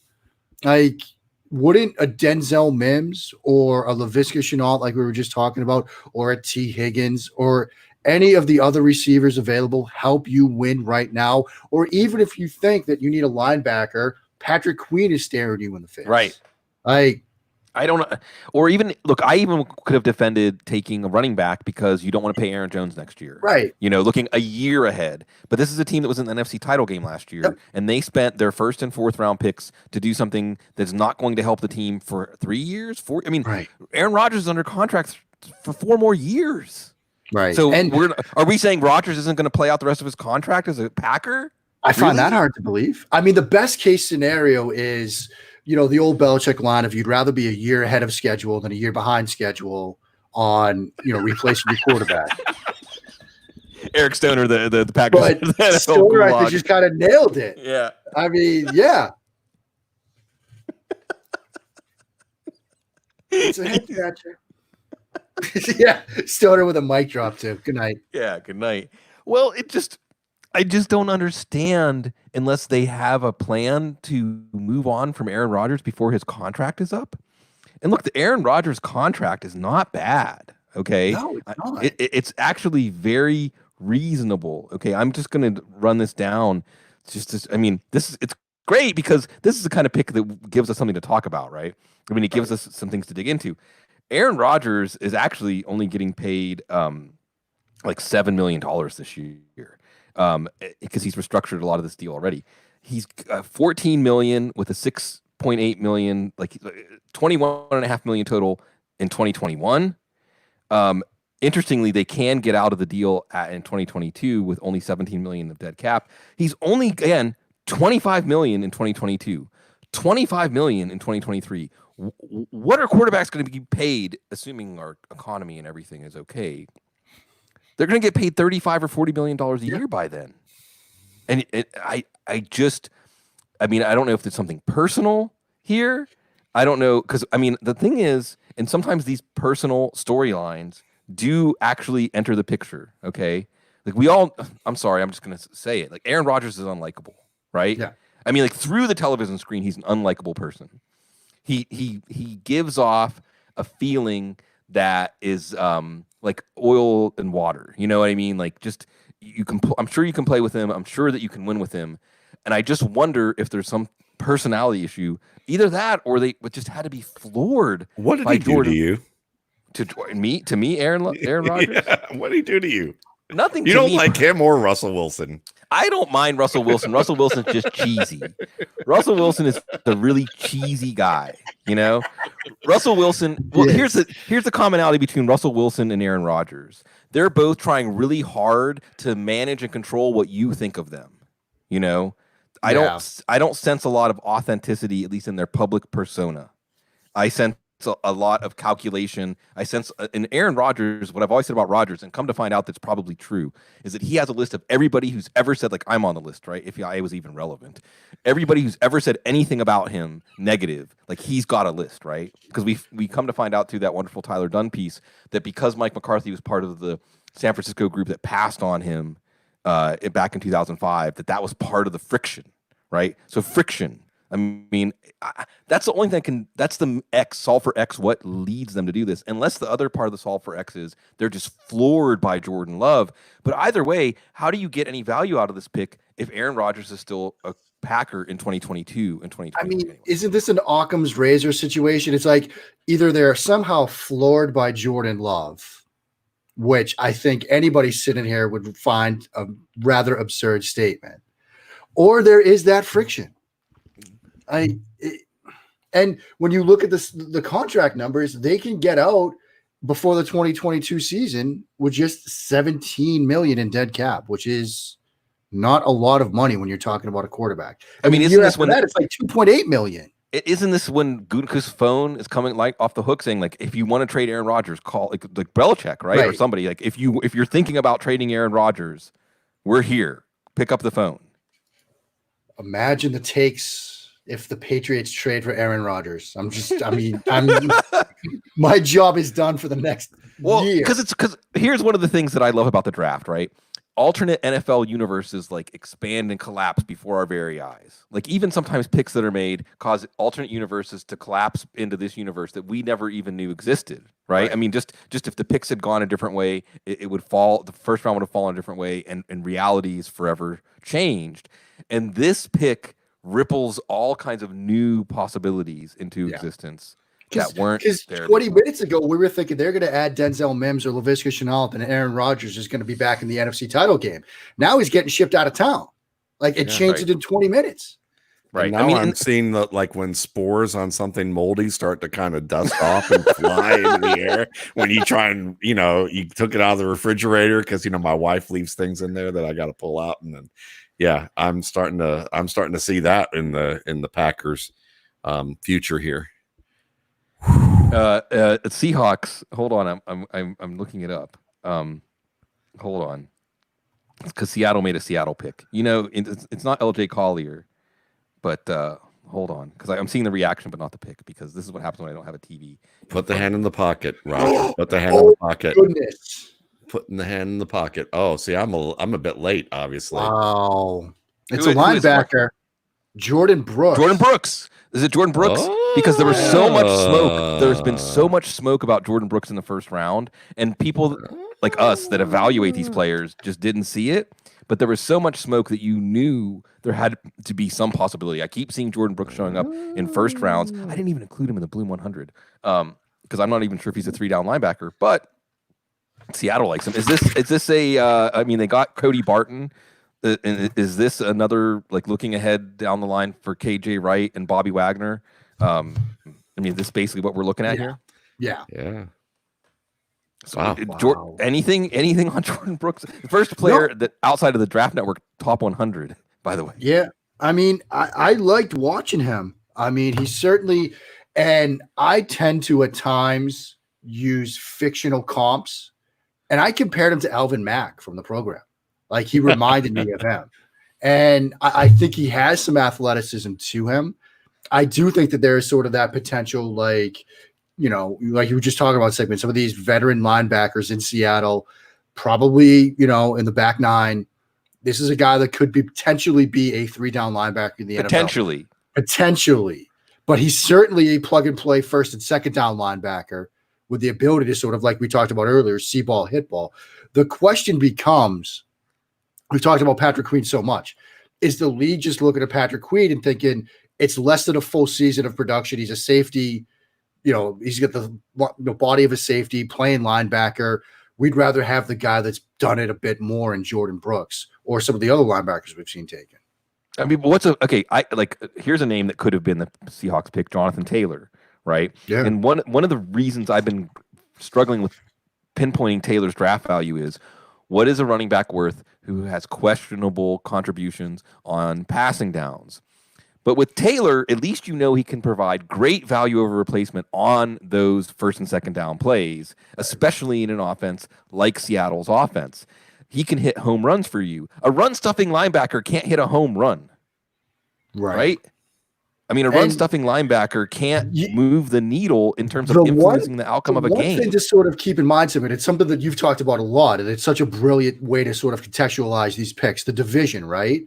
Wouldn't a Denzel Mims or a Laviska Shenault, like we were just talking about, or a T. Higgins or any of the other receivers available help you win right now? Or even if you think that you need a linebacker, Patrick Queen is staring you in the face. Right. I don't know. Or even look, I even could have defended taking a running back because you don't want to pay Aaron Jones next year. Right. You know, looking a year ahead. But this is a team that was in the NFC title game last year, and they spent their first and fourth round picks to do something that's not going to help the team for 3 years. Aaron Rodgers is under contract for 4 more years. Right. So are we saying Rodgers isn't going to play out the rest of his contract as a Packer? I find that hard to believe. I mean, the best case scenario is, the old Belichick line of you'd rather be a year ahead of schedule than a year behind schedule on, replacing your quarterback. Eric Stoner, the Packers. But Stoner, I think, just kind of nailed it. Yeah. I mean, yeah. It's a head scratcher. Yeah, Stoner with a mic drop too. Good night. Yeah, good night. Well, I just don't understand unless they have a plan to move on from Aaron Rodgers before his contract is up. And look, the Aaron Rodgers contract is not bad. Okay, no, it's not. It's actually very reasonable. Okay, I'm just going to run this down. It's great because this is the kind of pick that gives us something to talk about, right? I mean, it gives us some things to dig into. Aaron Rodgers is actually only getting paid like $7 million this year because he's restructured a lot of this deal already. He's $14 million with a $6.8 million, like $21.5 million total in 2021. Interestingly, they can get out of the deal in 2022 with only $17 million of dead cap. He's only, again, $25 million in 2022, $25 million in 2023. What are quarterbacks going to be paid, assuming our economy and everything is okay? They're going to get paid $35 or $40 million a year by then. And I don't know if there's something personal here. I don't know, because, the thing is, and sometimes these personal storylines do actually enter the picture, okay? Like I'm sorry, I'm just going to say it. Like Aaron Rodgers is unlikable, right? Yeah. Through the television screen, he's an unlikable person. He gives off a feeling that is like oil and water. You know what I mean? Like I'm sure you can play with him. I'm sure that you can win with him. And I just wonder if there's some personality issue, either that or they just had to be floored. What did he do to you? To me, Aaron Rodgers. Yeah, what did he do to you? Nothing. You don't like him or Russell Wilson? I don't mind Russell Wilson. Russell Wilson's just cheesy. Russell Wilson is the really cheesy guy, Russell Wilson. Well, here's the commonality between Russell Wilson and Aaron Rodgers. They're both trying really hard to manage and control what you think of them. I don't sense a lot of authenticity, at least in their public persona. I sense a lot of calculation. I sense in Aaron Rodgers, what I've always said about Rodgers, and come to find out that's probably true, is that he has a list of everybody who's ever said, like, I'm on the list, right? If I was even relevant. Everybody who's ever said anything about him negative, like he's got a list, right? Because we come to find out through that wonderful Tyler Dunn piece that because Mike McCarthy was part of the San Francisco group that passed on him back in 2005, that was part of the friction, right? So friction. That's the only thing that's the X, solve for X, what leads them to do this, unless the other part of the solve for X is they're just floored by Jordan Love. But either way, how do you get any value out of this pick if Aaron Rodgers is still a Packer in 2022 and 2023? Isn't this an Occam's razor situation? It's like either they're somehow floored by Jordan Love, which I think anybody sitting here would find a rather absurd statement, or there is that friction. And when you look at the contract numbers, they can get out before the 2022 season with just $17 million in dead cap, which is not a lot of money when you're talking about a quarterback. Isn't this when it's like $2.8 million? Isn't this when Gutekunst's phone is coming like off the hook saying, like, if you want to trade Aaron Rodgers, call like Belichick, right? Or somebody, like, if you're thinking about trading Aaron Rodgers, we're here. Pick up the phone. Imagine the takes if the Patriots trade for Aaron Rodgers. My job is done for the next year. Because here's one of the things that I love about the draft, right? Alternate NFL universes like expand and collapse before our very eyes. Like even sometimes picks that are made cause alternate universes to collapse into this universe that we never even knew existed, right? Just if the picks had gone a different way, it would fall. The first round would have fallen a different way, and reality is forever changed. And this pick ripples all kinds of new possibilities into existence. that weren't Because there 20 before. minutes ago, we were thinking they're going to add Denzel Mims or Laviska Shenault, and Aaron Rodgers is going to be back in the NFC title game. Now he's getting shipped out of town. Like it changed it in 20 minutes. Right. And now I'm seeing that, like when spores on something moldy start to kind of dust off and fly into the air when you try and, you took it out of the refrigerator because, my wife leaves things in there that I got to pull out. And then, I'm starting to see that in the Packers future here. Seahawks. Hold on. I'm looking it up. Hold on. Because Seattle made a Seattle pick. It's not LJ Collier. But hold on, because I'm seeing the reaction, but not the pick, because this is what happens when I don't have a TV. Put the hand in the pocket, Roger. Put the hand in the pocket. Goodness. Putting the hand in the pocket. Oh, see, I'm a bit late, obviously. Wow. It's a linebacker, Jordan Brooks. Jordan Brooks. Is it Jordan Brooks? Because there was so much smoke. There's been so much smoke about Jordan Brooks in the first round, and people like us that evaluate these players just didn't see it. But there was so much smoke that you knew there had to be some possibility. I keep seeing Jordan Brooks showing up in first rounds. I didn't even include him in the Bloom 100 because I'm not even sure if he's a 3-down linebacker. But Seattle likes him. Is this a? I mean, they got Cody Barton. Is this another looking ahead down the line for KJ Wright and Bobby Wagner? I mean, this is basically what we're looking at here. Yeah. So wow. Anything on Jordan Brooks? The first player that outside of the Draft Network top 100, by the way. Yeah. I mean, I liked watching him. I mean, he certainly, and I tend to at times use fictional comps, and I compared him to Alvin Mack from the program. Like he reminded me of him. And I think he has some athleticism to him. I do think that there is sort of that potential, like you were just talking about, Sigmund, some of these veteran linebackers in Seattle, probably, in the back nine. This is a guy that could potentially be a 3-down linebacker in the NFL. Potentially. But he's certainly a plug-and-play first and second-down linebacker with the ability to sort of, like we talked about earlier, see ball, hit ball. The question becomes, we've talked about Patrick Queen so much, is the league just looking at Patrick Queen and thinking it's less than a full season of production, he's a safety, he's got the body of a safety, playing linebacker. We'd rather have the guy that's done it a bit more in Jordan Brooks or some of the other linebackers we've seen taken. I mean, here's a name that could have been the Seahawks pick, Jonathan Taylor, right? Yeah. And one of the reasons I've been struggling with pinpointing Taylor's draft value is, what is a running back worth who has questionable contributions on passing downs? But with Taylor, at least he can provide great value over replacement on those first and second down plays, especially in an offense like Seattle's offense. He can hit home runs for you. A run-stuffing linebacker can't hit a home run, right? I mean, a run-stuffing linebacker can't move the needle in terms of influencing the outcome of a game. One thing to sort of keep in mind, Simon, it's something that you've talked about a lot, and it's such a brilliant way to sort of contextualize these picks, the division, right?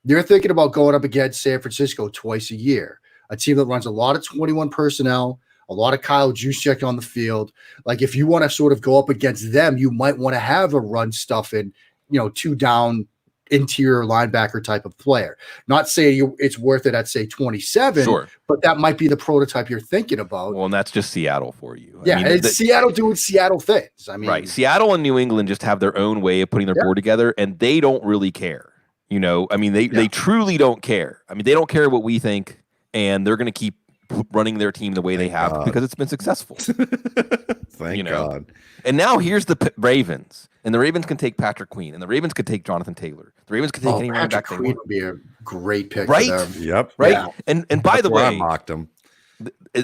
You're thinking about going up against San Francisco twice a year, a team that runs a lot of 21 personnel, a lot of Kyle Juszczyk on the field. Like if you want to sort of go up against them, you might want to have a run stuffing, 2-down interior linebacker type of player. Not saying it's worth it at say 27, sure, but that might be the prototype you're thinking about. Well, and that's just Seattle for you. Yeah, it's Seattle doing Seattle things. I mean, right. Seattle and New England just have their own way of putting their board together, and they don't really care. I mean, they truly don't care. I mean, they don't care what we think, and they're going to keep running their team the way they have because it's been successful. Thank God. And now here's the Ravens, and the Ravens can take Patrick Queen, and the Ravens could take Jonathan Taylor. The Ravens could take any running back they want. Queen would be a great pick, right? For them. Yep. Right. Yeah. And by the way, I mocked him.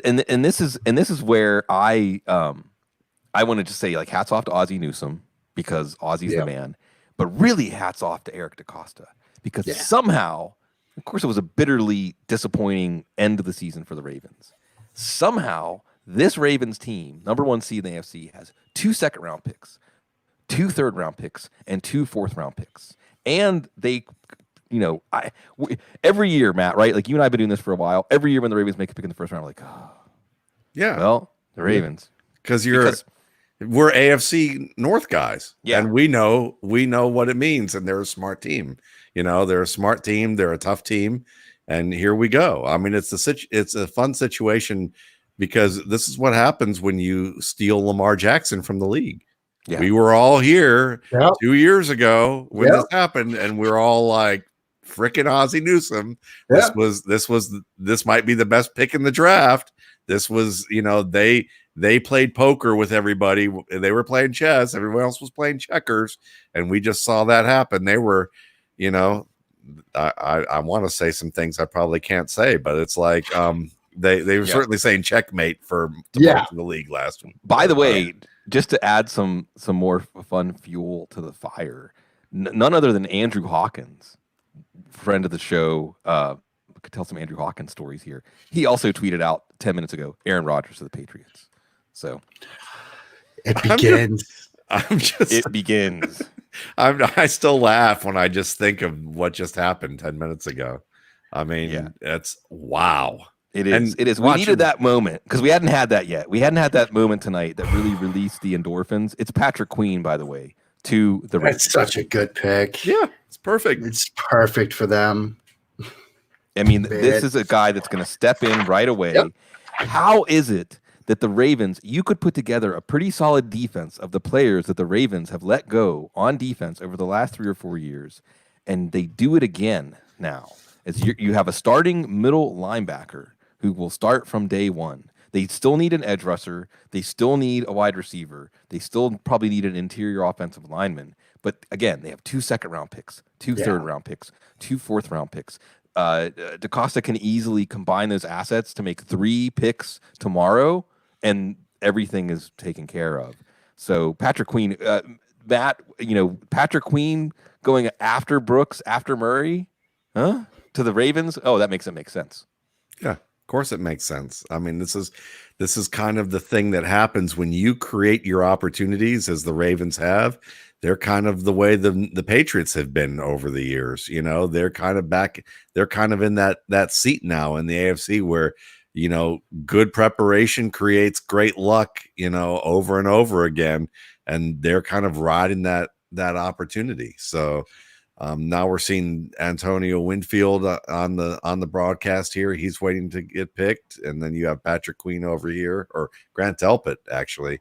And this is where I want to just say, like, hats off to Ozzie Newsome because Ozzie's the man. But really, hats off to Eric DaCosta because somehow, of course, it was a bitterly disappointing end of the season for the Ravens. Somehow, this Ravens team, number 1 seed in the AFC, has 2 second-round picks, 2 third-round picks, and 2 fourth-round picks. And they, every year, Matt, right? Like you and I have been doing this for a while. Every year when the Ravens make a pick in the first round, we're like, well, the Ravens. Because we're AFC North guys, and we know what it means, and they're a smart team. They're a smart team. They're a tough team, and here we go. I mean, it's a fun situation because this is what happens when you steal Lamar Jackson from the league. Yeah. We were all here Yep. 2 years ago when Yep. this happened, and we're all like, "Frickin' Ozzie Newsome! Yep. This might be the best pick in the draft." This was, they played poker with everybody. They were playing chess. Everyone else was playing checkers, and we just saw that happen. They were, I want to say some things I probably can't say, but it's like they were certainly saying checkmate to the league last week. By the way, just to add some more fun fuel to the fire, none other than Andrew Hawkins, friend of the show. I could tell some Andrew Hawkins stories here. He also tweeted out 10 minutes ago, Aaron Rodgers to the Patriots. So it begins. It begins. I still laugh when I just think of what just happened 10 minutes ago. I mean, it's wow. It is. We needed that moment because we hadn't had that yet. We hadn't had that moment tonight that really released the endorphins. It's Patrick Queen, by the way, to the Ravens. It's such a good pick. Yeah, it's perfect. It's perfect for them. I mean, this is a guy that's going to step in right away. Yep. How is it that the Ravens, you could put together a pretty solid defense of the players that the Ravens have let go on defense over the last 3 or 4 years, and they do it again now? As you have a starting middle linebacker who will start from day one. They still need an edge rusher. They still need a wide receiver. They still probably need an interior offensive lineman. But again, they have 2 second-round picks, 2 third-round picks, 2 fourth-round picks. DaCosta can easily combine those assets to make 3 picks tomorrow, and everything is taken care of. So Patrick Queen, Matt, Patrick Queen going after Brooks, after Murray, to the Ravens. Oh, that makes it make sense. Yeah, of course it makes sense. I mean, this is kind of the thing that happens when you create your opportunities, as the Ravens have. They're kind of the way the Patriots have been over the years. They're kind of back. They're kind of in that seat now in the AFC where, good preparation creates great luck, over and over again. And they're kind of riding that opportunity. So now we're seeing Antonio Winfield on the broadcast here. He's waiting to get picked. And then you have Patrick Queen over here, or Grant Delpit, actually.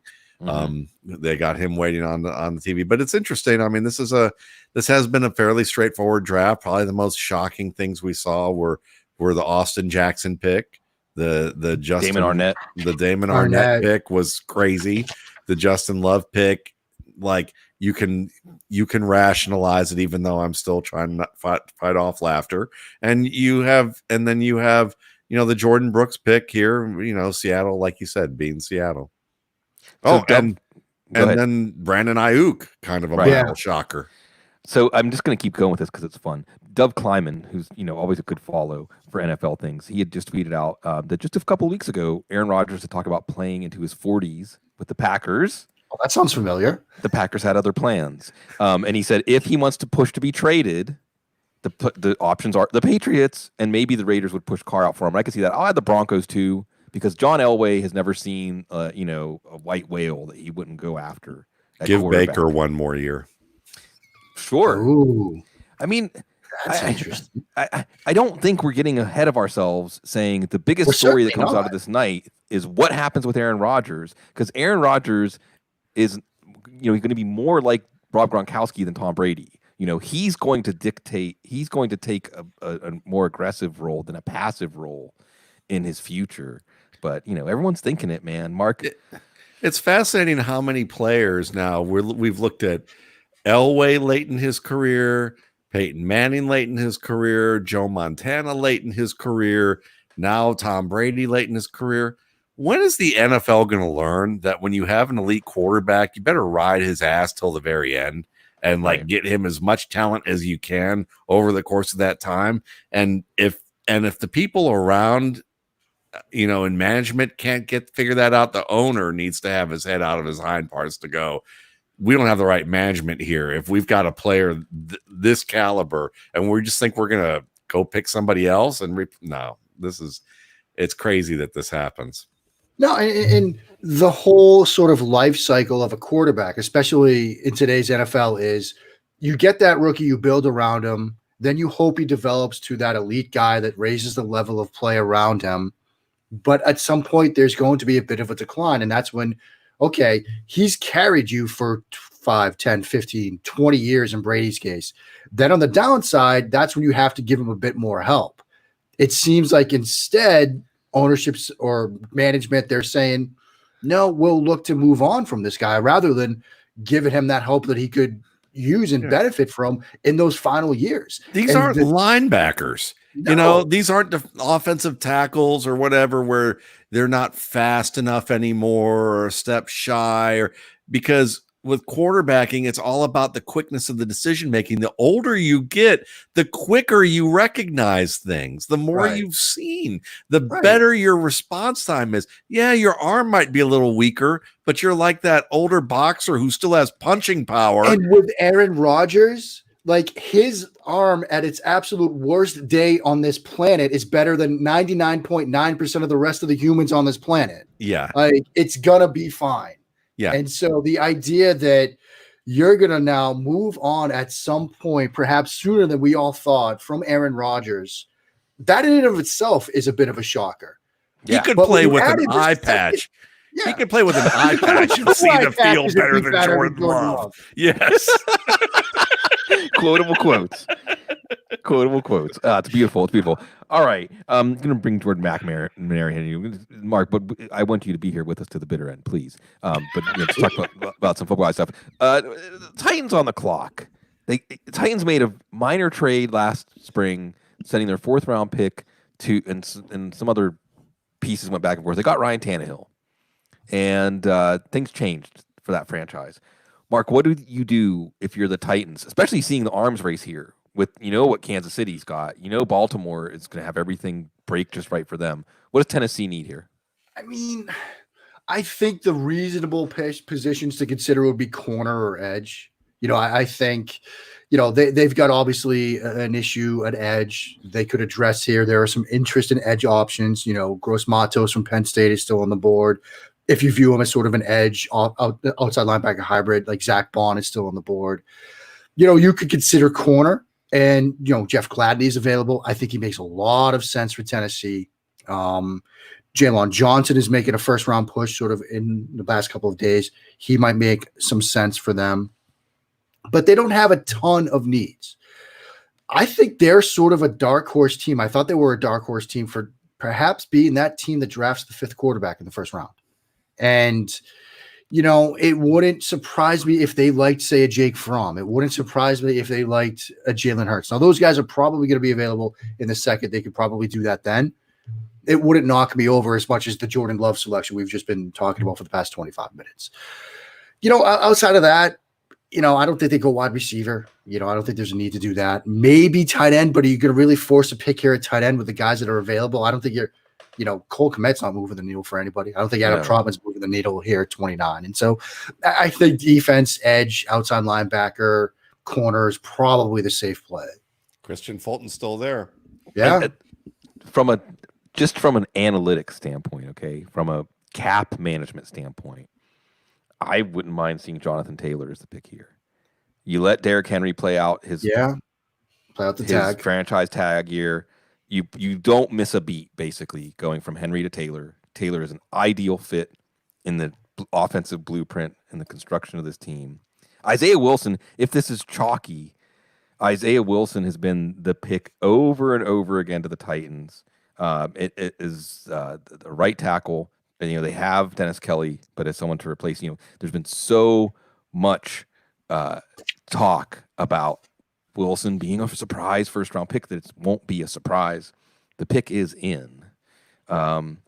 They got him waiting on the TV, but it's interesting. I mean, this has been a fairly straightforward draft. Probably the most shocking things we saw were the Austin Jackson pick, the Justin Damon Arnette pick was crazy. The Justin Love pick, like you can rationalize it, even though I'm still trying to fight off laughter. And then you have the Jordan Brooks pick here. Seattle, like you said, being Seattle. So and then Brandon Ayuk, kind of a mild shocker. So I'm just going to keep going with this because it's fun. Dov Kleiman, who's always a good follow for NFL things, he had just tweeted out that just a couple of weeks ago, Aaron Rodgers had talked about playing into his 40s with the Packers. Oh, that sounds familiar. The Packers had other plans, and he said if he wants to push to be traded, the options are the Patriots and maybe the Raiders would push Carr out for him. I can see that. I'll add the Broncos too, because John Elway has never seen, a white whale that he wouldn't go after. Give Baker one more year. Sure. Ooh, I mean, that's interesting. I don't think we're getting ahead of ourselves saying the biggest story that comes out of this night is what happens with Aaron Rodgers, because Aaron Rodgers is, he's going to be more like Rob Gronkowski than Tom Brady. He's going to dictate. He's going to take a more aggressive role than a passive role in his future. But everyone's thinking it, man. Mark, it's fascinating how many players now we've looked at. Elway late in his career, Peyton Manning late in his career, Joe Montana late in his career, now Tom Brady late in his career. When is the NFL going to learn that when you have an elite quarterback, you better ride his ass till the very end and get him as much talent as you can over the course of that time? And if the people around, in management can't figure that out, the owner needs to have his head out of his hind parts to go, we don't have the right management here. If we've got a player this caliber and we just think we're going to go pick somebody else it's crazy that this happens. No, and the whole sort of life cycle of a quarterback, especially in today's NFL, is you get that rookie, you build around him, then you hope he develops to that elite guy that raises the level of play around him. but at some point there's going to be a bit of a decline. And that's when, okay, he's carried you for 5, 10, 15, 20 years in Brady's case. Then on the downside, that's when you have to give him a bit more help. It seems like instead ownerships or management, they're saying, no, we'll look to move on from this guy rather than giving him that hope that he could use and benefit from in those final years. These aren't linebackers. No. These aren't offensive tackles or whatever where they're not fast enough anymore or a step shy, or because with quarterbacking, it's all about the quickness of the decision making. The older you get, the quicker you recognize things. The more you've seen, the better your response time is. Yeah, your arm might be a little weaker, but you're like that older boxer who still has punching power. And with Aaron Rodgers, like his arm at its absolute worst day on this planet is better than 99.9% of the rest of the humans on this planet. Yeah. Like it's going to be fine. Yeah. And so the idea that you're going to now move on at some point, perhaps sooner than we all thought, from Aaron Rodgers, that in and of itself is a bit of a shocker. He could play with an eye patch. Yeah. He could play with an eye patch and see the field better than Jordan Love. Yes. Quotable quotes. Quotable quotes. It's beautiful. It's beautiful. All right. I'm going to bring Jordan McNary in. Mark, but I want you to be here with us to the bitter end, please. But let's talk about some football stuff. Titans on the clock. Titans made a minor trade last spring, sending their 4th round pick to, and some other pieces went back and forth. They got Ryan Tannehill, and things changed for that franchise. Mark, what do you do if you're the Titans, especially seeing the arms race here with, what Kansas City's got? Baltimore is going to have everything break just right for them. What does Tennessee need here? I mean, I think the reasonable positions to consider would be corner or edge. I think, they've got obviously an issue at edge they could address here. There are some interest in edge options. Gross Matos from Penn State is still on the board. If you view him as sort of an edge outside linebacker hybrid, like Zach Bond is still on the board. You could consider corner, and Jeff Gladney is available. I think he makes a lot of sense for Tennessee. Jalen Johnson is making a 1st round push sort of in the last couple of days. He might make some sense for them, but they don't have a ton of needs. I think they're sort of a dark horse team. I thought they were a dark horse team for perhaps being that team that drafts the 5th quarterback in the 1st round. And, it wouldn't surprise me if they liked, say, a Jake Fromm. It wouldn't surprise me if they liked a Jalen Hurts. Now, those guys are probably going to be available in the 2nd. They could probably do that then. It wouldn't knock me over as much as the Jordan Love selection we've just been talking about for the past 25 minutes. Outside of that, I don't think they go wide receiver. I don't think there's a need to do that. Maybe tight end, but are you going to really force a pick here at tight end with the guys that are available? I don't think you're – Cole Kmet's not moving the needle for anybody. I don't think Adam Troutman's moving the needle here at 29. And so I think defense, edge, outside linebacker, corner is probably the safe play. Christian Fulton's still there. Yeah. From an analytics standpoint, okay, from a cap management standpoint, I wouldn't mind seeing Jonathan Taylor as the pick here. You let Derrick Henry play out his tag. Franchise tag year. You don't miss a beat, basically, going from Henry to Taylor. Taylor is an ideal fit in the offensive blueprint and the construction of this team. Isaiah Wilson, if this is chalky, Isaiah Wilson has been the pick over and over again to the Titans. It is the right tackle. And, they have Dennis Kelly, but as someone to replace, there's been so much talk about Wilson being a surprise 1st round pick that it won't be a surprise. The pick is in. And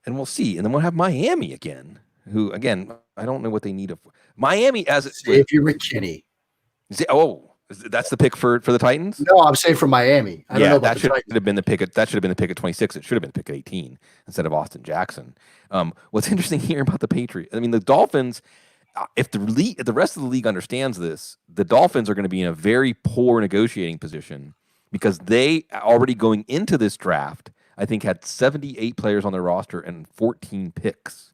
we'll see. And then we'll have Miami again, who, again, I don't know what they need. Miami as it. If you're McKinney. That's the pick for the Titans? No, I'm saying for Miami. I don't know about that should have been the pick at 26. It should have been the pick at 18 instead of Austin Jackson. What's interesting here about the Patriots, the Dolphins, if the rest of the league understands this, the Dolphins are going to be in a very poor negotiating position because they already going into this draft, I think, had 78 players on their roster and 14 picks.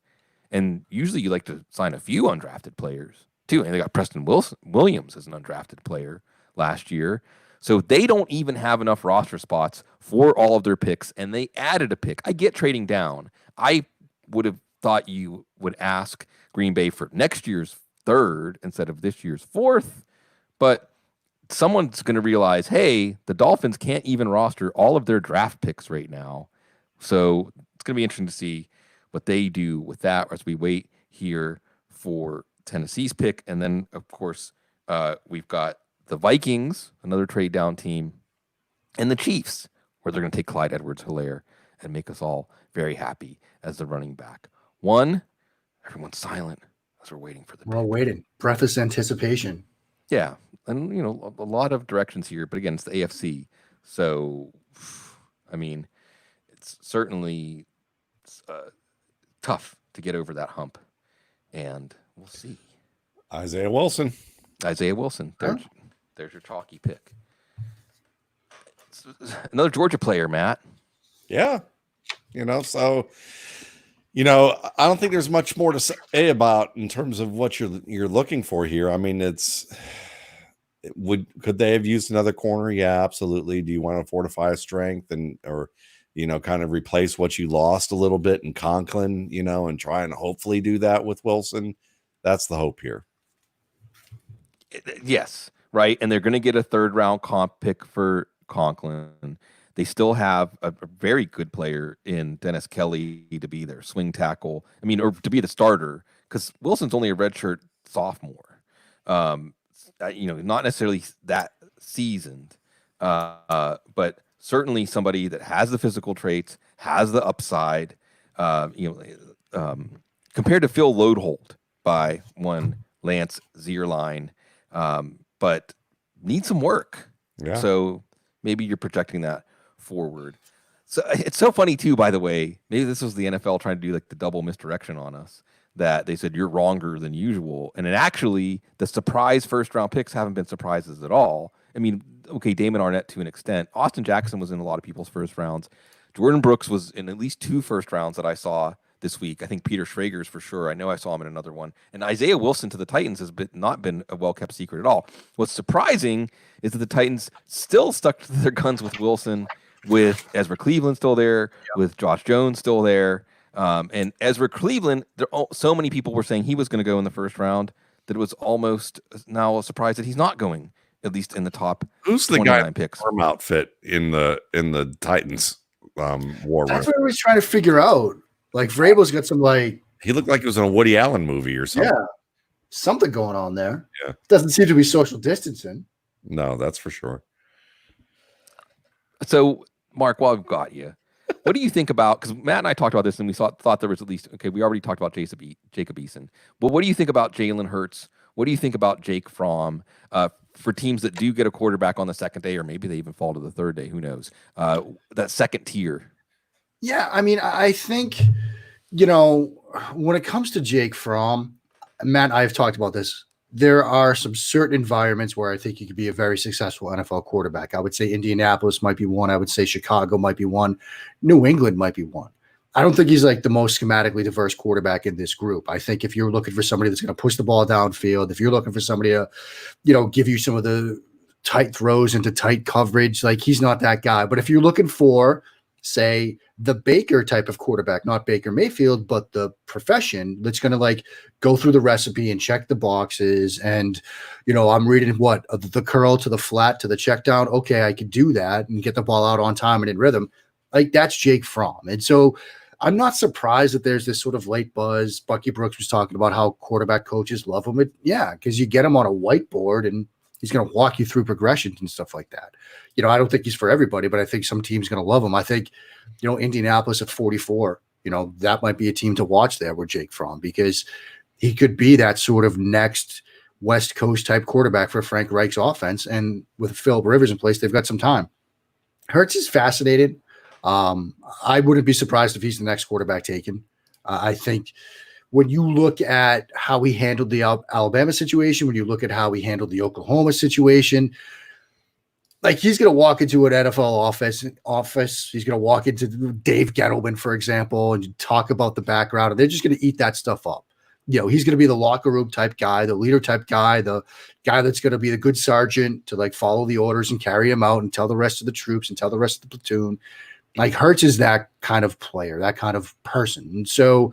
And usually you like to sign a few undrafted players too. And they got Preston Williams as an undrafted player last year. So they don't even have enough roster spots for all of their picks, and they added a pick. I get trading down. I would have thought you would ask Green Bay for next year's third instead of this year's fourth, but someone's going to realize, hey, the Dolphins can't even roster all of their draft picks right now. So it's going to be interesting to see what they do with that as we wait here for Tennessee's pick. And then, of course, we've got the Vikings, another trade down team, and the Chiefs, where they're going to take Clyde Edwards-Helaire and make us all very happy as the running back. Everyone's silent as we're waiting for the pick. We're all waiting. Breathless anticipation. Yeah. And, a lot of directions here, but again, it's the AFC. So, I mean, it's certainly tough to get over that hump. And we'll see. Isaiah Wilson. There's your chalky pick. It's another Georgia player, Matt. Yeah. So, I don't think there's much more to say about in terms of what you're looking for here. I mean, could they have used another corner? Yeah, absolutely. Do you want to fortify a strength or kind of replace what you lost a little bit in Conklin, and try and hopefully do that with Wilson? That's the hope here. Yes, right. And they're going to get a third round comp pick for Conklin. They still have a very good player in Dennis Kelly to be their swing tackle. Or to be the starter, because Wilson's only a redshirt sophomore. Not necessarily that seasoned, but certainly somebody that has the physical traits, has the upside. Compared to Phil Lodeholt by one Lance Zierlein, but needs some work. Yeah. So maybe you're projecting that forward. So it's so funny too, by the way, maybe this was the NFL trying to do like the double misdirection on us, that they said you're wronger than usual. And actually the surprise first round picks haven't been surprises at all. Okay, Damon Arnette to an extent. Austin Jackson was in a lot of people's first rounds. Jordan Brooks was in at least 2 first rounds that I saw this week. I think Peter Schrager's for sure. I know I saw him in another one. And Isaiah Wilson to the Titans has not been a well-kept secret at all. What's surprising is that the Titans still stuck to their guns with Wilson, with Ezra Cleveland still there, with Josh Jones still there. And Ezra Cleveland, so many people were saying he was going to go in the first round that it was almost now a surprise that he's not going, at least in the top. Who's the guy picks. Arm outfit in the Titans war room? That's what I was trying to figure out. Like Vrabel's got some he looked like he was in a Woody Allen movie or something. Yeah, something going on there. Yeah, doesn't seem to be social distancing. No, that's for sure. So, Mark, while I've got you, what do you think about? Because Matt and I talked about this, and we thought there was at least we already talked about Jacob Eason. But what do you think about Jalen Hurts? What do you think about Jake Fromm? For teams that do get a quarterback on the second day, or maybe they even fall to the third day, who knows? That second tier. Yeah, I think, when it comes to Jake Fromm, Matt and I have talked about this. There are some certain environments where I think he could be a very successful NFL quarterback. I would say Indianapolis might be one. I would say Chicago might be one. New England might be one. I don't think he's like the most schematically diverse quarterback in this group. I think if you're looking for somebody that's going to push the ball downfield, if you're looking for somebody to, give you some of the tight throws into tight coverage, like he's not that guy. But if you're looking for, say, the Baker type of quarterback, not Baker Mayfield, but the profession that's going to go through the recipe and check the boxes. And, I'm reading the curl to the flat to the check down. Okay, I could do that and get the ball out on time and in rhythm. That's Jake Fromm. And so I'm not surprised that there's this sort of late buzz. Bucky Brooks was talking about how quarterback coaches love him. Because you get him on a whiteboard and he's going to walk you through progressions and stuff like that. I don't think he's for everybody, but I think some team's going to love him. I think, Indianapolis at 44, that might be a team to watch there with Jake Fromm, because he could be that sort of next West Coast type quarterback for Frank Reich's offense. And with Philip Rivers in place, they've got some time. Hurts is fascinated. I wouldn't be surprised if he's the next quarterback taken. I think when you look at how he handled the Alabama situation, when you look at how he handled the Oklahoma situation, he's going to walk into an NFL office. He's going to walk into Dave Gettleman, for example, and talk about the background, and they're just going to eat that stuff up. he's going to be the locker room type guy, the leader type guy, the guy that's going to be the good sergeant to like follow the orders and carry him out and tell the rest of the troops and tell the rest of the platoon. Like Hurts is that kind of player, that kind of person. And so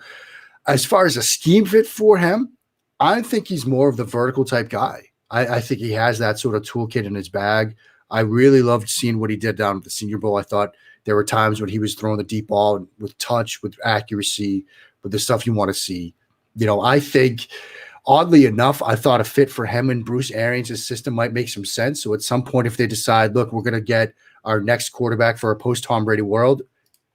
as far as a scheme fit for him, I think he's more of the vertical type guy. I think he has that sort of toolkit in his bag. I really loved seeing what he did down at the Senior Bowl. I thought there were times when he was throwing the deep ball with touch, with accuracy, with the stuff you want to see. I think, oddly enough, I thought a fit for him and Bruce Arians' system might make some sense. So at some point, if they decide, look, we're going to get our next quarterback for a post-Tom Brady world,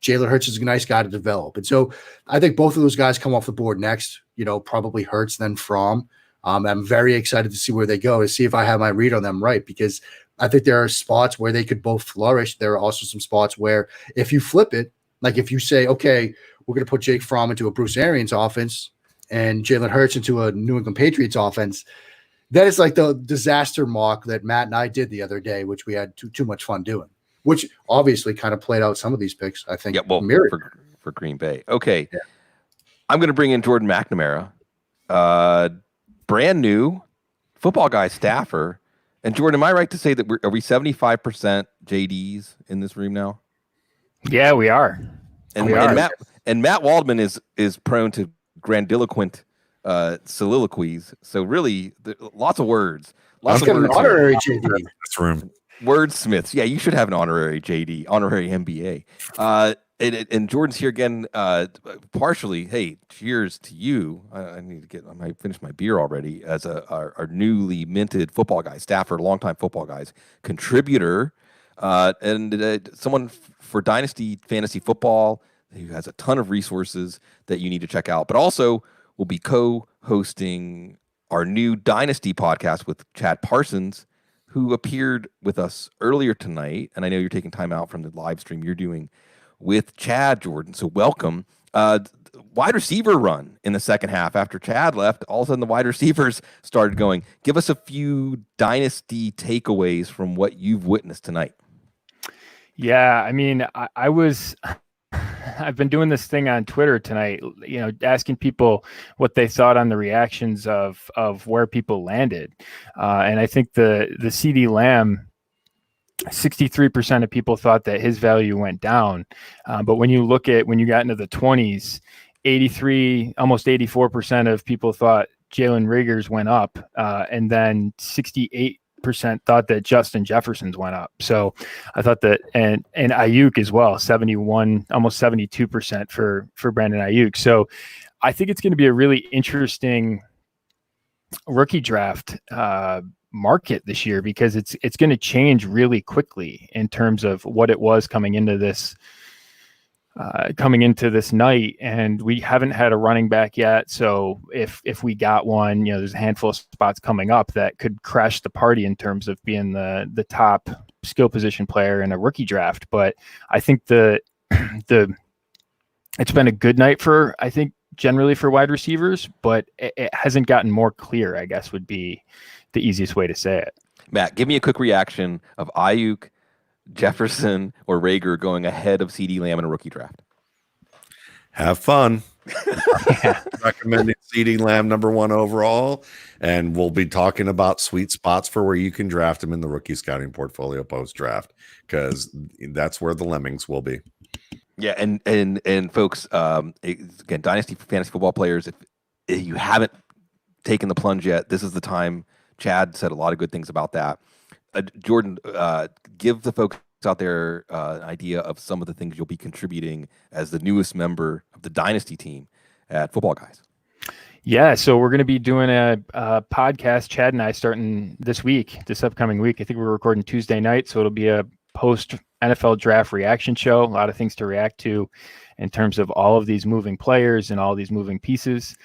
Jalen Hurts is a nice guy to develop. And so I think both of those guys come off the board next, probably Hurts, then Fromm. I'm very excited to see where they go, to see if I have my read on them right, because I think there are spots where they could both flourish. There are also some spots where if you flip it, like if you say, okay, we're going to put Jake Fromm into a Bruce Arians offense and Jalen Hurts into a New England Patriots offense, that is like the disaster mock that Matt and I did the other day, which we had too much fun doing, which obviously kind of played out some of these picks, I think. Yeah, well, for Green Bay. Okay. Yeah. I'm going to bring in Jordan McNamara, brand new football guy staffer. And Jordan, am I right to say that are we 75% JDs in this room now? Yeah, we are. And Matt Waldman is prone to grandiloquent soliloquies. So really, lots of words. Lots of words. An honorary JD. This room. Wordsmiths. Yeah, you should have an honorary JD, honorary MBA. And Jordan's here again, partially. Hey, cheers to you. I might finish my beer already as our newly minted football guy, staffer, longtime football guys, contributor, and someone for Dynasty Fantasy Football who has a ton of resources that you need to check out, but also will be co-hosting our new Dynasty podcast with Chad Parsons, who appeared with us earlier tonight. And I know you're taking time out from the live stream you're doing with Chad, Jordan. So welcome. Wide receiver run in the second half after Chad left. All of a sudden the wide receivers started going. Give us a few Dynasty takeaways from what you've witnessed tonight. Yeah, I mean, I've been doing this thing on Twitter tonight, asking people what they thought on the reactions of where people landed. And I think the CeeDee Lamb, 63% of people thought that his value went down. But when you got into the 20s, 83, almost 84% of people thought Jalen Reagor's went up. And then 68% thought that Justin Jefferson's went up. So I thought that, and Ayuk as well, 71, almost 72% for Brandon Ayuk. So I think it's going to be a really interesting rookie draft market this year, because it's going to change really quickly in terms of what it was coming into this night. And we haven't had a running back yet. So if we got one, there's a handful of spots coming up that could crash the party in terms of being the top skill position player in a rookie draft. But I think it's been a good night generally for wide receivers, but it hasn't gotten more clear, I guess would be the easiest way to say it. Matt, give me a quick reaction of Ayuk, Jefferson, or Reagor going ahead of CeeDee Lamb in a rookie draft. Have fun. Recommending CeeDee Lamb #1 overall, and we'll be talking about sweet spots for where you can draft him in the rookie scouting portfolio post draft, because that's where the lemmings will be. Yeah, and folks, again, Dynasty Fantasy Football players, if you haven't taken the plunge yet, this is the time. Chad said a lot of good things about that. Jordan, give the folks out there an idea of some of the things you'll be contributing as the newest member of the Dynasty team at Football Guys. Yeah, so we're going to be doing a podcast, Chad and I, starting this upcoming week. I think we're recording Tuesday night, so it'll be a post NFL draft reaction show. A lot of things to react to in terms of all of these moving players and all these moving pieces.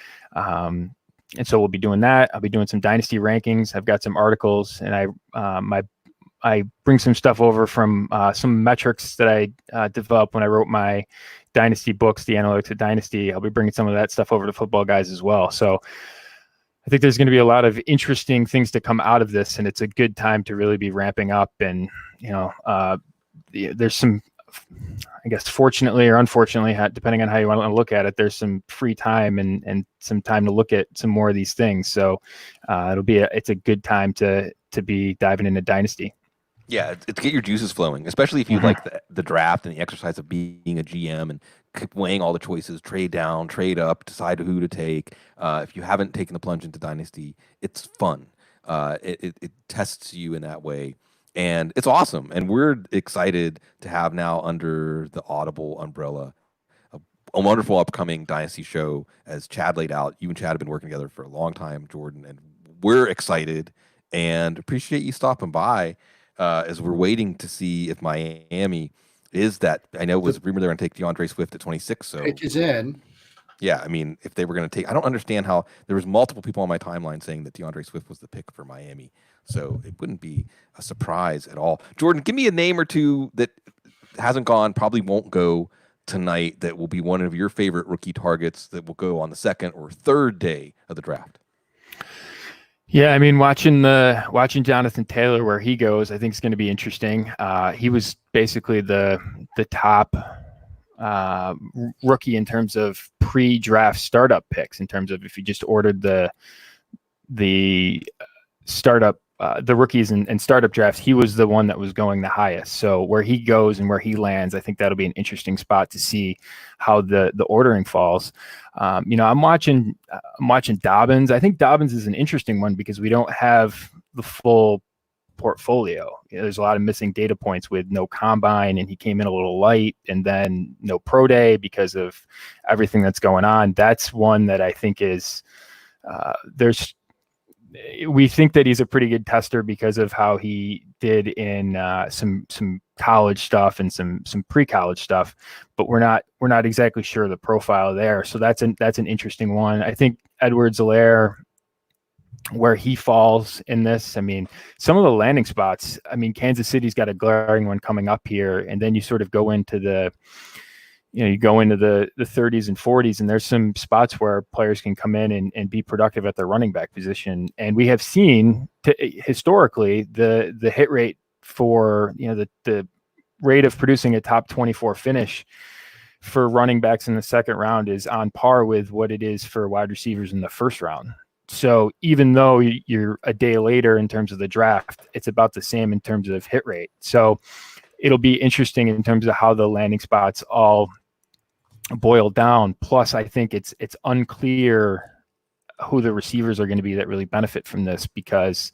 And so we'll be doing that. I'll be doing some Dynasty rankings. I've got some articles, and I bring some stuff over from some metrics that I developed when I wrote my Dynasty books, the Analytics of Dynasty. I'll be bringing some of that stuff over to Football Guys as well. So I think there's going to be a lot of interesting things to come out of this, and it's a good time to really be ramping up. And there's some I guess fortunately or unfortunately, depending on how you want to look at it, there's some free time and some time to look at some more of these things. So it's a good time to be diving into Dynasty. Yeah, it's to get your juices flowing, especially if you like the draft and the exercise of being a GM and weighing all the choices, trade down, trade up, decide who to take. If you haven't taken the plunge into Dynasty, it's fun. It tests you in that way. And it's awesome. And we're excited to have now under the Audible umbrella a wonderful upcoming Dynasty show, as Chad laid out. You and Chad have been working together for a long time, Jordan, and we're excited and appreciate you stopping by as we're waiting to see if Miami is that. I know it was rumored they're going to take DeAndre Swift at 26. So Pick is in. Yeah, I mean, if they were going to take, I don't understand how there was multiple people on my timeline saying that DeAndre Swift was the pick for Miami. So it wouldn't be a surprise at all. Jordan, give me a name or two that hasn't gone, probably won't go tonight, that will be one of your favorite rookie targets that will go on the second or third day of the draft. Yeah, I mean, watching Jonathan Taylor where he goes, I think it's going to be interesting. He was basically the top rookie in terms of pre-draft startup picks, in terms of if you just ordered the startup the rookies and startup drafts, he was the one that was going the highest. So where he goes and where he lands, I think that'll be an interesting spot to see how the ordering falls. I'm watching Dobbins. I think Dobbins is an interesting one because we don't have the full portfolio. There's a lot of missing data points with no combine, and he came in a little light, and then no pro day because of everything that's going on. That's one that I think is we think that he's a pretty good tester because of how he did in some college stuff and some pre-college stuff, but we're not exactly sure the profile there. So that's an interesting one. I think Edwards-Helaire, where he falls in this, I mean, some of the landing spots, I mean, Kansas City's got a glaring one coming up here, and then you sort of go into the 30s and 40s, and there's some spots where players can come in and be productive at their running back position. And we have seen historically the hit rate for, the rate of producing a top 24 finish for running backs in the second round is on par with what it is for wide receivers in the first round. So even though you're a day later in terms of the draft, it's about the same in terms of hit rate. So it'll be interesting in terms of how the landing spots all boil down. Plus, I think it's unclear who the receivers are going to be that really benefit from this because,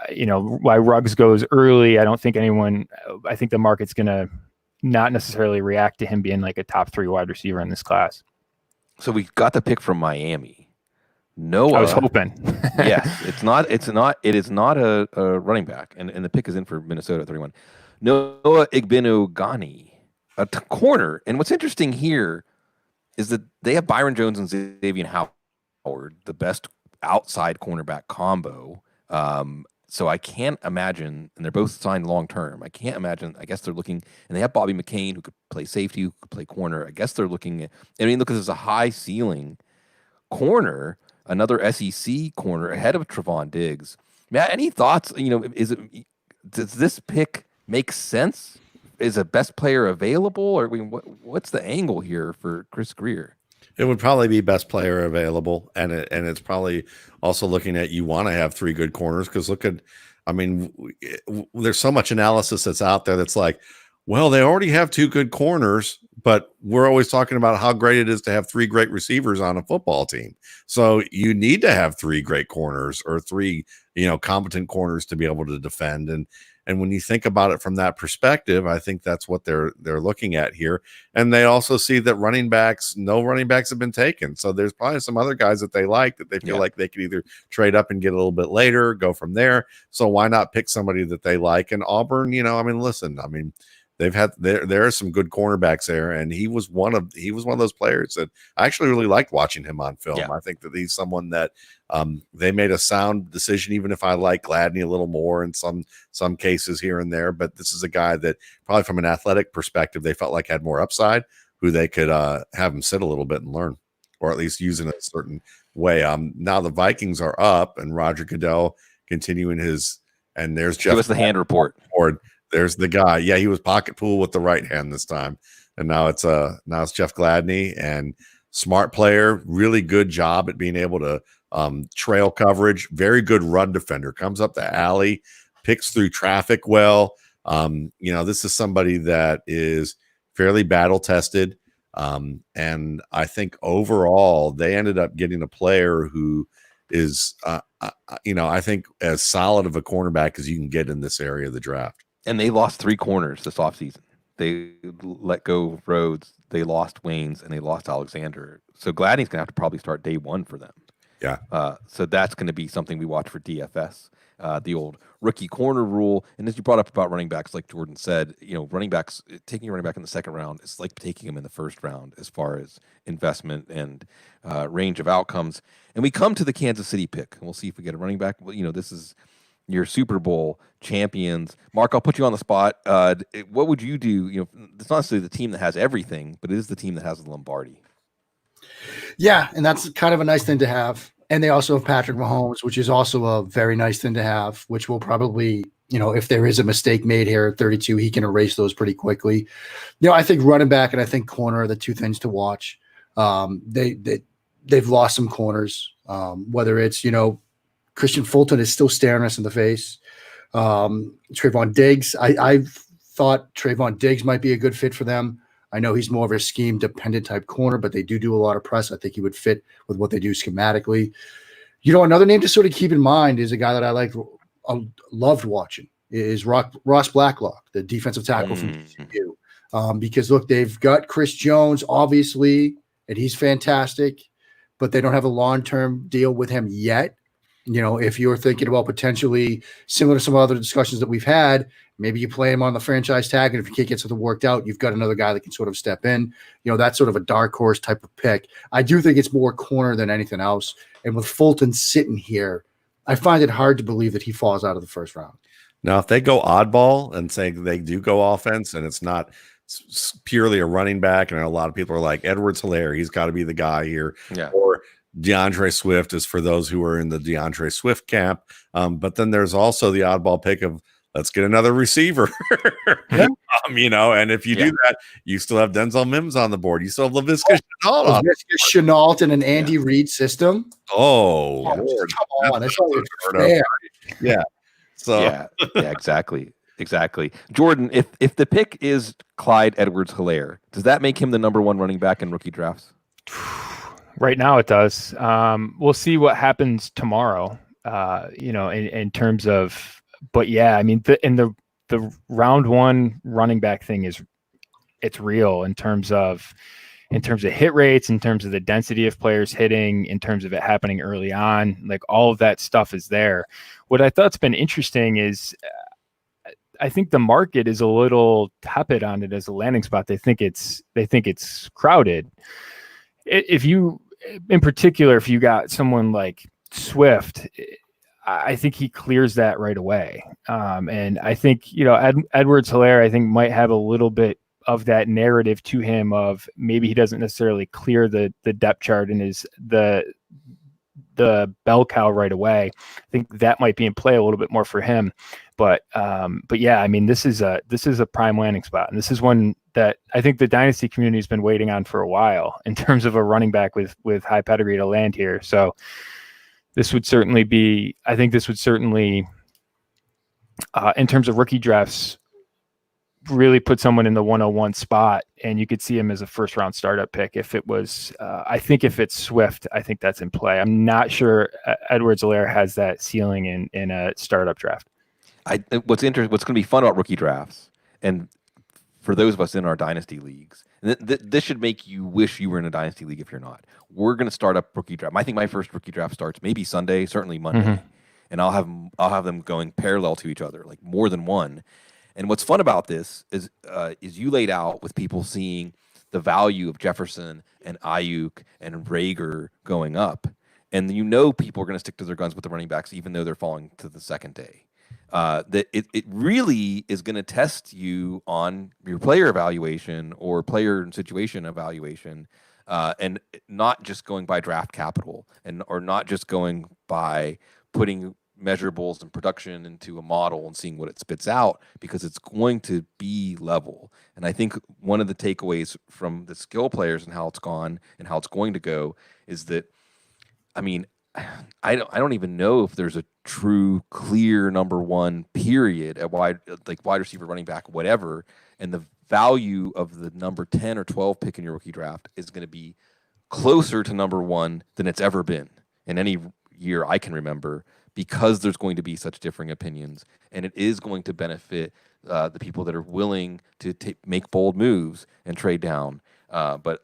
why Ruggs goes early, I think the market's going to not necessarily react to him being like a top 3 wide receiver in this class. So we got the pick from Miami. Noah, I was hoping. Yes, it is not a running back, and the pick is in for Minnesota at 31. Noah Igbenogany, a corner. And what's interesting here is that they have Byron Jones and Xavier Howard, the best outside cornerback combo. So I can't imagine, and they're both signed long term. I can't imagine. I guess they're looking, and they have Bobby McCain who could play safety, who could play corner. I guess they're looking at. Look, there's a high ceiling corner. Another SEC corner ahead of Trevon Diggs. Matt, any thoughts? Does this pick make sense? Is a best player available, or what's the angle here for Chris Grier? It would probably be best player available, and it's probably also looking at you want to have 3 good corners because there's so much analysis that's out there that's like, well, they already have 2 good corners, but we're always talking about how great it is to have 3 great receivers on a football team. So you need to have 3 great corners or 3, competent corners to be able to defend. And when you think about it from that perspective, I think that's what they're looking at here. And they also see that no running backs have been taken. So there's probably some other guys that they like that they feel like they could either trade up and get a little bit later, go from there. So why not pick somebody that they like? And Auburn, there are some good cornerbacks there, and he was one of those players that I actually really liked watching him on film. Yeah. I think that he's someone that they made a sound decision, even if I like Gladney a little more in some cases here and there. But this is a guy that probably from an athletic perspective they felt like had more upside, who they could have him sit a little bit and learn, or at least use in a certain way. Now the Vikings are up, and Roger Goodell continuing his, and there's Jeff. Give us the hand report. There's the guy. Yeah, he was pocket pool with the right hand this time, and now it's Jeff Gladney, and smart player, really good job at being able to trail coverage. Very good run defender. Comes up the alley, picks through traffic well. This is somebody that is fairly battle tested, and I think overall they ended up getting a player who is, I think as solid of a cornerback as you can get in this area of the draft. And they lost 3 corners this offseason. They let go of Rhodes, they lost Waynes, and they lost Alexander. So Gladney's going to have to probably start day 1 for them. Yeah. So that's going to be something we watch for DFS, the old rookie corner rule. And as you brought up about running backs, like Jordan said, running backs, taking a running back in the second round, it's like taking him in the first round as far as investment and range of outcomes. And we come to the Kansas City pick, and we'll see if we get a running back. Well, this is your Super Bowl champions. Mark, I'll put you on the spot. What would you do? It's not necessarily the team that has everything, but it is the team that has the Lombardi. Yeah, and that's kind of a nice thing to have. And they also have Patrick Mahomes, which is also a very nice thing to have, which will probably, if there is a mistake made here at 32, he can erase those pretty quickly. I think running back and I think corner are the 2 things to watch. They've lost some corners, whether it's, Christian Fulton is still staring us in the face. Trayvon Diggs, I thought Trayvon Diggs might be a good fit for them. I know he's more of a scheme-dependent type corner, but they do a lot of press. I think he would fit with what they do schematically. Another name to sort of keep in mind is a guy that I loved watching is Ross Blacklock, the defensive tackle from TCU. Because, look, they've got Chris Jones, obviously, and he's fantastic, but they don't have a long-term deal with him yet. If you're thinking about potentially similar to some other discussions that we've had, maybe you play him on the franchise tag, and if you can't get something worked out, you've got another guy that can sort of step in. That's sort of a dark horse type of pick. I do think it's more corner than anything else. And with Fulton sitting here, I find it hard to believe that he falls out of the first round. Now, if they go oddball and say they do go offense and it's not purely a running back, and a lot of people are like Edwards-Helaire, he's got to be the guy here. Yeah. Or DeAndre Swift is for those who are in the DeAndre Swift camp. But then there's also the oddball pick of let's get another receiver. Yeah. And if you do that, you still have Denzel Mims on the board. You still have Laviska Shenault on. Laviska Shenault in an Andy Reid system. Oh, Lord. Come on, that's not fair. Yeah. So yeah, exactly. Jordan, if the pick is Clyde Edwards-Helaire, does that make him the number 1 running back in rookie drafts? Right now it does. We'll see what happens tomorrow, in terms of, but yeah, I mean, the round 1 running back thing it's real in terms of hit rates, in terms of the density of players hitting, in terms of it happening early on, like all of that stuff is there. What I thought's been interesting is I think the market is a little tepid on it as a landing spot. They think it's crowded. If you, in particular, if you got someone like Swift, I think he clears that right away. And I think, Edwards-Helaire, I think might have a little bit of that narrative to him of maybe he doesn't necessarily clear the depth chart and is the bell cow right away. I think that might be in play a little bit more for him. But yeah, I mean, this is a prime landing spot. And this is one that I think the dynasty community has been waiting on for a while in terms of a running back with high pedigree to land here. So this would certainly be, I think this would certainly, in terms of rookie drafts, really put someone in the 101 spot, and you could see him as a first round startup pick. If it was, I think if it's Swift, I think that's in play. I'm not sure Edwards-Helaire has that ceiling in a startup draft. What's going to be fun about rookie drafts, and for those of us in our dynasty leagues, this should make you wish you were in a dynasty league if you're not. We're going to start up rookie draft. I think my first rookie draft starts maybe Sunday, certainly Monday, and I'll have them going parallel to each other, like more than one. And what's fun about this is you laid out with people seeing the value of Jefferson and Ayuk and Reagor going up, and people are going to stick to their guns with the running backs even though they're falling to the second day. That it really is going to test you on your player evaluation or player and situation evaluation, and not just going by draft capital or not just going by putting measurables and production into a model and seeing what it spits out, because it's going to be level. And I think one of the takeaways from the skill players and how it's gone and how it's going to go is that, I mean, I don't even know if there's a true clear number one period at wide receiver, running back, whatever. And the value of the number 10 or 12 pick in your rookie draft is going to be closer to number one than it's ever been in any year I can remember, because there's going to be such differing opinions, and it is going to benefit the people that are willing to make bold moves and trade down. But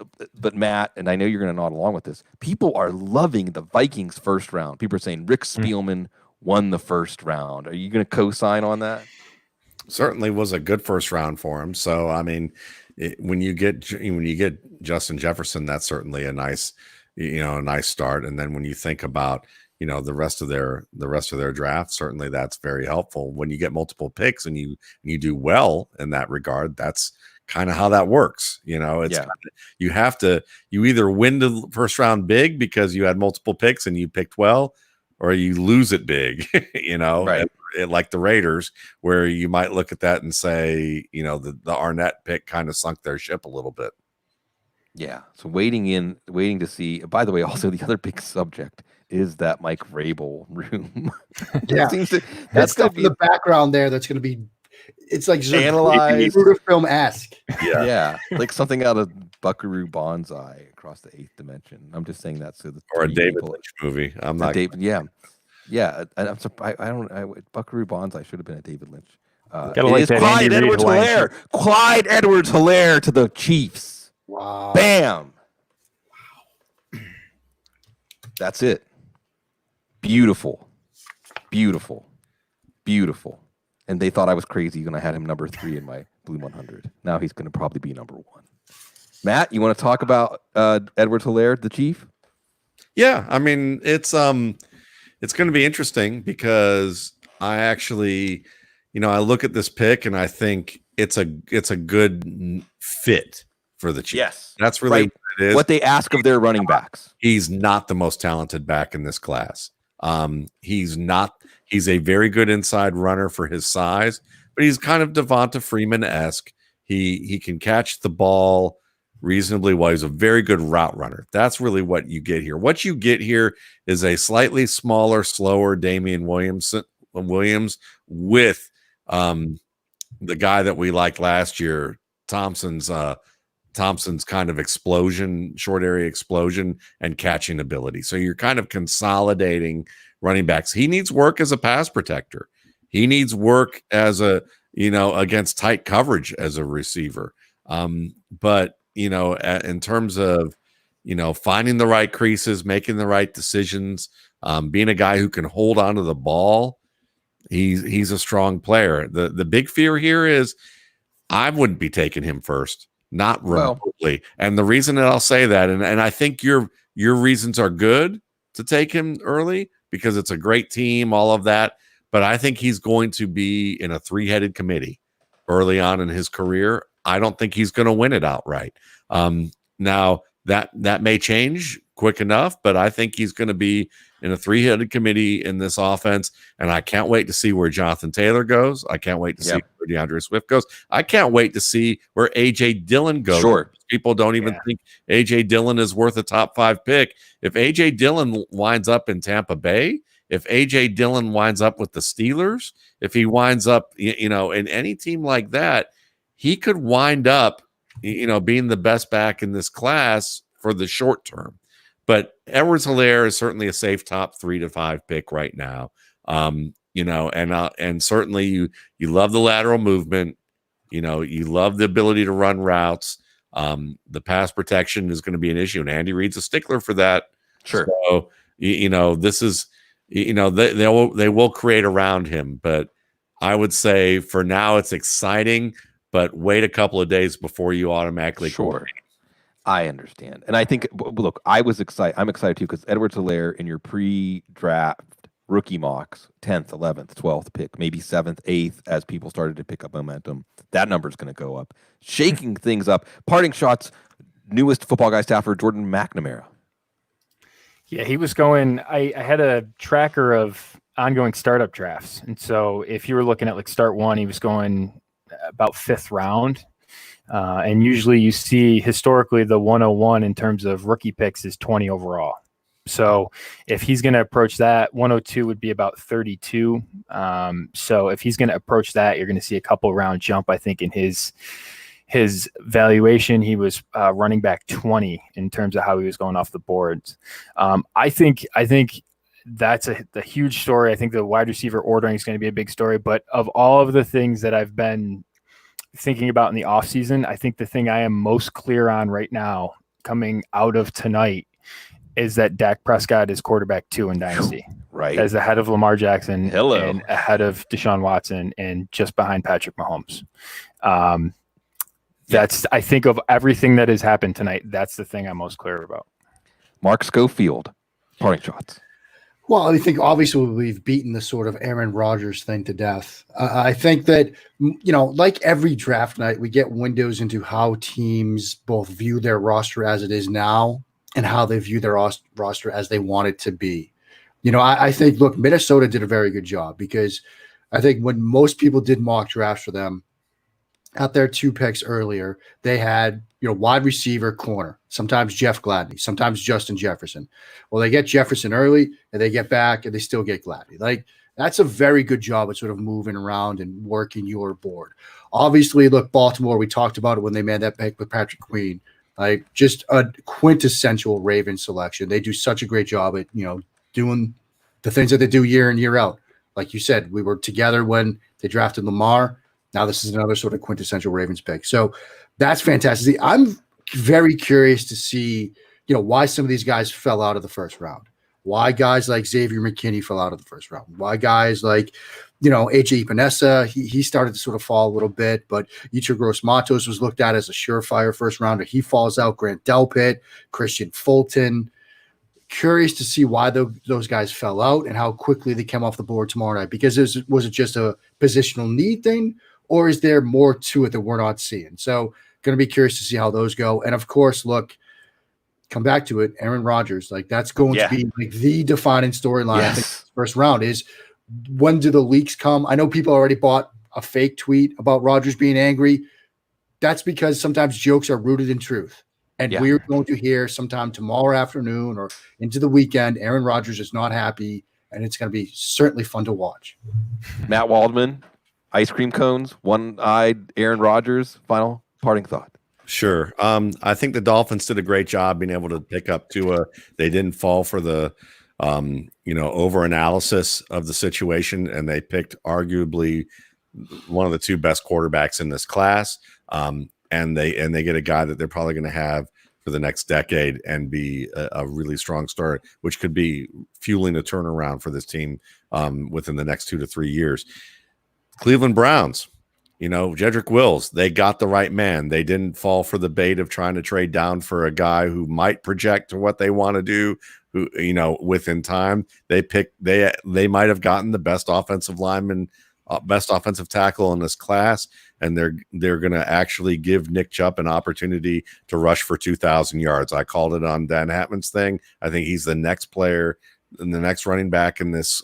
Matt, and I know you're going to nod along with this, people are loving the Vikings first round. People are saying Rick Spielman won the first round. Are you going to co-sign on that? Certainly was a good first round for him. So I mean, when you get Justin Jefferson, that's certainly a nice start. And then when you think about the rest of their draft, certainly that's very helpful. When you get multiple picks and you do well in that regard, that's kind of how that works. It's you either win the first round big because you had multiple picks and you picked well, or you lose it big, right. Like the Raiders, where you might look at that and say, the Arnette pick kind of sunk their ship a little bit. Yeah. So waiting to see. By the way, also the other big subject is that Mike Vrabel room. Yeah. That's going to be the background there. That's going to be, it's like analyzed film-esque. Yeah. Like something out of Buckaroo Banzai across the eighth dimension. I'm just saying that so that or a David Lynch movie. I'm not. Yeah. I'm surprised. Buckaroo Banzai should have been a David Lynch. Clyde Edwards-Helaire. Clyde Edwards-Helaire to the Chiefs. Wow. Bam. Wow. That's it. Beautiful. And they thought I was crazy when I had him number 3 in my Blue 100. Now he's going to probably be number 1. Matt, you want to talk about Edwards-Helaire, the Chief? Yeah, I mean, it's going to be interesting because I actually, I look at this pick and I think it's a good fit for the Chiefs. Yes, that's really right. What it is. What they ask of their running backs. He's not the most talented back in this class. He's a very good inside runner for his size, but he's kind of Devonta Freeman-esque. He can catch the ball reasonably well. He's a very good route runner. That's really what you get here. What you get here is a slightly smaller, slower Damian Williams with the guy that we liked last year, Thompson's kind of explosion, short area explosion and catching ability. So you're kind of consolidating running backs. He needs work as a pass protector. He needs work as against tight coverage as a receiver. But in terms of, finding the right creases, making the right decisions, being a guy who can hold onto the ball, he's a strong player. The big fear here is I wouldn't be taking him first. Not remotely. And the reason that I'll say that, and I think your reasons are good to take him early because it's a great team, all of that. But I think he's going to be in a 3-headed committee early on in his career. I don't think he's going to win it outright. Now that may change quick enough, but I think he's going to be in a 3-headed committee in this offense. And I can't wait to see where Jonathan Taylor goes. I can't wait to see where DeAndre Swift goes. I can't wait to see where A.J. Dillon goes. Sure. People don't even think A.J. Dillon is worth a top 5 pick. If A.J. Dillon winds up in Tampa Bay, if A.J. Dillon winds up with the Steelers, if he winds up, in any team like that, he could wind up, being the best back in this class for the short term. But Edwards-Helaire is certainly a safe top 3 to 5 pick right now. And certainly you love the lateral movement. You love the ability to run routes. The pass protection is going to be an issue, and Andy Reid's a stickler for that. Sure. So this is they will create around him, but I would say for now it's exciting. But wait a couple of days before you automatically. Sure. I understand. And I think, look, I'm excited too, because Edwards-Helaire in your pre-draft rookie mocks, 10th, 11th, 12th pick, maybe 7th, 8th, as people started to pick up momentum, that number is going to go up. Shaking things up. Parting shots, newest football guy staffer, Jordan McNamara. Yeah, he was going, I had a tracker of ongoing startup drafts. And so if you were looking at like start one, he was going about 5th round. And usually you see historically the 101 in terms of rookie picks is 20 overall. So if he's going to approach that, 102 would be about 32. So if he's going to approach that, you're going to see a couple round jump, I think, in his valuation. He was running back 20 in terms of how he was going off the boards. I think that's a huge story. I think the wide receiver ordering is going to be a big story. But of all of the things that I've been thinking about in the offseason, I think the thing I am most clear on right now coming out of tonight is that Dak Prescott is quarterback 2 in Dynasty. Right. As ahead of Lamar Jackson Hello. and ahead of Deshaun Watson and just behind Patrick Mahomes. That's, I think, of everything that has happened tonight, that's the thing I'm most clear about. Mark Schofield, parting shots. Well, I think obviously we've beaten the sort of Aaron Rodgers thing to death. I think that, like every draft night, we get windows into how teams both view their roster as it is now and how they view their roster as they want it to be. I think, look, Minnesota did a very good job because I think when most people did mock drafts for them, at their 2 picks earlier, they had, wide receiver, corner, sometimes Jeff Gladney, sometimes Justin Jefferson. Well, they get Jefferson early and they get back and they still get Gladney. Like, that's a very good job at sort of moving around and working your board. Obviously, look, Baltimore, we talked about it when they made that pick with Patrick Queen, like just a quintessential Ravens selection. They do such a great job at, doing the things that they do year in, year out. Like you said, we were together when they drafted Lamar. Now this is another sort of quintessential Ravens pick. So that's fantastic. I'm very curious to see, why some of these guys fell out of the first round. Why guys like Xavier McKinney fell out of the first round. Why guys like, AJ Epinesa, he started to sort of fall a little bit, but Yetur Gross-Matos was looked at as a surefire first rounder. He falls out. Grant Delpit, Christian Fulton. Curious to see why those guys fell out and how quickly they came off the board tomorrow night. Because was it just a positional need thing? Or is there more to it that we're not seeing? So going to be curious to see how those go. And, of course, look, come back to it, Aaron Rodgers. Like, that's going to be like the defining storyline. Yes. I think first round is when do the leaks come? I know people already bought a fake tweet about Rodgers being angry. That's because sometimes jokes are rooted in truth. And we're going to hear sometime tomorrow afternoon or into the weekend, Aaron Rodgers is not happy, and it's going to be certainly fun to watch. Matt Waldman. Ice cream cones, one-eyed Aaron Rodgers. Final parting thought. Sure. I think the Dolphins did a great job being able to pick up Tua. They didn't fall for the, over-analysis of the situation, and they picked arguably one of the 2 best quarterbacks in this class. And they get a guy that they're probably going to have for the next decade and be a really strong start, which could be fueling a turnaround for this team within the next 2 to 3 years. Cleveland Browns, Jedrick Wills, they got the right man. They didn't fall for the bait of trying to trade down for a guy who might project to what they want to do, who, within time. They might have gotten the best offensive lineman, best offensive tackle in this class, and they're going to actually give Nick Chubb an opportunity to rush for 2,000 yards. I called it on Dan Hatman's thing. I think he's the next player and the next running back in this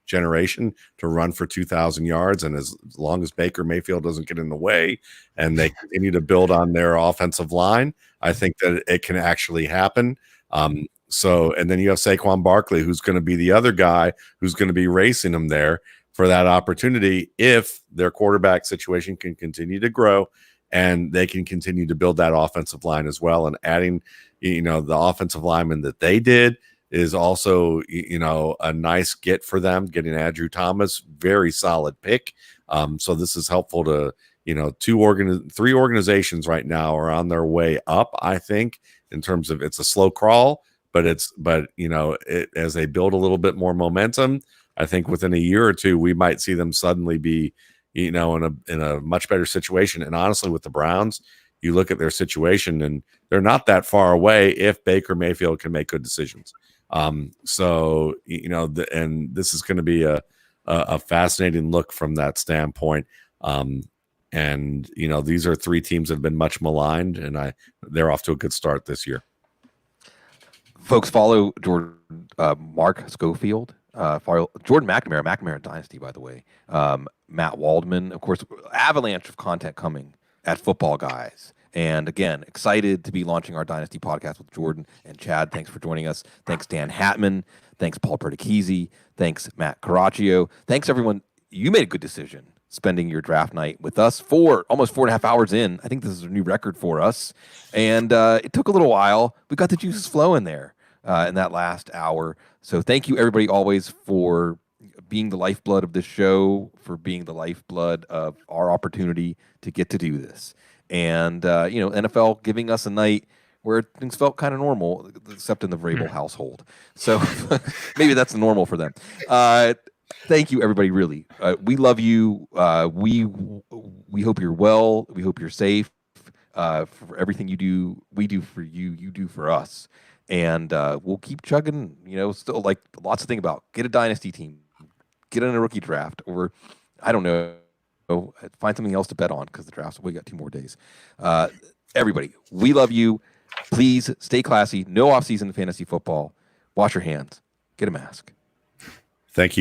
generation to run for 2,000 yards. And as long as Baker Mayfield doesn't get in the way and they continue to build on their offensive line, I think that it can actually happen. And then you have Saquon Barkley, who's going to be the other guy who's going to be racing them there for that opportunity if their quarterback situation can continue to grow and they can continue to build that offensive line as well. And adding, the offensive lineman that they did is also, a nice get for them. Getting Andrew Thomas, very solid pick. So this is helpful to, 3 organizations right now are on their way up, I think, in terms of it's a slow crawl, but as they build a little bit more momentum, I think within a year or 2, we might see them suddenly be, in a much better situation. And honestly, with the Browns, you look at their situation and they're not that far away if Baker Mayfield can make good decisions. And this is going to be a fascinating look from that standpoint. These are 3 teams that have been much maligned, and they're off to a good start this year. Folks, follow Mark Schofield Jordan McNamara Dynasty, by the way. Matt Waldman, of course, avalanche of content coming at Football Guys. And again, excited to be launching our Dynasty podcast with Jordan and Chad. Thanks for joining us. Thanks, Dan Hatman. Thanks, Paul Perticchese. Thanks, Matt Caraccio. Thanks, everyone. You made a good decision spending your draft night with us for almost 4.5 hours in. I think this is a new record for us. And it took a little while. We got the juices flowing there in that last hour. So thank you, everybody, always for being the lifeblood of this show, for being the lifeblood of our opportunity to get to do this. And, NFL giving us a night where things felt kind of normal, except in the Vrabel household. So maybe that's normal for them. Thank you, everybody, really. We love you. We hope you're well. We hope you're safe. For everything you do, we do for you, you do for us. And we'll keep chugging, still like lots to think about. Get a dynasty team. Get in a rookie draft. Or, I don't know, find something else to bet on because the draft's, we got 2 more days. Everybody, we love you. Please stay classy. No offseason fantasy football. Wash your hands. Get a mask. Thank you.